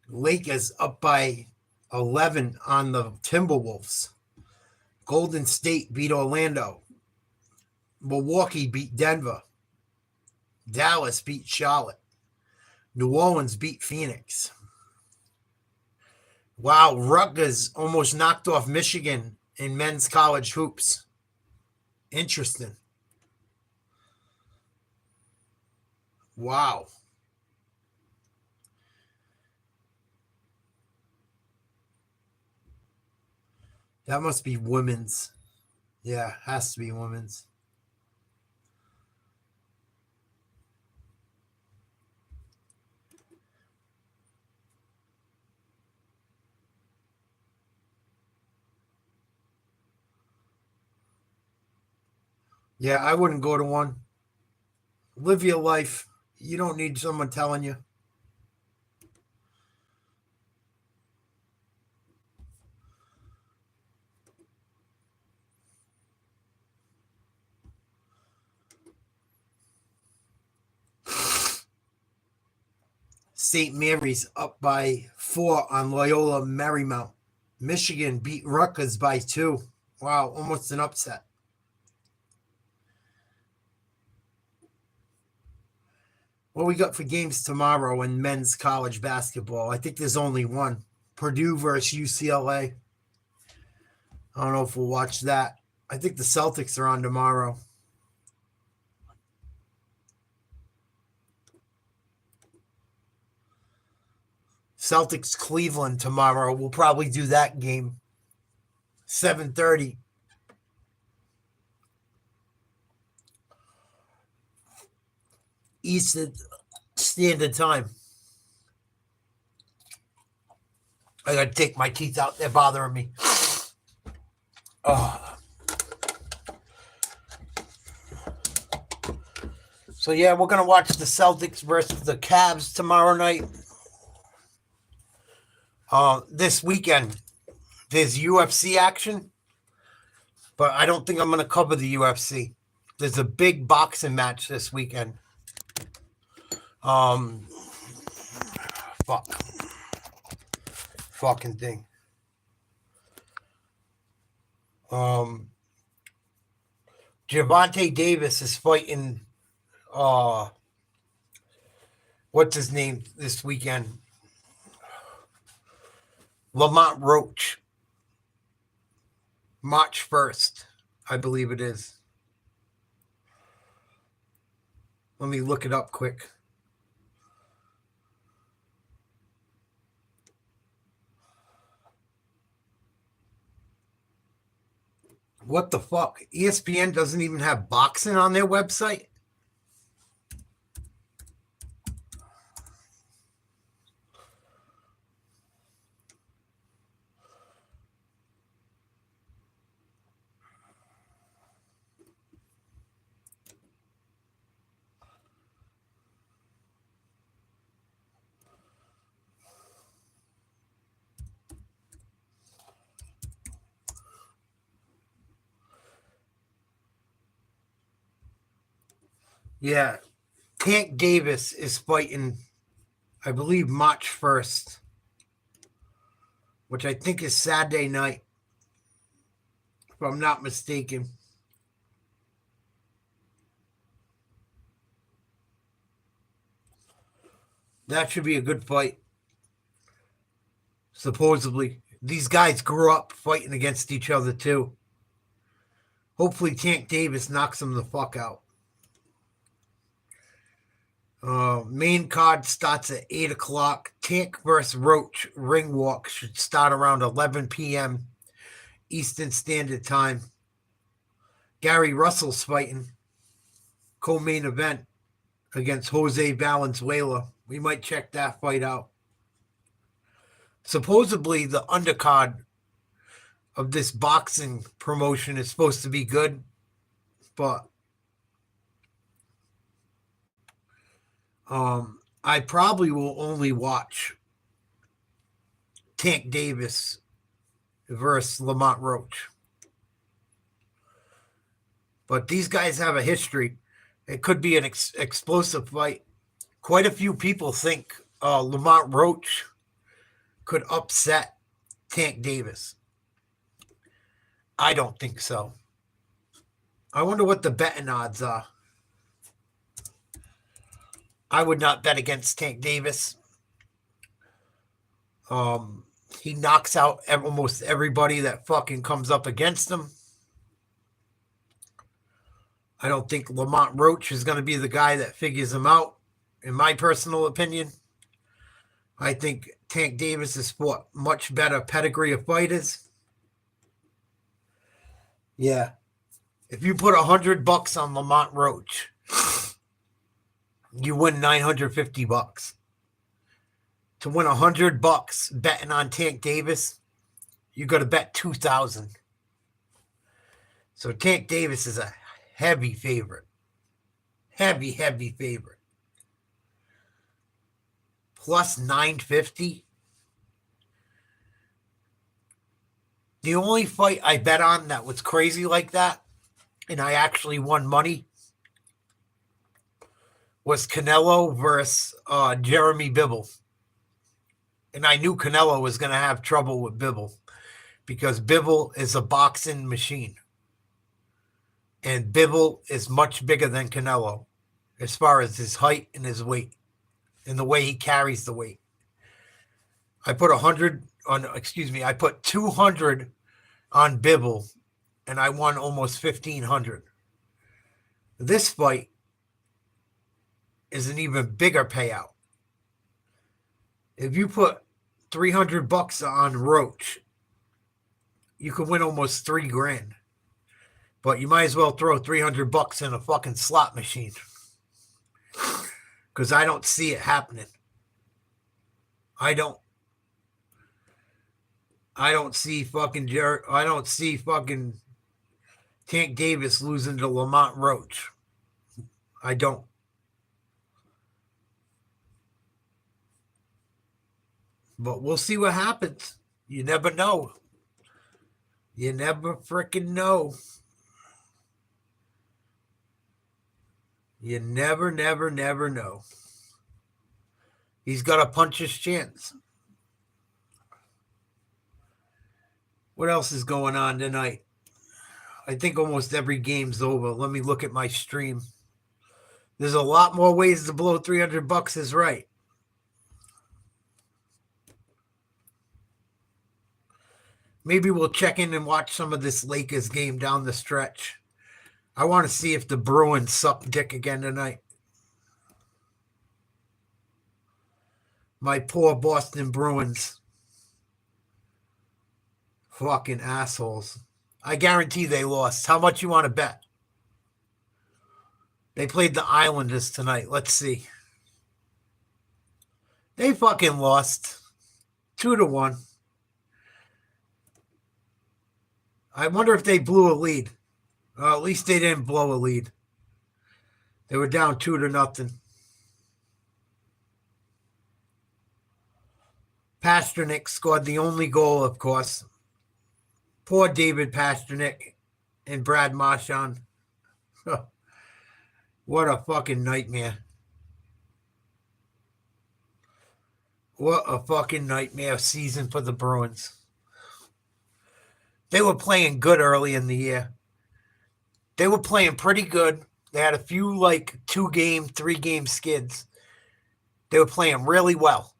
Lakers up by 11 on the Timberwolves. Golden State beat Orlando. Milwaukee beat Denver. Dallas beat Charlotte. New Orleans beat Phoenix. Wow, Rutgers almost knocked off Michigan in men's college hoops. Interesting. Wow. That must be women's. Yeah, has to be women's. Yeah, I wouldn't go to one. Live your life. You don't need someone telling you. St. Mary's up by 4 on Loyola Marymount. Michigan beat Rutgers by 2. Wow, almost an upset. What we got for games tomorrow in men's college basketball? I think there's only one. Purdue versus UCLA. I don't know if we'll watch that. I think the Celtics are on tomorrow. Celtics Cleveland tomorrow. We'll probably do that game. 7:30. Eastern Standard Time. I gotta take my teeth out. They're bothering me. Oh. So yeah, we're gonna watch the Celtics versus the Cavs tomorrow night. This weekend there's UFC action, but I don't think I'm gonna cover the UFC. There's a big boxing match this weekend. Fucking thing. Gervonta Davis is fighting what's his name this weekend? Lamont Roach. March 1st, I believe it is. Let me look it up quick. What the fuck? ESPN doesn't even have boxing on their website? Yeah. Tank Davis is fighting, I believe, March 1st, which I think is Saturday night, if I'm not mistaken. That should be a good fight. Supposedly. These guys grew up fighting against each other, too. Hopefully Tank Davis knocks him the fuck out. Main card starts at 8 o'clock. Tank versus Roach ring walk should start around 11 p.m. Eastern Standard Time. Gary Russell's fighting. Co-main event against Jose Valenzuela. We might check that fight out. Supposedly, the undercard of this boxing promotion is supposed to be good, but I probably will only watch Tank Davis versus Lamont Roach. But these guys have a history. It could be an explosive fight. Quite a few people think Lamont Roach could upset Tank Davis. I don't think so. I wonder what the betting odds are. I would not bet against Tank Davis. He knocks out almost everybody that fucking comes up against him. I don't think Lamont Roach is going to be the guy that figures him out, in my personal opinion. I think Tank Davis has fought much better pedigree of fighters. Yeah. If you put $100 on Lamont Roach, you win $950. To win $100 betting on Tank Davis, you got to bet $2,000. So Tank Davis is a heavy favorite. Heavy favorite. Plus 950. The only fight I bet on that was crazy like that, and I actually won money, was Canelo versus Jeremy Bibble. And I knew Canelo was going to have trouble with Bibble because Bibble is a boxing machine. And Bibble is much bigger than Canelo as far as his height and his weight and the way he carries the weight. I put I put 200 on Bibble and I won almost 1,500. This fight is an even bigger payout. If you put $300 on Roach, you could win almost $3,000. But you might as well throw $300 in a fucking slot machine. Because I don't see it happening. I don't see fucking Tank Davis losing to Lamont Roach. I don't. But we'll see what happens. You never know. You never freaking know. You never know. He's got to punch his chance. What else is going on tonight? I think almost every game's over. Let me look at my stream. There's a lot more ways to blow $300 is right. Maybe we'll check in and watch some of this Lakers game down the stretch. I want to see if the Bruins suck dick again tonight. My poor Boston Bruins. Fucking assholes. I guarantee they lost. How much you want to bet? They played the Islanders tonight. Let's see. They fucking lost. 2-1. I wonder if they blew a lead. At least they didn't blow a lead. They were down 2-0. Pasternak scored the only goal, of course. Poor David Pasternak and Brad Marchand. What a fucking nightmare. What a fucking nightmare season for the Bruins. They were playing good early in the year. They were playing pretty good. They had a few 2-game, 3-game skids. They were playing really well.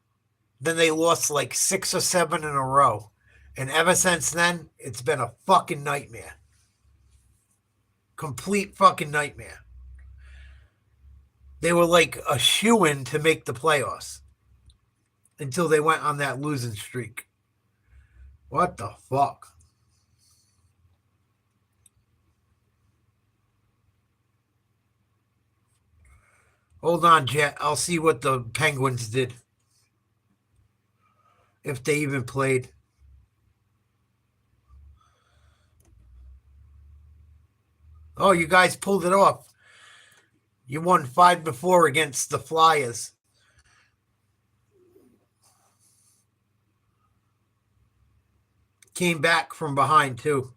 Then they lost 6 or 7 in a row. And ever since then, it's been a fucking nightmare. Complete fucking nightmare. They were like a shoo-in to make the playoffs. Until they went on that losing streak. What the fuck? Hold on, Jet. I'll see what the Penguins did. If they even played. Oh, you guys pulled it off. You won 5-4 against the Flyers. Came back from behind, too.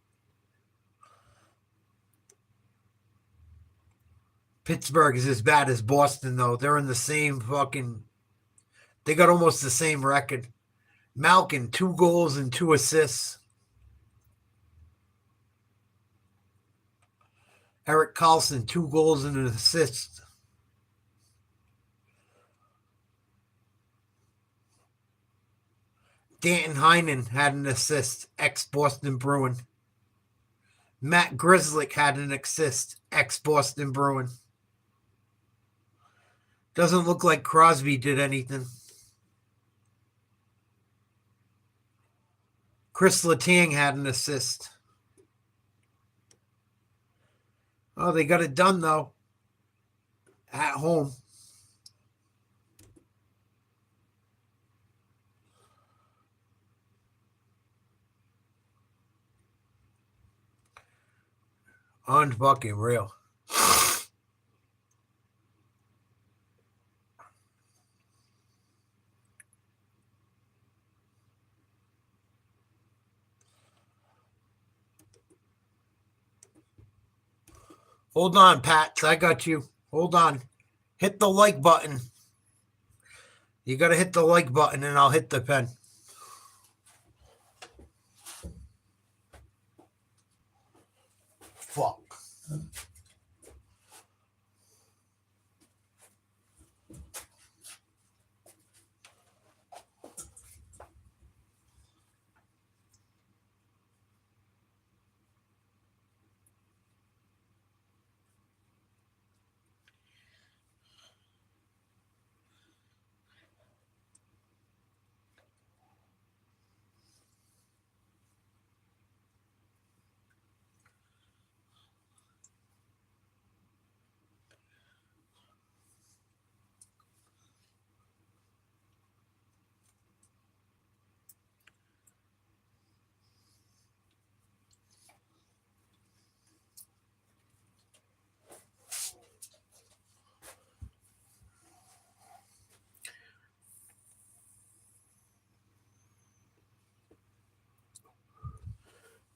Pittsburgh is as bad as Boston, though. They're in the same fucking... They got almost the same record. Malkin, 2 goals and 2 assists. Erik Karlsson, 2 goals and an assist. Danton Heinen had an assist, ex-Boston Bruin. Matt Grzelcyk had an assist, ex-Boston Bruin. Doesn't look like Crosby did anything. Chris Letang had an assist. Oh, they got it done, though. At home. Unfucking real. Hold on, Pat. I got you. Hold on. Hit the like button. You got to hit the like button and I'll hit the pen. Fuck.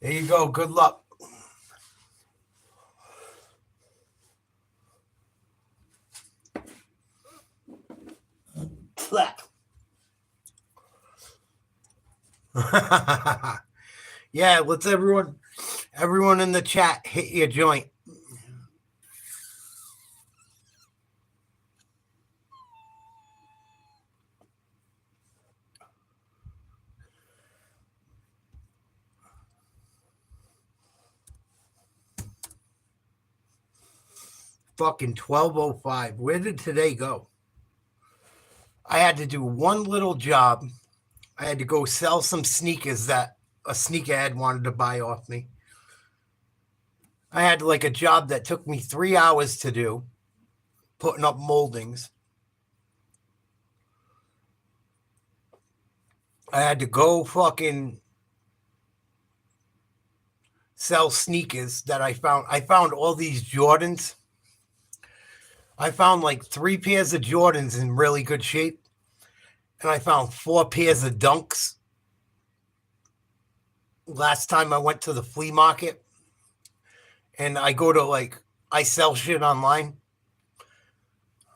There you go. Good luck. Yeah, let's everyone in the chat hit your joint. Fucking 12:05. Where did today go? I had to do one little job. I had to go sell some sneakers that a sneakerhead wanted to buy off me. I had like a job that took me 3 hours to do, putting up moldings. I had to go fucking sell sneakers that I found. I found all these Jordans. I found like 3 pairs of Jordans in really good shape. And I found 4 pairs of Dunks. Last time I went to the flea market. And I go to I sell shit online.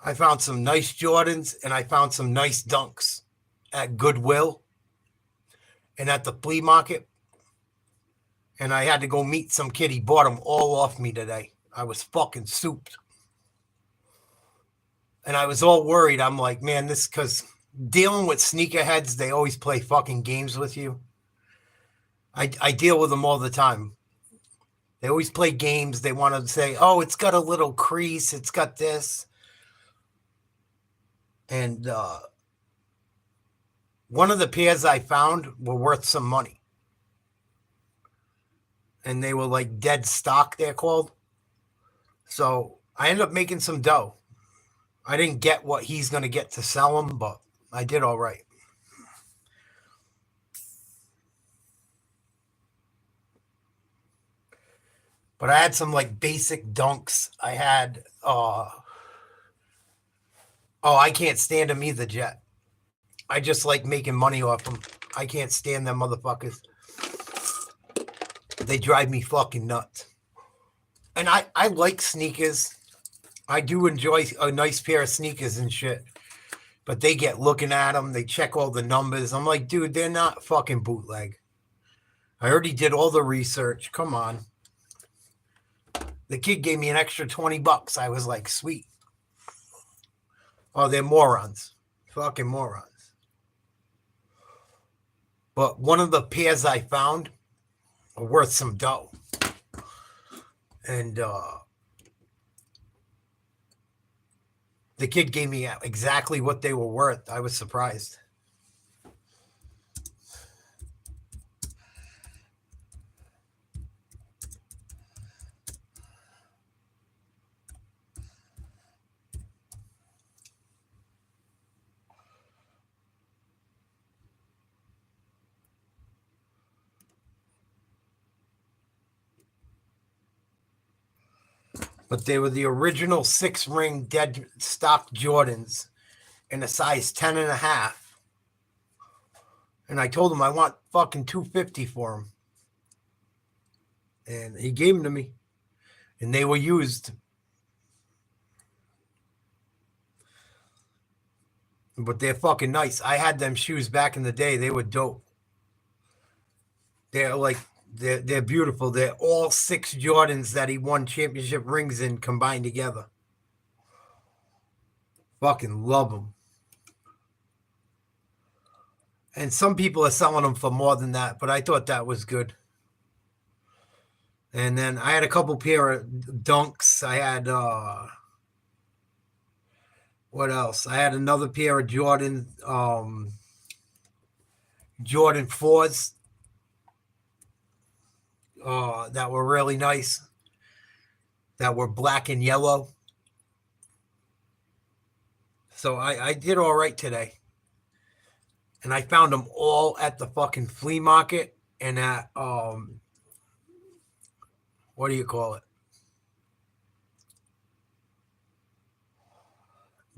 I found some nice Jordans and I found some nice Dunks at Goodwill and at the flea market. And I had to go meet some kid. He bought them all off me today. I was fucking souped. And I was all worried. I'm like, man, this because dealing with sneakerheads, they always play fucking games with you. I deal with them all the time. They always play games. They want to say, oh, it's got a little crease. It's got this. And one of the pairs I found were worth some money. And they were like dead stock, they're called. So I ended up making some dough. I didn't get what he's going to get to sell them, but I did all right. But I had some like basic dunks. I had, I can't stand them either, Jet. I just like making money off them. I can't stand them motherfuckers. They drive me fucking nuts. And I like sneakers. I do enjoy a nice pair of sneakers and shit. But they get looking at them. They check all the numbers. I'm like, dude, they're not fucking bootleg. I already did all the research. Come on. The kid gave me an extra $20. I was like, sweet. Oh, they're morons. Fucking morons. But one of the pairs I found are worth some dough. And the kid gave me exactly what they were worth. I was surprised. But they were the original 6-ring dead stock Jordans in a size 10.5. And I told him I want fucking $250 for them. And he gave them to me. And they were used. But they're fucking nice. I had them shoes back in the day. They were dope. They're like, they're beautiful. They're all 6 Jordans that he won championship rings in combined together. Fucking love them. And some people are selling them for more than that, but I thought that was good. And then I had a couple pair of dunks. I had, what else? I had another pair of Jordan 4s. That were really nice. That were black and yellow. So I did all right today. And I found them all at the fucking flea market and at, what do you call it?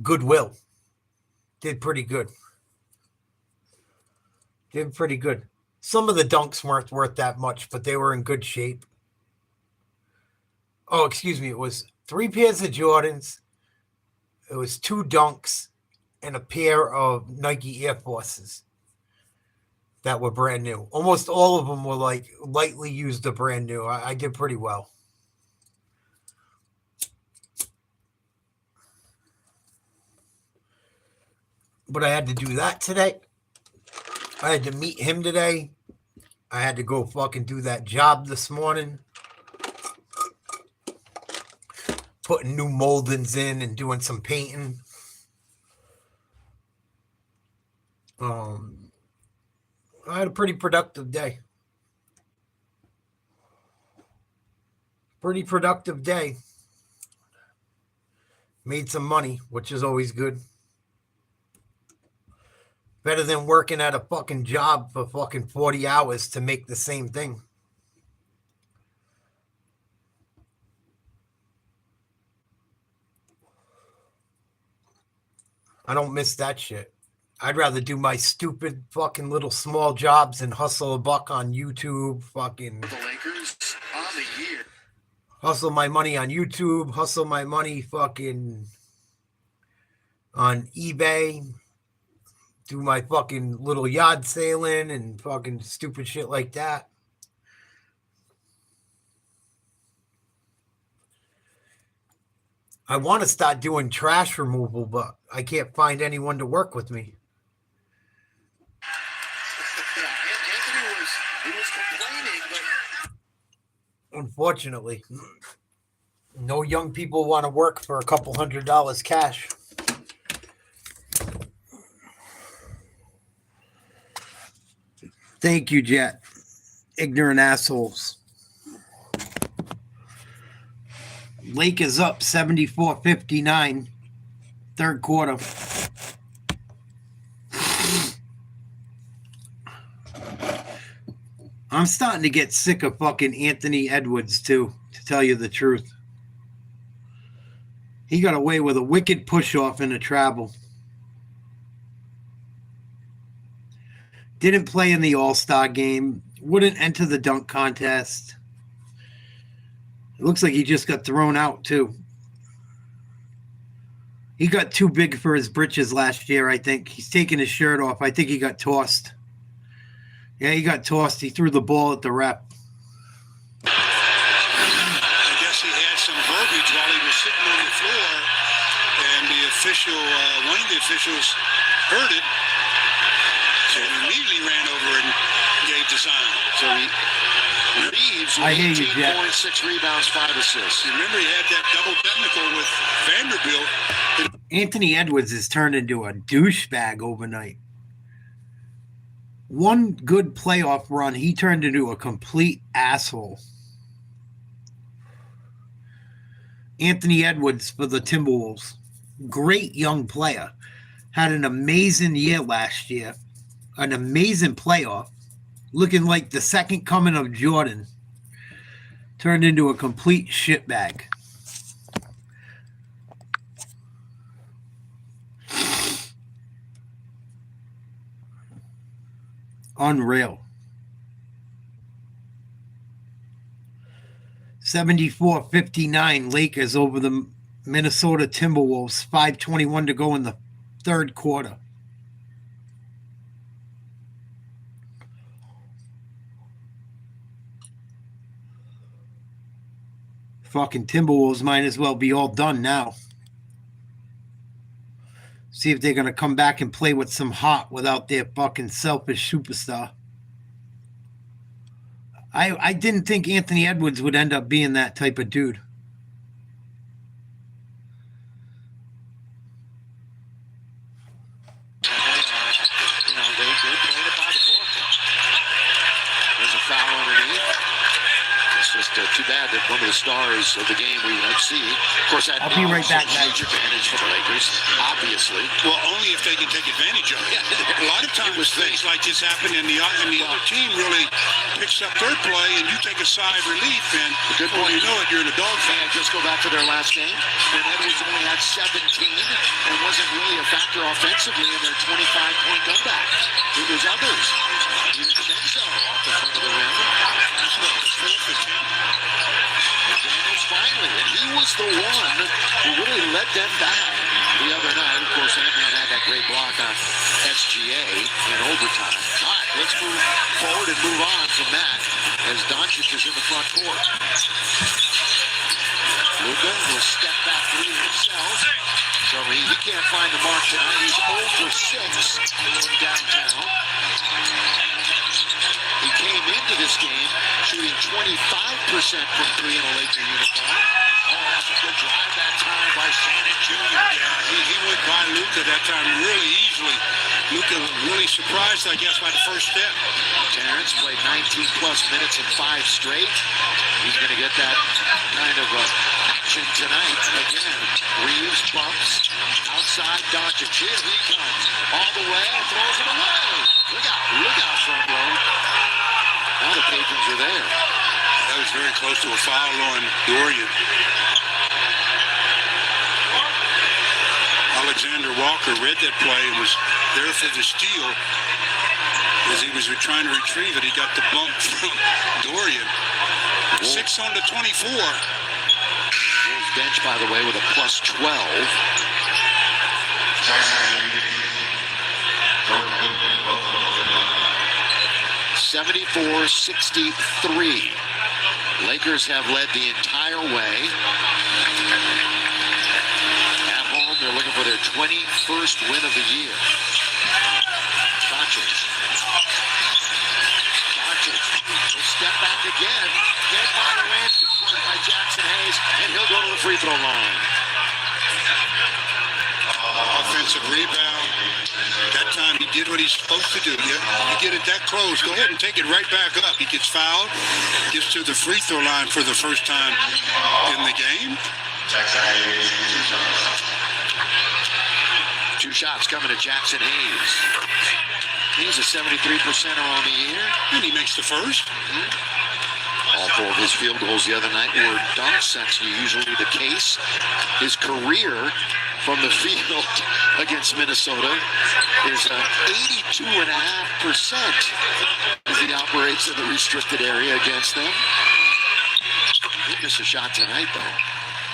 Goodwill. Did pretty good. Did pretty good. Some of the dunks weren't worth that much, but they were in good shape. Oh, excuse me. It was 3 pairs of Jordans. It was 2 dunks and a pair of Nike Air Forces that were brand new. Almost all of them were like lightly used or brand new. I did pretty well. But I had to do that today. I had to meet him today. I had to go fucking do that job this morning. Putting new moldings in and doing some painting. I had a pretty productive day. Pretty productive day. Made some money, which is always good. Better than working at a fucking job for fucking 40 hours to make the same thing. I don't miss that shit. I'd rather do my stupid fucking little small jobs and hustle a buck on YouTube. Fucking The Lakers on the year. Hustle my money on YouTube. Hustle my money fucking on eBay. Do my fucking little yard sailing and fucking stupid shit like that. I want to start doing trash removal, but I can't find anyone to work with me. He was complaining, but Unfortunately, no young people want to work for a couple $100 cash. Thank you, Jet. Ignorant assholes. Lakers up 74-59. third quarter. I'm starting to get sick of fucking Anthony Edwards, too, to tell you the truth. He got away with a wicked push-off in a travel. Didn't play in the All-Star game. Wouldn't enter the dunk contest. It looks like he just got thrown out, too. He got too big for his britches last year, I think. He's taking his shirt off. I think he got tossed. Yeah, he got tossed. He threw the ball at the ref. I guess he had some verbiage while he was sitting on the floor, and the official, one of the officials heard it, so he immediately ran over and gave the sign. So he leaves with 18 points, 6 rebounds, 5 assists. Remember, he had that double technical with Vanderbilt. Anthony Edwards has turned into a douchebag overnight. One good playoff run, he turned into a complete asshole. Anthony Edwards for the Timberwolves. Great young player. Had an amazing year last year. An amazing playoff. Looking like the second coming of Jordan. Turned into a complete shitbag. Unreal. 74-59 Lakers over the Minnesota Timberwolves. 5:21 to go in the third quarter. Fucking Timberwolves might as well be all done now. See if they're going to come back and play with some heart without their fucking selfish superstar. I didn't think Anthony Edwards would end up being that type of dude. They played it by the book. There's a foul underneath. It's just too bad that one of the stars of the game we won't see. Of course, that I'll be right back, guys. Huge advantage for the Lakers, obviously. Well, only if they can take advantage of it. A lot of times things like this happen, and the other team really picks up their play, and you take a sigh of relief, and before you know it, you're in a dogfight. Just go back to their last game, and Edwards only had 17 and wasn't really a factor offensively in their 25-point comeback. It was others. Even Shenzo off the front of the rim. Finally, and he was the one who really led them back the other night. Of course, Hackman had that great block on SGA in overtime. All right, let's move forward and move on from that as Doncic is in the front court. Luka will step back through himself. So he can't find the mark tonight. He's 0 for 6 downtown. He came into this game shooting 25% from 3 in a Laker uniform. Oh, that's a good drive that time by Shannon Jr. Yeah, he went by Luka that time really easily. Luka really surprised, I guess, by the first step. Terrence played 19-plus minutes in 5 straight. He's going to get that kind of action tonight again. Reeves bumps outside Doncic. Here he comes all the way and throws it away. Look out, front row. All the patrons are there. That was very close to a foul on Dorian. Alexander Walker read that play and was there for the steal. As he was trying to retrieve it, he got the bump from Dorian. 6 on to 24. His bench, by the way, with a plus 12. 74-63. Lakers have led the entire way. At home, they're looking for their 21st win of the year. Doncic will step back again. Can't find a range by Jackson Hayes, and he'll go to the free throw line. Offensive rebound. That time he did what he's supposed to do. You get it that close, go ahead and take it right back up. He gets fouled, gets to the free throw line for the first time in the game. Two shots coming to Jackson Hayes. He's a 73%er on the year. And he makes the first. All 4 of his field goals the other night were dunks. That's usually the case. His career from the field against Minnesota is 82.5% as he operates in the restricted area against them. He missed a shot tonight, though.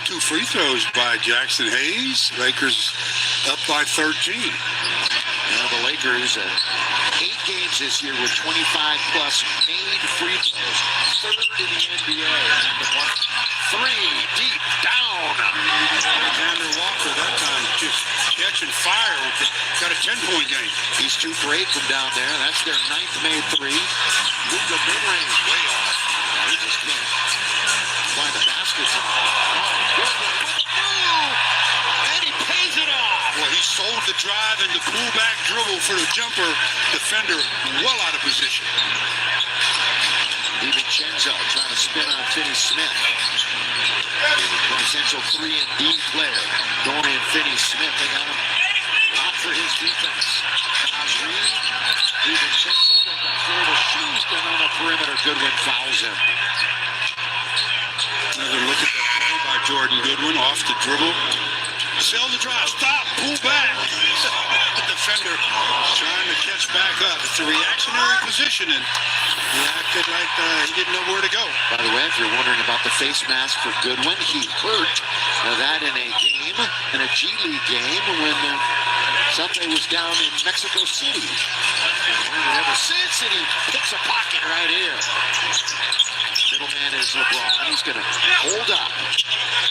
2 free throws by Jackson Hayes. Lakers up by 13. Now the Lakers, 8 games this year with 25-plus made free throws. 3rd in the NBA. And 3 deep down. Alexander Walker that time just catching fire. Got a 10-point game. He's 2 for 8 from down there. That's their 9th made 3. Moved the mid-range way off. He just can't find the basket. And he pays it off. Well, he sold the drive and the pullback dribble for the jumper. Defender well out of position. DiVincenzo trying to spin on Finney Smith. Potential 3-and-D player. Dorian Finney-Smith. They got him a lot for his defense. Nas Reed, DiVincenzo. They got Florida shoes down on the perimeter. Goodwin fouls him. Another look at that play by Jordan Goodwin off the dribble. Sell the drive. Stop. Pull back. The defender trying to catch back up. It's a reactionary position, and he acted like he didn't know where to go. By the way, if you're wondering about the face mask for Goodwin, he hurt that in a game, in a G League game, when something was down in Mexico City. And ever since, and he picks a pocket right here. Middleman is LeBron. He's going to hold up,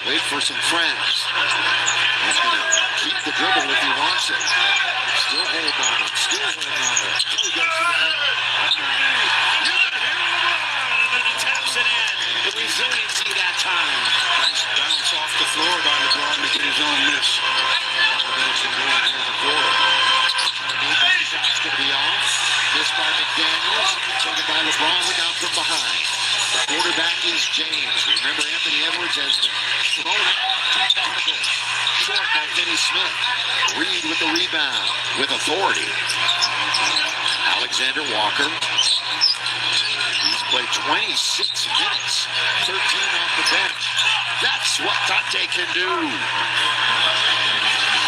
wait for some friends. He's going to keep the dribble if he wants it. Still holding on it. Still holding on it. He goes to the and he taps it in. The resiliency that time. Nice bounce off the floor by LeBron to get his own miss. Shot's going to be off. This by McDaniels. Taken by LeBron. Look out from behind. The quarterback is James. Remember Anthony Edwards as the opponent. Short by Finney Smith. Reed with the rebound with authority. Alexander Walker. He's played 26 minutes. 13 off the bench. That's what Dante can do.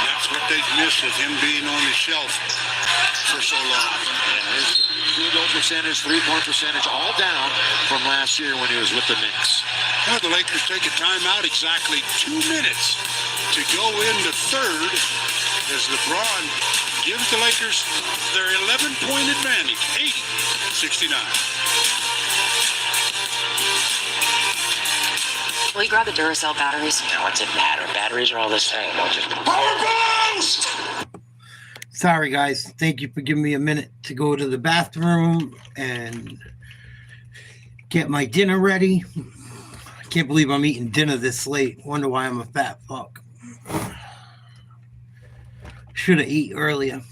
That's what they've missed with him being on the shelf for so long. His field goal percentage, 3-point percentage, all down from last year when he was with the Knicks. Now the Lakers take a timeout, exactly 2 minutes to go into third as LeBron gives the Lakers their 11-point advantage, 80-69. Will you grab the Duracell batteries? You know, what's it matter? Batteries are all the same. Don't just power bombs! Sorry, guys. Thank you for giving me a minute to go to the bathroom and get my dinner ready. I can't believe I'm eating dinner this late. Wonder why I'm a fat fuck. Should have eaten earlier.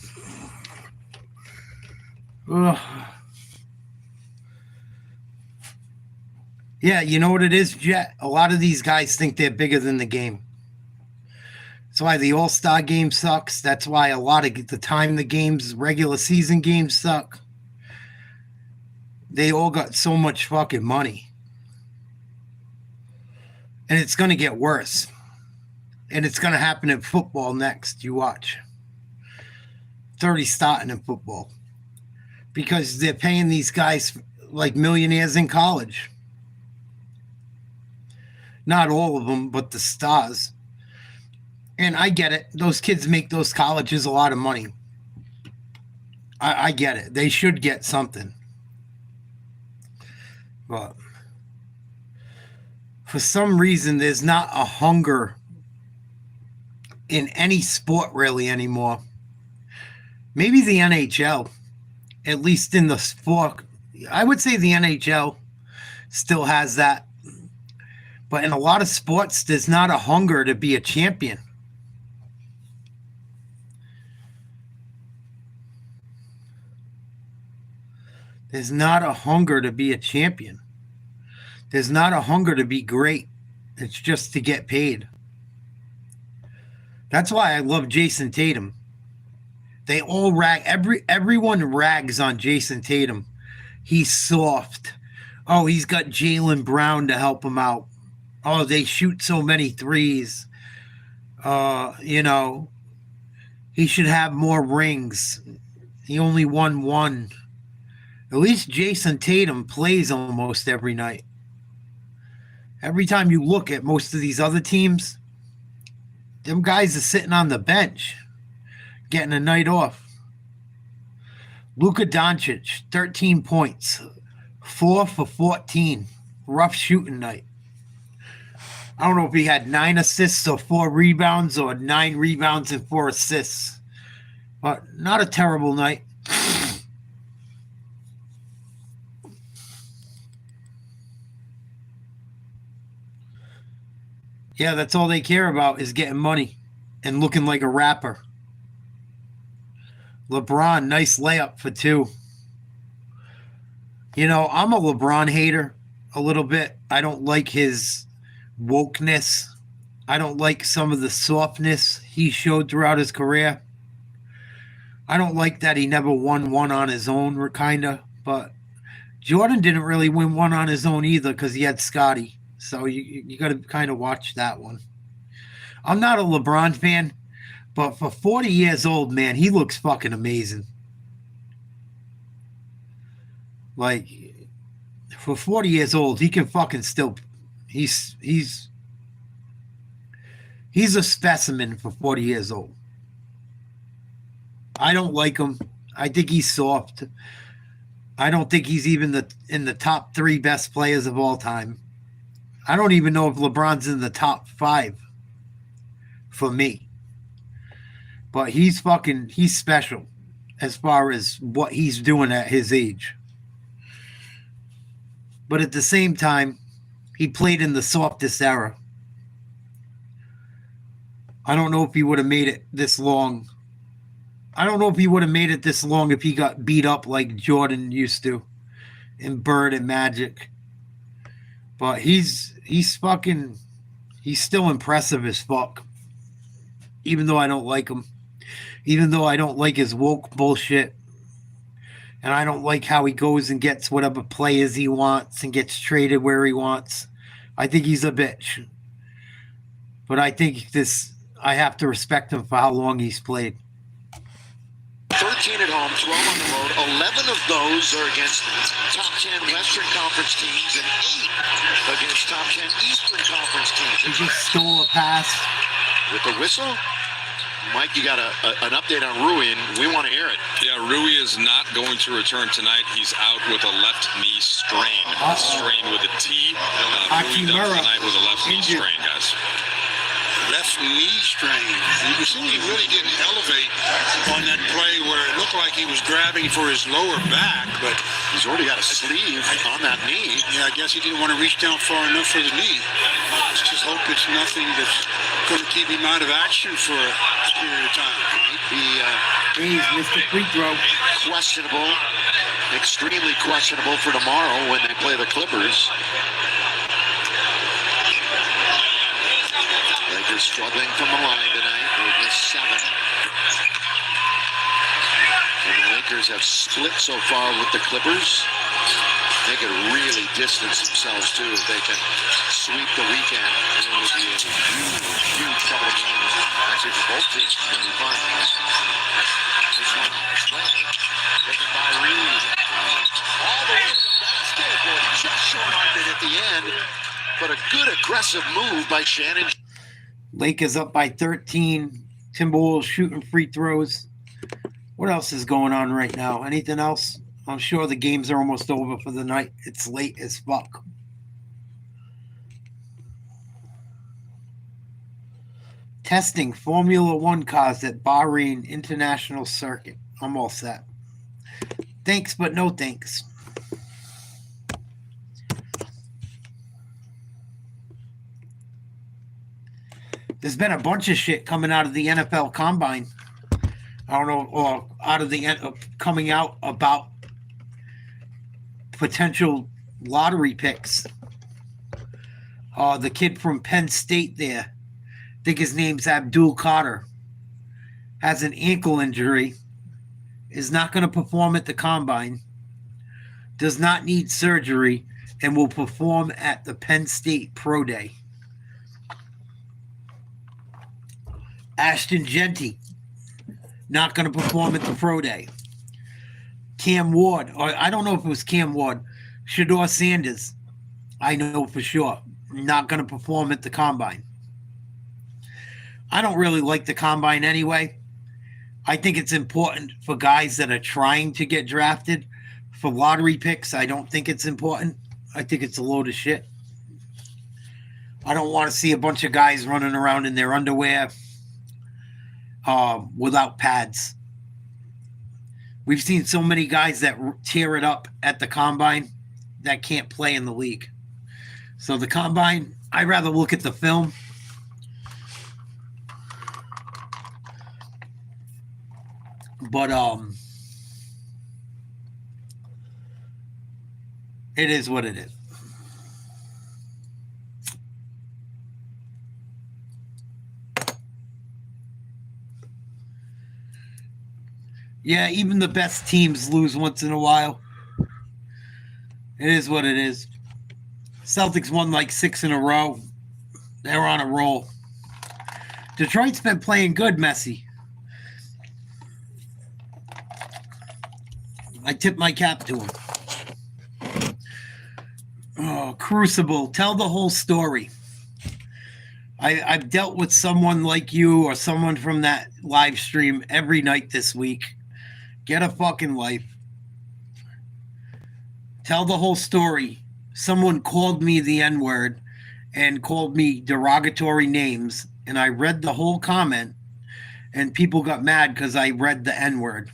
Ugh. Yeah, you know what it is, Jet? A lot of these guys think they're bigger than the game. That's why the All-Star game sucks. That's why a lot of the time the games, regular season games suck. They all got so much fucking money. And it's going to get worse. And it's going to happen in football next. You watch. It's already starting in football. Because they're paying these guys like millionaires in college. Not all of them, but the stars. And I get it. Those kids make those colleges a lot of money. I get it. They should get something. But for some reason, there's not a hunger in any sport really anymore. Maybe the NHL, at least in the sport. I would say the NHL still has that. But in a lot of sports, there's not a hunger to be a champion. There's not a hunger to be a champion. There's not a hunger to be great. It's just to get paid. That's why I love Jason Tatum. They all everyone rags on Jason Tatum. He's soft. Oh, he's got Jaylen Brown to help him out. Oh, they shoot so many threes. You know, he should have more rings. He only won one. At least Jason Tatum plays almost every night. Every time you look at most of these other teams, them guys are sitting on the bench, getting a night off. Luka Doncic, 13 points, 4 for 14. Rough shooting night. I don't know if he had 9 assists or 4 rebounds or 9 rebounds and 4 assists. But not a terrible night. Yeah, that's all they care about is getting money and looking like a rapper. LeBron, nice layup for 2. You know, I'm a LeBron hater a little bit. I don't like his wokeness. I don't like some of the softness he showed throughout his career. I don't like that he never won one on his own, kind of. But Jordan didn't really win one on his own either because he had Scottie. So you got to kind of watch that one. I'm not a LeBron fan, but for 40 years old, man, he looks fucking amazing. Like, for 40 years old, he can fucking still... He's a specimen for 40 years old. I don't like him. I think he's soft. I don't think he's even in the top 3 best players of all time. I don't even know if LeBron's in the top 5 for me. But he's special as far as what he's doing at his age. But at the same time, he played in the softest era. I don't know if he would have made it this long. I don't know if he would have made it this long if he got beat up like Jordan used to and Bird and Magic. But he's still impressive as fuck. Even though I don't like him. Even though I don't like his woke bullshit. And I don't like how he goes and gets whatever players he wants and gets traded where he wants. I think he's a bitch. But I think I have to respect him for how long he's played. 13 at home, 12 on the road. 11 of those are against top 10 Western Conference teams and 8 against top 10 Eastern Conference teams. He just stole a pass. With the whistle? Mike, you got an update on Rui, and we want to hear it. Yeah, Rui is not going to return tonight. He's out with a left knee strain. Strain with a T. Rui done tonight with a left knee strain, guys. Left knee strain. He really didn't elevate on that play where it looked like he was grabbing for his lower back, but he's already got a sleeve on that knee. Yeah, I guess he didn't want to reach down far enough for the knee. Let's just hope it's nothing that's going to keep him out of action for a period of time. He's Mr. Free Throw. Questionable, extremely questionable for tomorrow when they play the Clippers. Lakers struggling from the line tonight. They missed 7. And the Lakers have split so far with the Clippers. They could really distance themselves too if they can sweep the weekend. It would be a huge couple of games. Actually, for both teams, it's going to be fun. This one taken by Reed. All the way to the basket, just short-armed it at the end. But a good aggressive move by Shannon. Lakers up by 13. Timberwolves shooting free throws. What else is going on right now? Anything else? I'm sure the games are almost over for the night. It's late as fuck. Testing Formula One cars at Bahrain International Circuit. I'm all set. Thanks, but no thanks. There's been a bunch of shit coming out of the NFL Combine. I don't know, or out of the coming out about potential lottery picks. The kid from Penn State there, I think his name's Abdul Carter, has an ankle injury is not going to perform at the combine, does not need surgery, and will perform at the Penn State Pro Day. Ashton Genty, not going to perform at the Pro Day. Cam Ward, or I don't know if it was Cam Ward, Shedeur Sanders, I know for sure, not going to perform at the combine. I don't really like the combine anyway. I think it's important for guys that are trying to get drafted. For lottery picks, I don't think it's important. I think it's a load of shit. I don't want to see a bunch of guys running around in their underwear without pads. We've seen so many guys that tear it up at the combine that can't play in the league. So the combine, I'd rather look at the film. But it is what it is. Yeah, even the best teams lose once in a while. It is what it is. Celtics won like 6 in a row. They're on a roll. Detroit's been playing good, Messi. I tip my cap to him. Oh, Crucible, tell the whole story. I've dealt with someone like you or someone from that live stream every night this week. Get a fucking life. Tell the whole story. Someone called me the N-word and called me derogatory names, and I read the whole comment, and people got mad because I read the N-word.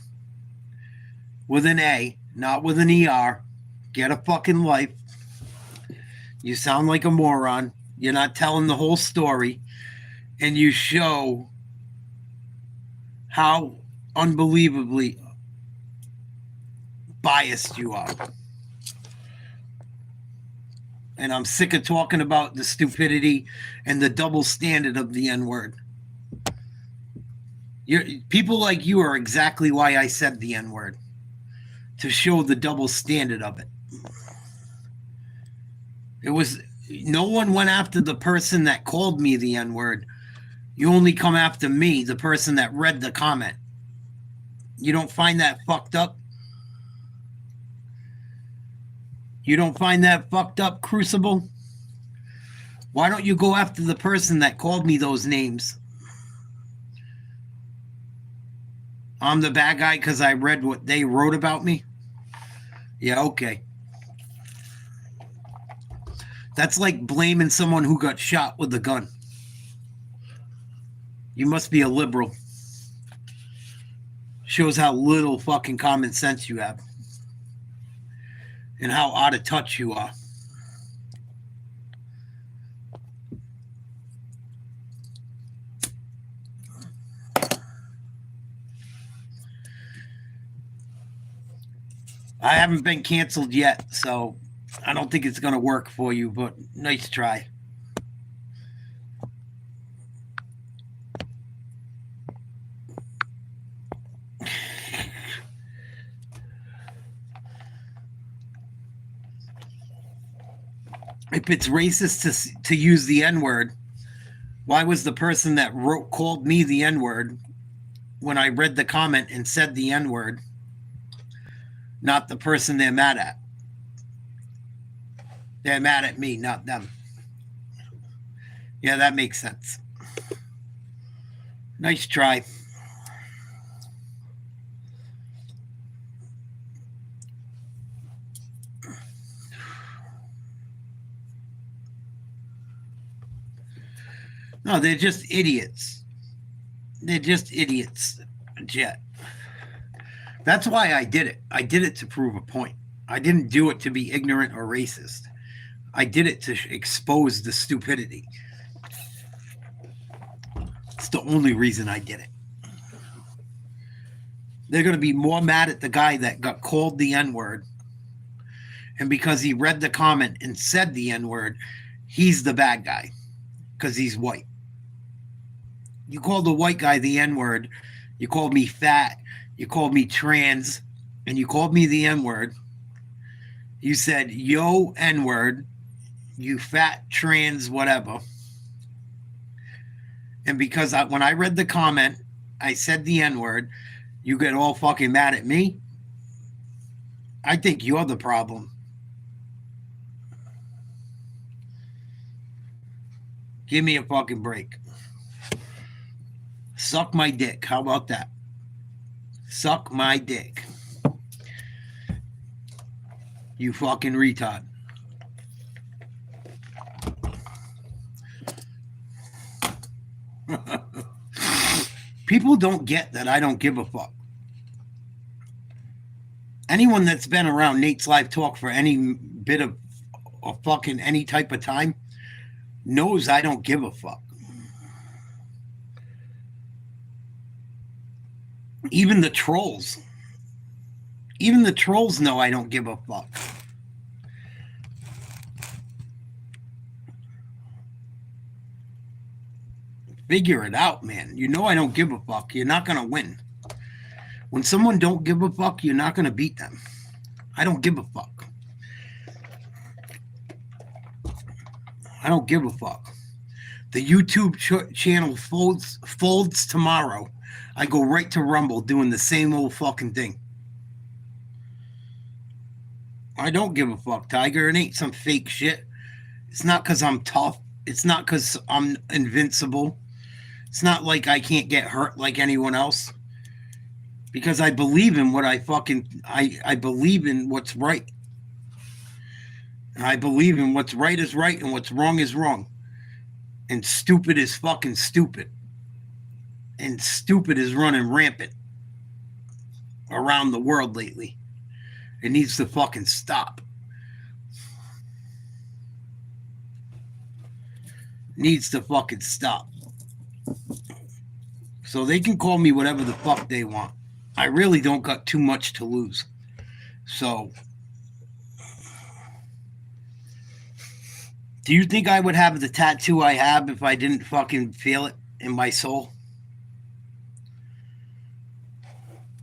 With an A, not with an ER. Get a fucking life. You sound like a moron. You're not telling the whole story. And you show how unbelievably biased you are. And I'm sick of talking about the stupidity and the double standard of the N-word. People like you are exactly why I said the N-word. To show the double standard of it. It was, no one went after the person that called me the N-word. You only come after me, the person that read the comment. You don't find that fucked up? You don't find that fucked up, Crucible? Why don't you go after the person that called me those names? I'm the bad guy because I read what they wrote about me? Yeah, okay. That's like blaming someone who got shot with a gun. You must be a liberal. Shows how little fucking common sense you have. And how out of touch you are. I haven't been canceled yet, so I don't think it's going to work for you, but nice try. If it's racist to use the N-word, why was the person that called me the N-word when I read the comment and said the N-word not the person they're mad at? They're mad at me, not them. Yeah, that makes sense. Nice try. No, they're just idiots. They're just idiots, Jet. That's why I did it. I did it to prove a point. I didn't do it to be ignorant or racist. I did it to expose the stupidity. It's the only reason I did it. They're going to be more mad at the guy that got called the N-word. And because he read the comment and said the N-word, he's the bad guy because he's white. You called the white guy the N-word. You called me fat. You called me trans, and you called me the N-word. You said, yo, N-word, you fat trans whatever. And because when I read the comment, I said the N-word, you get all fucking mad at me. I think you're the problem. Give me a fucking break. Suck my dick. How about that? Suck my dick. You fucking retard. People don't get that I don't give a fuck. Anyone that's been around Nate's Live Talk for any bit of fucking any type of time knows I don't give a fuck. Even the trolls know I don't give a fuck. Figure it out, man. You know I don't give a fuck. You're not going to win. When someone don't give a fuck, you're not going to beat them. I don't give a fuck. I don't give a fuck. The YouTube channel folds tomorrow. I go right to Rumble doing the same old fucking thing. I don't give a fuck, Tiger. It ain't some fake shit. It's not because I'm tough. It's not because I'm invincible. It's not like I can't get hurt like anyone else. Because I believe in what I believe in what's right. I believe in what's right is right and what's wrong is wrong. And stupid is fucking stupid. And stupid is running rampant around the world lately. It needs to fucking stop. Needs to fucking stop. So they can call me whatever the fuck they want. I really don't got too much to lose. So, do you think I would have the tattoo I have if I didn't fucking feel it in my soul?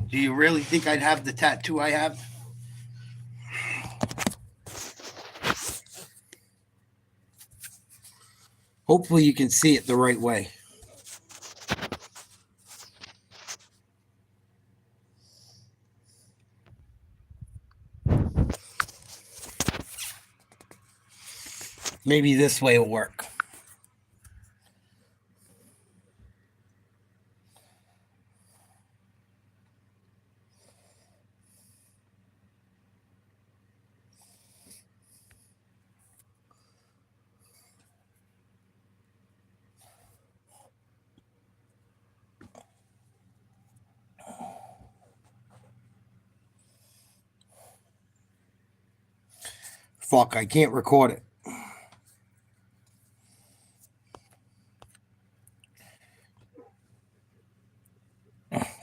Do you really think I'd have the tattoo I have? Hopefully you can see it the right way. Maybe this way will work. Fuck, I can't record it.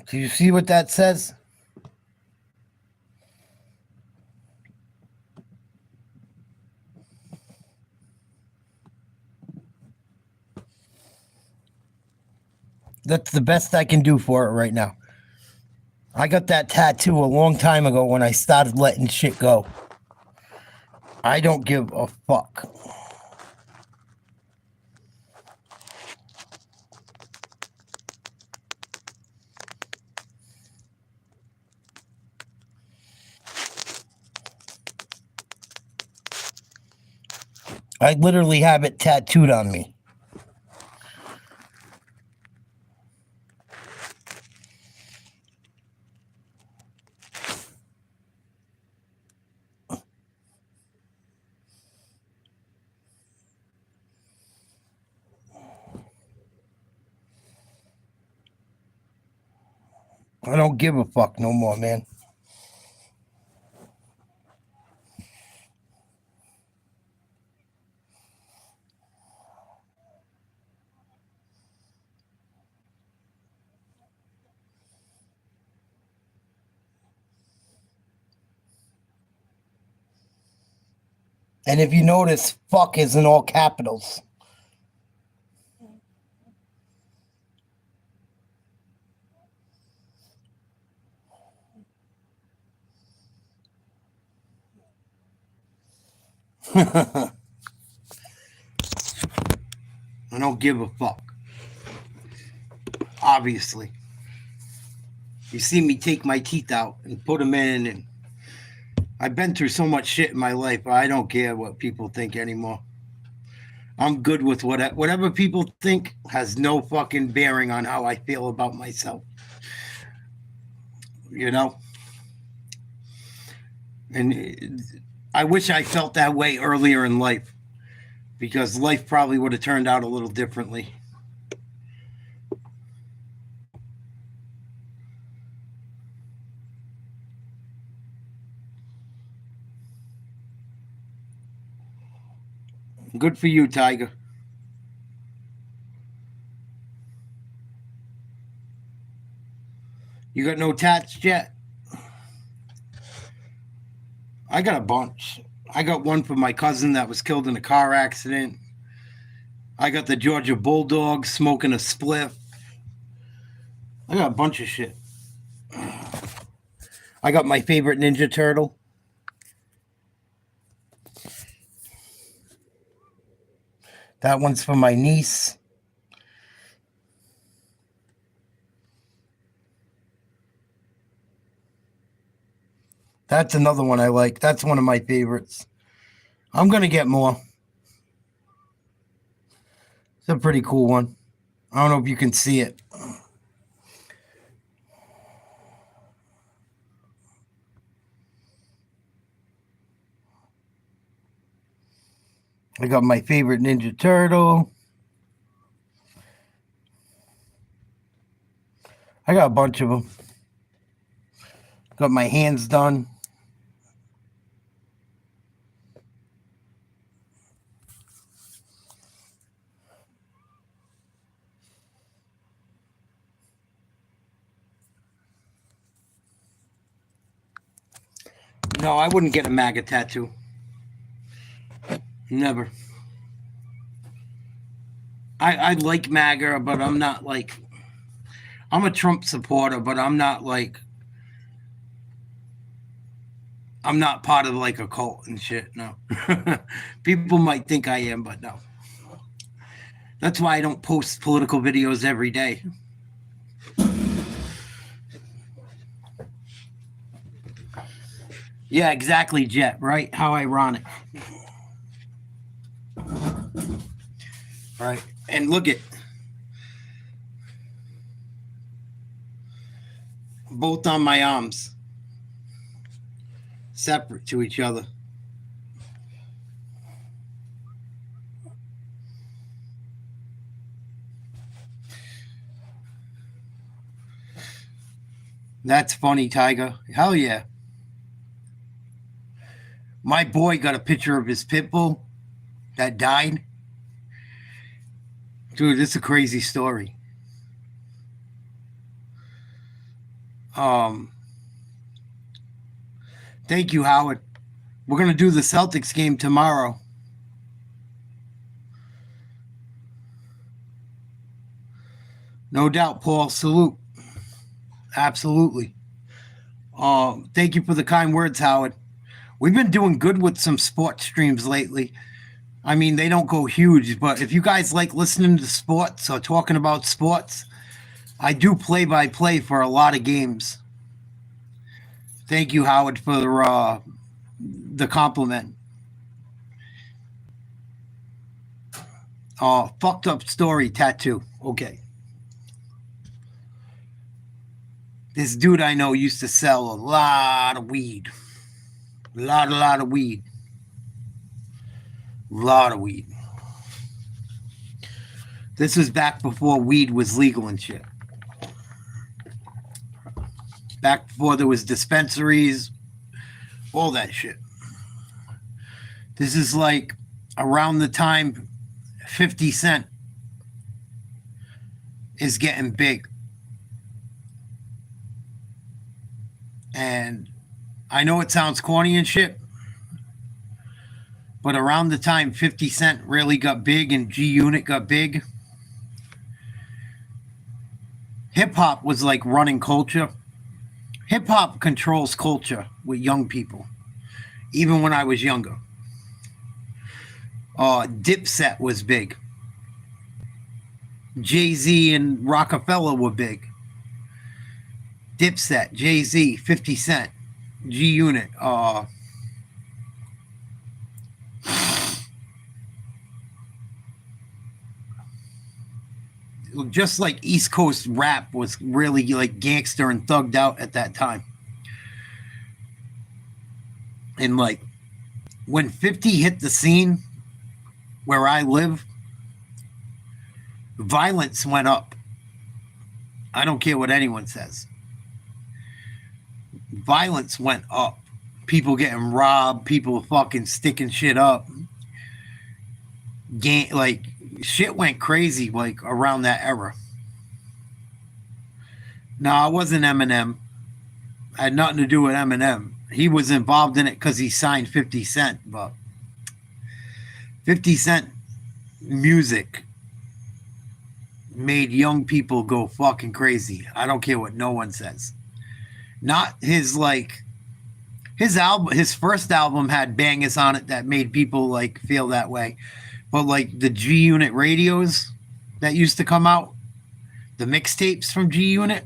Do you see what that says? That's the best I can do for it right now. I got that tattoo a long time ago when I started letting shit go. I don't give a fuck. I literally have it tattooed on me. I don't give a fuck no more, man. And if you notice, fuck is in all capitals. I don't give a fuck. Obviously. You see me take my teeth out and put them in, and I've been through so much shit in my life, I don't care what people think anymore. I'm good with whatever people think has no fucking bearing on how I feel about myself. You know? And I wish I felt that way earlier in life, because life probably would have turned out a little differently. Good for you, Tiger. You got no tats yet? I got a bunch. I got one for my cousin that was killed in a car accident. I got the Georgia Bulldog smoking a spliff. I got a bunch of shit. I got my favorite Ninja Turtle. That one's for my niece. That's another one I like. That's one of my favorites. I'm going to get more. It's a pretty cool one. I don't know if you can see it. I got my favorite Ninja Turtle. I got a bunch of them. Got my hands done. No, I wouldn't get a MAGA tattoo. Never. I like MAGA, but I'm not like... I'm a Trump supporter, but I'm not like... I'm not part of like a cult and shit, no. People might think I am, but no. That's why I don't post political videos every day. Yeah, exactly, Jet, right? How ironic. Right. And look at both on my arms, separate to each other. That's funny, Tiger. Hell yeah. My boy got a picture of his pit bull that died. Dude, this is a crazy story. Thank you, Howard. We're going to do the Celtics game tomorrow. No doubt, Paul. Salute. Absolutely. Thank you for the kind words, Howard. We've been doing good with some sports streams lately. I mean, they don't go huge, but if you guys like listening to sports or talking about sports, I do play-by-play for a lot of games. Thank you, Howard, for the compliment. Fucked up story tattoo. Okay. This dude I know used to sell a lot of weed. A lot of weed. Lot of weed. This was back before weed was legal and shit. Back before there was dispensaries, all that shit. This is like around the time 50 Cent is getting big. And I know it sounds corny and shit, but around the time 50 Cent really got big and G-Unit got big, hip-hop was like running culture. Hip-hop controls culture with young people, even when I was younger. Dipset was big. Jay-Z and Rockefeller were big. Dipset, Jay-Z, 50 Cent, G-Unit, just like East Coast rap was really like gangster and thugged out at that time. And like when 50 hit the scene where I live, violence went up. I don't care what anyone says. Violence went up. People getting robbed, people fucking sticking shit up. Like shit went crazy like around that era. No, I wasn't Eminem. I had nothing to do with Eminem. He was involved in it because he signed 50 Cent, but 50 Cent music made young people go fucking crazy. I don't care what no one says. Not his like his album, his first album had bangers on it that made people like feel that way. But like the G-Unit radios that used to come out, the mixtapes from G-Unit,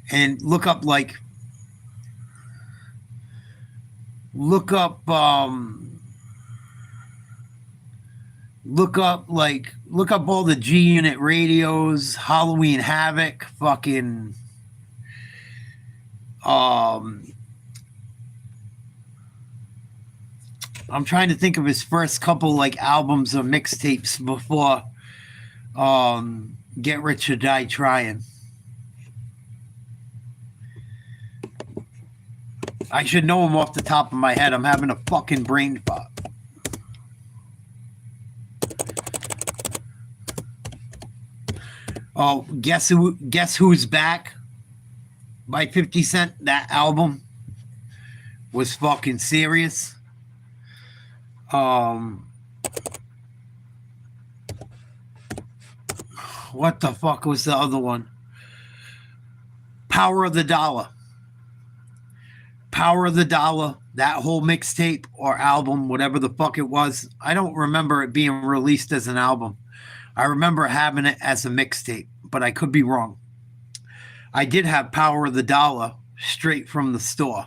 and look up all the G-Unit radios, Halloween Havoc, fucking I'm trying to think of his first couple like albums or mixtapes before Get Rich or Die Trying. I should know him off the top of my head. I'm having a fucking brain fart. Oh, Guess Who's Back by 50 Cent. That album was fucking serious. What the fuck was the other one? Power of the Dollar. Power of the Dollar, that whole mixtape or album, whatever the fuck it was. I don't remember it being released as an album. I remember having it as a mixtape, but I could be wrong. I did have Power of the Dollar straight from the store.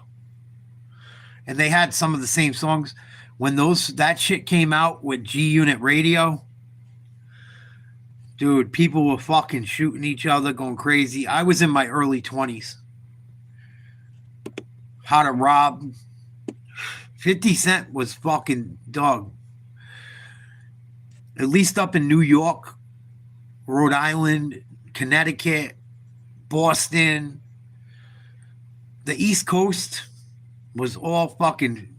And they had some of the same songs. When that shit came out with G-Unit radio, dude, people were fucking shooting each other, going crazy. I was in my early 20s. How to rob. 50 Cent was fucking dog. At least up in New York, Rhode Island, Connecticut, Boston, the East Coast was all fucking...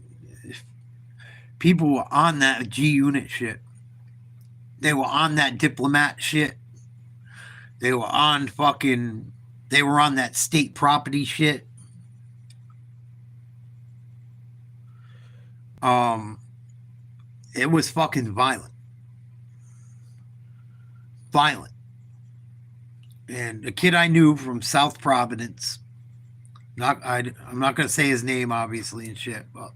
People were on that G-Unit shit. They were on that Diplomat shit. They were on that state property shit. It was fucking violent. Violent. And a kid I knew from South Providence, I'm not going to say his name, obviously, and shit, but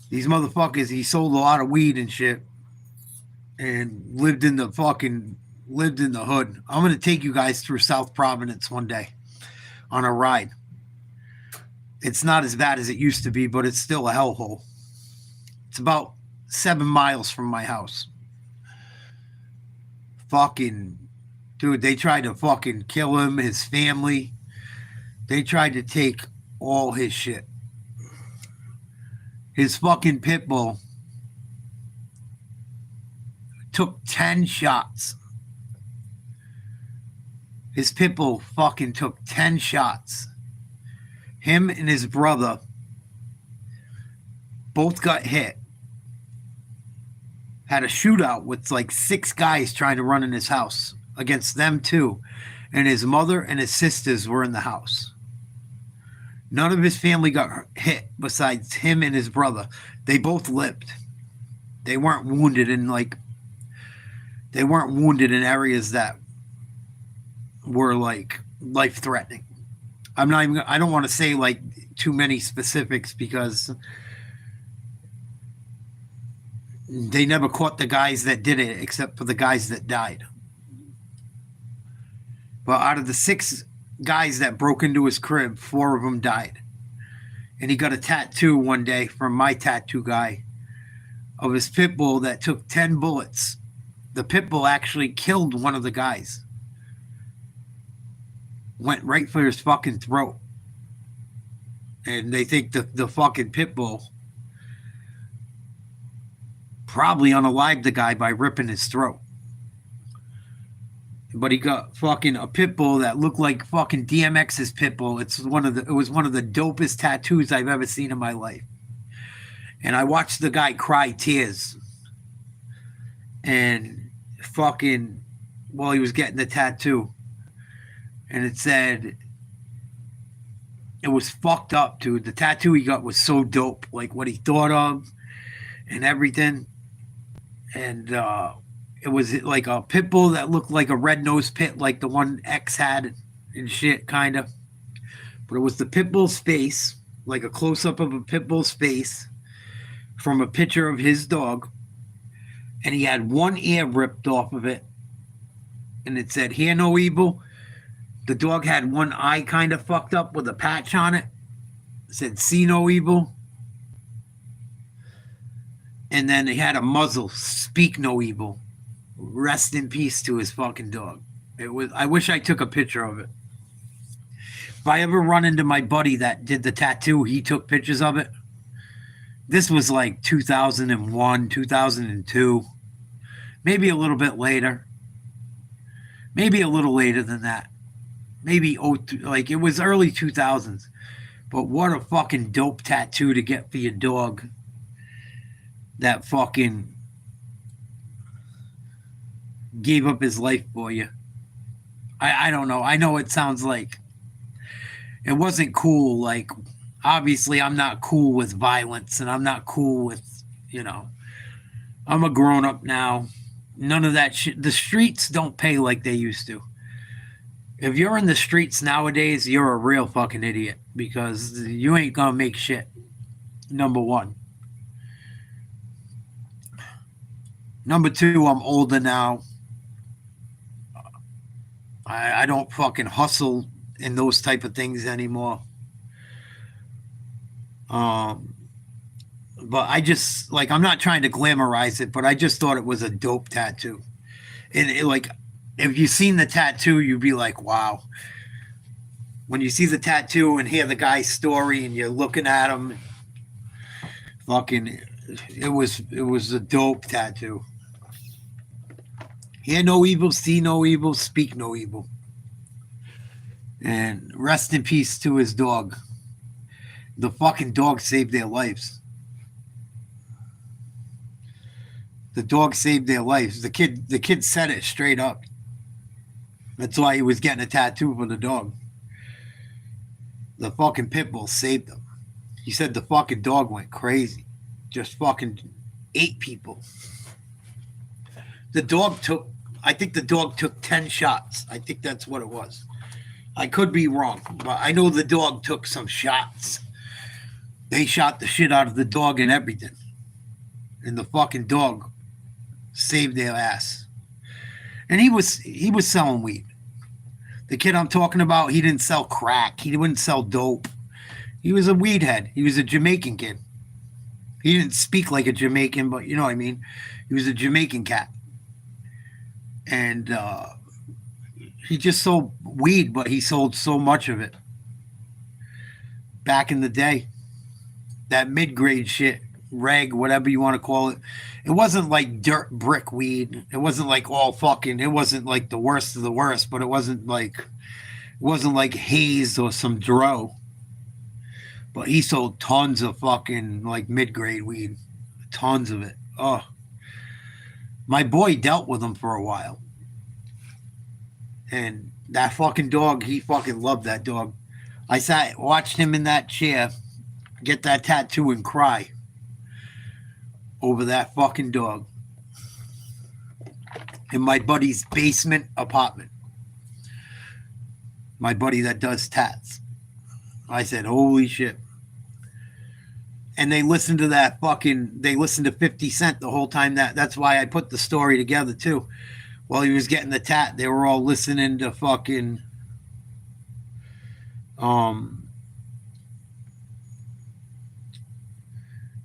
these motherfuckers, he sold a lot of weed and shit and lived in the hood. I'm going to take you guys through South Providence one day on a ride. It's not as bad as it used to be, but it's still a hellhole. It's about 7 miles from my house. Fucking, dude, they tried to fucking kill him, his family. They tried to take all his shit. His fucking pit bull took 10 shots. His pit bull fucking took 10 shots. Him and his brother both got hit. Had a shootout with like 6 guys trying to run in his house against them too. And his mother and his sisters were in the house. None of his family got hit besides him and his brother. They both lived. They weren't wounded in areas that were like life-threatening. I don't want to say like too many specifics because They never caught the guys that did it except for the guys that died. But out of the 6 guys that broke into his crib, 4 of them died. And he got a tattoo one day from my tattoo guy of his pit bull that took 10 bullets. The pit bull actually killed one of the guys. Went right for his fucking throat. And they think the fucking pit bull probably unalived the guy by ripping his throat. But he got fucking a pit bull that looked like fucking DMX's pit bull. It was one of the dopest tattoos I've ever seen in my life. And I watched the guy cry tears. And fucking while he was getting the tattoo. And it said, it was fucked up, dude. The tattoo he got was so dope. Like what he thought of and everything. And it was like a pit bull that looked like a red-nosed pit, like the one X had and shit, kind of. But it was the pit bull's face, like a close-up of a pit bull's face from a picture of his dog. And he had one ear ripped off of it. And it said, "Hear no evil." The dog had one eye kind of fucked up with a patch on it. It said, "See no evil." And then he had a muzzle, "Speak no evil." Rest in peace to his fucking dog. I wish I took a picture of it. If I ever run into my buddy that did the tattoo, he took pictures of it. This was like 2001, 2002. Maybe a little bit later. Maybe a little later than that. Maybe like it was early 2000s. But what a fucking dope tattoo to get for your dog. That fucking gave up his life for you. I don't know. I know it sounds like it wasn't cool. Like, obviously, I'm not cool with violence, and I'm not cool with, I'm a grown-up now. None of that shit. The streets don't pay like they used to. If you're in the streets nowadays, you're a real fucking idiot because you ain't gonna make shit. Number one. Number two, I'm older now. I don't fucking hustle in those type of things anymore. But I just, like, I'm not trying to glamorize it, but I just thought it was a dope tattoo. And if you've seen the tattoo, you'd be like, wow. When you see the tattoo and hear the guy's story and you're looking at him, fucking, it was a dope tattoo. Hear no evil, see no evil, speak no evil. And rest in peace to his dog. The fucking dog saved their lives. The dog saved their lives. The kid said it straight up. That's why he was getting a tattoo for the dog. The fucking pit bull saved him. He said the fucking dog went crazy. Just fucking ate people. I think the dog took 10 shots. I think that's what it was. I could be wrong, but I know the dog took some shots. They shot the shit out of the dog and everything. And the fucking dog saved their ass. And he was selling weed. The kid I'm talking about, he didn't sell crack. He wouldn't sell dope. He was a weed head. He was a Jamaican kid. He didn't speak like a Jamaican, but you know what I mean. He was a Jamaican cat. And he just sold weed, but he sold so much of it. Back in the day, that mid-grade shit, reg, whatever you want to call it, it wasn't like dirt brick weed. It wasn't like all fucking, it wasn't like the worst of the worst, but it wasn't like haze or some dro. But he sold tons of fucking like mid-grade weed. Tons of it. Oh. My boy dealt with him for a while. And that fucking dog, he fucking loved that dog. I watched him in that chair get that tattoo and cry over that fucking dog in my buddy's basement apartment. My buddy that does tats. I said, holy shit. And they listened to they listened to 50 Cent the whole time. That's why I put the story together too. While he was getting the tat, they were all listening to fucking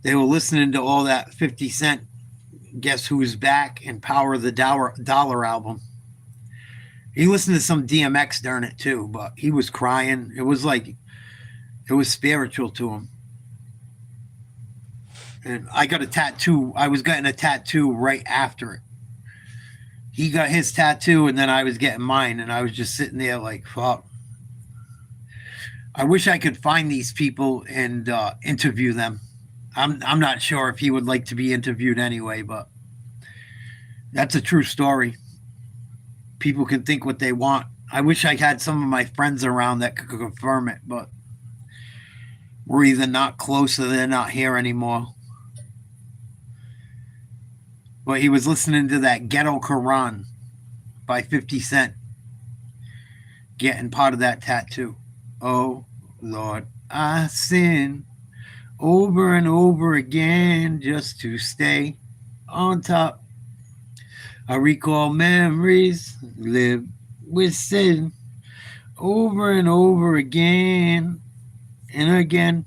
they were listening to all that 50 Cent Guess Who's Back and Power of the Dollar album. He listened to some DMX during it too, but he was crying. It was spiritual to him. And I got a tattoo. I was getting a tattoo right after it. He got his tattoo, and then I was getting mine, and I was just sitting there like, fuck. I wish I could find these people and interview them. I'm not sure if he would like to be interviewed anyway, but that's a true story. People can think what they want. I wish I had some of my friends around that could confirm it, but we're either not close or they're not here anymore. But he was listening to that Ghetto Quran by 50 Cent, getting part of that tattoo. Oh, Lord, I sin over and over again just to stay on top. I recall memories, live with sin over and over again and again.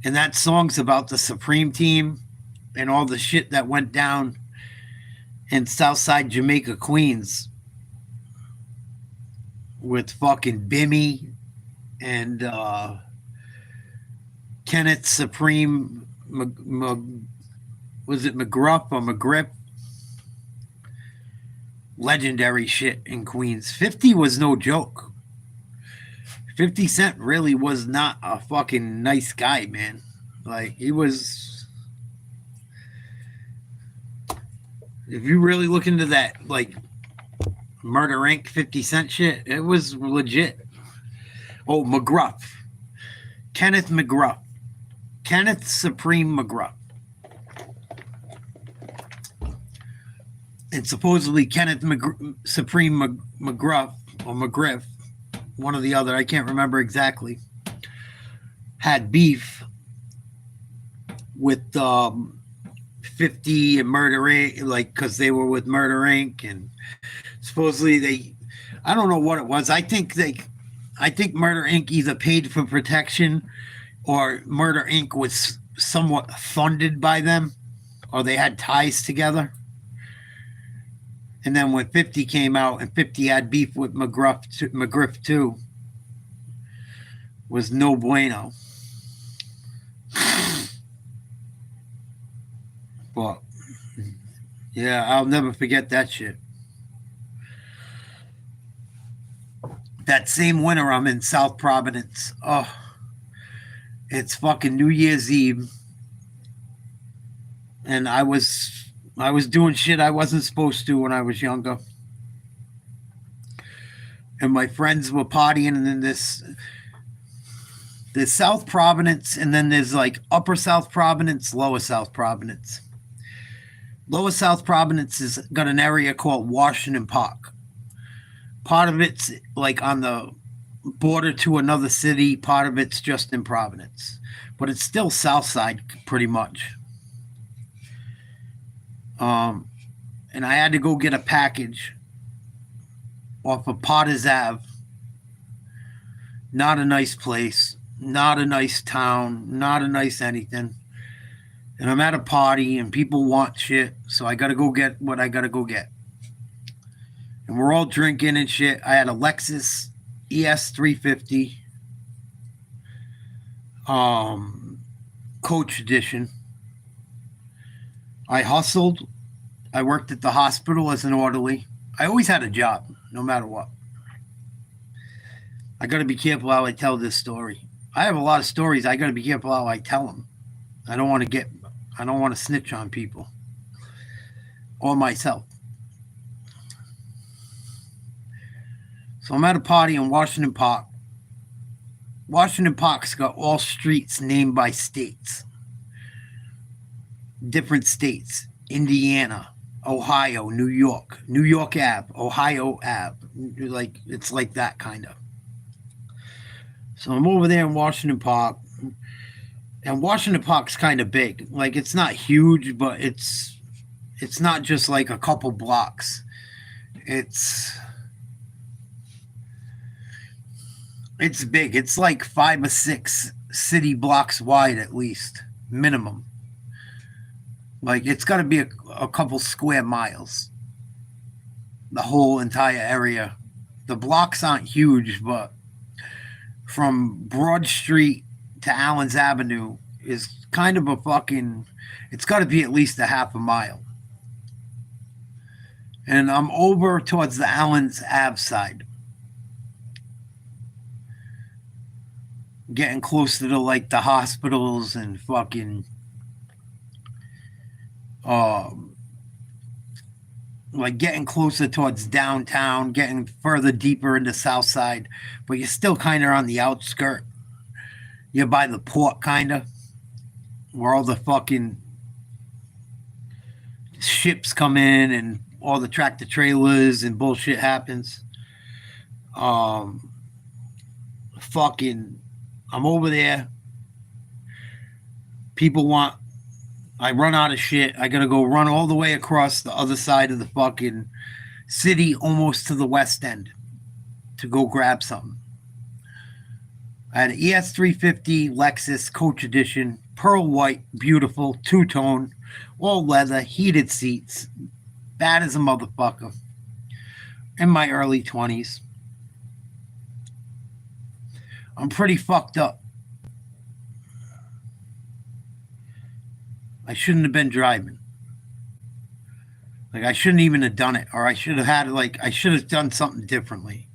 And that song's about the Supreme Team and all the shit that went down in Southside Jamaica, Queens, with fucking Bimmy and Kenneth Supreme, was it McGruff or McGriff? Legendary shit in Queens. 50 was no joke. 50 Cent really was not a fucking nice guy, man. Like, he was... If you really look into that, like, Murder Inc. 50 Cent shit, it was legit. Oh, McGruff. Kenneth McGruff. Kenneth Supreme McGruff. And supposedly Kenneth Supreme McGruff, or McGriff, one or the other, I can't remember exactly, had beef with 50 and Murder Inc., like, because they were with Murder Inc. And supposedly I don't know what it was. I think Murder Inc. either paid for protection or Murder Inc. was somewhat funded by them, or they had ties together. And then when 50 came out and 50 had beef with McGriff too, was no bueno. But yeah, I'll never forget that shit. That same winter, I'm in South Providence. Oh, it's fucking New Year's Eve, and I was doing shit I wasn't supposed to when I was younger. And my friends were partying, and then there's South Providence, and then there's like Upper South Providence, Lower South Providence. Lower South Providence has got an area called Washington Park. Part of it's like on the border to another city. Part of it's just in Providence. But it's still South Side pretty much. And I had to go get a package off of Potters Ave. Not a nice place. Not a nice town. Not a nice anything. And I'm at a party and people want shit. So I got to go get what I got to go get. And we're all drinking and shit. I had a Lexus ES 350. Coach edition. I hustled. I worked at the hospital as an orderly. I always had a job, no matter what. I got to be careful how I tell this story. I have a lot of stories. I got to be careful how I tell them. I don't want to snitch on people or myself. So I'm at a party in Washington Park. Washington Park's got all streets named by states. Different states. Indiana, Ohio, New York. New York Ave, Ohio Ave. Like, it's like that kind of. So I'm over there in Washington Park. And Washington Park's kind of big. Like, it's not huge, but it's not just like a couple blocks. It's big. It's like 5 or 6 city blocks wide at least, minimum. Like, it's got to be a couple square miles. The whole entire area. The blocks aren't huge, but from Broad Street to Allen's Avenue is kind of a fucking, it's got to be at least a half a mile. And I'm over towards the Allen's Ave side. Getting closer to like the hospitals and fucking like getting closer towards downtown, getting further deeper into South Side, but you're still kind of on the outskirt. You're by the port, kind of, where all the fucking ships come in and all the tractor trailers and bullshit happens. Fucking, I'm over there. I run out of shit. I gotta go run all the way across the other side of the fucking city, almost to the west end, to go grab something. I had an ES350 Lexus Coach Edition, pearl white, beautiful, two-tone, all leather, heated seats, bad as a motherfucker, in my early 20s. I'm pretty fucked up. I shouldn't have been driving. Like, I shouldn't even have done it. Or I should have done something differently.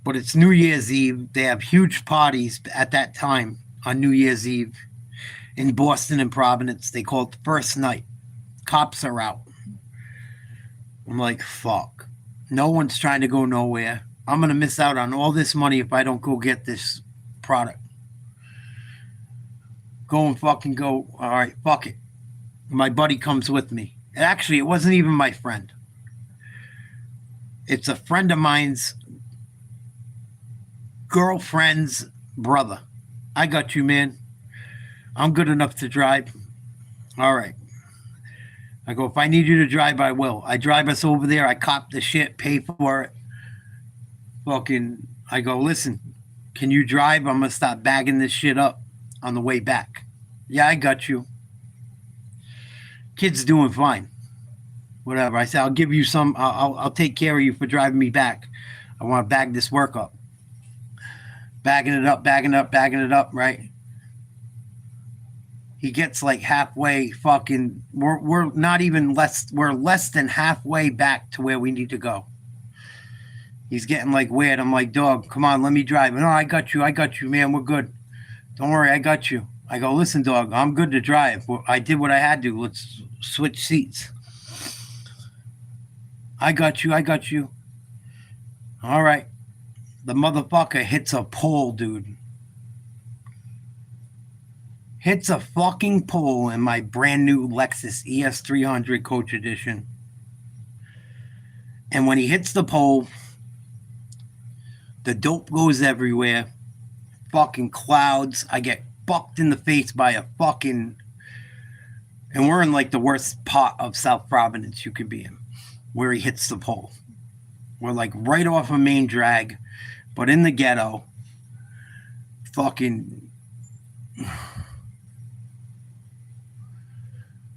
But it's New Year's Eve. They have huge parties at that time on New Year's Eve in Boston and Providence. They call it the first night. Cops are out. I'm like, fuck. No one's trying to go nowhere. I'm going to miss out on all this money if I don't go get this product. All right, fuck it. My buddy comes with me. And actually, it wasn't even my friend. It's a friend of mine's girlfriend's brother. I got you, man. I'm good enough to drive. All right. I go, if I need you to drive, I will. I drive us over there. I cop the shit, pay for it. I go, listen, can you drive? I'm going to stop bagging this shit up on the way back. Yeah, I got you. Kid's doing fine. Whatever. I said, I'll give you some. I'll take care of you for driving me back. I want to bag this work up. Bagging it up, right? He gets like halfway fucking, we're not even less, we're less than halfway back to where we need to go. He's getting like weird. I'm like, dog, come on, let me drive. No, I got you, man. We're good. Don't worry, I got you. I go, listen, dog, I'm good to drive. I did what I had to. Let's switch seats. I got you. All right. The motherfucker hits a pole, dude. Hits a fucking pole in my brand new Lexus ES300 Coach Edition. And when he hits the pole, the dope goes everywhere. Fucking clouds. I get fucked in the face by a fucking... And we're in like the worst part of South Providence you could be in, where he hits the pole. We're like right off a main drag, but in the ghetto. Fucking...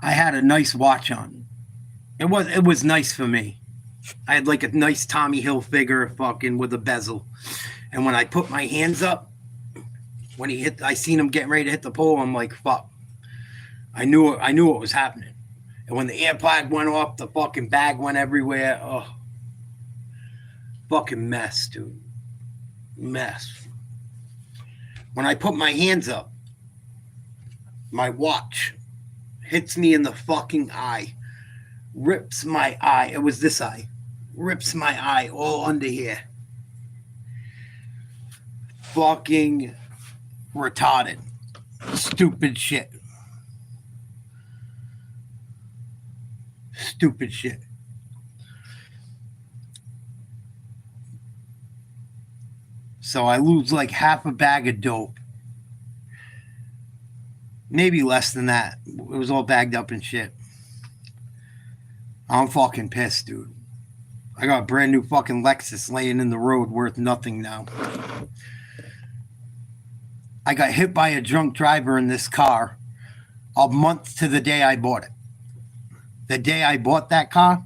I had a nice watch on. It was nice for me. I had like a nice Tommy Hilfiger fucking with a bezel. And when I put my hands up, when he hit, I seen him getting ready to hit the pole. I'm like, fuck. I knew what was happening. And when the AirPod went off, the fucking bag went everywhere. Oh, fucking mess, dude. Mess. When I put my hands up, my watch hits me in the fucking eye. Rips my eye. It was this eye. Rips my eye all under here. Fucking retarded. Stupid shit. Stupid shit. So I lose like half a bag of dope. Maybe less than that. It was all bagged up and shit. I'm fucking pissed, dude. I got a brand new fucking Lexus laying in the road worth nothing now. I got hit by a drunk driver in this car a month to the day I bought it. The day I bought that car,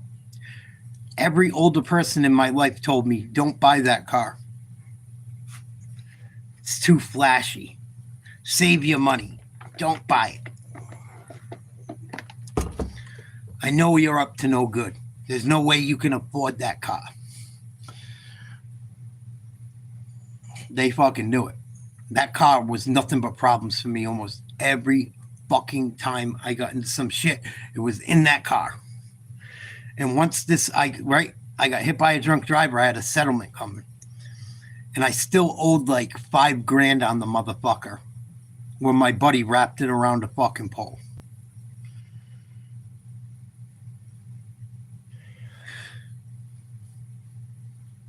every older person in my life told me, don't buy that car. It's too flashy. Save your money. Don't buy it. I know you're up to no good. There's no way you can afford that car. They fucking knew it. That car was nothing but problems for me almost every fucking time I got into some shit. It was in that car. And once I got hit by a drunk driver, I had a settlement coming. And I still owed like $5,000 on the motherfucker when my buddy wrapped it around a fucking pole.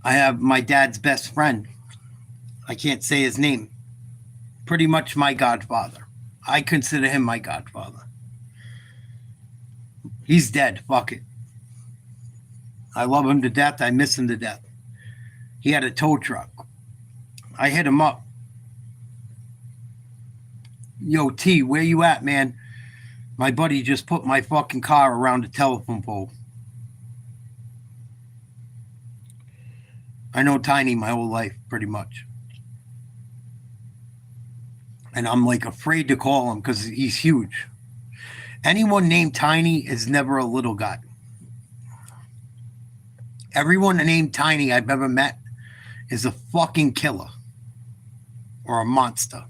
I have my dad's best friend. I can't say his name. Pretty much my godfather. I consider him my godfather. He's dead. Fuck it. I love him to death. I miss him to death. He had a tow truck. I hit him up. Yo, T, where you at, man? My buddy just put my fucking car around a telephone pole. I know Tiny my whole life, pretty much. And I'm like afraid to call him because he's huge. Anyone named Tiny is never a little guy. Everyone named Tiny I've ever met is a fucking killer or a monster.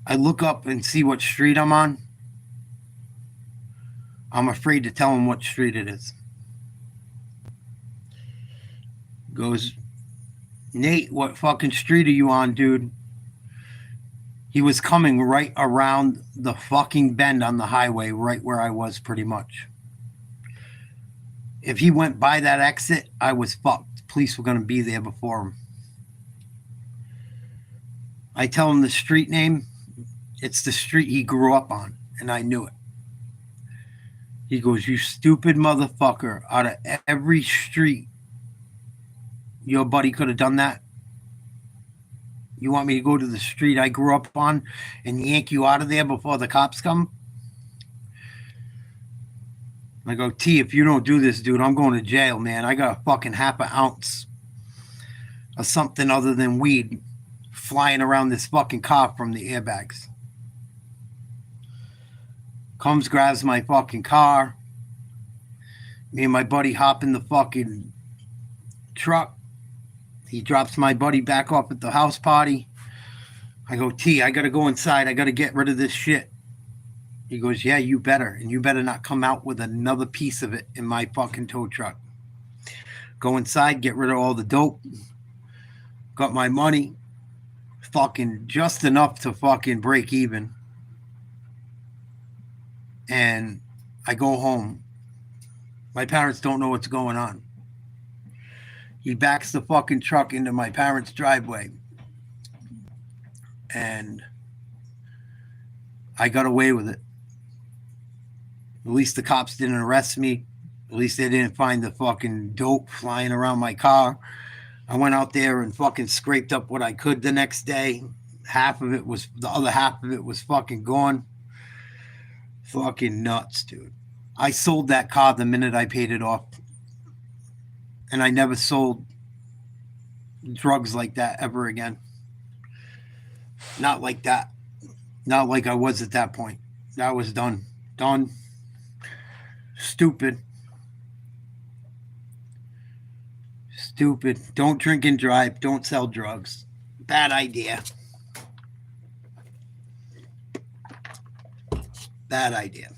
I look up and see what street I'm on. I'm afraid to tell him what street it is. Goes, Nate, what fucking street are you on, dude? He was coming right around the fucking bend on the highway, right where I was pretty much. If he went by that exit, I was fucked. Police were going to be there before him. I tell him the street name. It's the street he grew up on, and I knew it. He goes, you stupid motherfucker. Out of every street, your buddy could have done that? You want me to go to the street I grew up on and yank you out of there before the cops come? I go, T, if you don't do this, dude, I'm going to jail, man. I got a fucking half an ounce of something other than weed flying around this fucking car from the airbags. Comes, grabs my fucking car. Me and my buddy hop in the fucking truck. He drops my buddy back off at the house party. I go, T, I got to go inside. I got to get rid of this shit. He goes, yeah, you better. And you better not come out with another piece of it in my fucking tow truck. Go inside, get rid of all the dope. Got my money. Fucking just enough to fucking break even. And I go home. My parents don't know what's going on. He backs the fucking truck into my parents' driveway. And I got away with it. At least the cops didn't arrest me. At least they didn't find the fucking dope flying around my car. I went out there and fucking scraped up what I could the next day. The other half of it was fucking gone. Fucking nuts, dude. I sold that car the minute I paid it off. And I never sold drugs like that ever again. Not like that. Not like I was at that point. That was done. Done. Stupid. Stupid. Don't drink and drive. Don't sell drugs. Bad idea. Bad idea.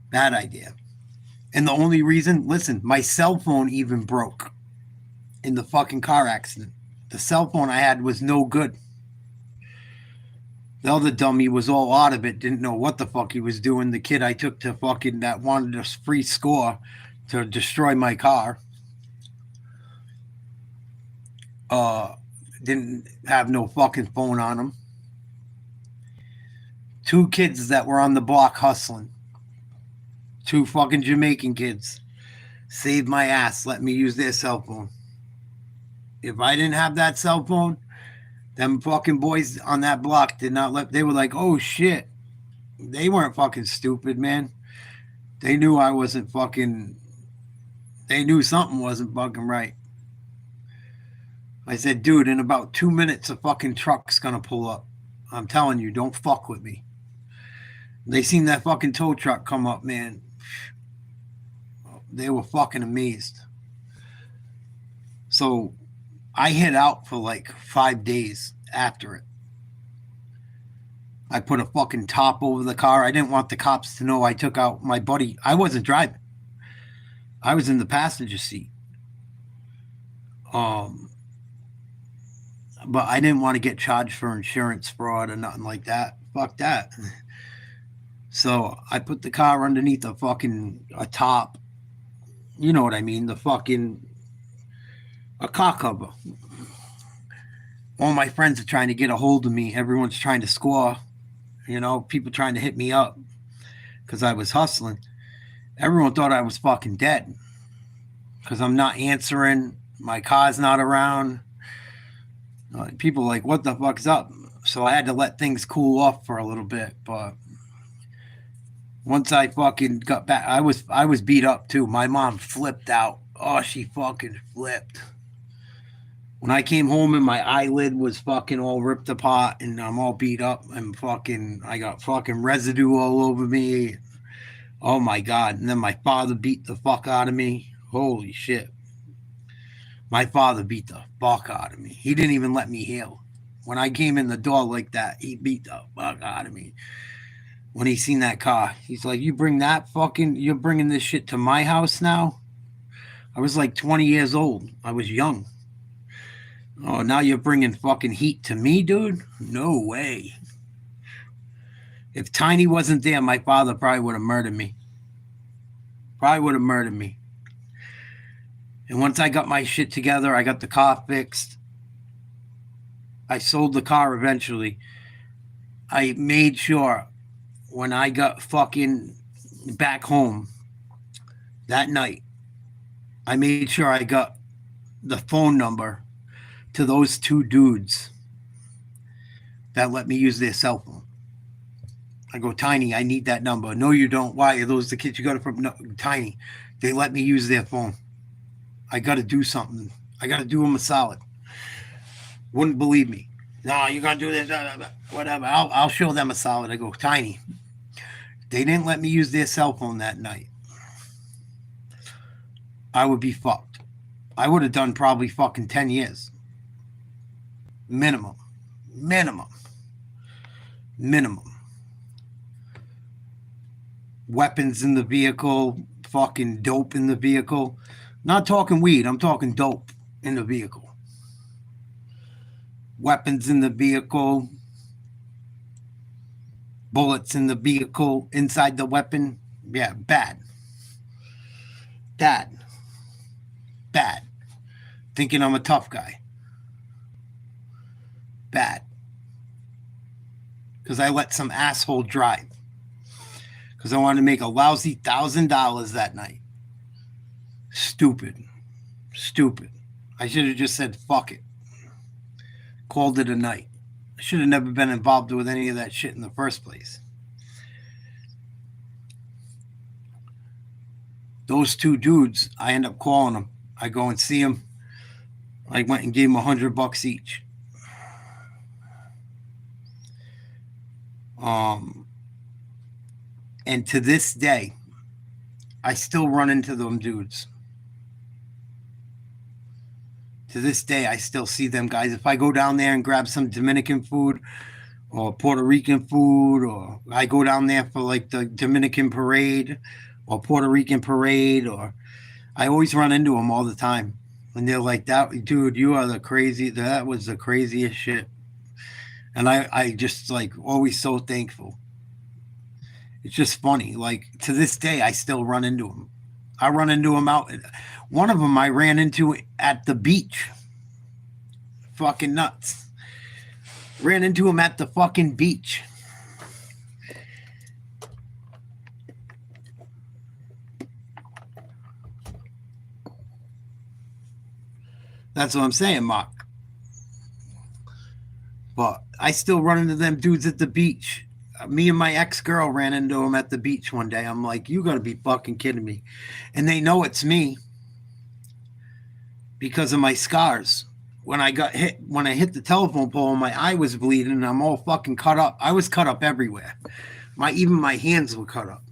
Bad idea. And the only reason, listen, my cell phone even broke in the fucking car accident. The cell phone I had was no good. The other dummy was all out of it, didn't know what the fuck he was doing. The kid I took to fucking that wanted a free score to destroy my car. didn't have no fucking phone on them. 2 kids that were on the block hustling. 2 fucking Jamaican kids saved my ass, let me use their cell phone. If I didn't have that cell phone, them fucking boys on that block did not let, they were like, oh shit. They weren't fucking stupid, man. They knew I wasn't fucking, they knew something wasn't fucking right. I said, dude, in about 2 minutes, a fucking truck's gonna pull up. I'm telling you, don't fuck with me. They seen that fucking tow truck come up, man. They were fucking amazed. So I hid out for like 5 days after it. I put a fucking top over the car. I didn't want the cops to know I took out my buddy. I wasn't driving. I was in the passenger seat. But I didn't want to get charged for insurance fraud or nothing like that. Fuck that. So I put the car underneath a top. You know what I mean? A car cover. All my friends are trying to get a hold of me. Everyone's trying to score. You know, people trying to hit me up because I was hustling. Everyone thought I was fucking dead because I'm not answering. My car's not around. People like, what the fuck's up? So I had to let things cool off for a little bit. But once I fucking got back, I was beat up too. My mom flipped out. Oh, she fucking flipped. When I came home and my eyelid was fucking all ripped apart and I'm all beat up and I got fucking residue all over me. Oh my God. And then my father beat the fuck out of me. Holy shit. My father beat the fuck out of me. He didn't even let me heal. When I came in the door like that, he beat the fuck out of me. When he seen that car, he's like, you're bringing this shit to my house now? I was like 20 years old. I was young. Oh, now you're bringing fucking heat to me, dude? No way. If Tiny wasn't there, my father probably would have murdered me. And once I got my shit together, I got the car fixed. I sold the car eventually. I made sure when I got fucking back home that night, I made sure I got the phone number to those 2 dudes that let me use their cell phone. I go, Tiny, I need that number. No, you don't. Why? Are those the kids you got it from? No, Tiny. They let me use their phone. I got to do something. I got to do them a solid. Wouldn't believe me. No, you're going to do this. Whatever. I'll show them a solid. I go, Tiny. They didn't let me use their cell phone that night. I would be fucked. I would have done probably fucking 10 years. Minimum. Weapons in the vehicle, fucking dope in the vehicle. Not talking weed, I'm talking dope in the vehicle. Weapons in the vehicle. Bullets in the vehicle, inside the weapon. Yeah, bad. Thinking I'm a tough guy. Bad. Because I let some asshole drive. Because I wanted to make a lousy $1,000 that night. Stupid. I should have just said fuck it. Called it a night. I should have never been involved with any of that shit in the first place. Those 2 dudes, I end up calling them. I go and see them. I went and gave them $100 each. And to this day, I still run into them dudes. To this day, I still see them guys. If I go down there and grab some Dominican food or Puerto Rican food, or I go down there for like the Dominican parade or Puerto Rican parade, or I always run into them all the time. And they're like, that dude, that was the craziest shit. And I just like always so thankful. It's just funny. Like to this day, I still run into them. I run into them out. One of them I ran into at the beach fucking nuts. Ran into him at the fucking beach. That's what I'm saying, Mark. But I still run into them dudes at the beach. Me and my ex-girl ran into him at the beach one day. I'm like, you gotta be fucking kidding me. And they know it's me because of my scars. When I hit the telephone pole, my eye was bleeding and I'm all fucking cut up. I was cut up everywhere. Even my hands were cut up.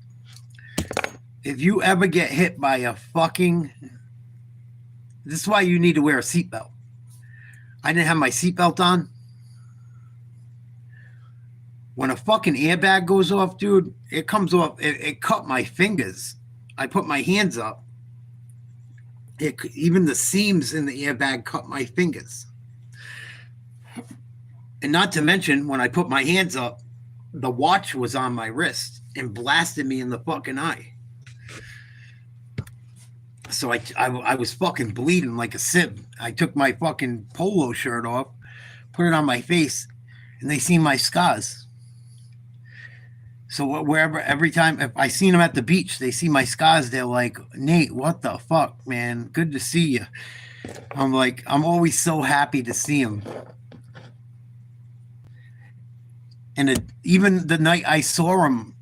If you ever get hit by a fucking... This is why you need to wear a seatbelt. I didn't have my seatbelt on. When a fucking airbag goes off, dude, it comes off. It cut my fingers. I put my hands up. Even the seams in the airbag cut my fingers. And not to mention, when I put my hands up, the watch was on my wrist and blasted me in the fucking eye. So I was fucking bleeding like a sieve. I took my fucking polo shirt off, put it on my face, and they seen my scars. So every time if I seen them at the beach, they see my scars. They're like, Nate, what the fuck, man? Good to see you. I'm like, I'm always so happy to see him. And even the night I saw him,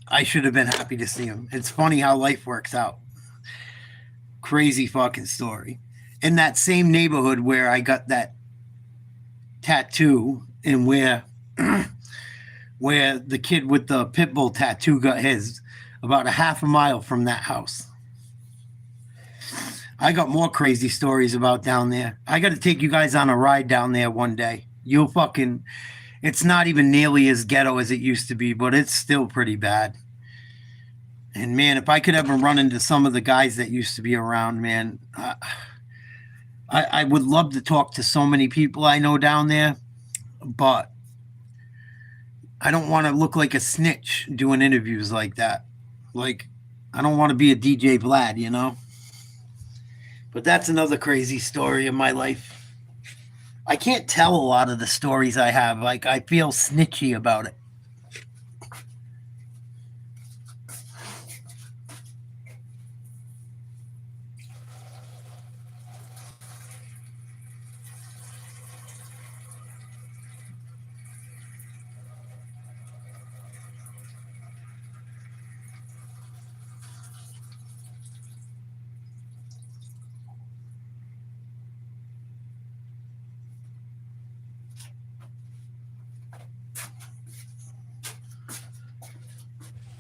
I should have been happy to see him. It's funny how life works out. Crazy fucking story. In that same neighborhood where I got that tattoo and where the kid with the pit bull tattoo got his, about a half a mile from that house. I got more crazy stories about down there. I got to take you guys on a ride down there one day. It's not even nearly as ghetto as it used to be, but it's still pretty bad. And man, if I could ever run into some of the guys that used to be around, man, I would love to talk to so many people I know down there, but I don't want to look like a snitch doing interviews like that. Like, I don't want to be a DJ Vlad, you know? But that's another crazy story in my life. I can't tell a lot of the stories I have. Like, I feel snitchy about it.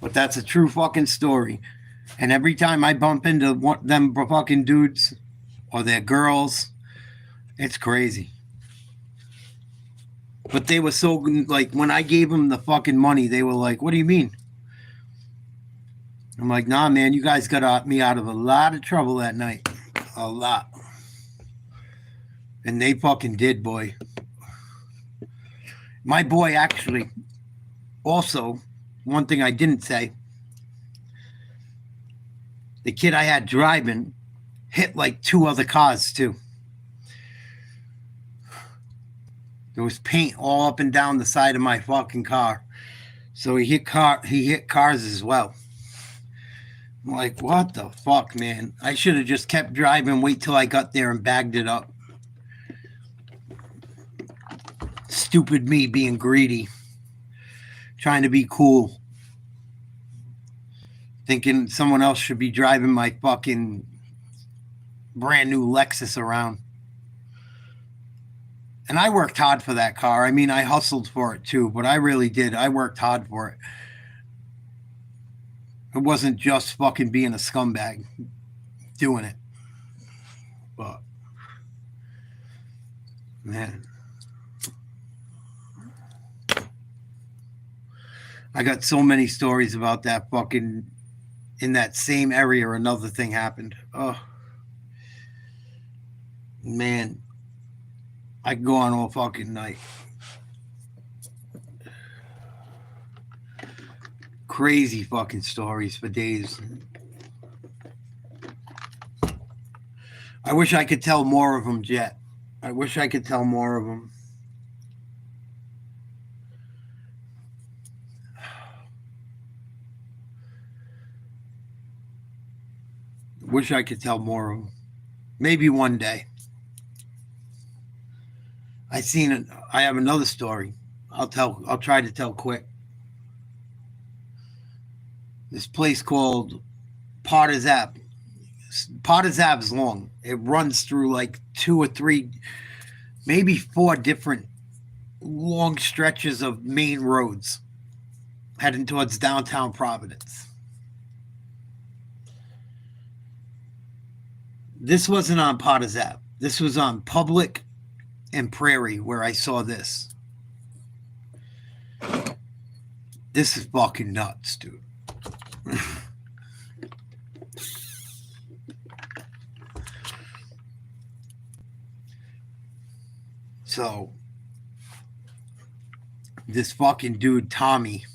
But that's a true fucking story. And every time I bump into them fucking dudes or their girls, it's crazy. But they were so, like, when I gave them the fucking money, they were like, what do you mean? I'm like, nah, man, you guys got me out of a lot of trouble that night. A lot. And they fucking did, boy. My boy actually also... One thing I didn't say, the kid I had driving hit like 2 other cars too. There was paint all up and down the side of my fucking car. So he hit cars as well. I'm like, what the fuck, man? I should have just kept driving, wait till I got there and bagged it up. Stupid me being greedy. Trying to be cool. Thinking someone else should be driving my fucking brand new Lexus around. And I worked hard for that car. I mean, I hustled for it too, but I really did. I worked hard for it. It wasn't just fucking being a scumbag doing it. But, man. I got so many stories about that fucking, in that same area, another thing happened. Oh, man. I could go on all fucking night. Crazy fucking stories for days. I wish I could tell more of them, Jet. I wish I could tell more of them. Wish I could tell more of them. Maybe one day. I seen it. I have another story. I'll try to tell quick. This place called Potter's Ave. Potter's Ave is long. It runs through like 2 or 3, maybe 4 different long stretches of main roads heading towards downtown Providence. This wasn't on Potter's Ave. This was on Public and Prairie where I saw this. This is fucking nuts, dude. So, this fucking dude, Tommy,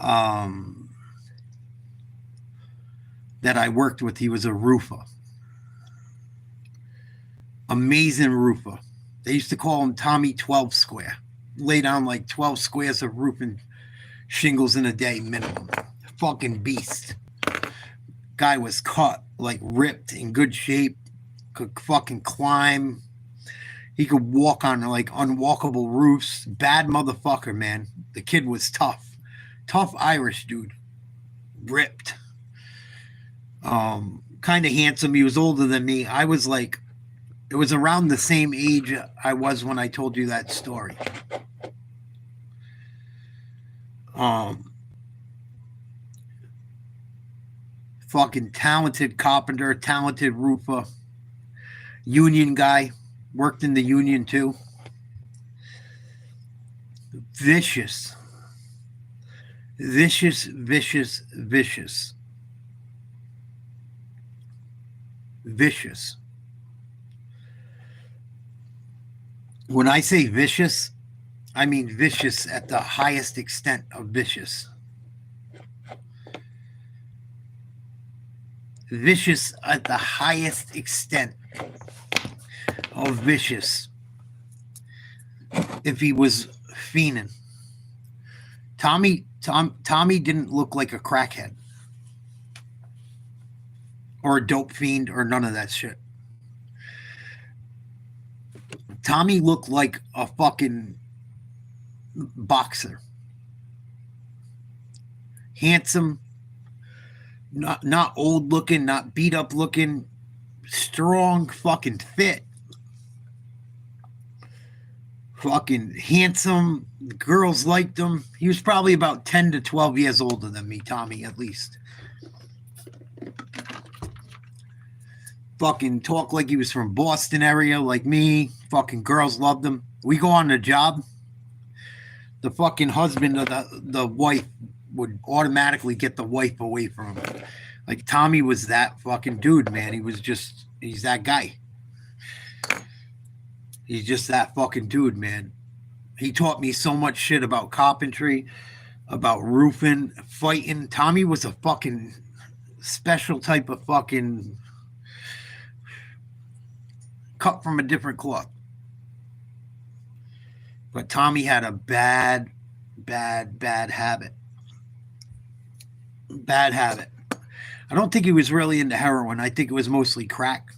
that I worked with, he was a roofer. Amazing roofer. They used to call him Tommy 12 Square. Lay down like 12 squares of roofing shingles in a day minimum. Fucking beast. Guy was cut, like ripped, in good shape. Could fucking climb. He could walk on like unwalkable roofs. Bad motherfucker, man. The kid was tough. Tough Irish dude. Ripped. Kind of handsome. He was older than me. I was like, it was around the same age I was when I told you that story. Fucking talented carpenter, talented roofer, union guy, worked in the union too. Vicious. Vicious, vicious, vicious. Vicious. When I say vicious, I mean vicious at the highest extent of vicious. Vicious at the highest extent of vicious. If he was fiending. Tommy didn't look like a crackhead. Or a dope fiend or none of that shit. Tommy looked like a fucking boxer. Handsome. Not old looking, not beat up looking. Strong, fucking fit. Fucking handsome. Girls liked him. He was probably about 10 to 12 years older than me, Tommy, at least. Fucking talk like he was from Boston area, like me. Fucking girls loved him. We go on the job. The fucking husband of the wife would automatically get the wife away from him. Like Tommy was that fucking dude, man. He's that guy. He's just that fucking dude, man. He taught me so much shit about carpentry, about roofing, fighting. Tommy was a fucking special type of fucking cut from a different cloth. But Tommy had a bad habit. Bad habit. I don't think he was really into heroin. I think it was mostly crack.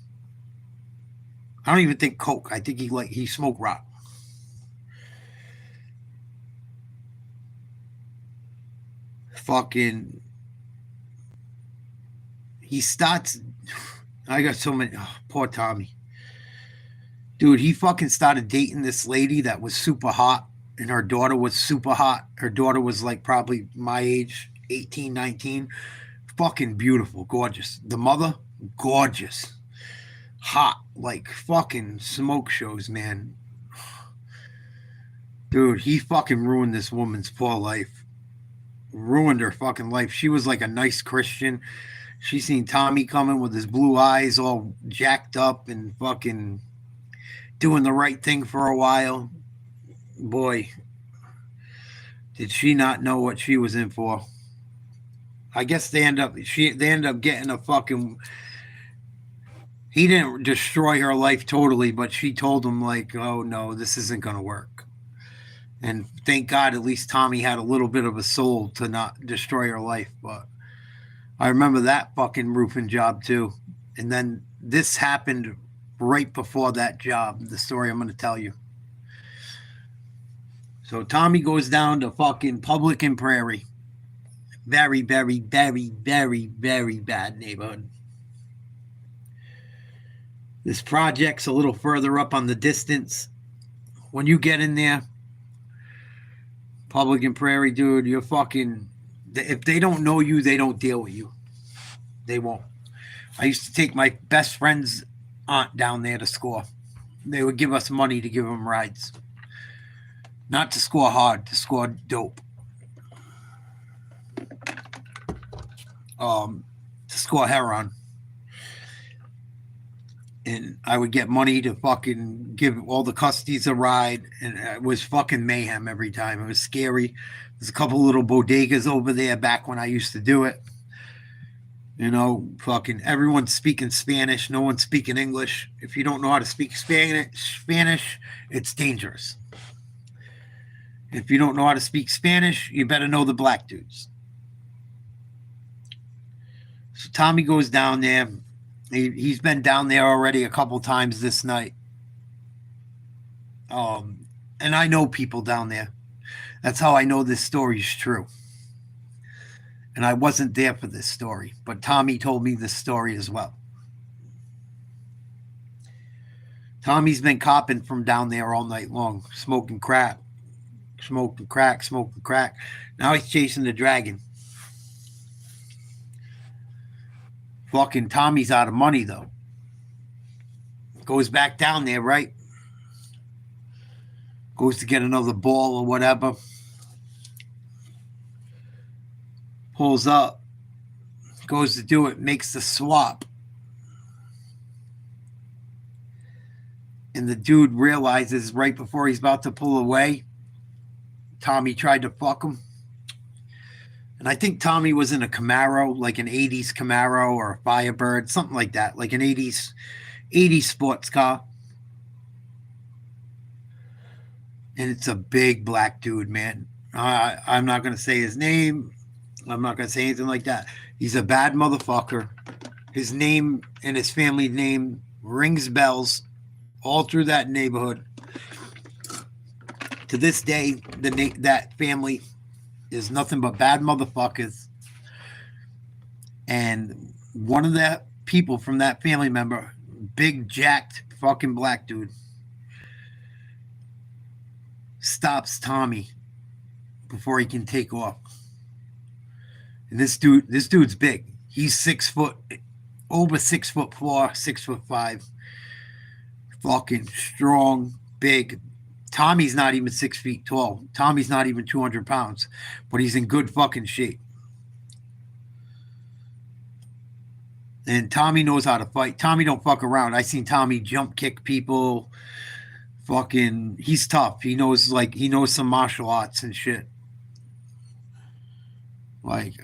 I don't even think coke. I think he smoked rock. Fucking. He starts. I got so many. Oh, poor Tommy. Dude, he fucking started dating this lady that was super hot, and her daughter was super hot. Her daughter was like probably my age, 18, 19. Fucking beautiful, gorgeous. The mother, gorgeous. Hot, like fucking smoke shows, man. Dude, he fucking ruined this woman's poor life. Ruined her fucking life. She was like a nice Christian. She seen Tommy coming with his blue eyes all jacked up and fucking doing the right thing for a while. Boy, did she not know what she was in for. I guess they end up getting a fucking. He didn't destroy her life totally, but she told him, like, oh, no, this isn't going to work. And thank God at least Tommy had a little bit of a soul to not destroy her life. But I remember that fucking roofing job, too. And then this happened right before that job, the story I'm going to tell you. So Tommy goes down to fucking Public and Prairie. Very, very, very, very, very bad neighborhood. This project's a little further up on the distance. When you get in there, Public and Prairie, dude, you're fucking... If they don't know you, they don't deal with you. They won't. I used to take my best friend's aunt down there to score. They would give us money to give them rides. Not to score hard, to score dope. To score heroin. And I would get money to fucking give all the custodies a ride. And it was fucking mayhem every time. It was scary. There's a couple little bodegas over there back when I used to do it. You know, fucking everyone's speaking Spanish. No one's speaking English. If you don't know how to speak Spanish, it's dangerous. If you don't know how to speak Spanish, you better know the black dudes. So Tommy goes down there. He's been down there already a couple times this night. And I know people down there. That's how I know this story is true. And I wasn't there for this story, but Tommy told me this story as well. Tommy's been copping from down there all night long, smoking crack. Smoking crack. Now he's chasing the dragon. Fucking Tommy's out of money, though. Goes back down there, right? Goes to get another ball or whatever. Pulls up. Goes to do it. Makes the swap. And the dude realizes right before he's about to pull away, Tommy tried to fuck him. And I think Tommy was in a Camaro, like an 80s Camaro or a Firebird, something like that, like an 80s sports car. And it's a big black dude, man. I'm not going to say his name. I'm not going to say anything like that. He's a bad motherfucker. His name and his family name rings bells all through that neighborhood. To this day, that family is nothing but bad motherfuckers. And one of the people from that family member, big jacked fucking black dude, stops Tommy before he can take off. And this dude's big. He's 6 foot, over 6'4", 6'5". Fucking strong, big. Tommy's not even 6 feet tall. Tommy's not even 200 pounds, but he's in good fucking shape. And Tommy knows how to fight. Tommy don't fuck around. I seen Tommy jump kick people. Fucking, he's tough. He knows some martial arts and shit. Like,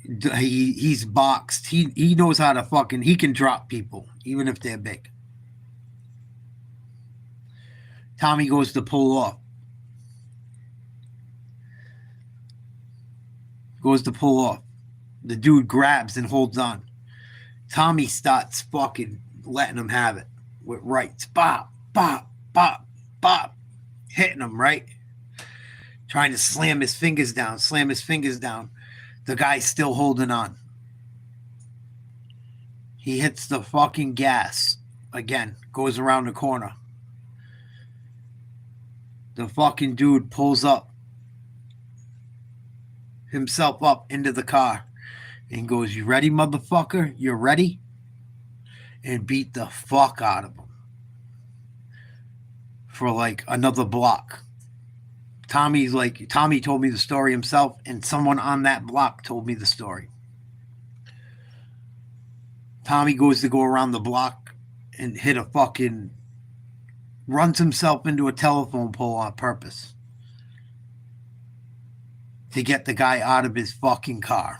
he's boxed. He knows how to fucking, he can drop people, even if they're big. Tommy goes to pull off. The dude grabs and holds on. Tommy starts fucking letting him have it with rights. Bop, bop, bop, bop. Hitting him, right? Trying to slam his fingers down. The guy's still holding on. He hits the fucking gas again. Goes around the corner. The fucking dude pulls himself up into the car and goes, "You ready, motherfucker? You ready?" And beat the fuck out of him for like another block. Tommy told me the story himself, and someone on that block told me the story. Tommy goes to go around the block and runs himself into a telephone pole on purpose to get the guy out of his fucking car.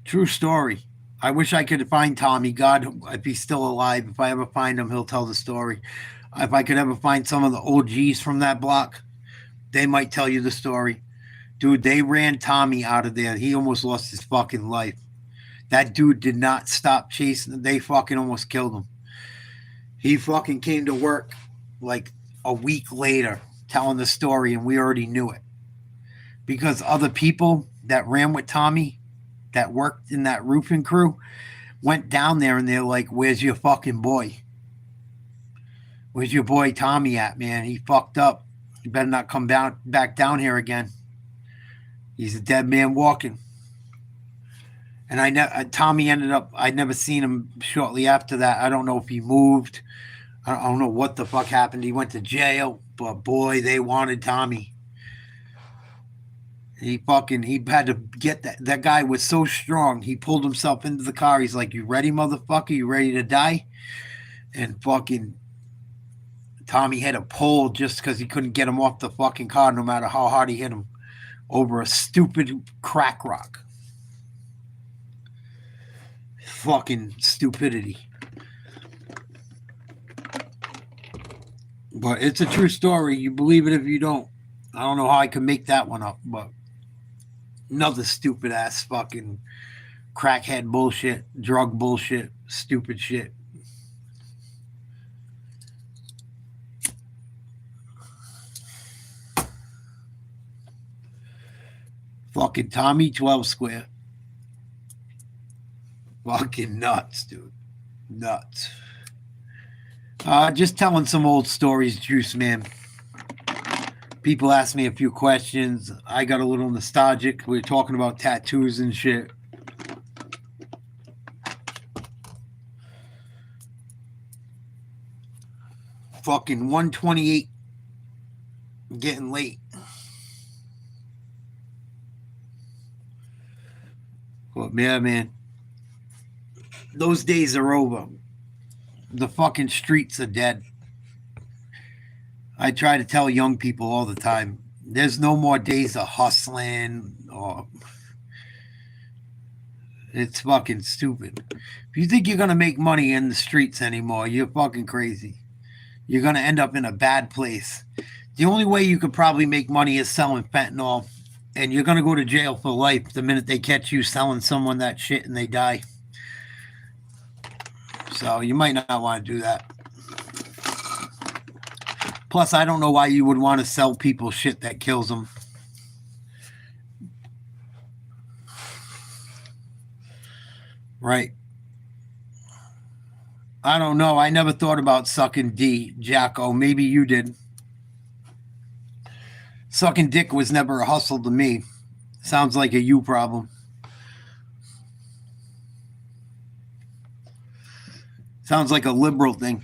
True story. I wish I could find Tommy. God, if he's still alive, if I ever find him, he'll tell the story. If I could ever find some of the OGs from that block, they might tell you the story. Dude, they ran Tommy out of there. He almost lost his fucking life. That dude did not stop chasing. They fucking almost killed him. He fucking came to work like a week later telling the story, and we already knew it. Because other people that ran with Tommy, that worked in that roofing crew, went down there and they're like, where's your fucking boy? Where's your boy Tommy at, man? He fucked up. You better not come back down here again. He's a dead man walking. And Tommy ended up, I'd never seen him shortly after that. I don't know if he moved. I don't know what the fuck happened. He went to jail, but boy, they wanted Tommy. He had to get that. That guy was so strong. He pulled himself into the car. He's like, you ready, motherfucker? You ready to die? And fucking Tommy had a pole just because he couldn't get him off the fucking car no matter how hard he hit him over a stupid crack rock. Fucking stupidity. But it's a true story. You believe it if you don't. I don't know how I could make that one up, but another stupid ass fucking crackhead bullshit, drug bullshit, stupid shit. Fucking Tommy 12 Square. Fucking nuts, dude. Nuts. Just telling some old stories, Juice Man. People asked me a few questions. I got a little nostalgic. We were talking about tattoos and shit. Fucking 1:28. Getting late. But yeah, man. Those days are over. The fucking streets are dead. I try to tell young people all the time, there's no more days of hustling or it's fucking stupid. If you think you're going to make money in the streets anymore, you're fucking crazy. You're going to end up in a bad place. The only way you could probably make money is selling fentanyl, and you're going to go to jail for life the minute they catch you selling someone that shit and they die. So you might not want to do that. Plus, I don't know why you would want to sell people shit that kills them. Right. I don't know. I never thought about sucking D, Jacko. Maybe you did. Sucking dick was never a hustle to me. Sounds like a you problem. Sounds like a liberal thing.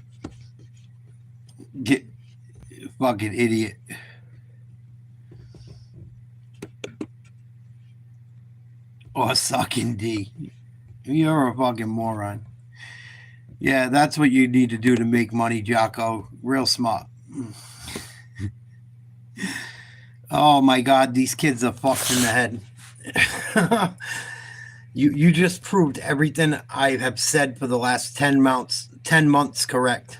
Get fucking idiot. Or sucking D. You're a fucking moron. Yeah, that's what you need to do to make money, Jocko. Real smart. Oh my God, these kids are fucked in the head. You just proved everything I have said for the last 10 months correct.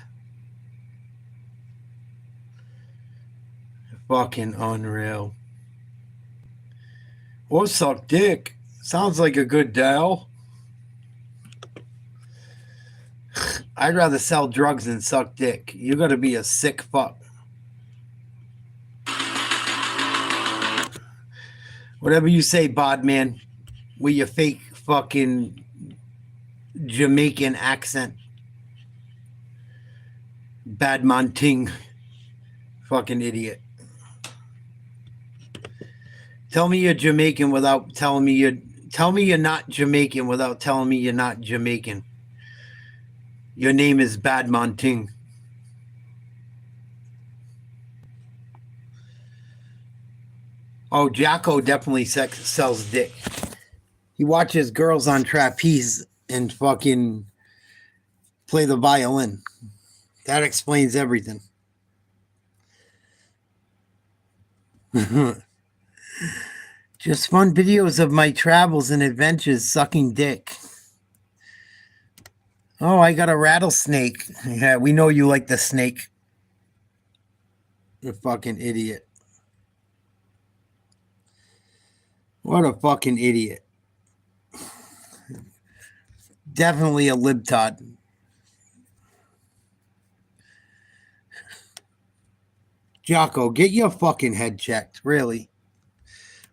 Fucking unreal. Or suck dick. Sounds like a good deal. I'd rather sell drugs than suck dick. You gotta be a sick fuck. Whatever you say, Bodman, with your fake fucking Jamaican accent. Badmonting. Fucking idiot. Tell me you're Jamaican without telling me you're... Tell me you're not Jamaican without telling me you're not Jamaican. Your name is Badmonting. Oh, Jocko definitely sells dick. He watches girls on trapeze and fucking play the violin. That explains everything. Just fun videos of my travels and adventures sucking dick. Oh, I got a rattlesnake. Yeah, we know you like the snake. You fucking idiot. What a fucking idiot. Definitely a libtard. Jocko, get your fucking head checked. Really.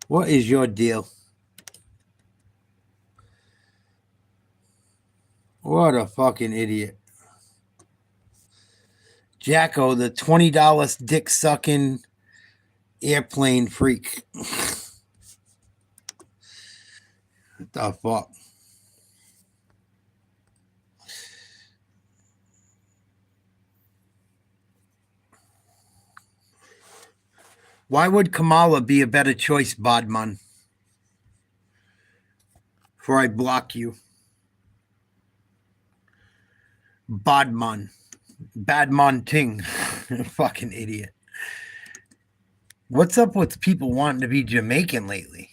What is your deal? What a fucking idiot. Jacko, the $20 dick sucking airplane freak. What the fuck? Why would Kamala be a better choice, Bodman? Before I block you. Bodman. Badman Ting. Fucking idiot. What's up with people wanting to be Jamaican lately?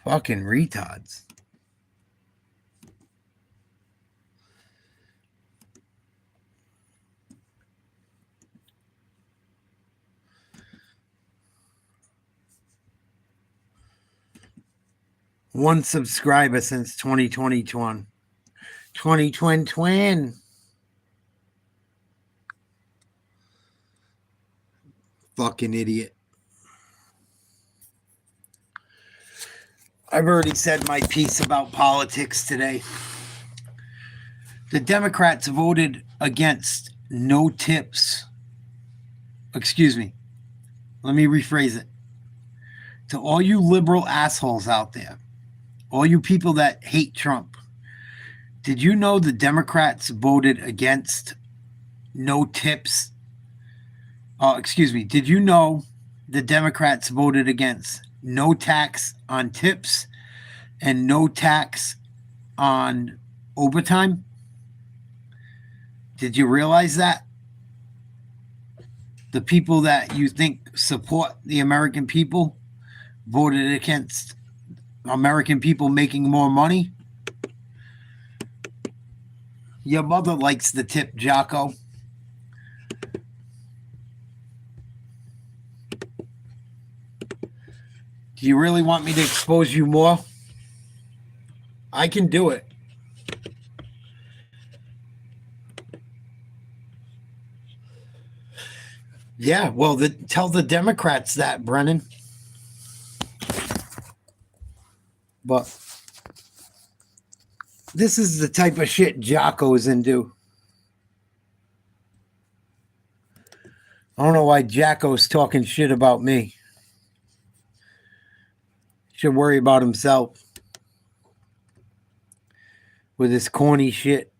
Fucking retards. One subscriber since 2021. 2020. Fucking idiot. I've already said my piece about politics today. The Democrats voted against no tips. Excuse me. Let me rephrase it. To all you liberal assholes out there, all you people that hate Trump, did you know the Democrats voted against no tips? Oh, excuse me. Did you know the Democrats voted against no tax on tips and no tax on overtime? Did you realize that? The people that you think support the American people voted against American people making more money? Your mother likes the tip, Jocko. Do you really want me to expose you more? I can do it. Yeah, well, tell the Democrats that, Brennan. But this is the type of shit Jocko's into. I don't know why Jocko's talking shit about me. Should worry about himself with his corny shit.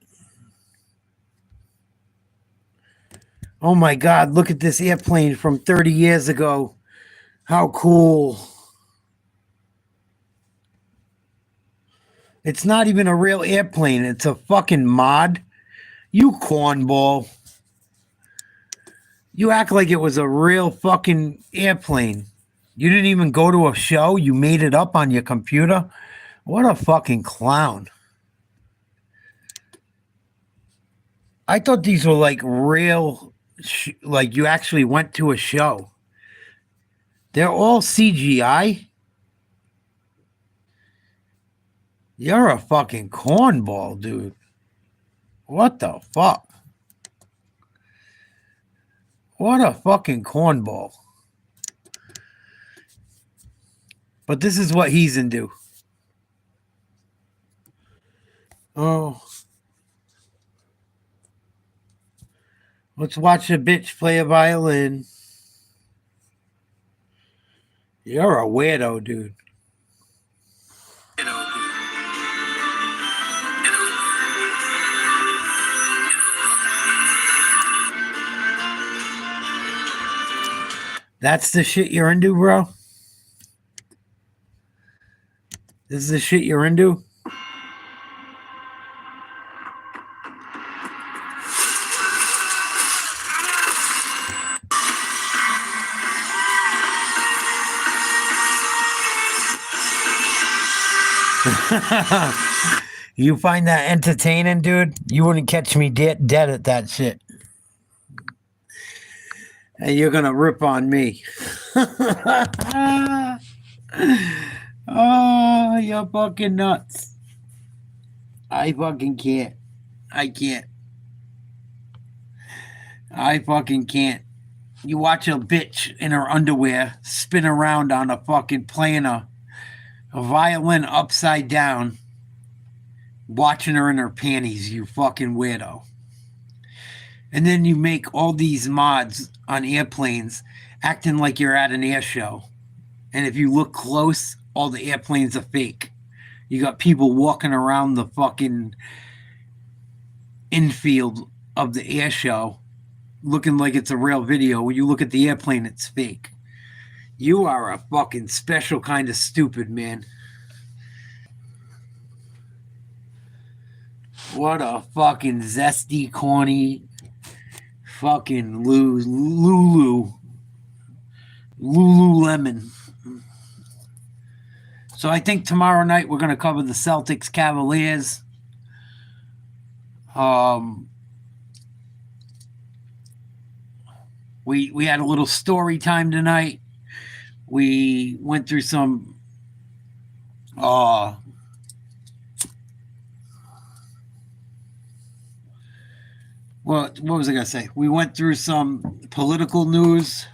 Oh my God, look at this airplane from 30 years ago. How cool. It's not even a real airplane. It's a fucking mod. You cornball. You act like it was a real fucking airplane. You didn't even go to a show. You made it up on your computer. What a fucking clown. I thought these were like real, like you actually went to a show. They're all CGI. You're a fucking cornball, dude. What the fuck? What a fucking cornball. But this is what he's into. Oh. Let's watch a bitch play a violin. You're a weirdo, dude. That's the shit you're into, bro? This is the shit you're into? You find that entertaining, dude? You wouldn't catch me dead at that shit. And you're gonna rip on me. Oh, you're fucking nuts. I fucking can't. I can't. I fucking can't. You watch a bitch in her underwear spin around on a fucking playing a violin upside down, watching her in her panties, you fucking weirdo. And then you make all these mods on airplanes acting like you're at an air show. And if you look close, all the airplanes are fake. You got people walking around the fucking infield of the air show looking like it's a real video. When you look at the airplane, it's fake. You are a fucking special kind of stupid, man. What a fucking zesty, corny, fucking Lululemon. So I think tomorrow night we're going to cover the Celtics Cavaliers. We had a little story time tonight. We went through some what was I gonna say? We went through some political news.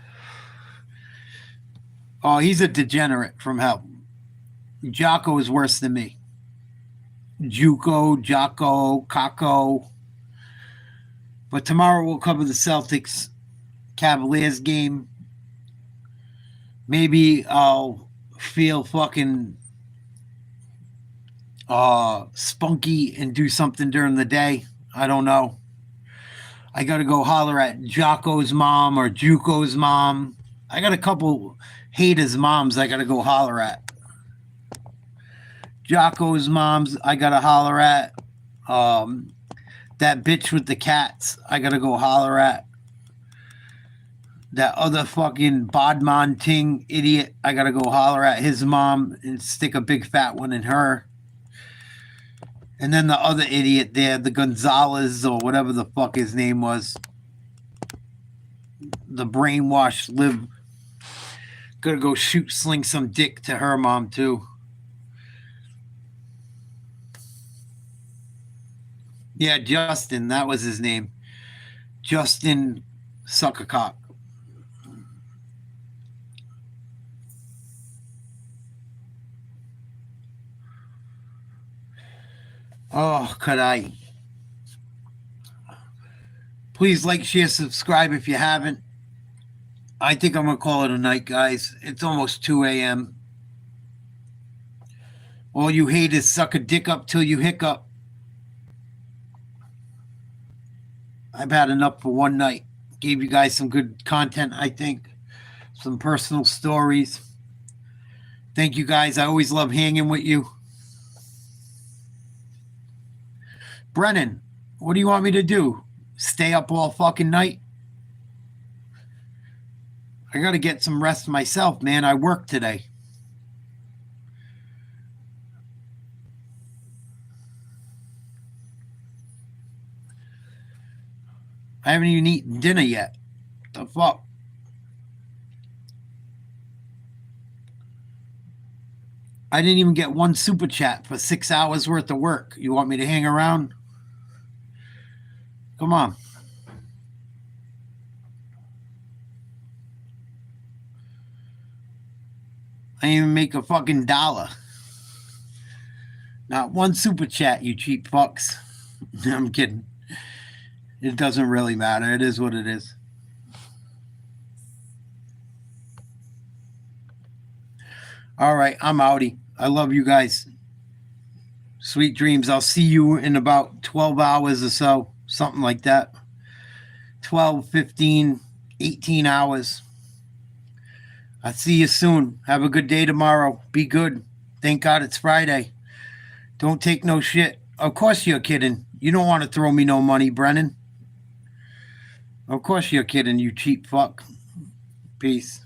Oh, he's a degenerate from hell. Jocko is worse than me. Jocko, Kako. But tomorrow we'll cover the Celtics Cavaliers game. Maybe I'll feel fucking spunky and do something during the day. I don't know. I got to go holler at Jocko's mom or Juko's mom. I got a couple haters' moms I got to go holler at. Jocko's moms I got to holler at. That bitch with the cats I got to go holler at. That other fucking Bodman Ting idiot I got to go holler at his mom and stick a big fat one in her. And then the other idiot there, the Gonzalez or whatever the fuck his name was. The brainwashed lib. Gotta go sling some dick to her mom too. Yeah, Justin, that was his name. Justin Suckercock. Oh, could I? Please like, share, subscribe if you haven't. I think I'm going to call it a night, guys. It's almost 2 a.m. All you haters suck a dick up till you hiccup. I've had enough for one night. Gave you guys some good content, I think. Some personal stories. Thank you, guys. I always love hanging with you. Brennan, what do you want me to do? Stay up all fucking night? I got to get some rest myself, man. I work today. I haven't even eaten dinner yet. The fuck? I didn't even get one super chat for 6 hours worth of work. You want me to hang around? Come on. I didn't even make a fucking dollar. Not one super chat, you cheap fucks. I'm kidding. It doesn't really matter. It is what it is. All right, I'm outie. I love you guys. Sweet dreams. I'll see you in about 12 hours or so. Something like that. 12, 15, 18 hours. I'll see you soon. Have a good day tomorrow. Be good. Thank God it's Friday. Don't take no shit. Of course you're kidding. You don't want to throw me no money, Brennan. Of course you're kidding, you cheap fuck. Peace.